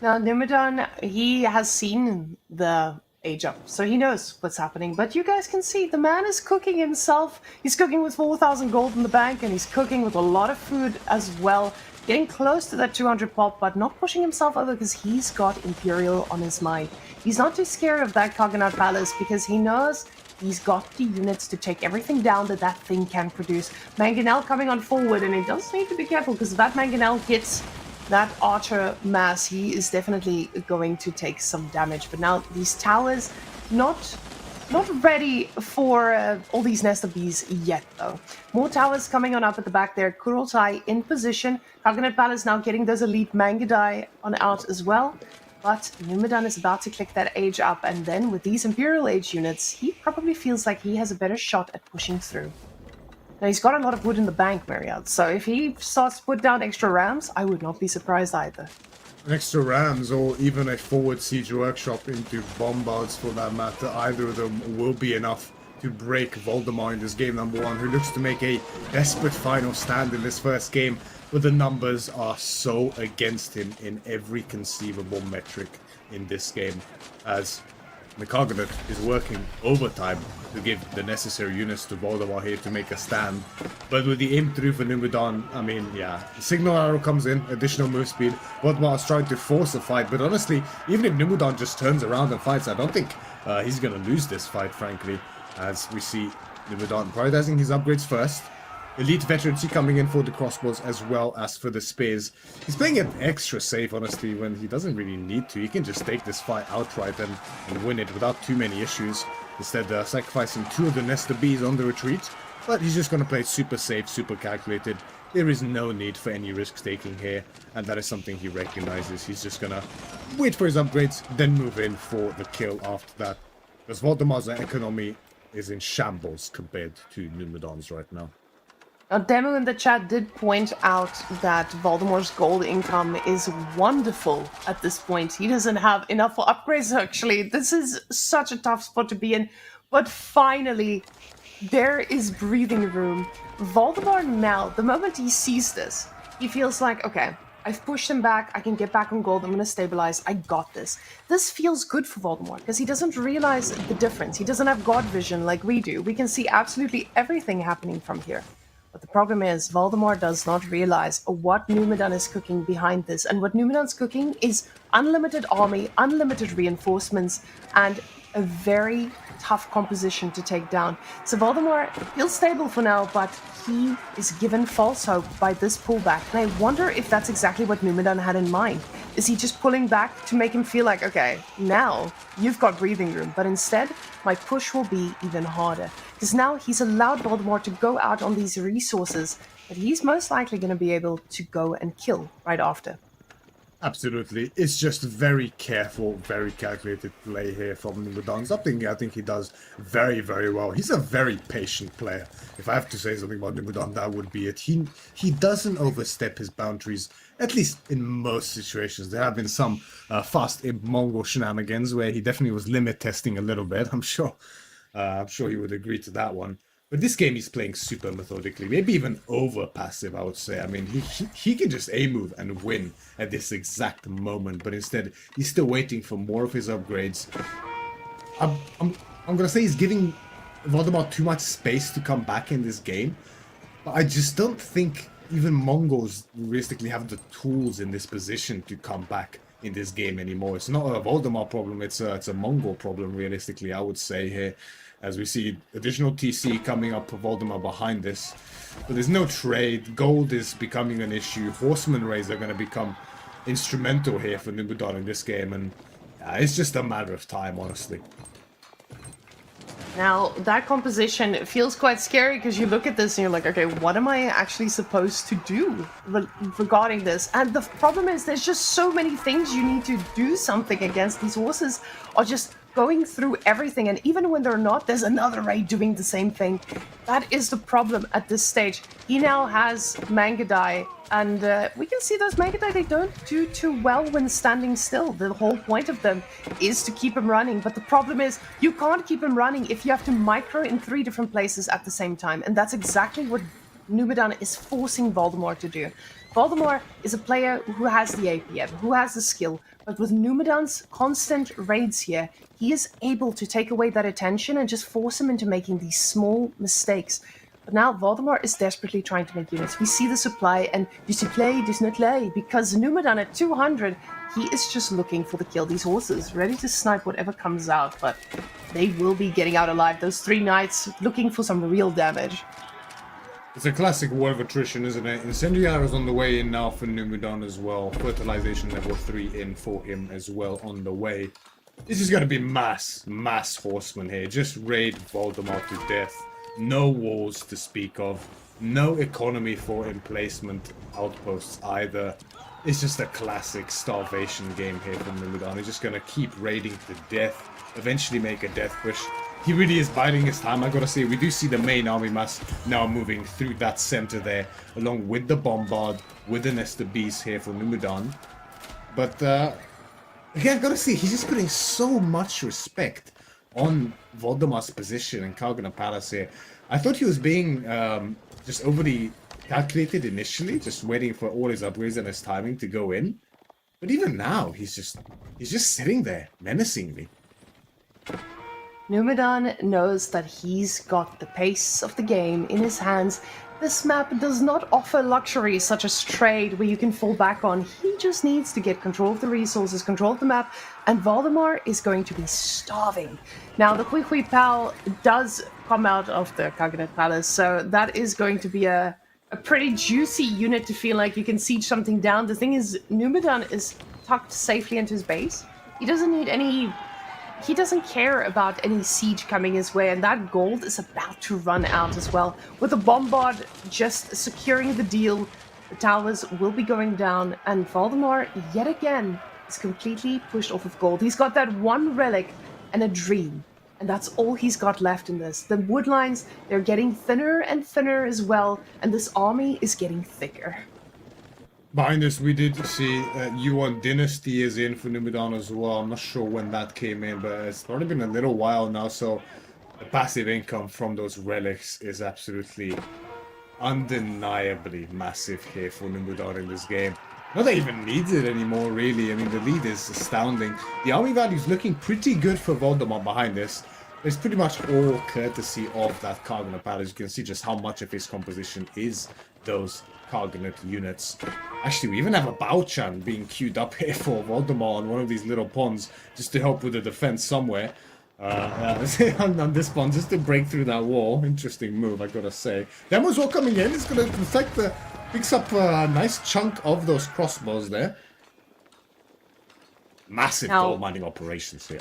Now, Numadan, he has seen the age up, so he knows what's happening. But you guys can see, the man is cooking himself. He's cooking with 4,000 gold in the bank, and he's cooking with a lot of food as well. Getting close to that 200 pop, but not pushing himself over because he's got Imperial on his mind. He's not too scared of that Coconut Palace because he knows he's got the units to take everything down that thing can produce. Mangonel coming on forward, and he does need to be careful because if that Mangonel hits that archer mass, he is definitely going to take some damage. But now these towers not ready for all these nest of bees yet, though. More towers coming on up at the back there. Kurultai in position. Coconut Palace now getting those elite Mangudai on out as well. But Numadan is about to click that age up, and then with these Imperial Age units, he probably feels like he has a better shot at pushing through. Now, he's got a lot of wood in the bank, Myriad, so if he starts to put down extra rams, I would not be surprised either. Extra rams, or even a forward siege workshop into bombards for that matter, either of them will be enough to break Voldemar in this game number one, who looks to make a desperate final stand in this first game, but the numbers are so against him in every conceivable metric in this game, as the Karganet is working overtime to give the necessary units to Voldemar here to make a stand. But with the imp through for Numadan, I mean, yeah, the signal arrow comes in, additional move speed. Voldemar is trying to force a fight, but honestly, even if Numadan just turns around and fights, I don't think he's going to lose this fight, frankly, as we see Numadan prioritizing his upgrades first. Elite veterancy coming in for the crossbows as well as for the spears. He's playing it extra safe, honestly, when he doesn't really need to. He can just take this fight outright and win it without too many issues. Instead, sacrificing 2 of the Nester Bees on the retreat. But he's just going to play it super safe, super calculated. There is no need for any risk-taking here, and that is something he recognizes. He's just going to wait for his upgrades, then move in for the kill after that. Because Voldemar's economy is in shambles compared to Numadan's right now. Now, Demo in the chat did point out that Voldemort's gold income is wonderful at this point. He doesn't have enough for upgrades, actually. This is such a tough spot to be in. But finally, there is breathing room. Voldemort now, the moment he sees this, he feels like, okay, I've pushed him back, I can get back on gold, I'm going to stabilize, I got this. This feels good for Voldemort, because he doesn't realize the difference. He doesn't have God vision like we do. We can see absolutely everything happening from here. But the problem is, Voldemort does not realize what Numadan is cooking behind this. And what Numadan's cooking is unlimited army, unlimited reinforcements, and a very tough composition to take down. So Voldemort feels stable for now, but he is given false hope by this pullback. And I wonder if that's exactly what Numadan had in mind. Is he just pulling back to make him feel like, okay, now you've got breathing room, but instead my push will be even harder. Because now he's allowed Voldemort to go out on these resources that he's most likely going to be able to go and kill right after. Absolutely. It's just very careful, very calculated play here from Numadan. Something I think he does very, very well. He's a very patient player. If I have to say something about Numadan, that would be it. He doesn't overstep his boundaries, at least in most situations. There have been some fast Mongol shenanigans where he definitely was limit testing a little bit. I'm sure he would agree to that one. But this game he's playing super methodically, maybe even over passive, I would say. I mean, he can just A-move and win at this exact moment, but instead he's still waiting for more of his upgrades. I'm gonna say he's giving Voldemort too much space to come back in this game, but I just don't think even Mongols realistically have the tools in this position to come back in this game anymore. It's not a Voldemort problem, it's a Mongol problem realistically, I would say here. As we see additional TC coming up for Voldemar behind this. But there's no trade. Gold is becoming an issue. Horseman raids are going to become instrumental here for Numadan in this game. And it's just a matter of time, honestly. Now, that composition feels quite scary because you look at this and you're like, okay, what am I actually supposed to do regarding this? And the problem is there's just so many things you need to do something against. These horses are just going through everything, and even when they're not, there's another raid doing the same thing. That is the problem at this stage. He now has Mangudai, and we can see those Mangudai, they don't do too well when standing still. The whole point of them is to keep him running, but the problem is you can't keep him running if you have to micro in 3 different places at the same time, and that's exactly what Numadan is forcing Voldemort to do. Voldemort is a player who has the APM, who has the skill, but with Numadan's constant raids here, he is able to take away that attention and just force him into making these small mistakes. But now Voldemort is desperately trying to make units. We see the supply, and du supply does not lie, because Numadan at 200, he is just looking for the kill. These horses, ready to snipe whatever comes out, but they will be getting out alive. Those 3 knights looking for some real damage. It's a classic war of attrition, isn't it? Incendiary is on the way in now for Numadan as well. Fertilization level 3 in for him as well on the way. This is going to be mass horsemen here. Just raid Voldemort to death. No walls to speak of. No economy for emplacement outposts either. It's just a classic starvation game here from Numadan. He's just going to keep raiding to death. Eventually make a death push. He really is biding his time, I gotta say. We do see the main army mass now moving through that center there, along with the Bombard, with the Nest of Bees here for Numadan. But, again, I gotta say, he's just putting so much respect on Voldemar's position in Kargana Palace here. I thought he was being just overly calculated initially, just waiting for all his upgrades and his timing to go in. But even now, he's just sitting there, menacingly. Numadan knows that he's got the pace of the game in his hands. This map does not offer luxuries such as trade where you can fall back on. He just needs to get control of the resources, control of the map, and Voldemar is going to be starving. Now, the Hui Pal does come out of the Kaganet Palace, so that is going to be a pretty juicy unit to feel like you can siege something down. The thing is, Numadan is tucked safely into his base. He doesn't need any... He doesn't care about any siege coming his way, and that gold is about to run out as well. With the Bombard just securing the deal, the towers will be going down, and Voldemar, yet again, is completely pushed off of gold. He's got that one relic and a dream, And that's all he's got left in this. The woodlines, they're getting thinner and thinner as well, and this army is getting thicker. Behind us, we did see Yuan Dynasty is in for Numadan as well. I'm not sure when that came in, but it's probably been a little while now, so the passive income from those relics is absolutely undeniably massive here for Numadan in this game. Not that even needs it anymore, really. I mean, the lead is astounding. The army value is looking pretty good for Voldemar behind this. It's pretty much all courtesy of that Cargonet Palace. You can see just how much of his composition is those Cargonet units. Actually, we even have a Baltune being queued up here for Voldemar on one of these little ponds, just to help with the defense somewhere. On this pond, just to break through that wall. Interesting move, I gotta say. Demo's all coming in. It's gonna protect the... Picks up a nice chunk of those crossbows there. Massive gold mining operations here.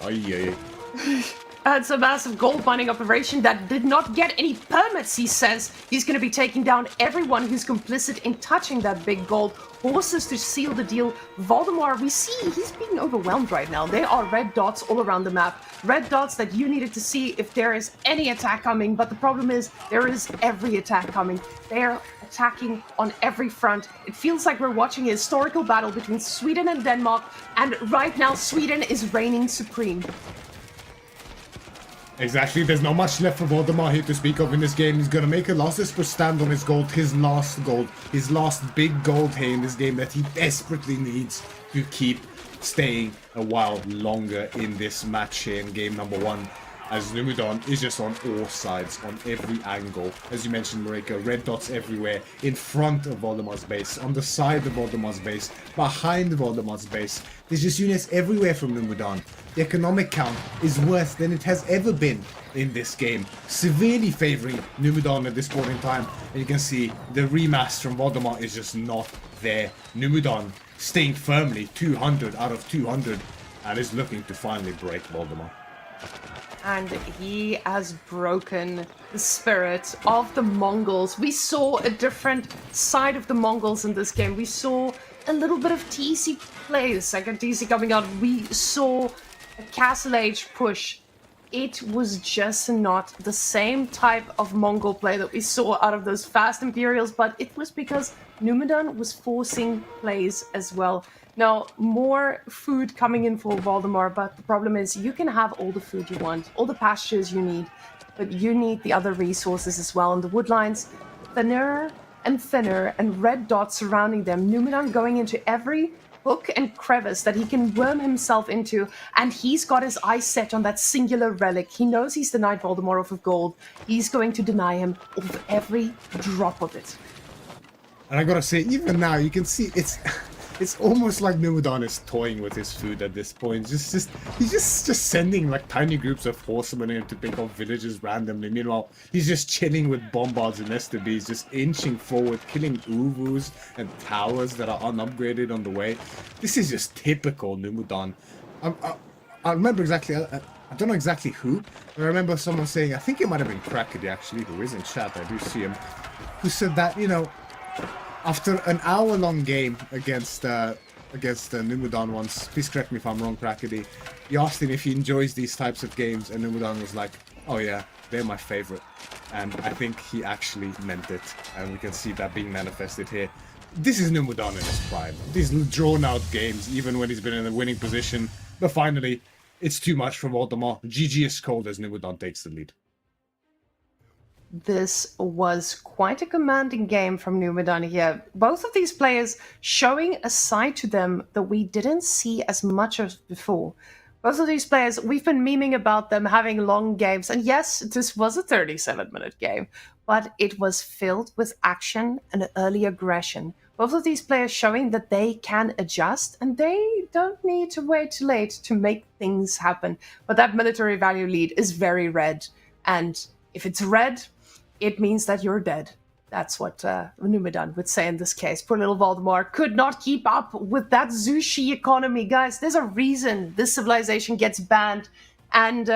It's a massive gold mining operation that did not get any permits, he says. He's going to be taking down everyone who's complicit in touching that big gold. Horses to seal the deal. Voldemar, we see he's being overwhelmed right now. There are red dots all around the map. Red dots that you needed to see if there is any attack coming. But the problem is, there is every attack coming. They're attacking on every front. It feels like we're watching a historical battle between Sweden and Denmark. And right now, Sweden is reigning supreme. Exactly, there's not much left for Voldemar here to speak of in this game. He's gonna make a last desperate stand on his gold, his last big gold here in this game that he desperately needs to keep staying a while longer in this match here in game number 1. As Numadan is just on all sides, on every angle. As you mentioned, Marika, red dots everywhere, in front of Voldemar's base, on the side of Voldemar's base, behind Voldemar's base. There's just units everywhere from Numadan. The economic count is worse than it has ever been in this game, severely favoring Numadan at this point in time. And you can see the remaster from Voldemar is just not there. Numadan staying firmly 200 out of 200 and is looking to finally break Voldemar. And he has broken the spirit of the Mongols. We saw a different side of the Mongols in this game. We saw a little bit of TC play, the second TC coming out. We saw a Castle Age push. It was just not the same type of Mongol play that we saw out of those fast Imperials, but it was because Numadan was forcing plays as well. Now, more food coming in for Voldemar, but the problem is you can have all the food you want, all the pastures you need, but you need the other resources as well. And the woodlines, thinner and thinner, and red dots surrounding them. Numadan going into every hook and crevice that he can worm himself into, and he's got his eyes set on that singular relic. He knows he's denied Voldemar of gold. He's going to deny him of every drop of it. And I gotta say, even now, you can see it's almost like Numadan is toying with his food at this point. He's just sending like tiny groups of horsemen in to pick off villages randomly. Meanwhile, he's just chilling with bombards and STBs, just inching forward, killing Uvus and towers that are unupgraded on the way. This is just typical Numadan. I remember exactly, I don't know exactly who, but I remember someone saying, I think it might have been Krakedy actually, who is in chat, I do see him, who said that, you know, after an hour-long game against Numadan once, please correct me if I'm wrong, Krakedy, he asked him if he enjoys these types of games, and Numadan was like, oh yeah, they're my favorite. And I think he actually meant it, and we can see that being manifested here. This is Numadan in his prime. These drawn-out games, even when he's been in a winning position, but finally, it's too much for Voldemar. GG is cold as Numadan takes the lead. This was quite a commanding game from Numadan here. Both of these players showing a side to them that we didn't see as much of before. Both of these players, we've been memeing about them having long games. And yes, this was a 37-minute game, but it was filled with action and early aggression. Both of these players showing that they can adjust and they don't need to wait too late to make things happen. But that military value lead is very red. And if it's red, it means that you're dead. That's what Numadan would say in this case. Poor little Voldemar could not keep up with that Zushi economy. Guys, there's a reason this civilization gets banned. And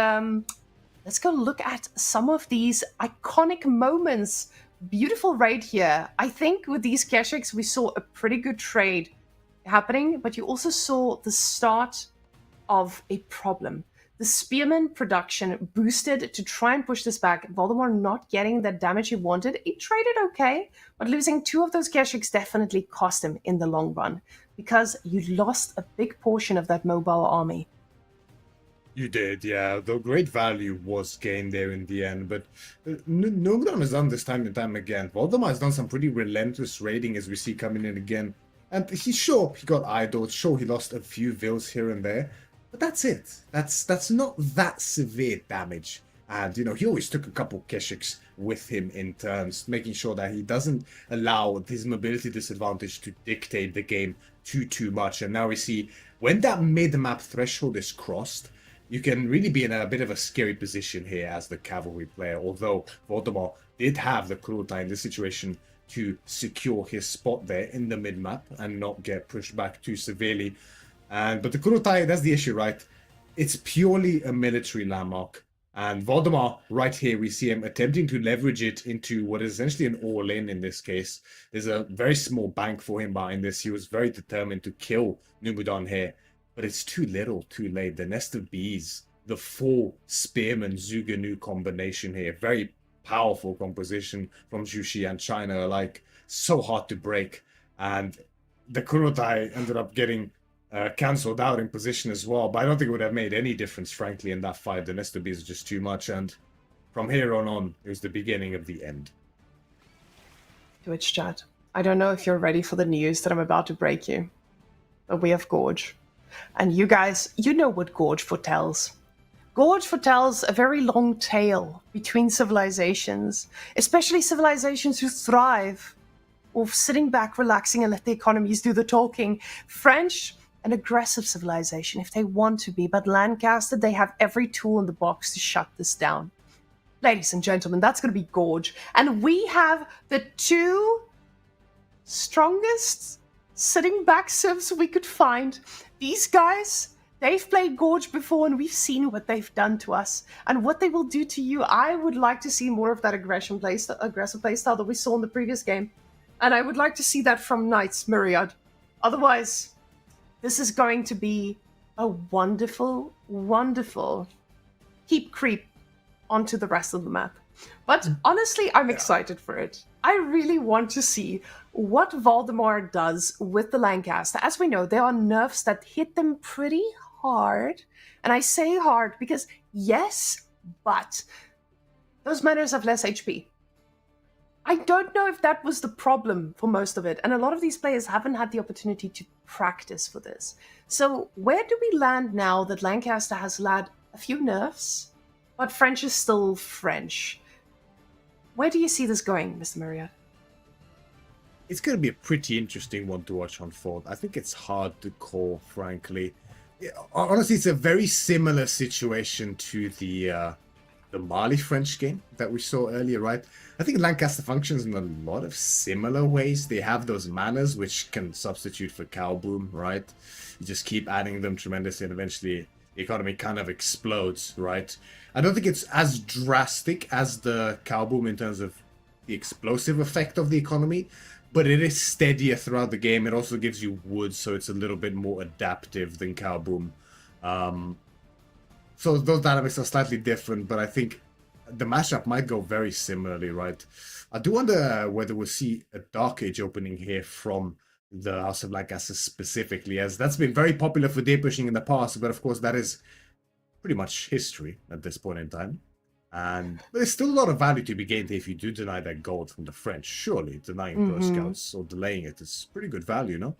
let's go look at some of these iconic moments. Beautiful raid here. I think with these Keshiks, we saw a pretty good trade happening, but you also saw the start of a problem. The Spearman production boosted to try and push this back. Voldemar not getting the damage he wanted. He traded okay, but losing 2 of those Keshiks definitely cost him in the long run, because you lost a big portion of that mobile army. You did, yeah. The great value was gained there in the end, but Numadan has done this time and time again. Voldemar has done some pretty relentless raiding, as we see coming in again. And he got idled, sure he lost a few vills here and there, but that's it. That's not that severe damage. And, he always took a couple Keshiks with him in turns, making sure that he doesn't allow his mobility disadvantage to dictate the game too much. And now we see, when that mid-map threshold is crossed, you can really be in a bit of a scary position here as the cavalry player, although Voldemar did have the Kurutai in this situation to secure his spot there in the mid-map and not get pushed back too severely. But the Kurutai, that's the issue, right? It's purely a military landmark. And Voldemar, right here, we see him attempting to leverage it into what is essentially an all-in in this case. There's a very small bank for him behind this. He was very determined to kill Numadan here. But it's too little, too late. The Nest of Bees, the 4 Spearman Zuganu combination here. Very powerful composition from Jushi and China alike. So hard to break. And the Kurutai ended up getting cancelled out in position as well. But I don't think it would have made any difference, frankly, in that fight. The Nest of Bees is just too much. And from here on, it was the beginning of the end. Twitch chat, I don't know if you're ready for the news that I'm about to break you, but we have Gorge. And you guys, you know what Gorge foretells. Gorge foretells a very long tail between civilizations, especially civilizations who thrive off sitting back, relaxing, and let the economies do the talking. French, an aggressive civilization if they want to be, but Lancaster, they have every tool in the box to shut this down. Ladies and gentlemen, that's going to be Gorge. And we have the 2 strongest sitting back civs we could find. These guys, they've played Gorge before, and we've seen what they've done to us and what they will do to you. I would like to see more of that aggressive playstyle that we saw in the previous game. And I would like to see that from Knights Myriad. Otherwise, this is going to be a wonderful, wonderful keep creep onto the rest of the map. But honestly, I'm excited for it. I really want to see what Voldemar does with the Lancaster. As we know, there are nerfs that hit them pretty hard. And I say hard because, yes, but those manners have less HP. I don't know if that was the problem for most of it. And a lot of these players haven't had the opportunity to practice for this. So where do we land now that Lancaster has had a few nerfs, but French is still French? Where do you see this going, Mr. Myriad? It's going to be a pretty interesting one to watch unfold. I think it's hard to call, frankly. Honestly, it's a very similar situation to the Mali French game that we saw earlier, right? I think Lancaster functions in a lot of similar ways. They have those manners which can substitute for Cow Boom, right? You just keep adding them tremendously and eventually the economy kind of explodes, right? I don't think it's as drastic as the Cow Boom in terms of the explosive effect of the economy, but it is steadier throughout the game. It also gives you wood, so it's a little bit more adaptive than Cow Boom. So those dynamics are slightly different, but I think the mashup might go very similarly, right? I do wonder whether we'll see a Dark Age opening here from the House of Lancaster specifically, as that's been very popular for day pushing in the past, but of course that is pretty much history at this point in time. And there's still a lot of value to be gained if you do deny that gold from the French. Surely denying Burst Scouts or delaying it is pretty good value, no?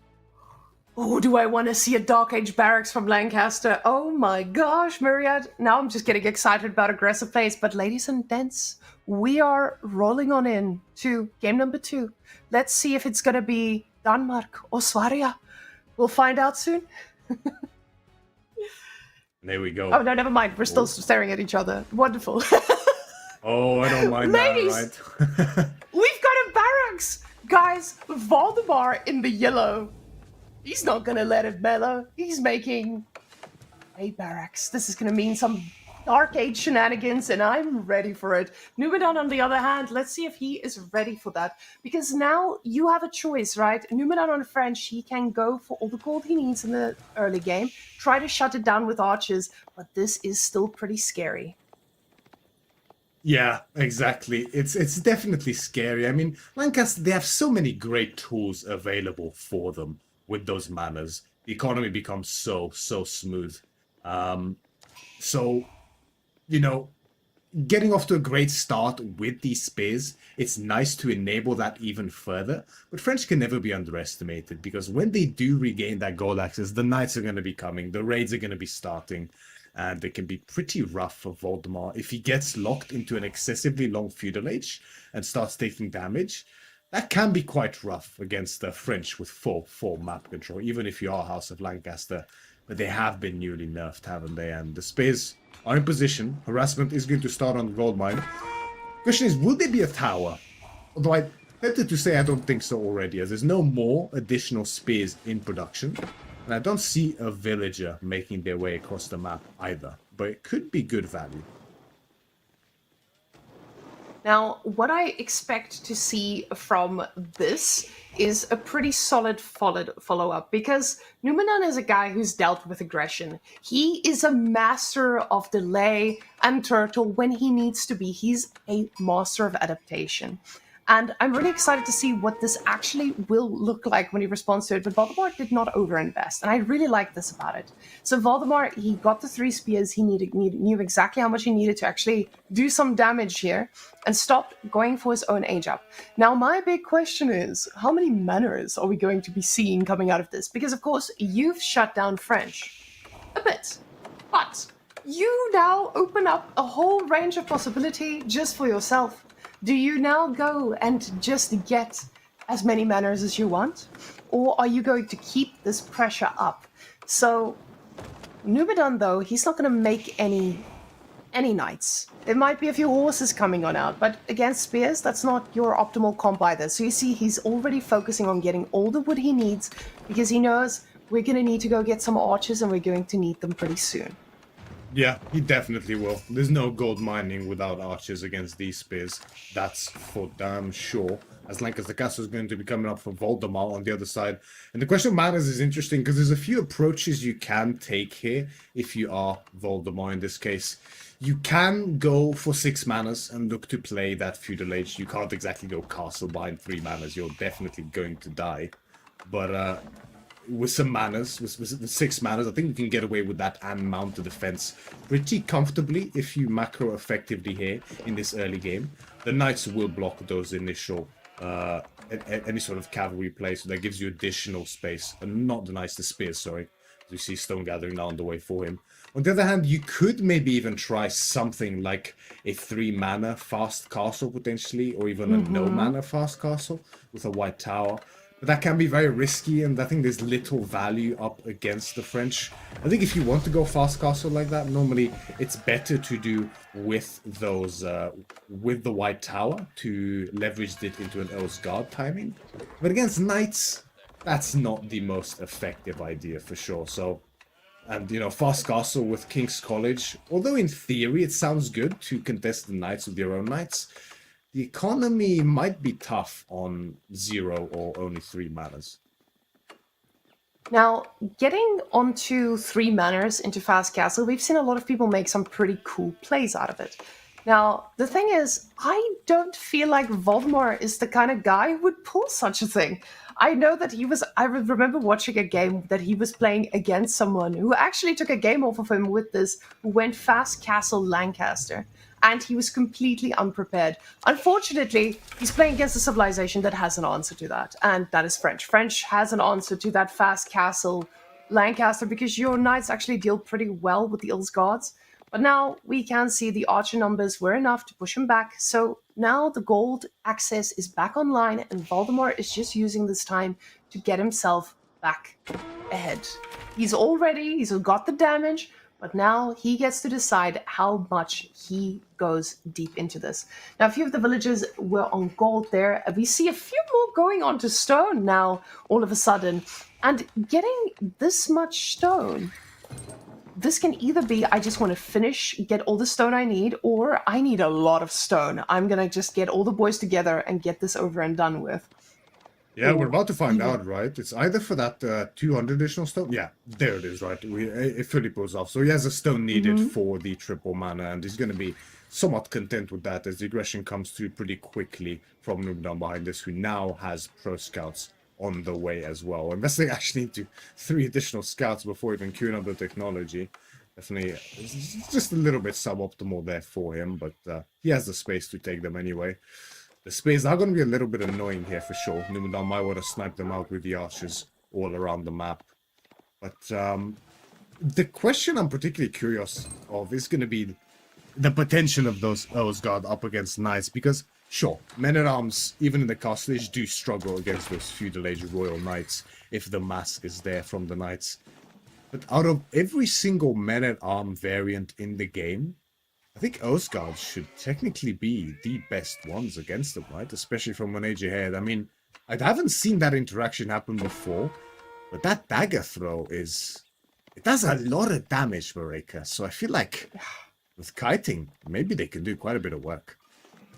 Oh, do I want to see a Dark Age barracks from Lancaster? Oh my gosh, Myriad. Now I'm just getting excited about aggressive plays. But ladies and gents, we are rolling on in to game number 2. Let's see if it's going to be Denmark or Sverige. We'll find out soon. There we go. Oh, no, never mind. We're still staring at each other. Wonderful. Oh, I don't mind ladies, that, right? we've got a barracks. Guys, Voldemar in the yellow. He's not going to let it mellow. He's making a barracks. This is going to mean some Dark Age shenanigans, and I'm ready for it. Numadan, on the other hand, let's see if he is ready for that. Because now you have a choice, right? Numadan on French, he can go for all the gold he needs in the early game, try to shut it down with archers, but this is still pretty scary. Yeah, exactly. It's definitely scary. I mean, Lancaster, they have so many great tools available for them with those manners. The economy becomes so smooth. So, you know, getting off to a great start with these spears, it's nice to enable that even further. But French can never be underestimated, because when they do regain that gold access, the knights are going to be coming, the raids are going to be starting, and they can be pretty rough for Voldemar. If he gets locked into an excessively long feudal age and starts taking damage, that can be quite rough against the French with full map control, even if you are House of Lancaster. But they have been newly nerfed, haven't they? And the spears are in position. Harassment is going to start on the gold mine. Question is, will there be a tower? Although I tempted to say I don't think so already, as there's no more additional spears in production. And I don't see a villager making their way across the map either. But it could be good value. Now, what I expect to see from this is a pretty solid follow-up, because Numadan is a guy who's dealt with aggression. He is a master of delay and turtle when he needs to be. He's a master of adaptation. And I'm really excited to see what this actually will look like when he responds to it. But Voldemar did not overinvest, and I really like this about it. So Voldemar, he got the 3 spears. He knew exactly how much he needed to actually do some damage here, and stopped going for his own age up. Now, my big question is, how many manners are we going to be seeing coming out of this? Because, of course, you've shut down French a bit, but you now open up a whole range of possibility just for yourself. Do you now go and just get as many manners as you want? Or are you going to keep this pressure up? So, Numadan, though, he's not going to make any knights. There might be a few horses coming on out, but against spears, that's not your optimal comp either. So you see, he's already focusing on getting all the wood he needs, because he knows we're going to need to go get some archers, and we're going to need them pretty soon. Yeah, he definitely will. There's no gold mining without archers against these spears. That's for damn sure. As Lancaster Castle is going to be coming up for Voldemar on the other side. And the question of manners is interesting, because there's a few approaches you can take here if you are Voldemar in this case. You can go for 6 manners and look to play that feudal age. You can't exactly go castle behind 3 manners. You're definitely going to die. But with some manners, with 6 manners, I think you can get away with that and mount the defense pretty comfortably if you macro effectively here in this early game. The knights will block those initial any sort of cavalry play, so that gives you additional space, and not the knights, the spears, sorry. You see Stone Gathering now on the way for him. On the other hand, you could maybe even try something like a 3 mana fast castle potentially, or even a no mana fast castle with a white tower. But that can be very risky, and I think there's little value up against the French. I think if you want to go fast castle like that, normally it's better to do with those, with the white tower to leverage it into an Earl's Guard timing. But against knights, that's not the most effective idea for sure. So, and you know, fast castle with King's College, although in theory it sounds good to contest the knights with your own knights, the economy might be tough on 0 or only 3 manners. Now, getting onto 3 manners into Fast Castle, we've seen a lot of people make some pretty cool plays out of it. Now, the thing is, I don't feel like Voldemar is the kind of guy who would pull such a thing. I know that I remember watching a game that he was playing against someone who actually took a game off of him with this, who went Fast Castle Lancaster. And he was completely unprepared. Unfortunately, he's playing against a civilization that has an answer to that, and that is French. French has an answer to that Fast Castle Lancaster, because your knights actually deal pretty well with the Earl's Guards. But now we can see the archer numbers were enough to push him back, so now the gold access is back online, and Voldemar is just using this time to get himself back ahead. He's got the damage, but now he gets to decide how much he goes deep into this. Now, a few of the villagers were on gold there. We see a few more going on to stone now, all of a sudden. And getting this much stone this can either be, I just want to finish, get all the stone I need, or I need a lot of stone. I'm going to just get all the boys together and get this over and done with. Yeah, we're about to find out, right? It's either for that 200 additional stone. Yeah, there it is, right? It fully pulls off. So he has a stone needed for the triple mana, and he's going to be somewhat content with that as the aggression comes through pretty quickly from Numadan behind us, who now has pro scouts on the way as well. Investing actually into 3 additional scouts before even queuing up the technology. Definitely just a little bit suboptimal there for him, but he has the space to take them anyway. The spears are going to be a little bit annoying here for sure. Numadan might want to snipe them out with the archers all around the map. But the question I'm particularly curious of is going to be the potential of those Osgard up against knights. Because, sure, men-at-arms, even in the Castle Age, do struggle against those feudal age royal knights if the mask is there from the knights. But out of every single men-at-arm variant in the game, I think Osgard should technically be the best ones against them, right? Especially from one age ahead. I mean, I haven't seen that interaction happen before, but that dagger throw it does a lot of damage, Mareka. So I feel like with kiting, maybe they can do quite a bit of work.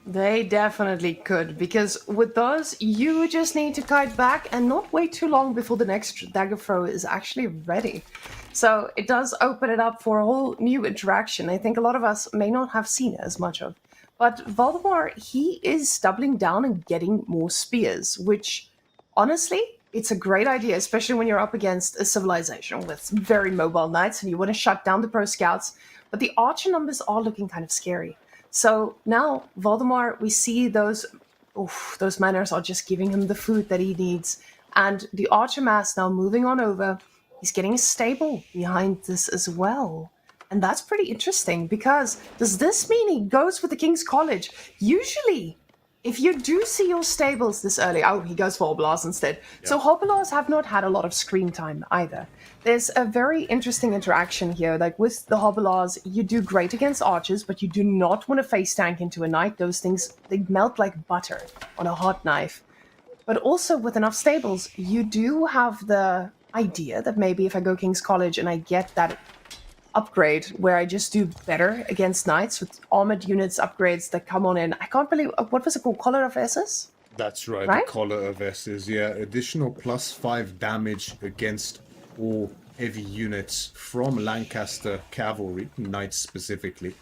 They definitely could, because with those, you just need to kite back and not wait too long before the next dagger throw is actually ready. So it does open it up for a whole new interaction I think a lot of us may not have seen as much of. But Voldemar, he is doubling down and getting more spears, which, honestly, it's a great idea, especially when you're up against a civilization with very mobile knights and you want to shut down the pro scouts. But the archer numbers are looking kind of scary. So now, Voldemar, we see those manners are just giving him the food that he needs. And the archer mass now moving on over. He's getting a stable behind this as well. And that's pretty interesting, because does this mean he goes with the King's College? Usually, if you do see your stables this early, he goes for Hobbelars instead. Yeah. So Hobbelars have not had a lot of screen time either. There's a very interesting interaction here. Like with the Hobbelars, you do great against archers, but you do not want to face tank into a knight. Those things, they melt like butter on a hot knife. But also with enough stables, you do have the idea that maybe if I go King's College and I get that upgrade where I just do better against knights with armored units upgrades that come on in. I can't believe, what was it called? Collar of Esses? That's right? The Collar of Esses, yeah. Additional +5 damage against all heavy units from Lancaster cavalry, knights specifically.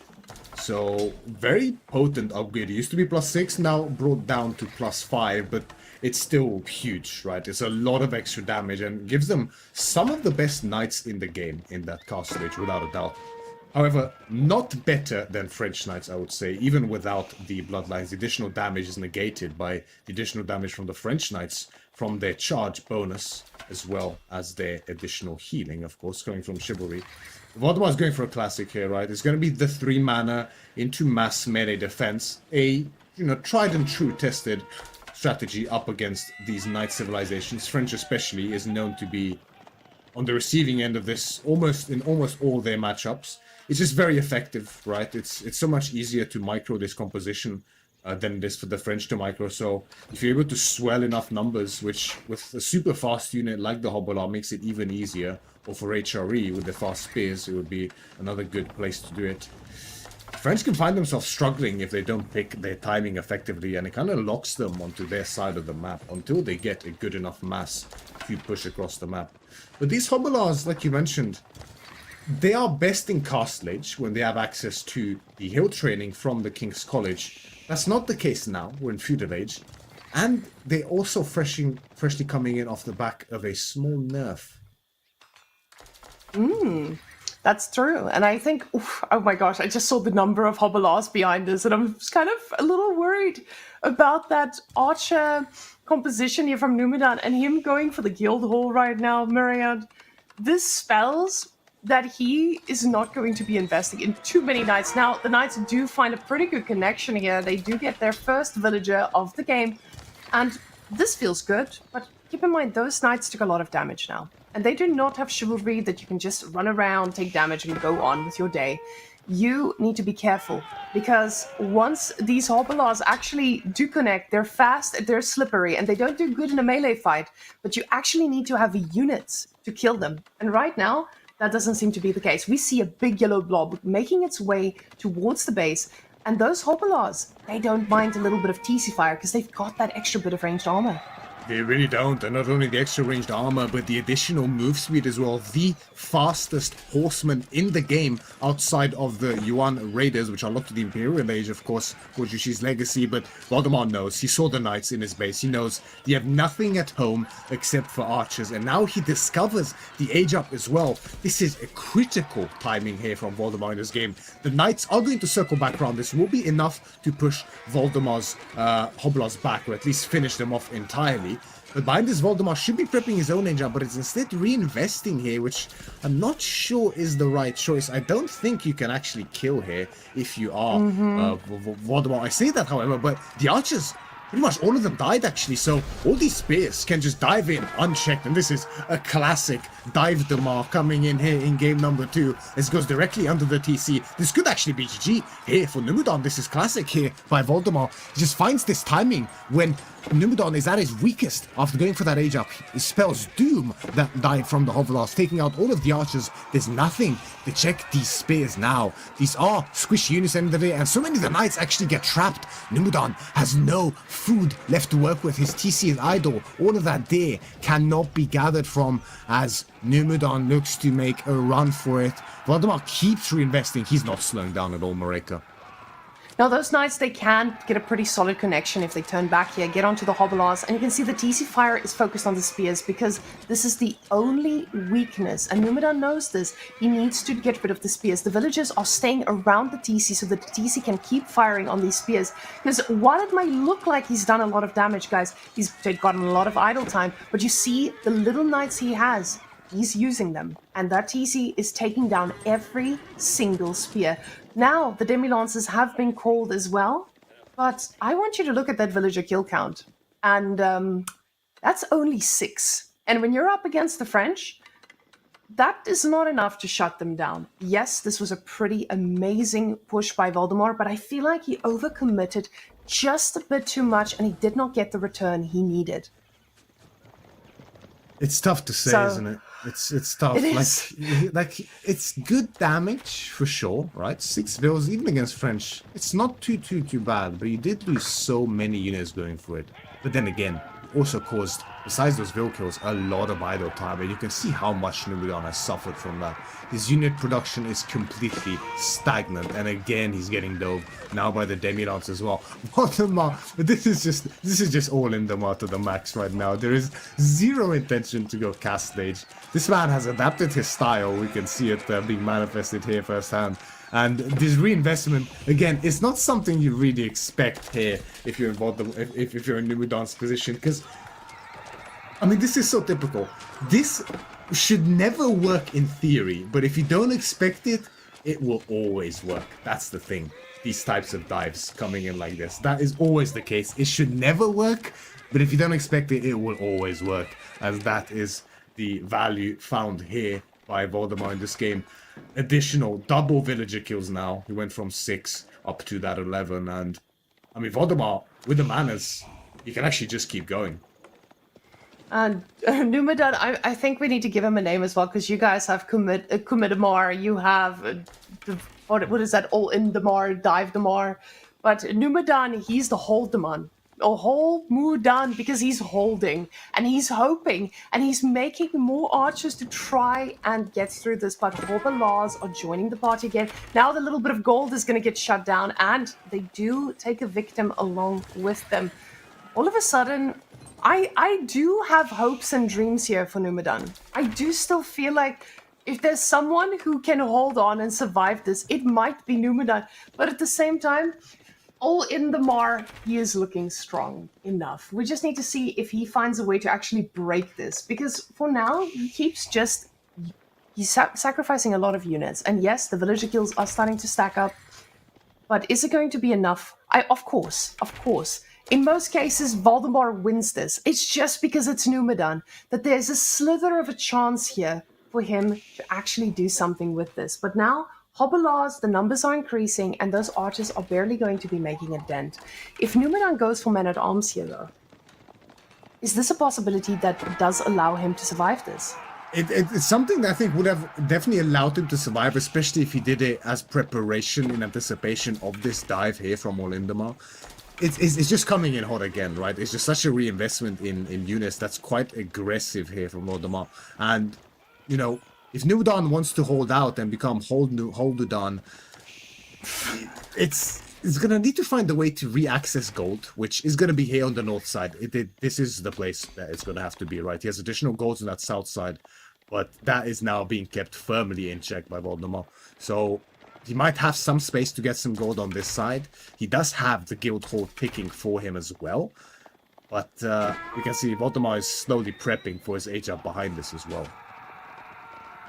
So, very potent upgrade. It used to be +6, now brought down to +5, but it's still huge, right? It's a lot of extra damage and gives them some of the best knights in the game in that castle age, without a doubt. However, not better than French knights, I would say, even without the bloodlines. The additional damage is negated by the additional damage from the French knights from their charge bonus, as well as their additional healing, of course, coming from chivalry. Voldemar's going for a classic here, right? It's going to be the 3 mana into mass melee defense, a tried and true tested strategy up against these knight civilizations. French especially is known to be on the receiving end of this in almost all their matchups. It's just very effective, right? It's so much easier to micro this composition than it is for the French to micro. So if you're able to swell enough numbers, which with a super fast unit like the Hobbelar makes it even easier, or for HRE with the fast spears, it would be another good place to do it. French can find themselves struggling if they don't pick their timing effectively, and it kind of locks them onto their side of the map until they get a good enough mass to push across the map. But these Hobbelars, like you mentioned, they are best in Castle Age when they have access to the hill training from the King's College. That's not the case now. We're in Feudal Age. And they're also freshly coming in off the back of a small nerf. That's true. And I think, oh my gosh, I just saw the number of Hobbelars behind us, and I'm just kind of a little worried about that archer composition here from Numadan and him going for the guild hall right now, Myriad. This spells that he is not going to be investing in too many knights. Now, the knights do find a pretty good connection here. They do get their first villager of the game, and this feels good, but keep in mind, those knights took a lot of damage now. And they do not have chivalry that you can just run around, take damage, and go on with your day. You need to be careful, because once these Hobbelars actually do connect, they're fast, they're slippery, and they don't do good in a melee fight, but you actually need to have units to kill them. And right now, that doesn't seem to be the case. We see a big yellow blob making its way towards the base, and those Hobblars, they don't mind a little bit of TC fire because they've got that extra bit of ranged armor. They really don't, and not only the extra ranged armor, but the additional move speed as well. The fastest horseman in the game outside of the Yuan Raiders, which are locked to the Imperial Age, of course, Jushi's legacy, but Voldemar knows. He saw the knights in his base. He knows they have nothing at home except for archers, and now he discovers the age up as well. This is a critical timing here from Voldemar in this game. The knights are going to circle back around. This will be enough to push Voldemar's Hobblars back, or at least finish them off entirely. But behind this, Voldemar should be prepping his own engine, but it's instead reinvesting here, which I'm not sure is the right choice. I don't think you can actually kill here if you are Voldemar. I say that, however, but the archers, pretty much all of them died actually, so all these spears can just dive in unchecked, and this is a classic dive Damar coming in here in game number 2. This goes directly under the TC. This could actually be GG here for Numadan. This is classic here by Voldemar. He just finds this timing when Numadan is at his weakest after going for that age up. He spells Doom that dive from the Hovelars, taking out all of the archers. There's nothing to check these spears now. These are squishy units at the end of the day, and so many of the knights actually get trapped. Numadan has no food left to work with. His TC is idle. All of that there cannot be gathered from as Numadan looks to make a run for it. Voldemar keeps reinvesting. He's not slowing down at all, Mareka. Now those knights, they can get a pretty solid connection if they turn back here, get onto the Hobblars, and you can see the TC fire is focused on the spears because this is the only weakness, and Numadan knows this. He needs to get rid of the spears. The villagers are staying around the TC so that the TC can keep firing on these spears, because while it might look like he's done a lot of damage, guys, he's gotten a lot of idle time, but you see the little knights he has, he's using them, and that TC is taking down every single spear. Now, the Demi-Lancers have been called as well, but I want you to look at that villager kill count, and that's only 6. And when you're up against the French, that is not enough to shut them down. Yes, this was a pretty amazing push by Voldemar, but I feel like he overcommitted just a bit too much, and he did not get the return he needed. It's tough to say, isn't it? It's tough. It is. Like it's good damage for sure, right? 6 vills, even against French. It's not too bad, but you did lose so many units going for it. But then again, also caused, besides those vill kills, a lot of idle time, and you can see how much Numadan has suffered from that. His unit production is completely stagnant, and again he's getting dove now by the Demi-Lance as well. Voldemar, but this is just all in Damar to the max right now. There is zero intention to go cast stage. This man has adapted his style. We can see it being manifested here firsthand. And this reinvestment, again, is not something you really expect here if you're involved, if you're in Numadan's position, because, I mean, this is so typical. This should never work in theory, but if you don't expect it, it will always work. That's the thing. These types of dives coming in like this, that is always the case. It should never work, but if you don't expect it, it will always work, as that is the value found here by Voldemar in this game. Additional double villager kills now. He went from 6 up to that 11, and I mean, Voldemar, with the manners, he can actually just keep going. And Numadan, I think we need to give him a name as well, because you guys have Kumidamar, you have, what is that, All in Damar, Dive Damar, but Numadan, he's the Holdeman. A whole Mudan, because he's holding and he's hoping and he's making more archers to try and get through this, but Hobblars are joining the party again. Now the little bit of gold is going to get shut down, and they do take a victim along with them. All of a sudden, I do have hopes and dreams here for Numadan. I do still feel like if there's someone who can hold on and survive this, it might be Numadan, but at the same time, All in the Mar, he is looking strong enough. We just need to see if he finds a way to actually break this, because for now, he keeps just... He's sacrificing a lot of units, and yes, the villager kills are starting to stack up, but is it going to be enough? Of course. In most cases, Voldemar wins this. It's just because it's Numadan that there's a slither of a chance here for him to actually do something with this. But now, Hobblars, the numbers are increasing, and those archers are barely going to be making a dent. If Numadan goes for men-at-arms here, though, is this a possibility that does allow him to survive this? It's something that I think would have definitely allowed him to survive, especially if he did it as preparation in anticipation of this dive here from Voldemar. It's just coming in hot again, right? It's just such a reinvestment in units that's quite aggressive here from Voldemar. And, you know, if Numadan wants to hold out and become Holdudan, it's gonna need to find a way to re-access gold, which is gonna be here on the north side. This is the place that it's gonna have to be, right? He has additional golds on that south side, but that is now being kept firmly in check by Voldemar. So he might have some space to get some gold on this side. He does have the guild hall picking for him as well, but you can see Voldemar is slowly prepping for his age up behind this as well.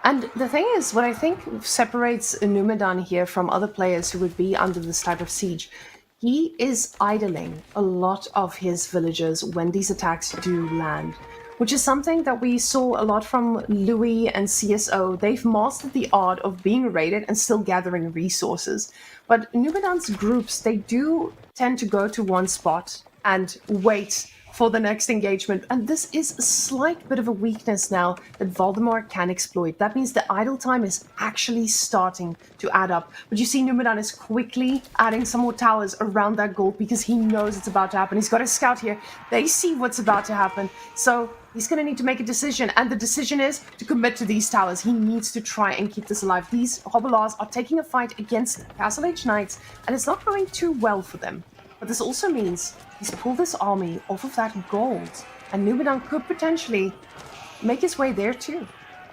And the thing is, what I think separates Numadan here from other players who would be under this type of siege, he is idling a lot of his villagers when these attacks do land, which is something that we saw a lot from Louis and CSO. They've mastered the art of being raided and still gathering resources. But Numadan's groups, they do tend to go to one spot and wait for the next engagement, and this is a slight bit of a weakness now that Voldemar can exploit. That means the idle time is actually starting to add up. But you see Numadan is quickly adding some more towers around that gold because he knows it's about to happen. He's got a scout here. They see what's about to happen. So he's going to need to make a decision, and the decision is to commit to these towers. He needs to try and keep this alive. These Hobblars are taking a fight against Castle Age Knights, and it's not going too well for them. But this also means he's pulled this army off of that gold, and Numadan could potentially make his way there too.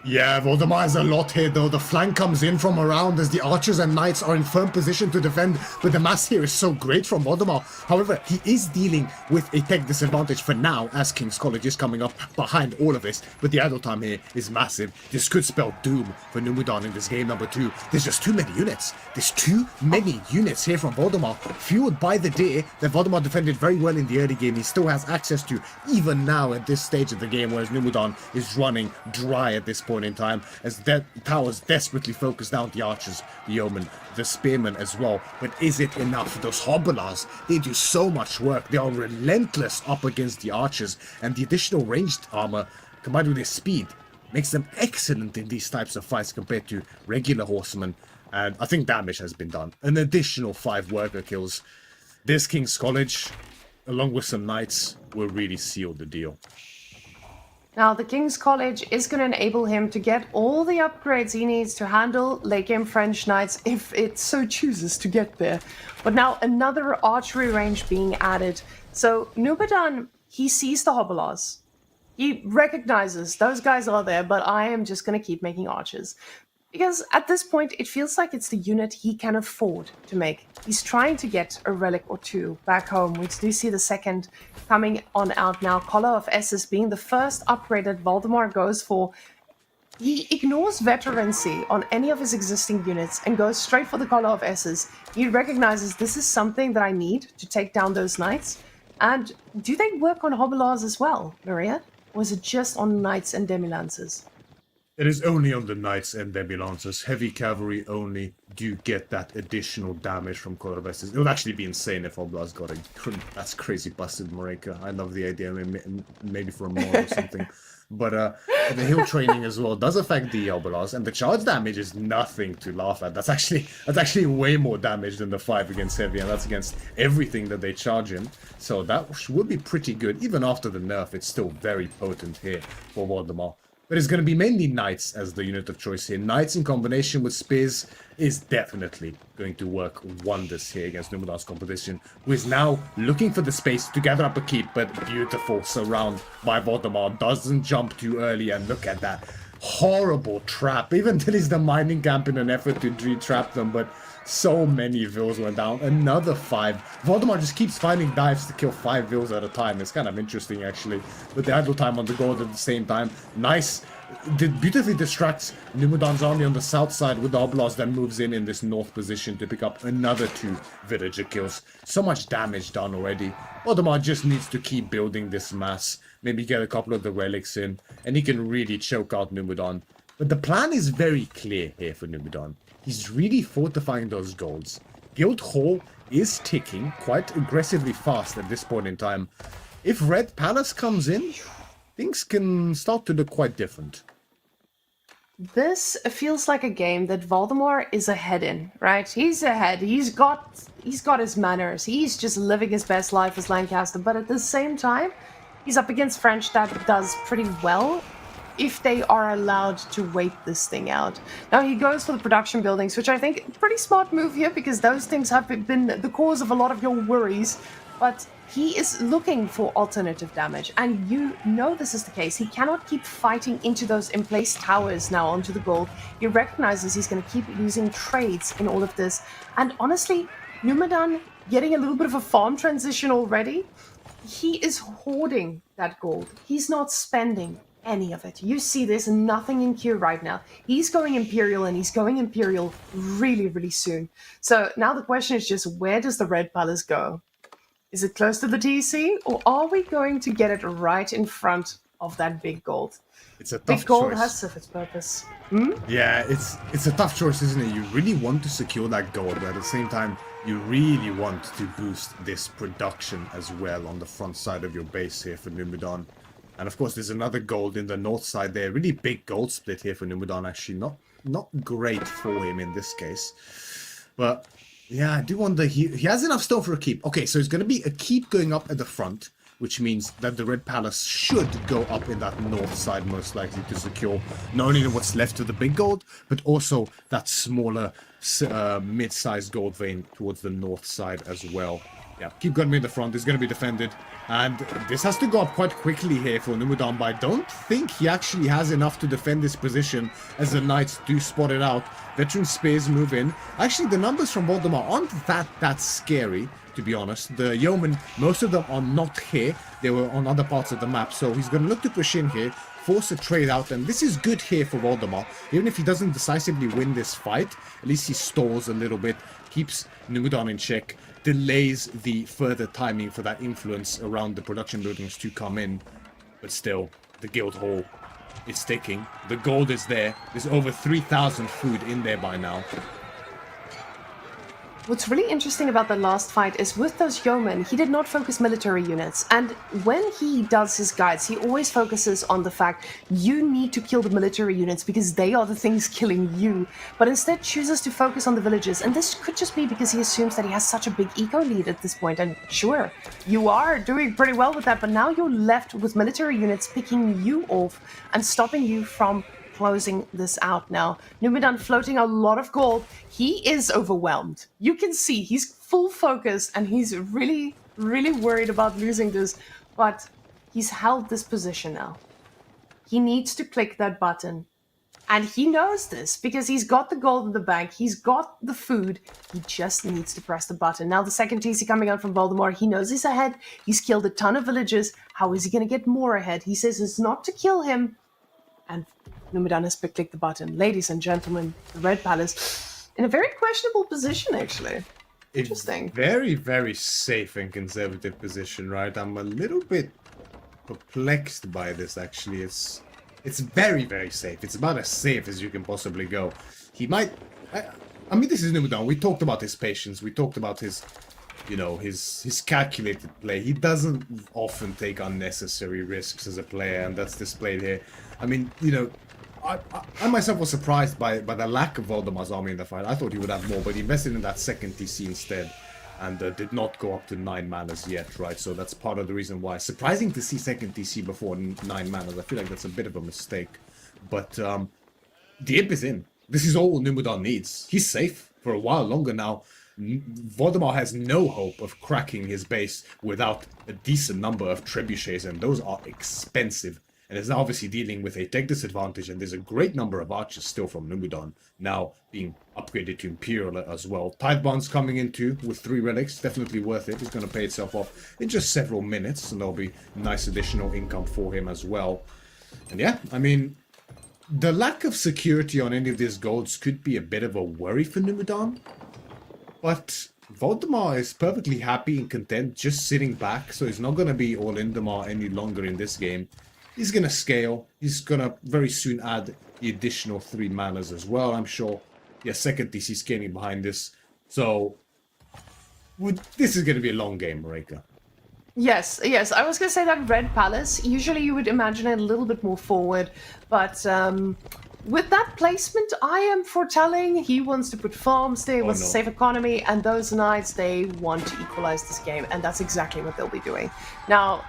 Yeah, Voldemar has a lot here though. The flank comes in from around as the archers and knights are in firm position to defend, but the mass here is so great from Voldemar. However, he is dealing with a tech disadvantage for now as King's College is coming up behind all of this, but the idle time here is massive. This could spell doom for Numadan in this game number 2. There's just too many units. There's too many units here from Voldemar, fueled by the deer that Voldemar defended very well in the early game. He still has access to even now at this stage of the game, whereas Numadan is running dry at this point in time as the towers desperately focus down the archers, the yeomen, the spearmen as well. But is it enough? Those Hobblars, they do so much work. They are relentless up against the archers, and the additional ranged armor combined with their speed makes them excellent in these types of fights compared to regular horsemen. And I think damage has been done. An additional 5 worker kills. This King's College, along with some knights, will really seal the deal. Now, the King's College is going to enable him to get all the upgrades he needs to handle late game French Knights if it so chooses to get there. But now another archery range being added. So Numadan, he sees the Hobblars. He recognizes those guys are there, but I am just going to keep making archers. Because at this point, it feels like it's the unit he can afford to make. He's trying to get a relic or two back home. We do see the second coming on out now. Collar of Esses being the first upgrade that Voldemar goes for. He ignores veterancy on any of his existing units and goes straight for the Collar of Esses. He recognizes this is something that I need to take down those knights. And do they work on Hobblars as well, Maria? Or is it just on knights and demi-lancers? It is only on the knights and demi-lancers. Heavy cavalry only do get that additional damage from Collar of Esses. It would actually be insane if Hobblars got a... That's crazy busted, Marika. I love the idea, maybe for a mod or something. But the hill training as well does affect the Hobblars, and the charge damage is nothing to laugh at. That's actually way more damage than the 5 against heavy, and that's against everything that they charge in. So that would be pretty good. Even after the nerf, it's still very potent here for Voldemar. But it's going to be mainly knights as the unit of choice here. Knights in combination with spears is definitely going to work wonders here against Numadan's competition, who is now looking for the space to gather up a keep, but beautiful surround by Voldemar. Doesn't jump too early, and look at that horrible trap. Even till he's the mining camp in an effort to re-trap them, but so many vills went down. Another 5. Voldemar just keeps finding dives to kill 5 vills at a time. It's kind of interesting, actually. With the idle time on the gold at the same time. Nice. Beautifully distracts Numadan's army on the south side with the Hobblars, then moves in this north position to pick up another 2 villager kills. So much damage done already. Voldemar just needs to keep building this mass. Maybe get a couple of the relics in, and he can really choke out Numadan. But the plan is very clear here for Numadan. He's really fortifying those golds. Guild Hall is ticking quite aggressively fast at this point in time. If Red Palace comes in, things can start to look quite different. This feels like a game that Voldemar is ahead in, right? He's ahead. He's got his manners. He's just living his best life as Lancaster, but at the same time, he's up against French that does pretty well if they are allowed to wait this thing out. Now he goes for the production buildings, which I think a pretty smart move here because those things have been the cause of a lot of your worries, but he is looking for alternative damage, and you know this is the case. He cannot keep fighting into those in-place towers now onto the gold. He recognizes he's going to keep losing trades in all of this, and honestly, Numadan getting a little bit of a farm transition already. He is hoarding that gold. He's not spending any of it. You see there's nothing in queue right now. He's going Imperial, and he's going Imperial really, really soon. So now the question is just, where does the Red Palace go? Is it close to the TC, or are we going to get it right in front of that big gold? It's a tough big gold choice. has served its purpose. Yeah, it's a tough choice, isn't it? You really want to secure that gold, but at the same time, you really want to boost this production as well on the front side of your base here for Numadan. And of course, there's another gold in the north side there. Really big gold split here for Numadan, actually. Not great for him in this case. But yeah, I do wonder, he has enough stone for a keep. Okay, so it's going to be a keep going up at the front, which means that the Red Palace should go up in that north side, most likely, to secure not only what's left of the big gold, but also that smaller mid-sized gold vein towards the north side as well. Yeah, keep going in the front. It's going to be defended. And this has to go up quite quickly here for Numadan, but I don't think he actually has enough to defend this position as the Knights do spot it out. Veteran Spears move in. Actually, the numbers from Voldemar aren't that scary, to be honest. The Yeomen, most of them are not here. They were on other parts of the map, so he's going to look to push in here, force a trade out, and this is good here for Voldemar. Even if he doesn't decisively win this fight, at least he stalls a little bit, keeps Numadan in check, delays the further timing for that influence around the production buildings to come in. But still, the guild hall is ticking. The gold is there. There's over 3,000 food in there by now. What's really interesting about the last fight is with those yeomen, he did not focus military units. And when he does his guides, he always focuses on the fact you need to kill the military units because they are the things killing you. But instead chooses to focus on the villages. And this could just be because he assumes that he has such a big eco lead at this point. And sure, you are doing pretty well with that. But now you're left with military units picking you off and stopping you from closing this out now. Numadan floating a lot of gold. He is overwhelmed. You can see he's full focused and he's really, really worried about losing this, but he's held this position now. He needs to click that button. And he knows this because he's got the gold in the bank. He's got the food. He just needs to press the button. Now the second TC coming out from Voldemar. He knows he's ahead. He's killed a ton of villagers. How is he going to get more ahead? He says it's not to kill him. And Numadan has clicked the button. Ladies and gentlemen, the Red Palace in a very questionable position, actually. Interesting. Very, very safe and conservative position, right? I'm a little bit perplexed by this, actually. It's very, very safe. It's about as safe as you can possibly go. He might... I mean, this is Numadan. We talked about his patience. We talked about his... You know, his calculated play. He doesn't often take unnecessary risks as a player, and that's displayed here. I mean, you know, I myself was surprised by the lack of Voldemar's army in the fight. I thought he would have more, but he invested in that second TC instead, and did not go up to 9 manas yet, right? So that's part of the reason why. Surprising to see second TC before 9 manas. I feel like that's a bit of a mistake. But the imp is in. This is all Numadan needs. He's safe for a while longer now. Voldemar has no hope of cracking his base without a decent number of trebuchets, and those are expensive. And is now obviously dealing with a tech disadvantage, and there's a great number of archers still from Numadan now being upgraded to Imperial as well. Tidebond's coming in too with 3 relics, definitely worth it. It's going to pay itself off in just several minutes, and there'll be nice additional income for him as well. And yeah, I mean, the lack of security on any of these golds could be a bit of a worry for Numadan. But Voldemar is perfectly happy and content just sitting back, so he's not going to be all Indemar any longer in this game. He's going to scale. He's going to very soon add the additional 3 manas as well, I'm sure. Yeah, second DC scaling behind this. So, this is going to be a long game, Marika. Yes. I was going to say that Red Palace, usually you would imagine it a little bit more forward, but with that placement, I am foretelling he wants to put farms there, wants to save economy, and those knights, they want to equalize this game, and that's exactly what they'll be doing. Now,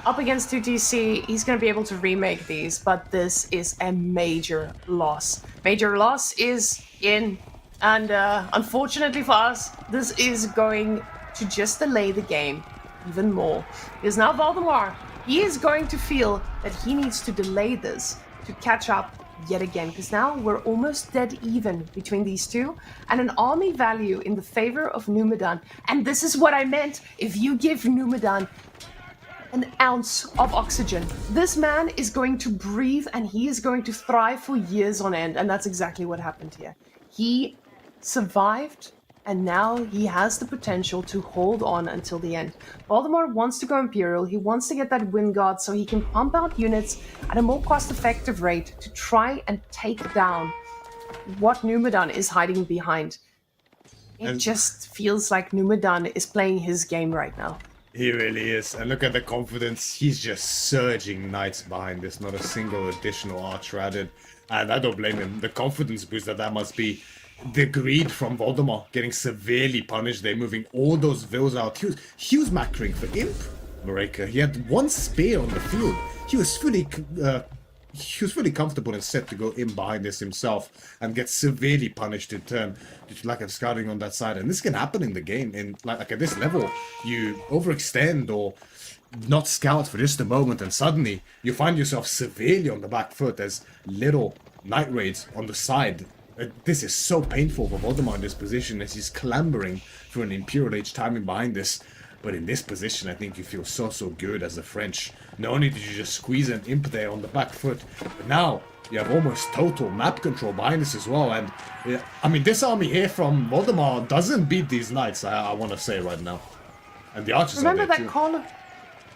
up against 2TC, he's going to be able to remake these, but this is a major loss. Major loss is in, and unfortunately for us, this is going to just delay the game even more. Because now Voldemar, he is going to feel that he needs to delay this to catch up yet again, because now we're almost dead even between these two, and an army value in the favor of Numadan. And this is what I meant. If you give Numadan an ounce of oxygen, this man is going to breathe and he is going to thrive for years on end, and that's exactly what happened here. He survived, and now he has the potential to hold on until the end. Voldemar wants to go Imperial. He wants to get that Wind Guard so he can pump out units at a more cost-effective rate to try and take down what Numadan is hiding behind. It just feels like Numadan is playing his game right now. He really is. And look at the confidence. He's just surging knights behind this. Not a single additional archer added. And I don't blame him. The confidence boost that must be. The greed from Voldemar getting severely punished. They're moving all those vills out. He was macroing for Imp, Mareka. He had one spear on the field. He was fully comfortable and set to go in behind this himself and get severely punished in turn due to lack of scouting on that side. And this can happen in the game. In like at this level, you overextend or not scout for just a moment, and suddenly you find yourself severely on the back foot as little night raids on the side. This is so painful for Voldemar in this position as he's clambering for an Imperial Age timing behind this. But in this position, I think you feel so good as a French. Not only did you just squeeze an Imp there on the back foot, but now you have almost total map control behind this as well. And I mean, this army here from Voldemar doesn't beat these knights, I want to say right now. And the archers Remember are there that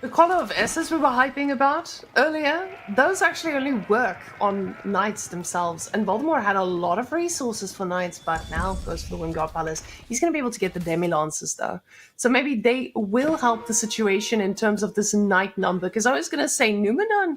the collar of S's we were hyping about earlier? Those actually only work on knights themselves, and Voldemar had a lot of resources for knights, but now goes for the Wingard Palace. He's going to be able to get the Demi-Lancers though, so maybe they will help the situation in terms of this knight number, because I was going to say Numadan,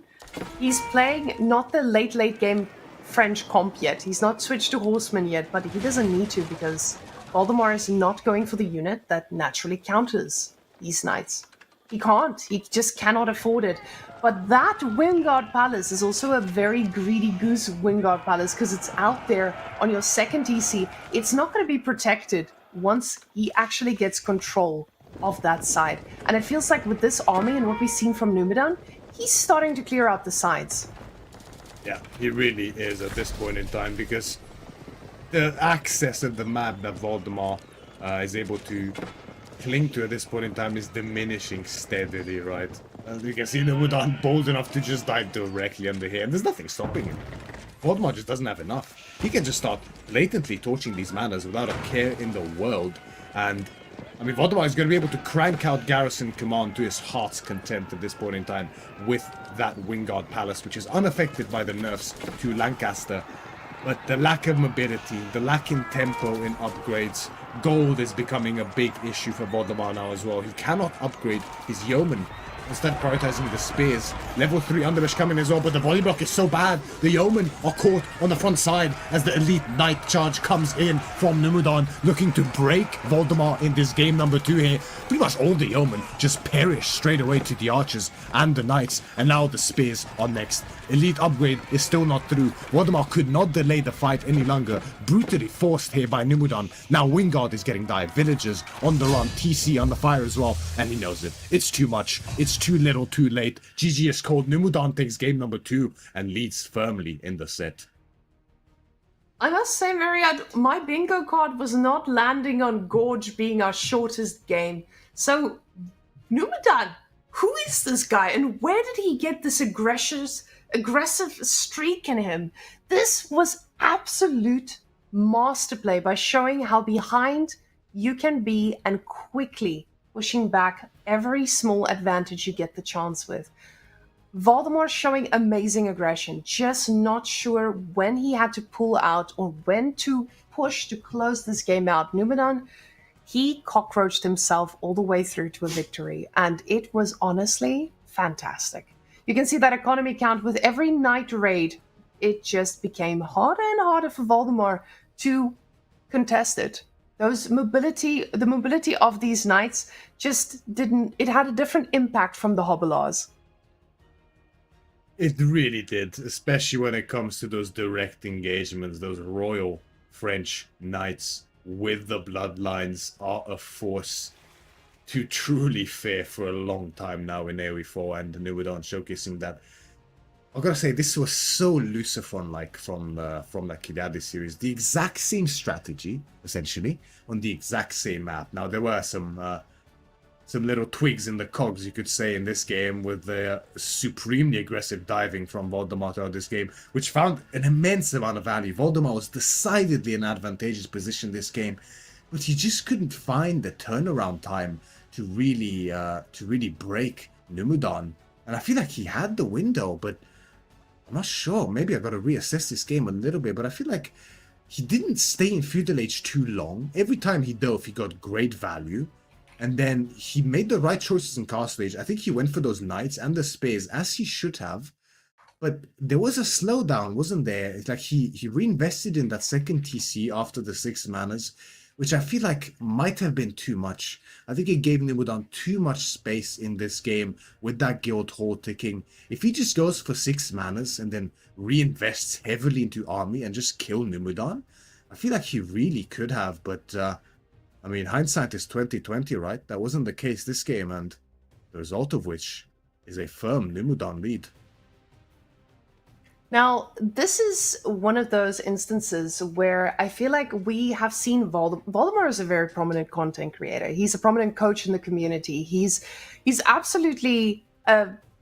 he's playing not the late game French comp yet. He's not switched to Horseman yet, but he doesn't need to, because Voldemar is not going for the unit that naturally counters these knights. He can't. He just cannot afford it. But that Wingard Palace is also a very greedy goose Wingard Palace, because it's out there on your second DC. It's not going to be protected once he actually gets control of that side. And it feels like with this army and what we've seen from Numadan, he's starting to clear out the sides. Yeah, he really is at this point in time, because the access of the map that Voldemar is able to cling to at this point in time is diminishing steadily, right? As you can see, Numadan bold enough to just dive directly under here, and there's nothing stopping him. Voldemar just doesn't have enough. He can just start blatantly torching these manors without a care in the world, and I mean, Voldemar is going to be able to crank out Garrison Command to his heart's content at this point in time with that Wingard Palace, which is unaffected by the nerfs to Lancaster. But the lack of mobility, the lack in tempo in upgrades, gold is becoming a big issue for Voldemar now as well. He cannot upgrade his yeoman. Instead prioritizing the spears. Level 3 Underrush coming as well, but the volley block is so bad. The yeomen are caught on the front side as the elite knight charge comes in from Numadan, looking to break Voldemar in this game number 2 here. Pretty much all the yeomen just perish straight away to the archers and the knights, and now the spears are next. Elite upgrade is still not through. Voldemar could not delay the fight any longer, brutally forced here by Numadan. Now Wingard is getting dire. Villagers on the run, TC on the fire as well, and he knows it. It's too much. It's too little, too late. GG is called. Numadan takes game number 2 and leads firmly in the set. I must say, Myriad, my bingo card was not landing on Gorge being our shortest game. So, Numadan, who is this guy and where did he get this aggressive streak in him? This was absolute masterplay by showing how behind you can be and quickly pushing back every small advantage you get the chance with. Voldemar showing amazing aggression, just not sure when he had to pull out or when to push to close this game out. Numadan, he cockroached himself all the way through to a victory, and it was honestly fantastic. You can see that economy count with every night raid it just became harder and harder for Voldemar to contest it. The mobility of these knights just didn't, it had a different impact from the Hobbelars. It really did, especially when it comes to those direct engagements. Those royal French knights with the bloodlines are a force to truly fear for a long time now in AoE4 and Numadan, showcasing that. I've got to say, this was so Lucifron-like from the Kiljardi series. The exact same strategy, essentially, on the exact same map. Now, there were some little twigs in the cogs, you could say, in this game, with the supremely aggressive diving from Voldemar throughout this game, which found an immense amount of value. Voldemar was decidedly in an advantageous position this game, but he just couldn't find the turnaround time to really break Numadan. And I feel like he had the window, but I'm not sure. Maybe I got to reassess this game a little bit, but I feel like he didn't stay in Feudal Age too long. Every time he dove, he got great value. And then he made the right choices in Castle Age. I think he went for those knights and the spears, as he should have. But there was a slowdown, wasn't there? It's like he reinvested in that second TC after the 6 manas, which I feel like might have been too much. I think it gave Numadan too much space in this game with that guild hall ticking. If he just goes for 6 manas and then reinvests heavily into army and just kill Numadan, I feel like he really could have, but I mean, hindsight is 2020, right? That wasn't the case this game, and the result of which is a firm Numadan lead. Now, this is one of those instances where I feel like we have seen Voldemar is a very prominent content creator. He's a prominent coach in the community. He's absolutely,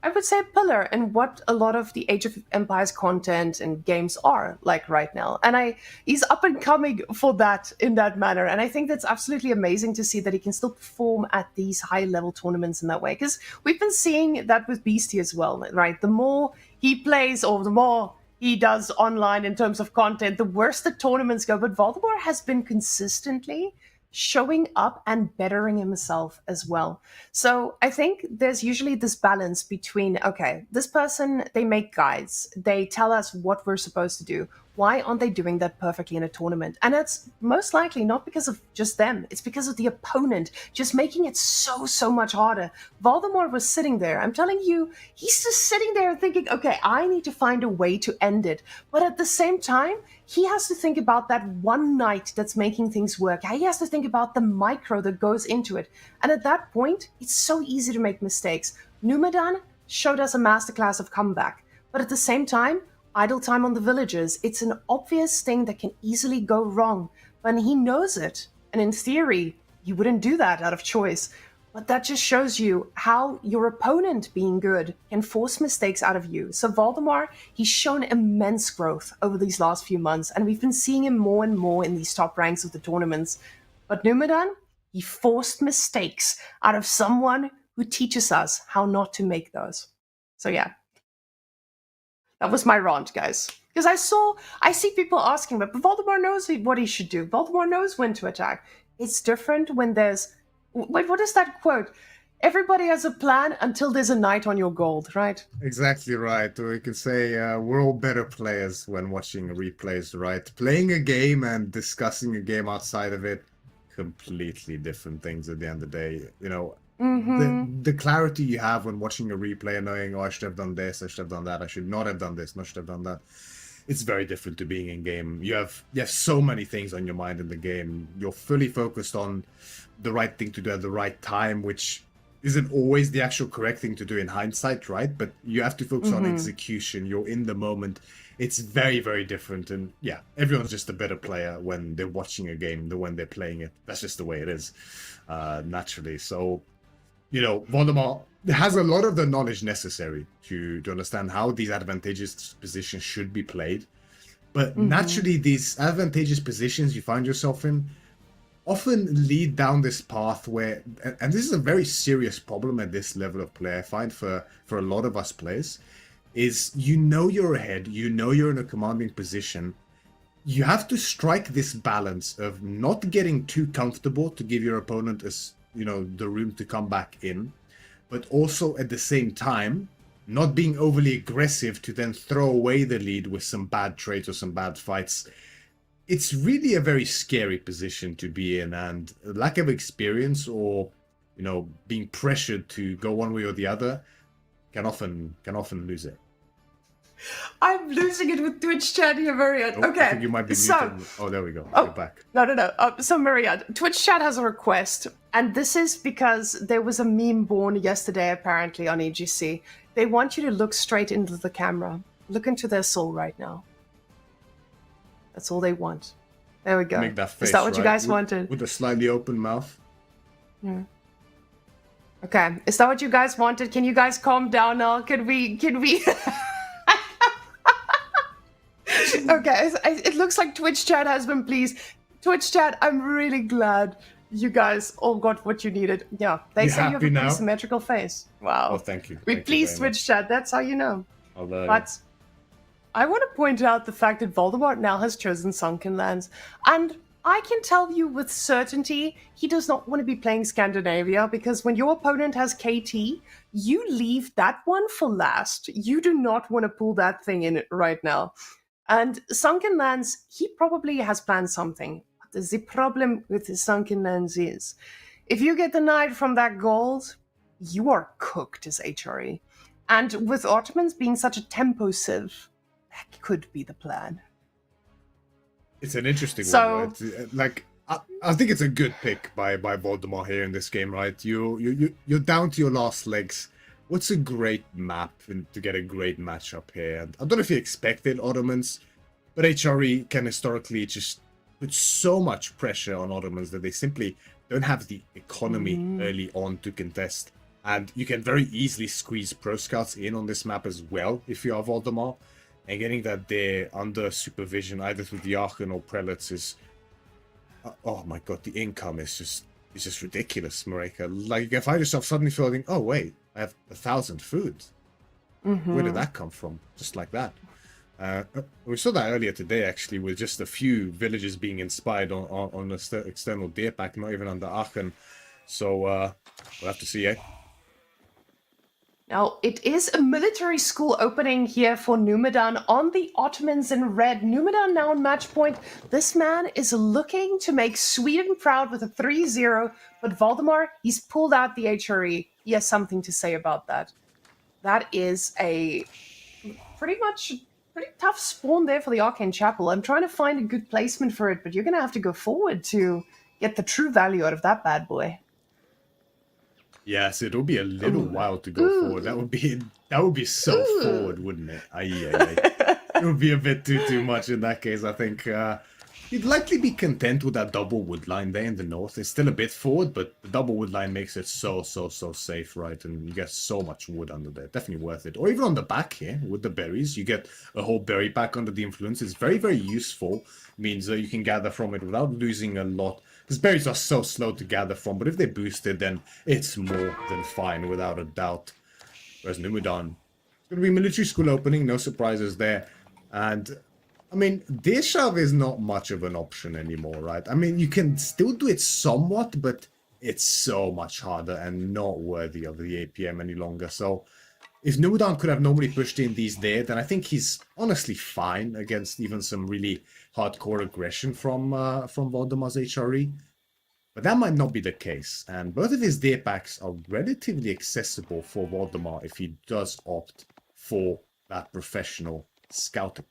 I would say, a pillar in what a lot of the Age of Empires content and games are like right now. And he's up and coming for that in that manner. And I think that's absolutely amazing to see that he can still perform at these high-level tournaments in that way. Because we've been seeing that with Beastie as well, right? The more he plays or the more he does online in terms of content, the worse the tournaments go. But Voldemar has been consistently showing up and bettering himself as well. So I think there's usually this balance between, okay, this person, they make guides. They tell us what we're supposed to do. Why aren't they doing that perfectly in a tournament? And it's most likely not because of just them. It's because of the opponent just making it so much harder. Voldemar was sitting there. I'm telling you, he's just sitting there thinking, okay, I need to find a way to end it. But at the same time, he has to think about that one night that's making things work. He has to think about the micro that goes into it. And at that point, it's so easy to make mistakes. Numadan showed us a masterclass of comeback. But at the same time, idle time on the villagers, it's an obvious thing that can easily go wrong. But he knows it. And in theory, you wouldn't do that out of choice. But that just shows you how your opponent being good can force mistakes out of you. So Voldemar, he's shown immense growth over these last few months, and we've been seeing him more and more in these top ranks of the tournaments. But Numadan, he forced mistakes out of someone who teaches us how not to make those. So yeah, that was my rant, guys. Because I see people asking, but Voldemar knows what he should do. Voldemar knows when to attack. It's different when there's... Wait, what is that quote? Everybody has a plan until there's a knight on your gold, right? Exactly right. We can say we're all better players when watching replays, right? Playing a game and discussing a game outside of it, completely different things at the end of the day. You know, the clarity you have when watching a replay and knowing, oh, I should have done this, I should have done that, I should not have done this, not should have done that. It's very different to being in game. You have so many things on your mind in the game. You're fully focused on the right thing to do at the right time, which isn't always the actual correct thing to do in hindsight, right? But you have to focus on execution. You're in the moment. It's very, very different. And yeah, everyone's just a better player when they're watching a game than when they're playing it. That's just the way it is, naturally. So, you know, Voldemar has a lot of the knowledge necessary to understand how these advantageous positions should be played. But naturally, these advantageous positions you find yourself in often lead down this path where, and this is a very serious problem at this level of play, I find for a lot of us players, is you know you're ahead, you know you're in a commanding position. You have to strike this balance of not getting too comfortable to give your opponent the room to come back in, but also at the same time not being overly aggressive to then throw away the lead with some bad trades or some bad fights. It's really a very scary position to be in, and lack of experience or, you know, being pressured to go one way or the other can often lose it. I'm losing it with Twitch chat here, Myriad. Oh, okay. I think you might be muted. Oh, there we go. Oh, You're back. No. So, Myriad, Twitch chat has a request, and this is because there was a meme born yesterday, apparently, on EGC. They want you to look straight into the camera. Look into their soul right now. That's all they want. There we go. Make that face, is that what you right? guys wanted? With a slightly open mouth. Yeah. Okay. Is that what you guys wanted? Can you guys calm down now? Can we... Okay, it looks like Twitch chat has been pleased. Twitch chat, I'm really glad you guys all got what you needed. Yeah, they say you have a pretty symmetrical face. Wow. Oh, thank you. We pleased Twitch chat, that's how you know. But I want to point out the fact that Voldemar now has chosen Sunken Lands. And I can tell you with certainty, he does not want to be playing Scandinavia, because when your opponent has KT, you leave that one for last. You do not want to pull that thing in right now. And Sunken Lands, he probably has planned something. But the problem with the Sunken Lands is, if you get denied from that gold, you are cooked as HRE. And with Ottomans being such a tempo sieve, that could be the plan. It's an interesting one, right? Like, I think it's a good pick by Voldemar here in this game, right? You're down to your last legs. What's a great map to get a great matchup here? I don't know if you expected Ottomans, but HRE can historically just put so much pressure on Ottomans that they simply don't have the economy early on to contest. And you can very easily squeeze Pro Scouts in on this map as well if you are Voldemar. And getting that there under supervision, either through the Archon or Prelates, is... oh my god, the income is just ridiculous, Mareka. Like, you can find yourself suddenly feeling, oh wait, I have 1,000 food. Where did that come from? Just like that. We saw that earlier today, actually, with just a few villages being inspired on the external deer pack, not even under Aachen. So, we'll have to see, eh? Now, it is a military school opening here for Numadan on the Ottomans in red. Numadan now on match point. This man is looking to make Sweden proud with a 3-0, but Voldemar, he's pulled out the HRE. He has something to say about that. That is a pretty tough spawn there for the Arcane Chapel. I'm trying to find a good placement for it, but you're going to have to go forward to get the true value out of that bad boy. Yes, it'll be a little while to go forward. That would be so forward, wouldn't it? It would be a bit too much in that case, I think. You'd likely be content with that double wood line there in the north. It's still a bit forward, but the double wood line makes it so safe, right? And you get so much wood under there. Definitely worth it. Or even on the back here with the berries. You get a whole berry pack under the influence. It's very, very useful. Means you can gather from it without losing a lot. Because berries are so slow to gather from, but if they're boosted, then it's more than fine, without a doubt. Whereas Numadan, it's going to be military school opening, no surprises there. And, I mean, Dershav is not much of an option anymore, right? I mean, you can still do it somewhat, but it's so much harder and not worthy of the APM any longer. So, if Numadan could have normally pushed in these there, then I think he's honestly fine against even some really hardcore aggression from Voldemar's HRE. But that might not be the case, and both of his deer packs are relatively accessible for Voldemar if he does opt for that professional scouting.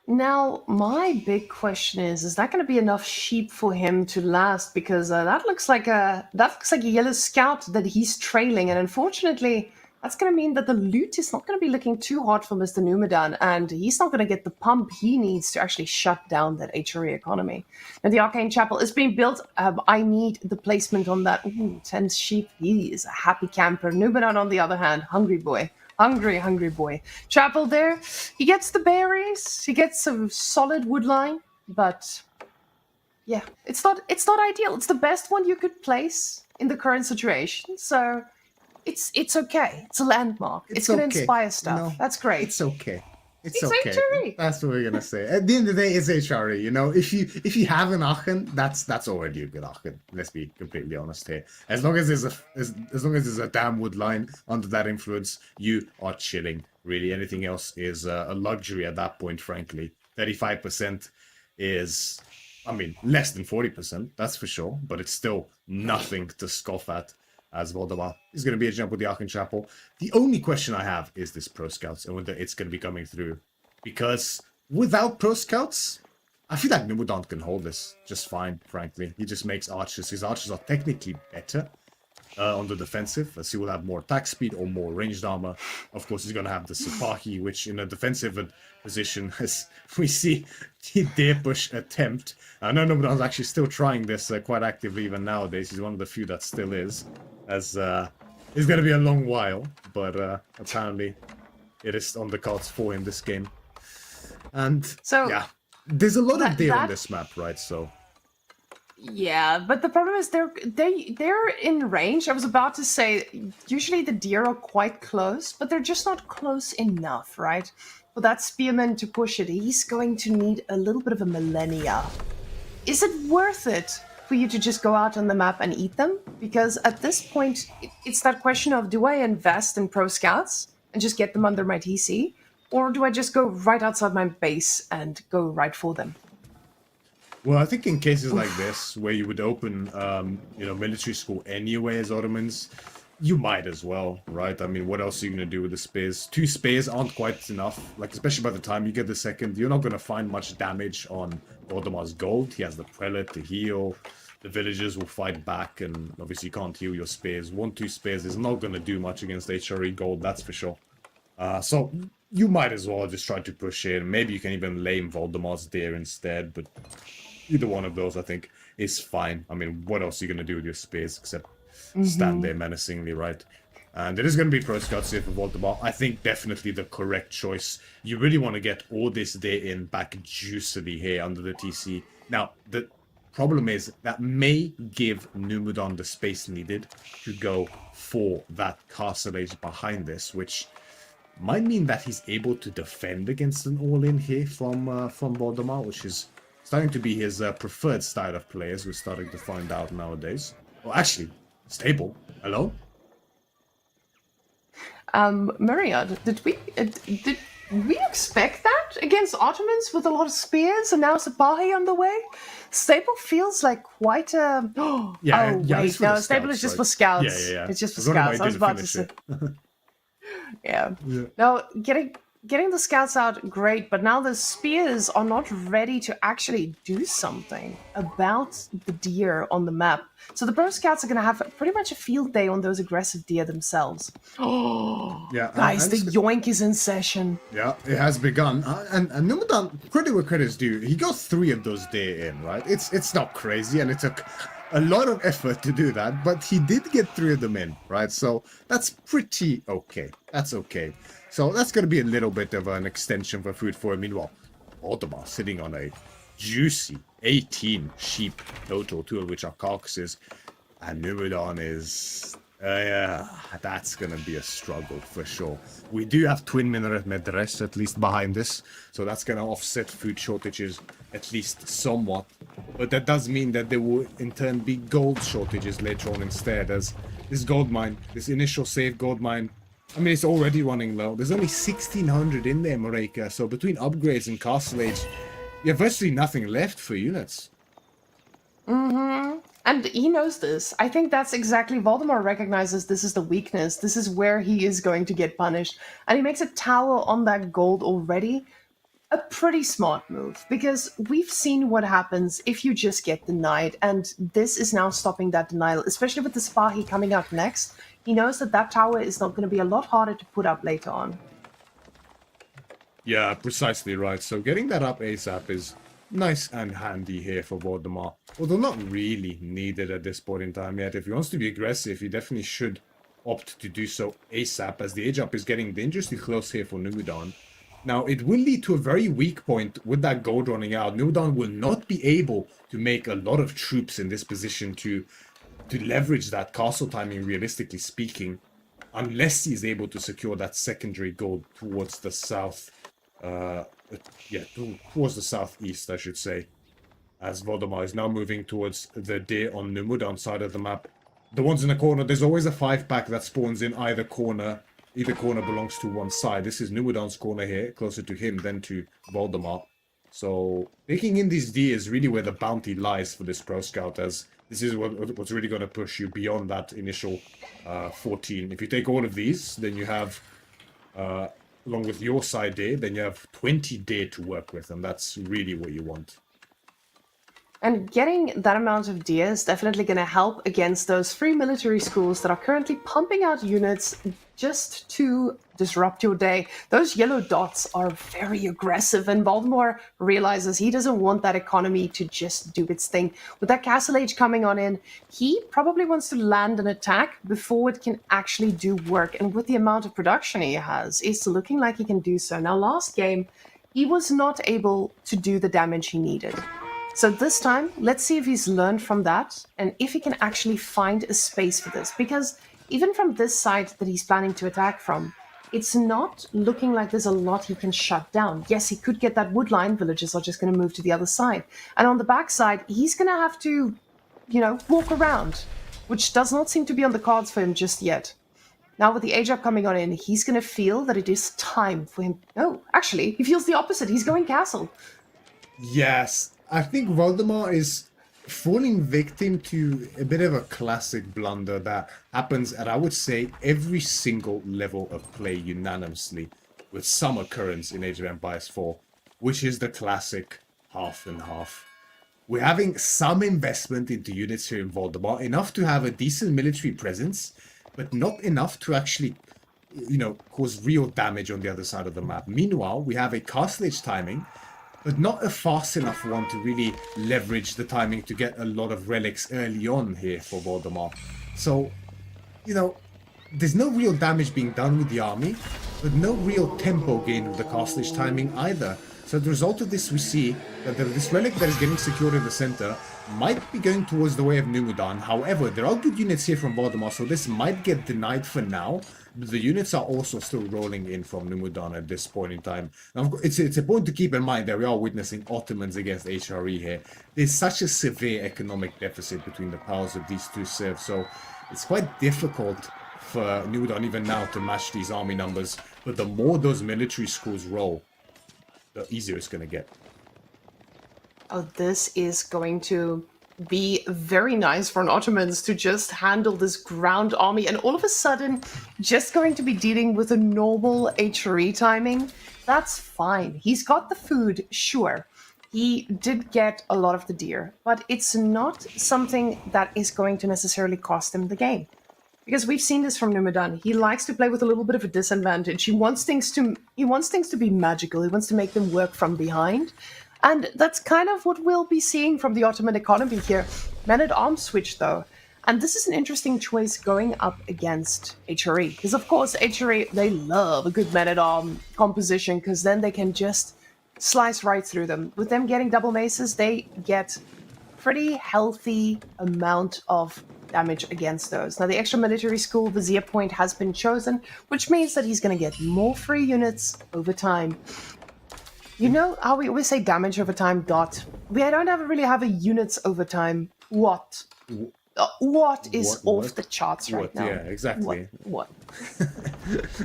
Now, my big question is that going to be enough sheep for him to last? Because that looks like a yellow scout that he's trailing, and unfortunately, that's going to mean that the loot is not going to be looking too hot for Mr. Numadan, and he's not going to get the pump he needs to actually shut down that HRE economy. And the Arcane Chapel is being built. I need the placement on that. Ooh, 10 sheep. He is a happy camper. Numadan, on the other hand, hungry boy. Hungry boy. Chapel there. He gets the berries. He gets some solid wood line, but yeah, it's not ideal. It's the best one you could place in the current situation. So it's okay. It's a landmark. It's going to inspire stuff. No, that's great. It's okay. It's It's okay. HRE. That's what we're gonna say. At the end of the day, it's HRE. You know, if you have an Aachen, that's already a good Aachen. Let's be completely honest here. As long as there's a damn wood line under that influence, you are chilling. Really, anything else is a luxury at that point. Frankly, 35% is, I mean, less than 40%. That's for sure. But it's still nothing to scoff at. As Voldemar is going to be a jump with the Aachen Chapel. The only question I have is this Pro Scouts and whether it's going to be coming through. Because without Pro Scouts, I feel like Numadan can hold this just fine, frankly. He just makes archers. His archers are technically better on the defensive, as he will have more attack speed or more ranged armor. Of course, he's going to have the Sipahi, which in a defensive position, as we see the dare push attempt. I know Numadan's actually still trying this quite actively even nowadays. He's one of the few that still is. As it's going to be a long while, but apparently it is on the cards for him this game. And So yeah, there's a lot of deer on that- this map, right? So Yeah, but the problem is they're in range. I was about to say usually the deer are quite close, but they're just not close enough, right? For that spearman to push it, he's going to need a little bit of a millennia. Is it worth it for you to just go out on the map and eat them? Because at this point, it's that question of, do I invest in Pro Scouts and just get them under my TC? Or do I just go right outside my base and go right for them? Well, I think in cases like this, where you would open, military school anyway as Ottomans, you might as well, right? I mean, what else are you going to do with the spears? 2 spears aren't quite enough. Like, especially by the time you get the second, you're not going to find much damage on Voldemar's gold. He has the prelate to heal. The villagers will fight back, and obviously you can't heal your spears. 1-2 spears is not going to do much against HRE gold, that's for sure. So you might as well just try to push in. Maybe you can even lame Voldemar's deer instead, but either one of those, I think, is fine. I mean, what else are you going to do with your spears except stand there menacingly, right? And it is going to be Pro Scouts here for Voldemar. I think definitely the correct choice. You really want to get all this day in back juicily here under the TC. Now, the problem is that may give Numadan the space needed to go for that castle age behind this, which might mean that he's able to defend against an all-in here from Voldemar, which is starting to be his preferred style of play, as we're starting to find out nowadays. Well, actually, stable. Hello? Myriad, did we expect that against Ottomans with a lot of spears and now Sipahi on the way? Stable feels like quite a... Yeah, wait, no, Stable is just for scouts. Yeah. It's just for I don't know why scouts. he I was didn't about to finish say. it. Yeah. No, getting the scouts out, great, but now the spears are not ready to actually do something about the deer on the map. So the Pro Scouts are going to have pretty much a field day on those aggressive deer themselves. Oh, Yeah, guys, the yoink is in session. Yeah, it has begun. And Numadan, credit where credit's due, he got 3 of those day in, right? It's not crazy, and it took a lot of effort to do that, but he did get 3 of them in, right? So that's pretty okay. That's okay. So that's going to be a little bit of an extension for food for him. Meanwhile, Voldemar sitting on a juicy 18 sheep total, 2 of which are carcasses. And Numadan is... that's going to be a struggle for sure. We do have Twin Minaret Medres at least behind this, so that's going to offset food shortages at least somewhat. But that does mean that there will in turn be gold shortages later on instead, as this gold mine, this initial save gold mine, I mean, it's already running low. There's only 1,600 in there, Mareka, so between upgrades and Castle Age, you have virtually nothing left for units. And he knows this. I think that's exactly... Voldemar recognizes this is the weakness. This is where he is going to get punished. And he makes a tower on that gold already. A pretty smart move, because we've seen what happens if you just get denied, and this is now stopping that denial, especially with the Sipahi coming up next. He knows that that tower is not going to be a lot harder to put up later on. Yeah, precisely right. So getting that up ASAP is nice and handy here for Voldemar. Although not really needed at this point in time yet. If he wants to be aggressive, he definitely should opt to do so ASAP, as the age up is getting dangerously close here for Numadan. Now, it will lead to a very weak point with that gold running out. Numadan will not be able to make a lot of troops in this position to leverage that castle timing, realistically speaking, unless he is able to secure that secondary gold towards the south towards the southeast, I should say, as Voldemar is now moving towards the deer on Numadan side of the map. The ones in the corner, there's always a 5-pack that spawns in either corner. Either corner belongs to one side. This is Numadan's corner here, closer to him than to Voldemar. So, taking in these deer is really where the bounty lies for this Pro Scout, as this is what's really going to push you beyond that initial 14. If you take all of these, then you have, along with your side deer, then you have 20 deer to work with, and that's really what you want. And getting that amount of deer is definitely going to help against those free military schools that are currently pumping out units just to disrupt your day. Those yellow dots are very aggressive, and Voldemar realizes he doesn't want that economy to just do its thing. With that Castle Age coming on in, he probably wants to land an attack before it can actually do work. And with the amount of production he has, it's looking like he can do so. Now, last game, he was not able to do the damage he needed. So this time, let's see if he's learned from that and if he can actually find a space for this. Because even from this side that he's planning to attack from, it's not looking like there's a lot he can shut down. Yes, he could get that wood line. Villagers are just going to move to the other side. And on the back side, he's going to have to, walk around, which does not seem to be on the cards for him just yet. Now with the age up coming on in, he's going to feel that it is time for him. No, actually, he feels the opposite. He's going castle. Yes. I think Voldemar is falling victim to a bit of a classic blunder that happens at, I would say, every single level of play unanimously, with some occurrence in Age of Empires 4, which is the classic half and half. We're having some investment into units here in Voldemar, enough to have a decent military presence, but not enough to actually, cause real damage on the other side of the map. Meanwhile, we have a Castle Age timing, but not a fast enough one to really leverage the timing to get a lot of relics early on here for Voldemar. So, there's no real damage being done with the army, but no real tempo gain with the Castle Age timing either. So the result of this, we see that this relic that is getting secured in the center might be going towards the way of Numadan. However, there are good units here from Voldemar, so this might get denied for now. But the units are also still rolling in from Numadan at this point in time. Now, it's a point to keep in mind that we are witnessing Ottomans against HRE here. There's such a severe economic deficit between the powers of these two civs, so it's quite difficult for Numadan even now to match these army numbers. But the more those military schools roll, the easier it's going to get. Oh, this is going to be very nice for an Ottomans to just handle this ground army and all of a sudden just going to be dealing with a normal HRE timing. That's fine. He's got the food, sure. He did get a lot of the deer, but it's not something that is going to necessarily cost him the game. Because we've seen this from Numadan. He likes to play with a little bit of a disadvantage. He wants things to be magical. He wants to make them work from behind. And that's kind of what we'll be seeing from the Ottoman economy here. Men-at-Arms switch, though. And this is an interesting choice going up against HRE. Because, of course, HRE, they love a good men-at-arm composition, because then they can just slice right through them. With them getting double maces, they get pretty healthy amount of damage against those. Now, the extra military school Vizier point has been chosen, which means that he's going to get more free units over time. You know how we always say damage over time, dot? We don't really have a units over time. What is off the charts right now? Yeah, exactly. What?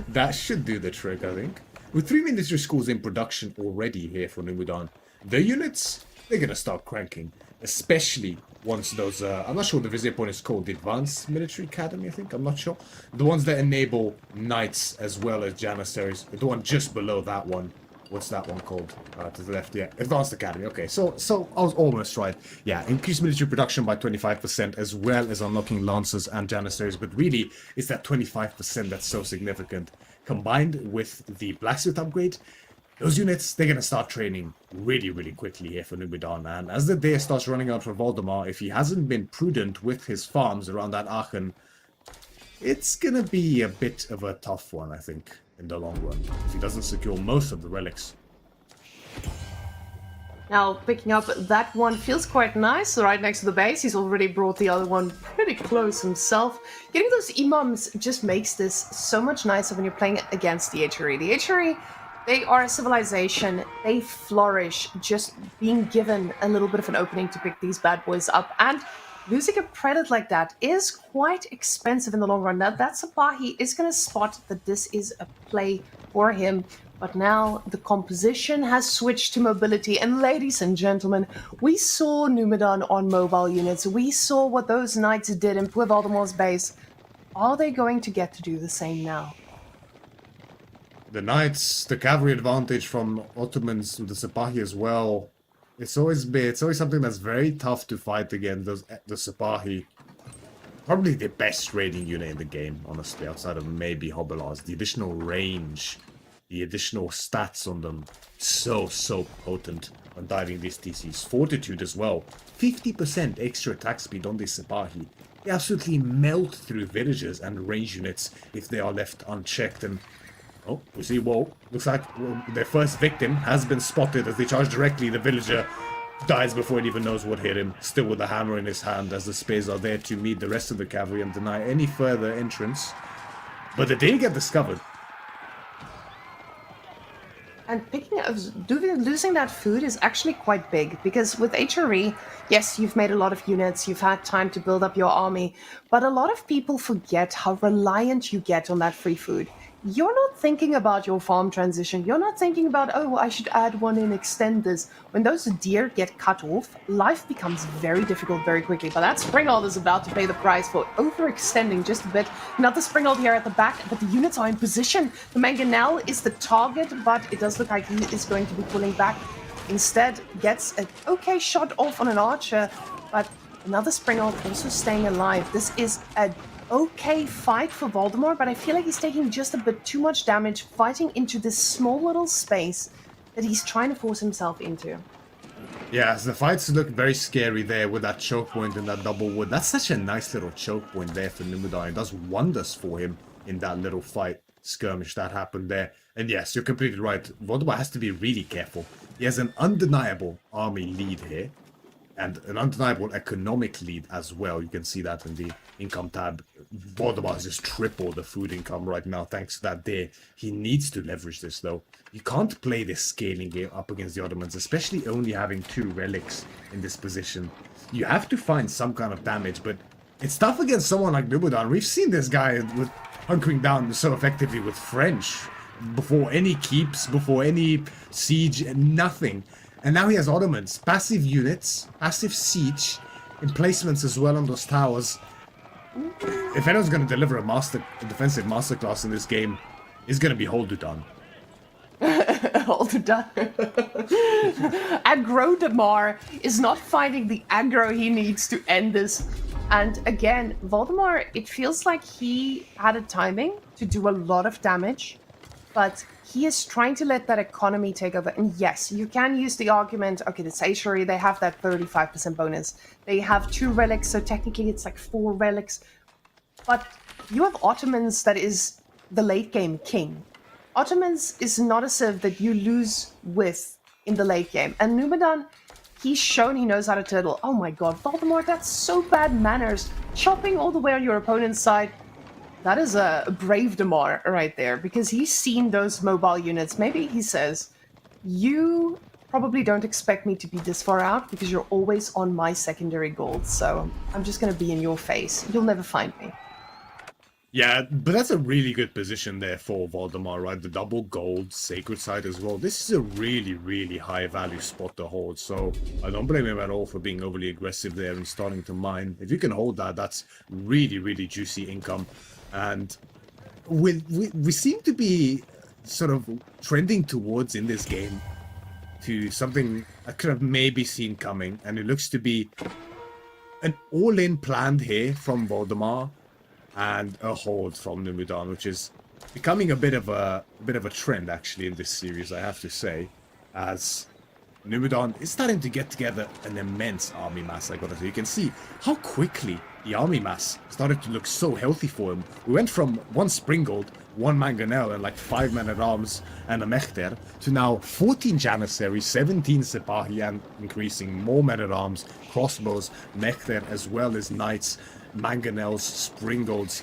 That should do the trick, I think. With 3 military schools in production already here for Numadan, the units, they're going to start cranking. Especially once those, I'm not sure what the Vizier point is called, the Advanced Military Academy, I think, I'm not sure. The ones that enable Knights as well as Janissaries, the one just below that one. What's that one called? To the left, yeah. Advanced Academy, okay. So I was almost right. Yeah, increased military production by 25% as well as unlocking Lancers and Janissaries. But really, it's that 25% that's so significant. Combined with the Blacksmith upgrade, those units, they're going to start training really, really quickly here for Numadan. And as the day starts running out for Voldemar, if he hasn't been prudent with his farms around that Aachen, it's going to be a bit of a tough one, I think, in the long run, if he doesn't secure most of the relics. Now, picking up that one feels quite nice, right next to the base. He's already brought the other one pretty close himself. Getting those imams just makes this so much nicer when you're playing against the HRE. The HRE, They are a civilization. They flourish just being given a little bit of an opening to pick these bad boys up. And losing a Predator like that is quite expensive in the long run. Now, that Sapahi is going to spot that this is a play for him. But now the composition has switched to mobility. And ladies and gentlemen, we saw Numadan on mobile units. We saw what those knights did in Voldemor's base. Are they going to get to do the same now? The knights, the cavalry advantage from Ottomans with the Sipahi as well. It's always something that's very tough to fight against the Sipahi. Probably the best raiding unit in the game, honestly, outside of maybe Hobelars. The additional range, the additional stats on them, so potent on diving these TCs. Fortitude as well. 50% extra attack speed on this Sipahi. They absolutely melt through villagers and range units if they are left unchecked. And oh, we see, whoa, looks like their first victim has been spotted as they charge directly. The villager dies before it even knows what hit him, still with a hammer in his hand, as the spears are there to meet the rest of the cavalry and deny any further entrance. But they did get discovered. And losing that food is actually quite big, because with HRE, yes, you've made a lot of units, you've had time to build up your army, but a lot of people forget how reliant you get on that free food. You're not thinking about your farm transition. You're not thinking about, oh, I should add one and extend this. When those deer get cut off, life becomes very difficult very quickly. But that Springald is about to pay the price for overextending just a bit. Another Springald here at the back, but the units are in position. The Mangonel is the target, but it does look like he is going to be pulling back. Instead, gets an okay shot off on an archer, but another Springald also staying alive. This is a okay fight for Voldemar, but I feel like he's taking just a bit too much damage fighting into this small little space that he's trying to force himself into. Yeah, the fights look very scary there with that choke point and that double wood. That's such a nice little choke point there for Numadan. It does wonders for him in that little fight skirmish that happened there. And yes, you're completely right. Voldemar has to be really careful. He has an undeniable army lead here, and an undeniable economic lead as well. You can see that in the income tab. Voldemar has just tripled the food income right now thanks to that there. He needs to leverage this though. You can't play this scaling game up against the Ottomans, especially only having 2 relics in this position. You have to find some kind of damage, but it's tough against someone like Numadan. We've seen this guy with hunkering down so effectively with French before any keeps, before any siege, nothing. And now he has Ottomans, passive units, passive siege, emplacements as well on those towers. If anyone's going to deliver a defensive masterclass in this game, it's going to be Holdudan. Holdudan. Agrodemar is not finding the aggro he needs to end this. And again, Voldemar, it feels like he had a timing to do a lot of damage, but he is trying to let that economy take over. And yes, you can use the argument, okay, the Seishuri, they have that 35% bonus. They have 2 relics, so technically it's like 4 relics. But you have Ottomans that is the late game king. Ottomans is not a civ that you lose with in the late game. And Numadan, he's shown he knows how to turtle. Oh my god, Voldemar, that's so bad manners. Chopping all the way on your opponent's side. That is a brave Demar right there, because he's seen those mobile units. Maybe he says, you probably don't expect me to be this far out because you're always on my secondary gold, so I'm just going to be in your face. You'll never find me. Yeah, but that's a really good position there for Voldemar, right? The double gold, sacred site as well. This is a really, really high value spot to hold, so I don't blame him at all for being overly aggressive there and starting to mine. If you can hold that, that's really, really juicy income. And we seem to be sort of trending towards in this game to something I could have maybe seen coming, and it looks to be an all-in planned here from Voldemar and a hold from Numadan, which is becoming a bit of a trend actually in this series, I have to say, as Numadan is starting to get together an immense army mass. I gotta say, you can see how quickly the army mass started to look so healthy for him. We went from 1 Springald, 1 Mangonel, and like 5 men-at-arms and a Mechter, to now 14 Janissaries, 17 Sipahi, and increasing more men-at-arms, crossbows, Mechter, as well as knights, Mangonels, Springolds.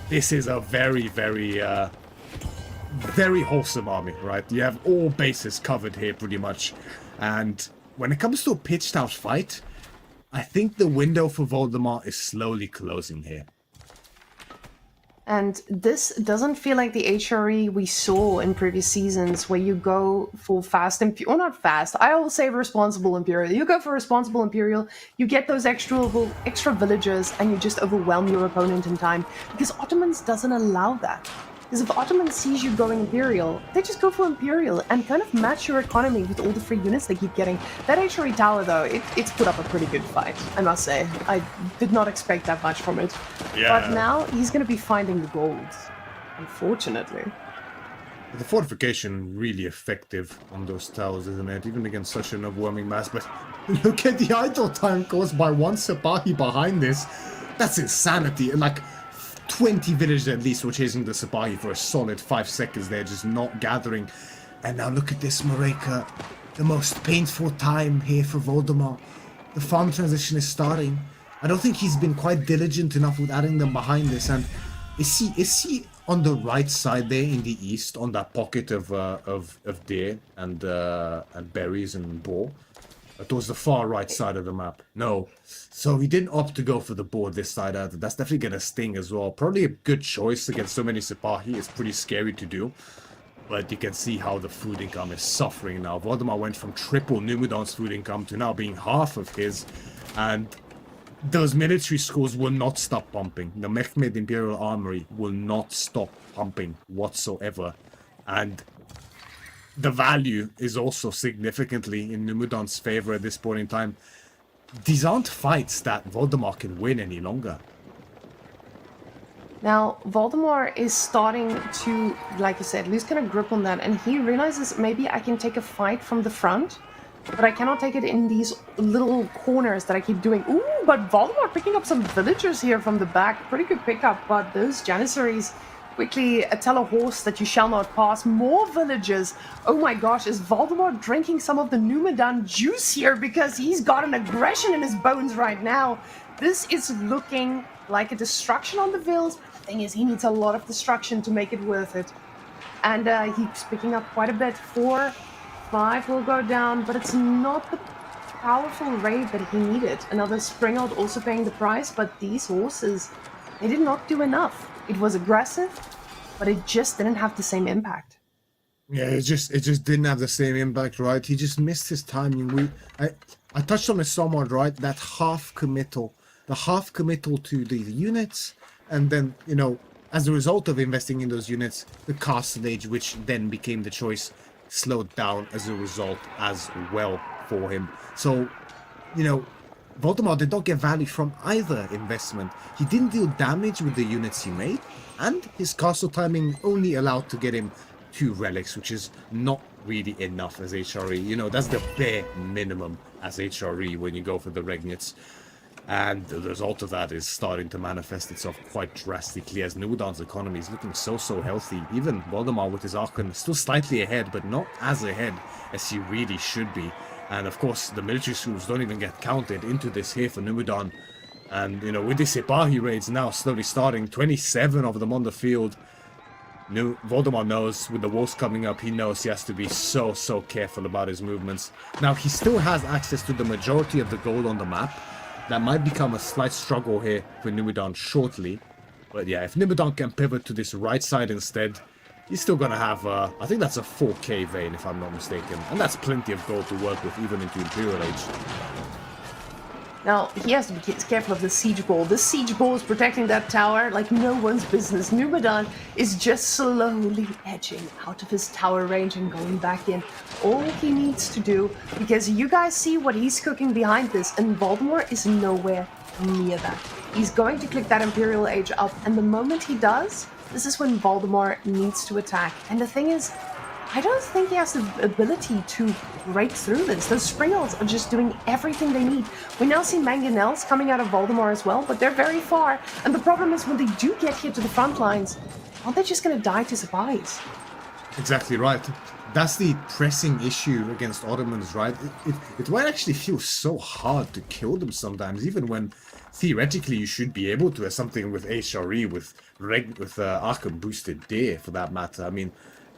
This is a very, very very wholesome army, right? You have all bases covered here pretty much. And when it comes to a pitched out fight, I think the window for Voldemar is slowly closing here. And this doesn't feel like the HRE we saw in previous seasons where you go for fast, or not fast, I will say responsible Imperial. You go for responsible Imperial, you get those extra villagers, and you just overwhelm your opponent in time. Because Ottomans doesn't allow that. Because if Ottoman sees you going Imperial, they just go for Imperial and kind of match your economy with all the free units they keep getting. That HRE tower, though, it's put up a pretty good fight, I must say. I did not expect that much from it. Yeah. But now he's going to be finding the golds, unfortunately. The fortification really effective on those towers, isn't it? Even against such an overwhelming mass. But look at the idle time caused by one Sipahi behind this. That's insanity. Like 20 villagers at least were chasing the Sipahi for a solid 5 seconds there, just not gathering. And now look at this, Mareka. The most painful time here for Voldemar. The farm transition is starting. I don't think he's been quite diligent enough with adding them behind this. And is he on the right side there in the east, on that pocket of deer and berries and boar? Towards the far right side of the map. No. So he didn't opt to go for the board this side either. That's definitely going to sting as well. Probably a good choice against so many Sipahi. It's pretty scary to do. But you can see how the food income is suffering now. Voldemar went from triple Numadan's food income to now being half of his. And those military schools will not stop pumping. The Mehmed Imperial Armory will not stop pumping whatsoever. And the value is also significantly in Numadan's favor at this point in time. These aren't fights that Voldemar can win any longer. Now, Voldemar is starting to, like you said, lose kind of grip on that, and he realizes maybe I can take a fight from the front, but I cannot take it in these little corners that I keep doing. Ooh, but Voldemar picking up some villagers here from the back. Pretty good pickup, but those Janissaries quickly tell a horse that you shall not pass. More villagers. Oh my gosh, is Voldemar drinking some of the Numadan juice here because he's got an aggression in his bones right now? This is looking like a destruction on the Vills. The thing is, he needs a lot of destruction to make it worth it. And he's picking up quite a bit. 4, 5 will go down, but it's not the powerful raid that he needed. Another Springald also paying the price, but these horses, they did not do enough. It was aggressive, but it just didn't have the same impact. Yeah, it just didn't have the same impact, right? He just missed his timing. I touched on it somewhat, right? That half committal, the half committal to the units, and then, you know, as a result of investing in those units, the castle age, which then became the choice, slowed down as a result as well for him. So, you know, Voldemar did not get value from either investment. He didn't deal damage with the units he made, and his castle timing only allowed to get him 2 relics, which is not really enough as HRE. You know, that's the bare minimum as HRE when you go for the Regnits. And the result of that is starting to manifest itself quite drastically as Numadan's economy is looking so healthy. Even Voldemar with his Archon still slightly ahead, but not as ahead as he really should be. And of course, the military schools don't even get counted into this here for Numadan. And, you know, with the Sipahi raids now slowly starting, 27 of them on the field, Voldemar knows, with the wolves coming up, he knows he has to be so careful about his movements. Now, he still has access to the majority of the gold on the map. That might become a slight struggle here for Numadan shortly. But yeah, if Numadan can pivot to this right side instead, he's still going to have, I think that's a 4k vein if I'm not mistaken. And that's plenty of gold to work with even into Imperial Age. Now, he has to be careful of the siege ball. The siege ball is protecting that tower like no one's business. Numadan is just slowly edging out of his tower range and going back in. All he needs to do, because you guys see what he's cooking behind this, and Voldemar is nowhere near that. He's going to click that Imperial Age up, and the moment he does, this is when Voldemar needs to attack. And the thing is, I don't think he has the ability to break through this. Those Springalds are just doing everything they need. We now see Mangonels coming out of Voldemar as well, but they're very far. And the problem is when they do get here to the front lines, aren't they just going to die to Supplies? Exactly right. That's the pressing issue against Ottomans, right? It might actually feel so hard to kill them sometimes, even when theoretically you should be able to, as something with HRE, with Arkham boosted Deer for that matter. I mean,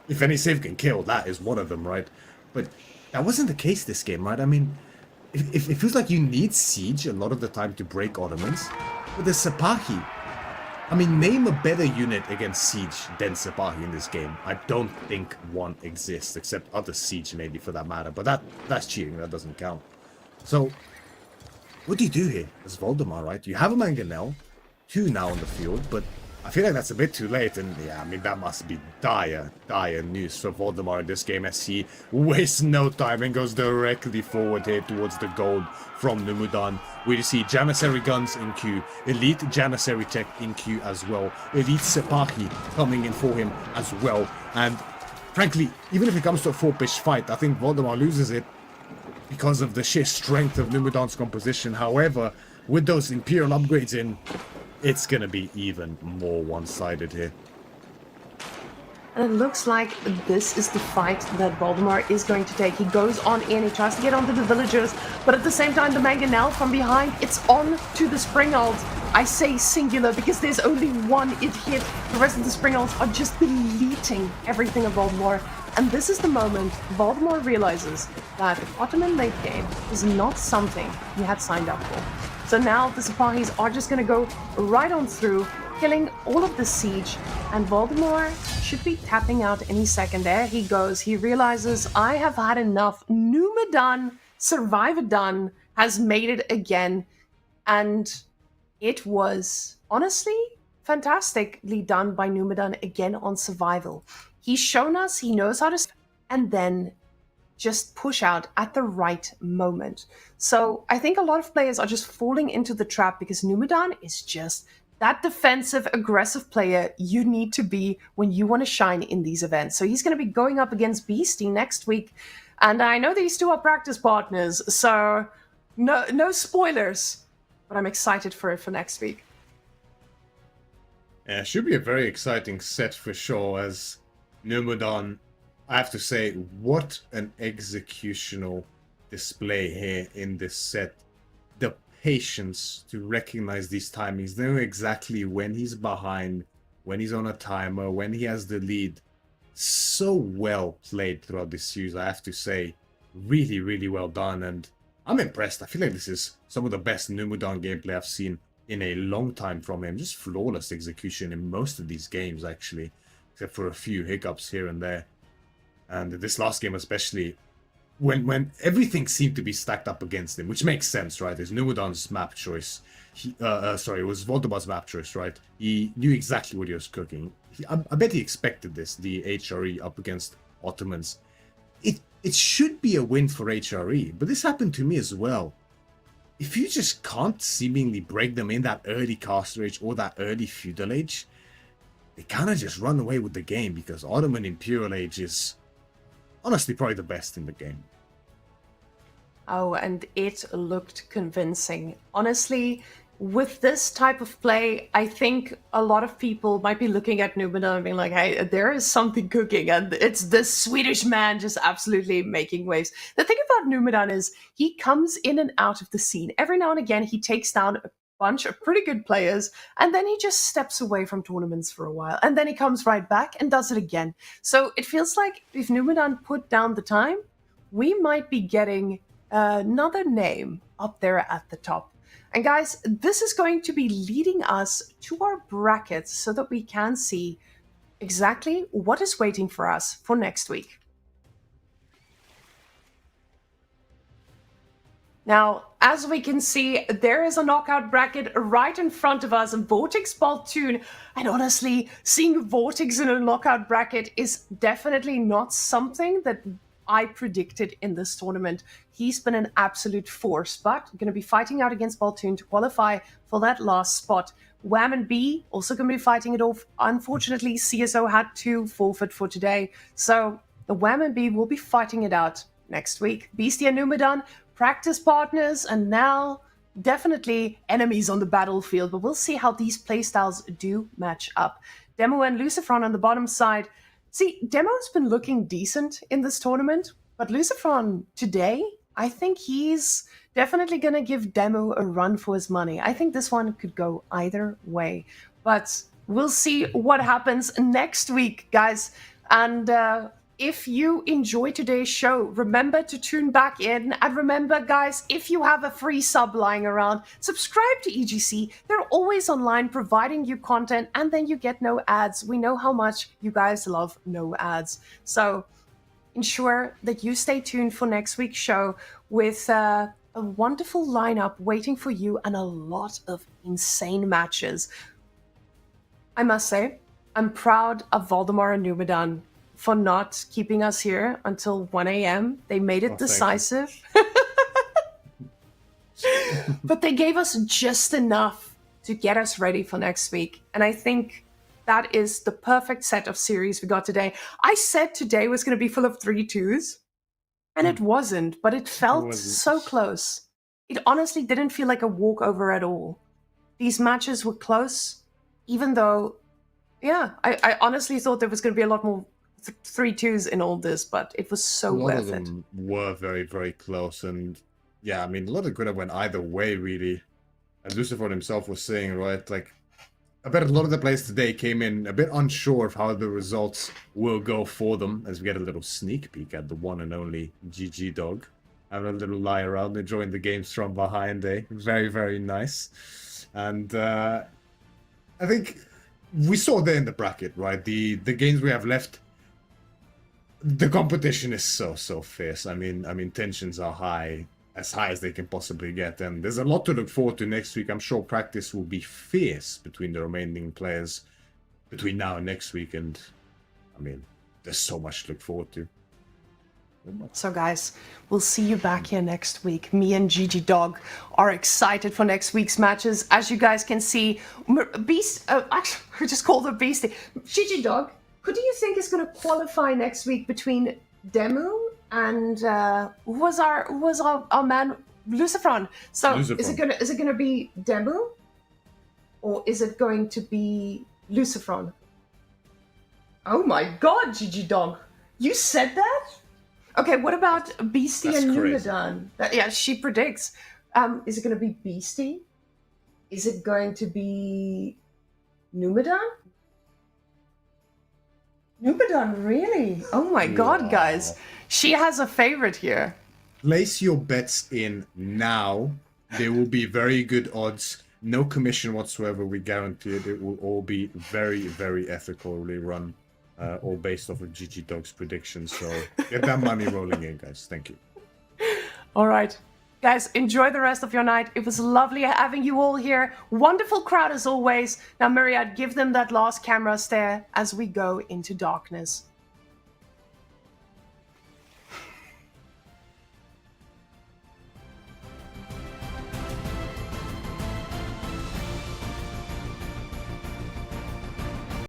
if any save can kill, that is one of them, right? But that wasn't the case this game, right? I mean, it feels like you need Siege a lot of the time to break Ottomans. But the Sepahi, I mean, name a better unit against Siege than Sepahi in this game. I don't think one exists, except other Siege maybe for that matter. But that's cheating, that doesn't count. So, what do you do here as Voldemar, right? You have a Mangonel, 2 now on the field, but I feel like that's a bit too late, and yeah, I mean, that must be dire news for Voldemar in this game as he wastes no time and goes directly forward here towards the gold from Numadan. We see Janissary guns in queue, elite Janissary tech in queue as well, elite Sepahi coming in for him as well, and frankly, even if it comes to a 4-pitch fight, I think Voldemar loses it because of the sheer strength of Numadan's composition. However, with those Imperial upgrades in, it's gonna be even more one-sided here. And it looks like this is the fight that Voldemar is going to take. He goes on in, he tries to get onto the villagers, but at the same time the Mangonel from behind, it's on to the Springald. I say singular because there's only one it hit. The rest of the Springalds are just deleting everything of Voldemar. And this is the moment Voldemar realizes that Ottoman late game is not something he had signed up for. So now the Sepahis are just going to go right on through, killing all of the siege, and Voldemar should be tapping out any second. There he goes. He realizes, I have had enough. Numadan, Survivor-done, has made it again. And it was, honestly, fantastically done by Numadan again on survival. He's shown us he knows how to... and then just push out at the right moment. So I think a lot of players are just falling into the trap because Numadan is just that defensive, aggressive player you need to be when you want to shine in these events. So he's going to be going up against Beastie next week. And I know these two are practice partners, so no spoilers, but I'm excited for it for next week. Yeah, it should be a very exciting set for sure, as Numadan, I have to say, what an executional display here in this set. The patience to recognize these timings, know exactly when he's behind, when he's on a timer, when he has the lead. So well played throughout this series, I have to say. Really, really well done, and I'm impressed. I feel like this is some of the best Numadan gameplay I've seen in a long time from him. Just flawless execution in most of these games, actually, except for a few hiccups here and there. And this last game especially, when everything seemed to be stacked up against him, which makes sense, right? It's Numadan's map choice. It was Voldemar's map choice, right? He knew exactly what he was cooking. I bet he expected this, the HRE up against Ottomans. It should be a win for HRE, but this happened to me as well. If you just can't seemingly break them in that early Caster Age or that early Feudal Age, they kind of just run away with the game, because Ottoman Imperial Age is honestly probably the best in the game. Oh, and it looked convincing. Honestly, with this type of play, I think a lot of people might be looking at Numadan and being like, hey, there is something cooking, and it's this Swedish man just absolutely making waves. The thing about Numadan is he comes in and out of the scene. Every now and again, he takes down a bunch of pretty good players, and then he just steps away from tournaments for a while, and then he comes right back and does it again. So it feels like if Numadan put down the time, we might be getting another name up there at the top. And guys, this is going to be leading us to our brackets so that we can see exactly what is waiting for us for next week. Now, as we can see, there is a knockout bracket right in front of us, Vortex Baltune. And honestly, seeing Vortex in a knockout bracket is definitely not something that I predicted in this tournament. He's been an absolute force, but going to be fighting out against Baltune to qualify for that last spot. Wham and B also going to be fighting it off. Unfortunately, CSO had to forfeit for today, so the Wham and B will be fighting it out next week. Beastie and Numadan, practice partners, and now definitely enemies on the battlefield, but we'll see how these playstyles do match up. Demo and Lucifron on the bottom side. See, Demo's been looking decent in this tournament, but Lucifron today, I think he's definitely going to give Demo a run for his money. I think this one could go either way, but we'll see what happens next week, guys. And if you enjoy today's show, remember to tune back in. And remember, guys, if you have a free sub lying around, subscribe to EGC. They're always online providing you content, and then you get no ads. We know how much you guys love no ads. So ensure that you stay tuned for next week's show with a wonderful lineup waiting for you and a lot of insane matches. I must say, I'm proud of Voldemar and Numadan for not keeping us here until 1 a.m. They made it decisive. But they gave us just enough to get us ready for next week. And I think that is the perfect set of series we got today. I said today was going to be full of 3-2s, and it wasn't, but it felt so close. It honestly didn't feel like a walkover at all. These matches were close, even though, yeah, I honestly thought there was going to be a lot more 3-2s in all this, but it was so worth it. A lot of them were very, very close, and yeah, I mean, a lot of could have went either way, really. As Lucifron himself was saying, right, like, I bet a lot of the players today came in a bit unsure of how the results will go for them, as we get a little sneak peek at the one and only GG Dog. Having a little lie around, enjoying the games from behind, eh? Very, very nice. And I think we saw there in the bracket, right? The games we have left, the competition is so fierce. I mean, tensions are high as they can possibly get, and there's a lot to look forward to next week. I'm sure practice will be fierce between the remaining players between now and next week, and I mean, there's so much to look forward to. So guys, we'll see you back here next week. Me and Gigi Dog are excited for next week's matches. As you guys can see, actually, I just called her Beastie. Gigi Dog, who do you think is going to qualify next week between Demu and who was our man Lucifron? So Lucifron. Is it gonna be Demu, or is it going to be Lucifron? Oh my God, Gigi Dog, you said that? Okay, what about Beastie and Numadan? Yeah, she predicts. Is it going to be Beastie? Is it going to be Numadan? Numadan, really? Oh my God, guys. She has a favorite here. Place your bets in now. There will be very good odds. No commission whatsoever, we guarantee it. It will all be very, very ethically run. All based off of GG Dog's predictions. So get that money rolling in, guys. Thank you. All right. Guys, enjoy the rest of your night. It was lovely having you all here. Wonderful crowd as always. Now, Myriad, give them that last camera stare as we go into darkness.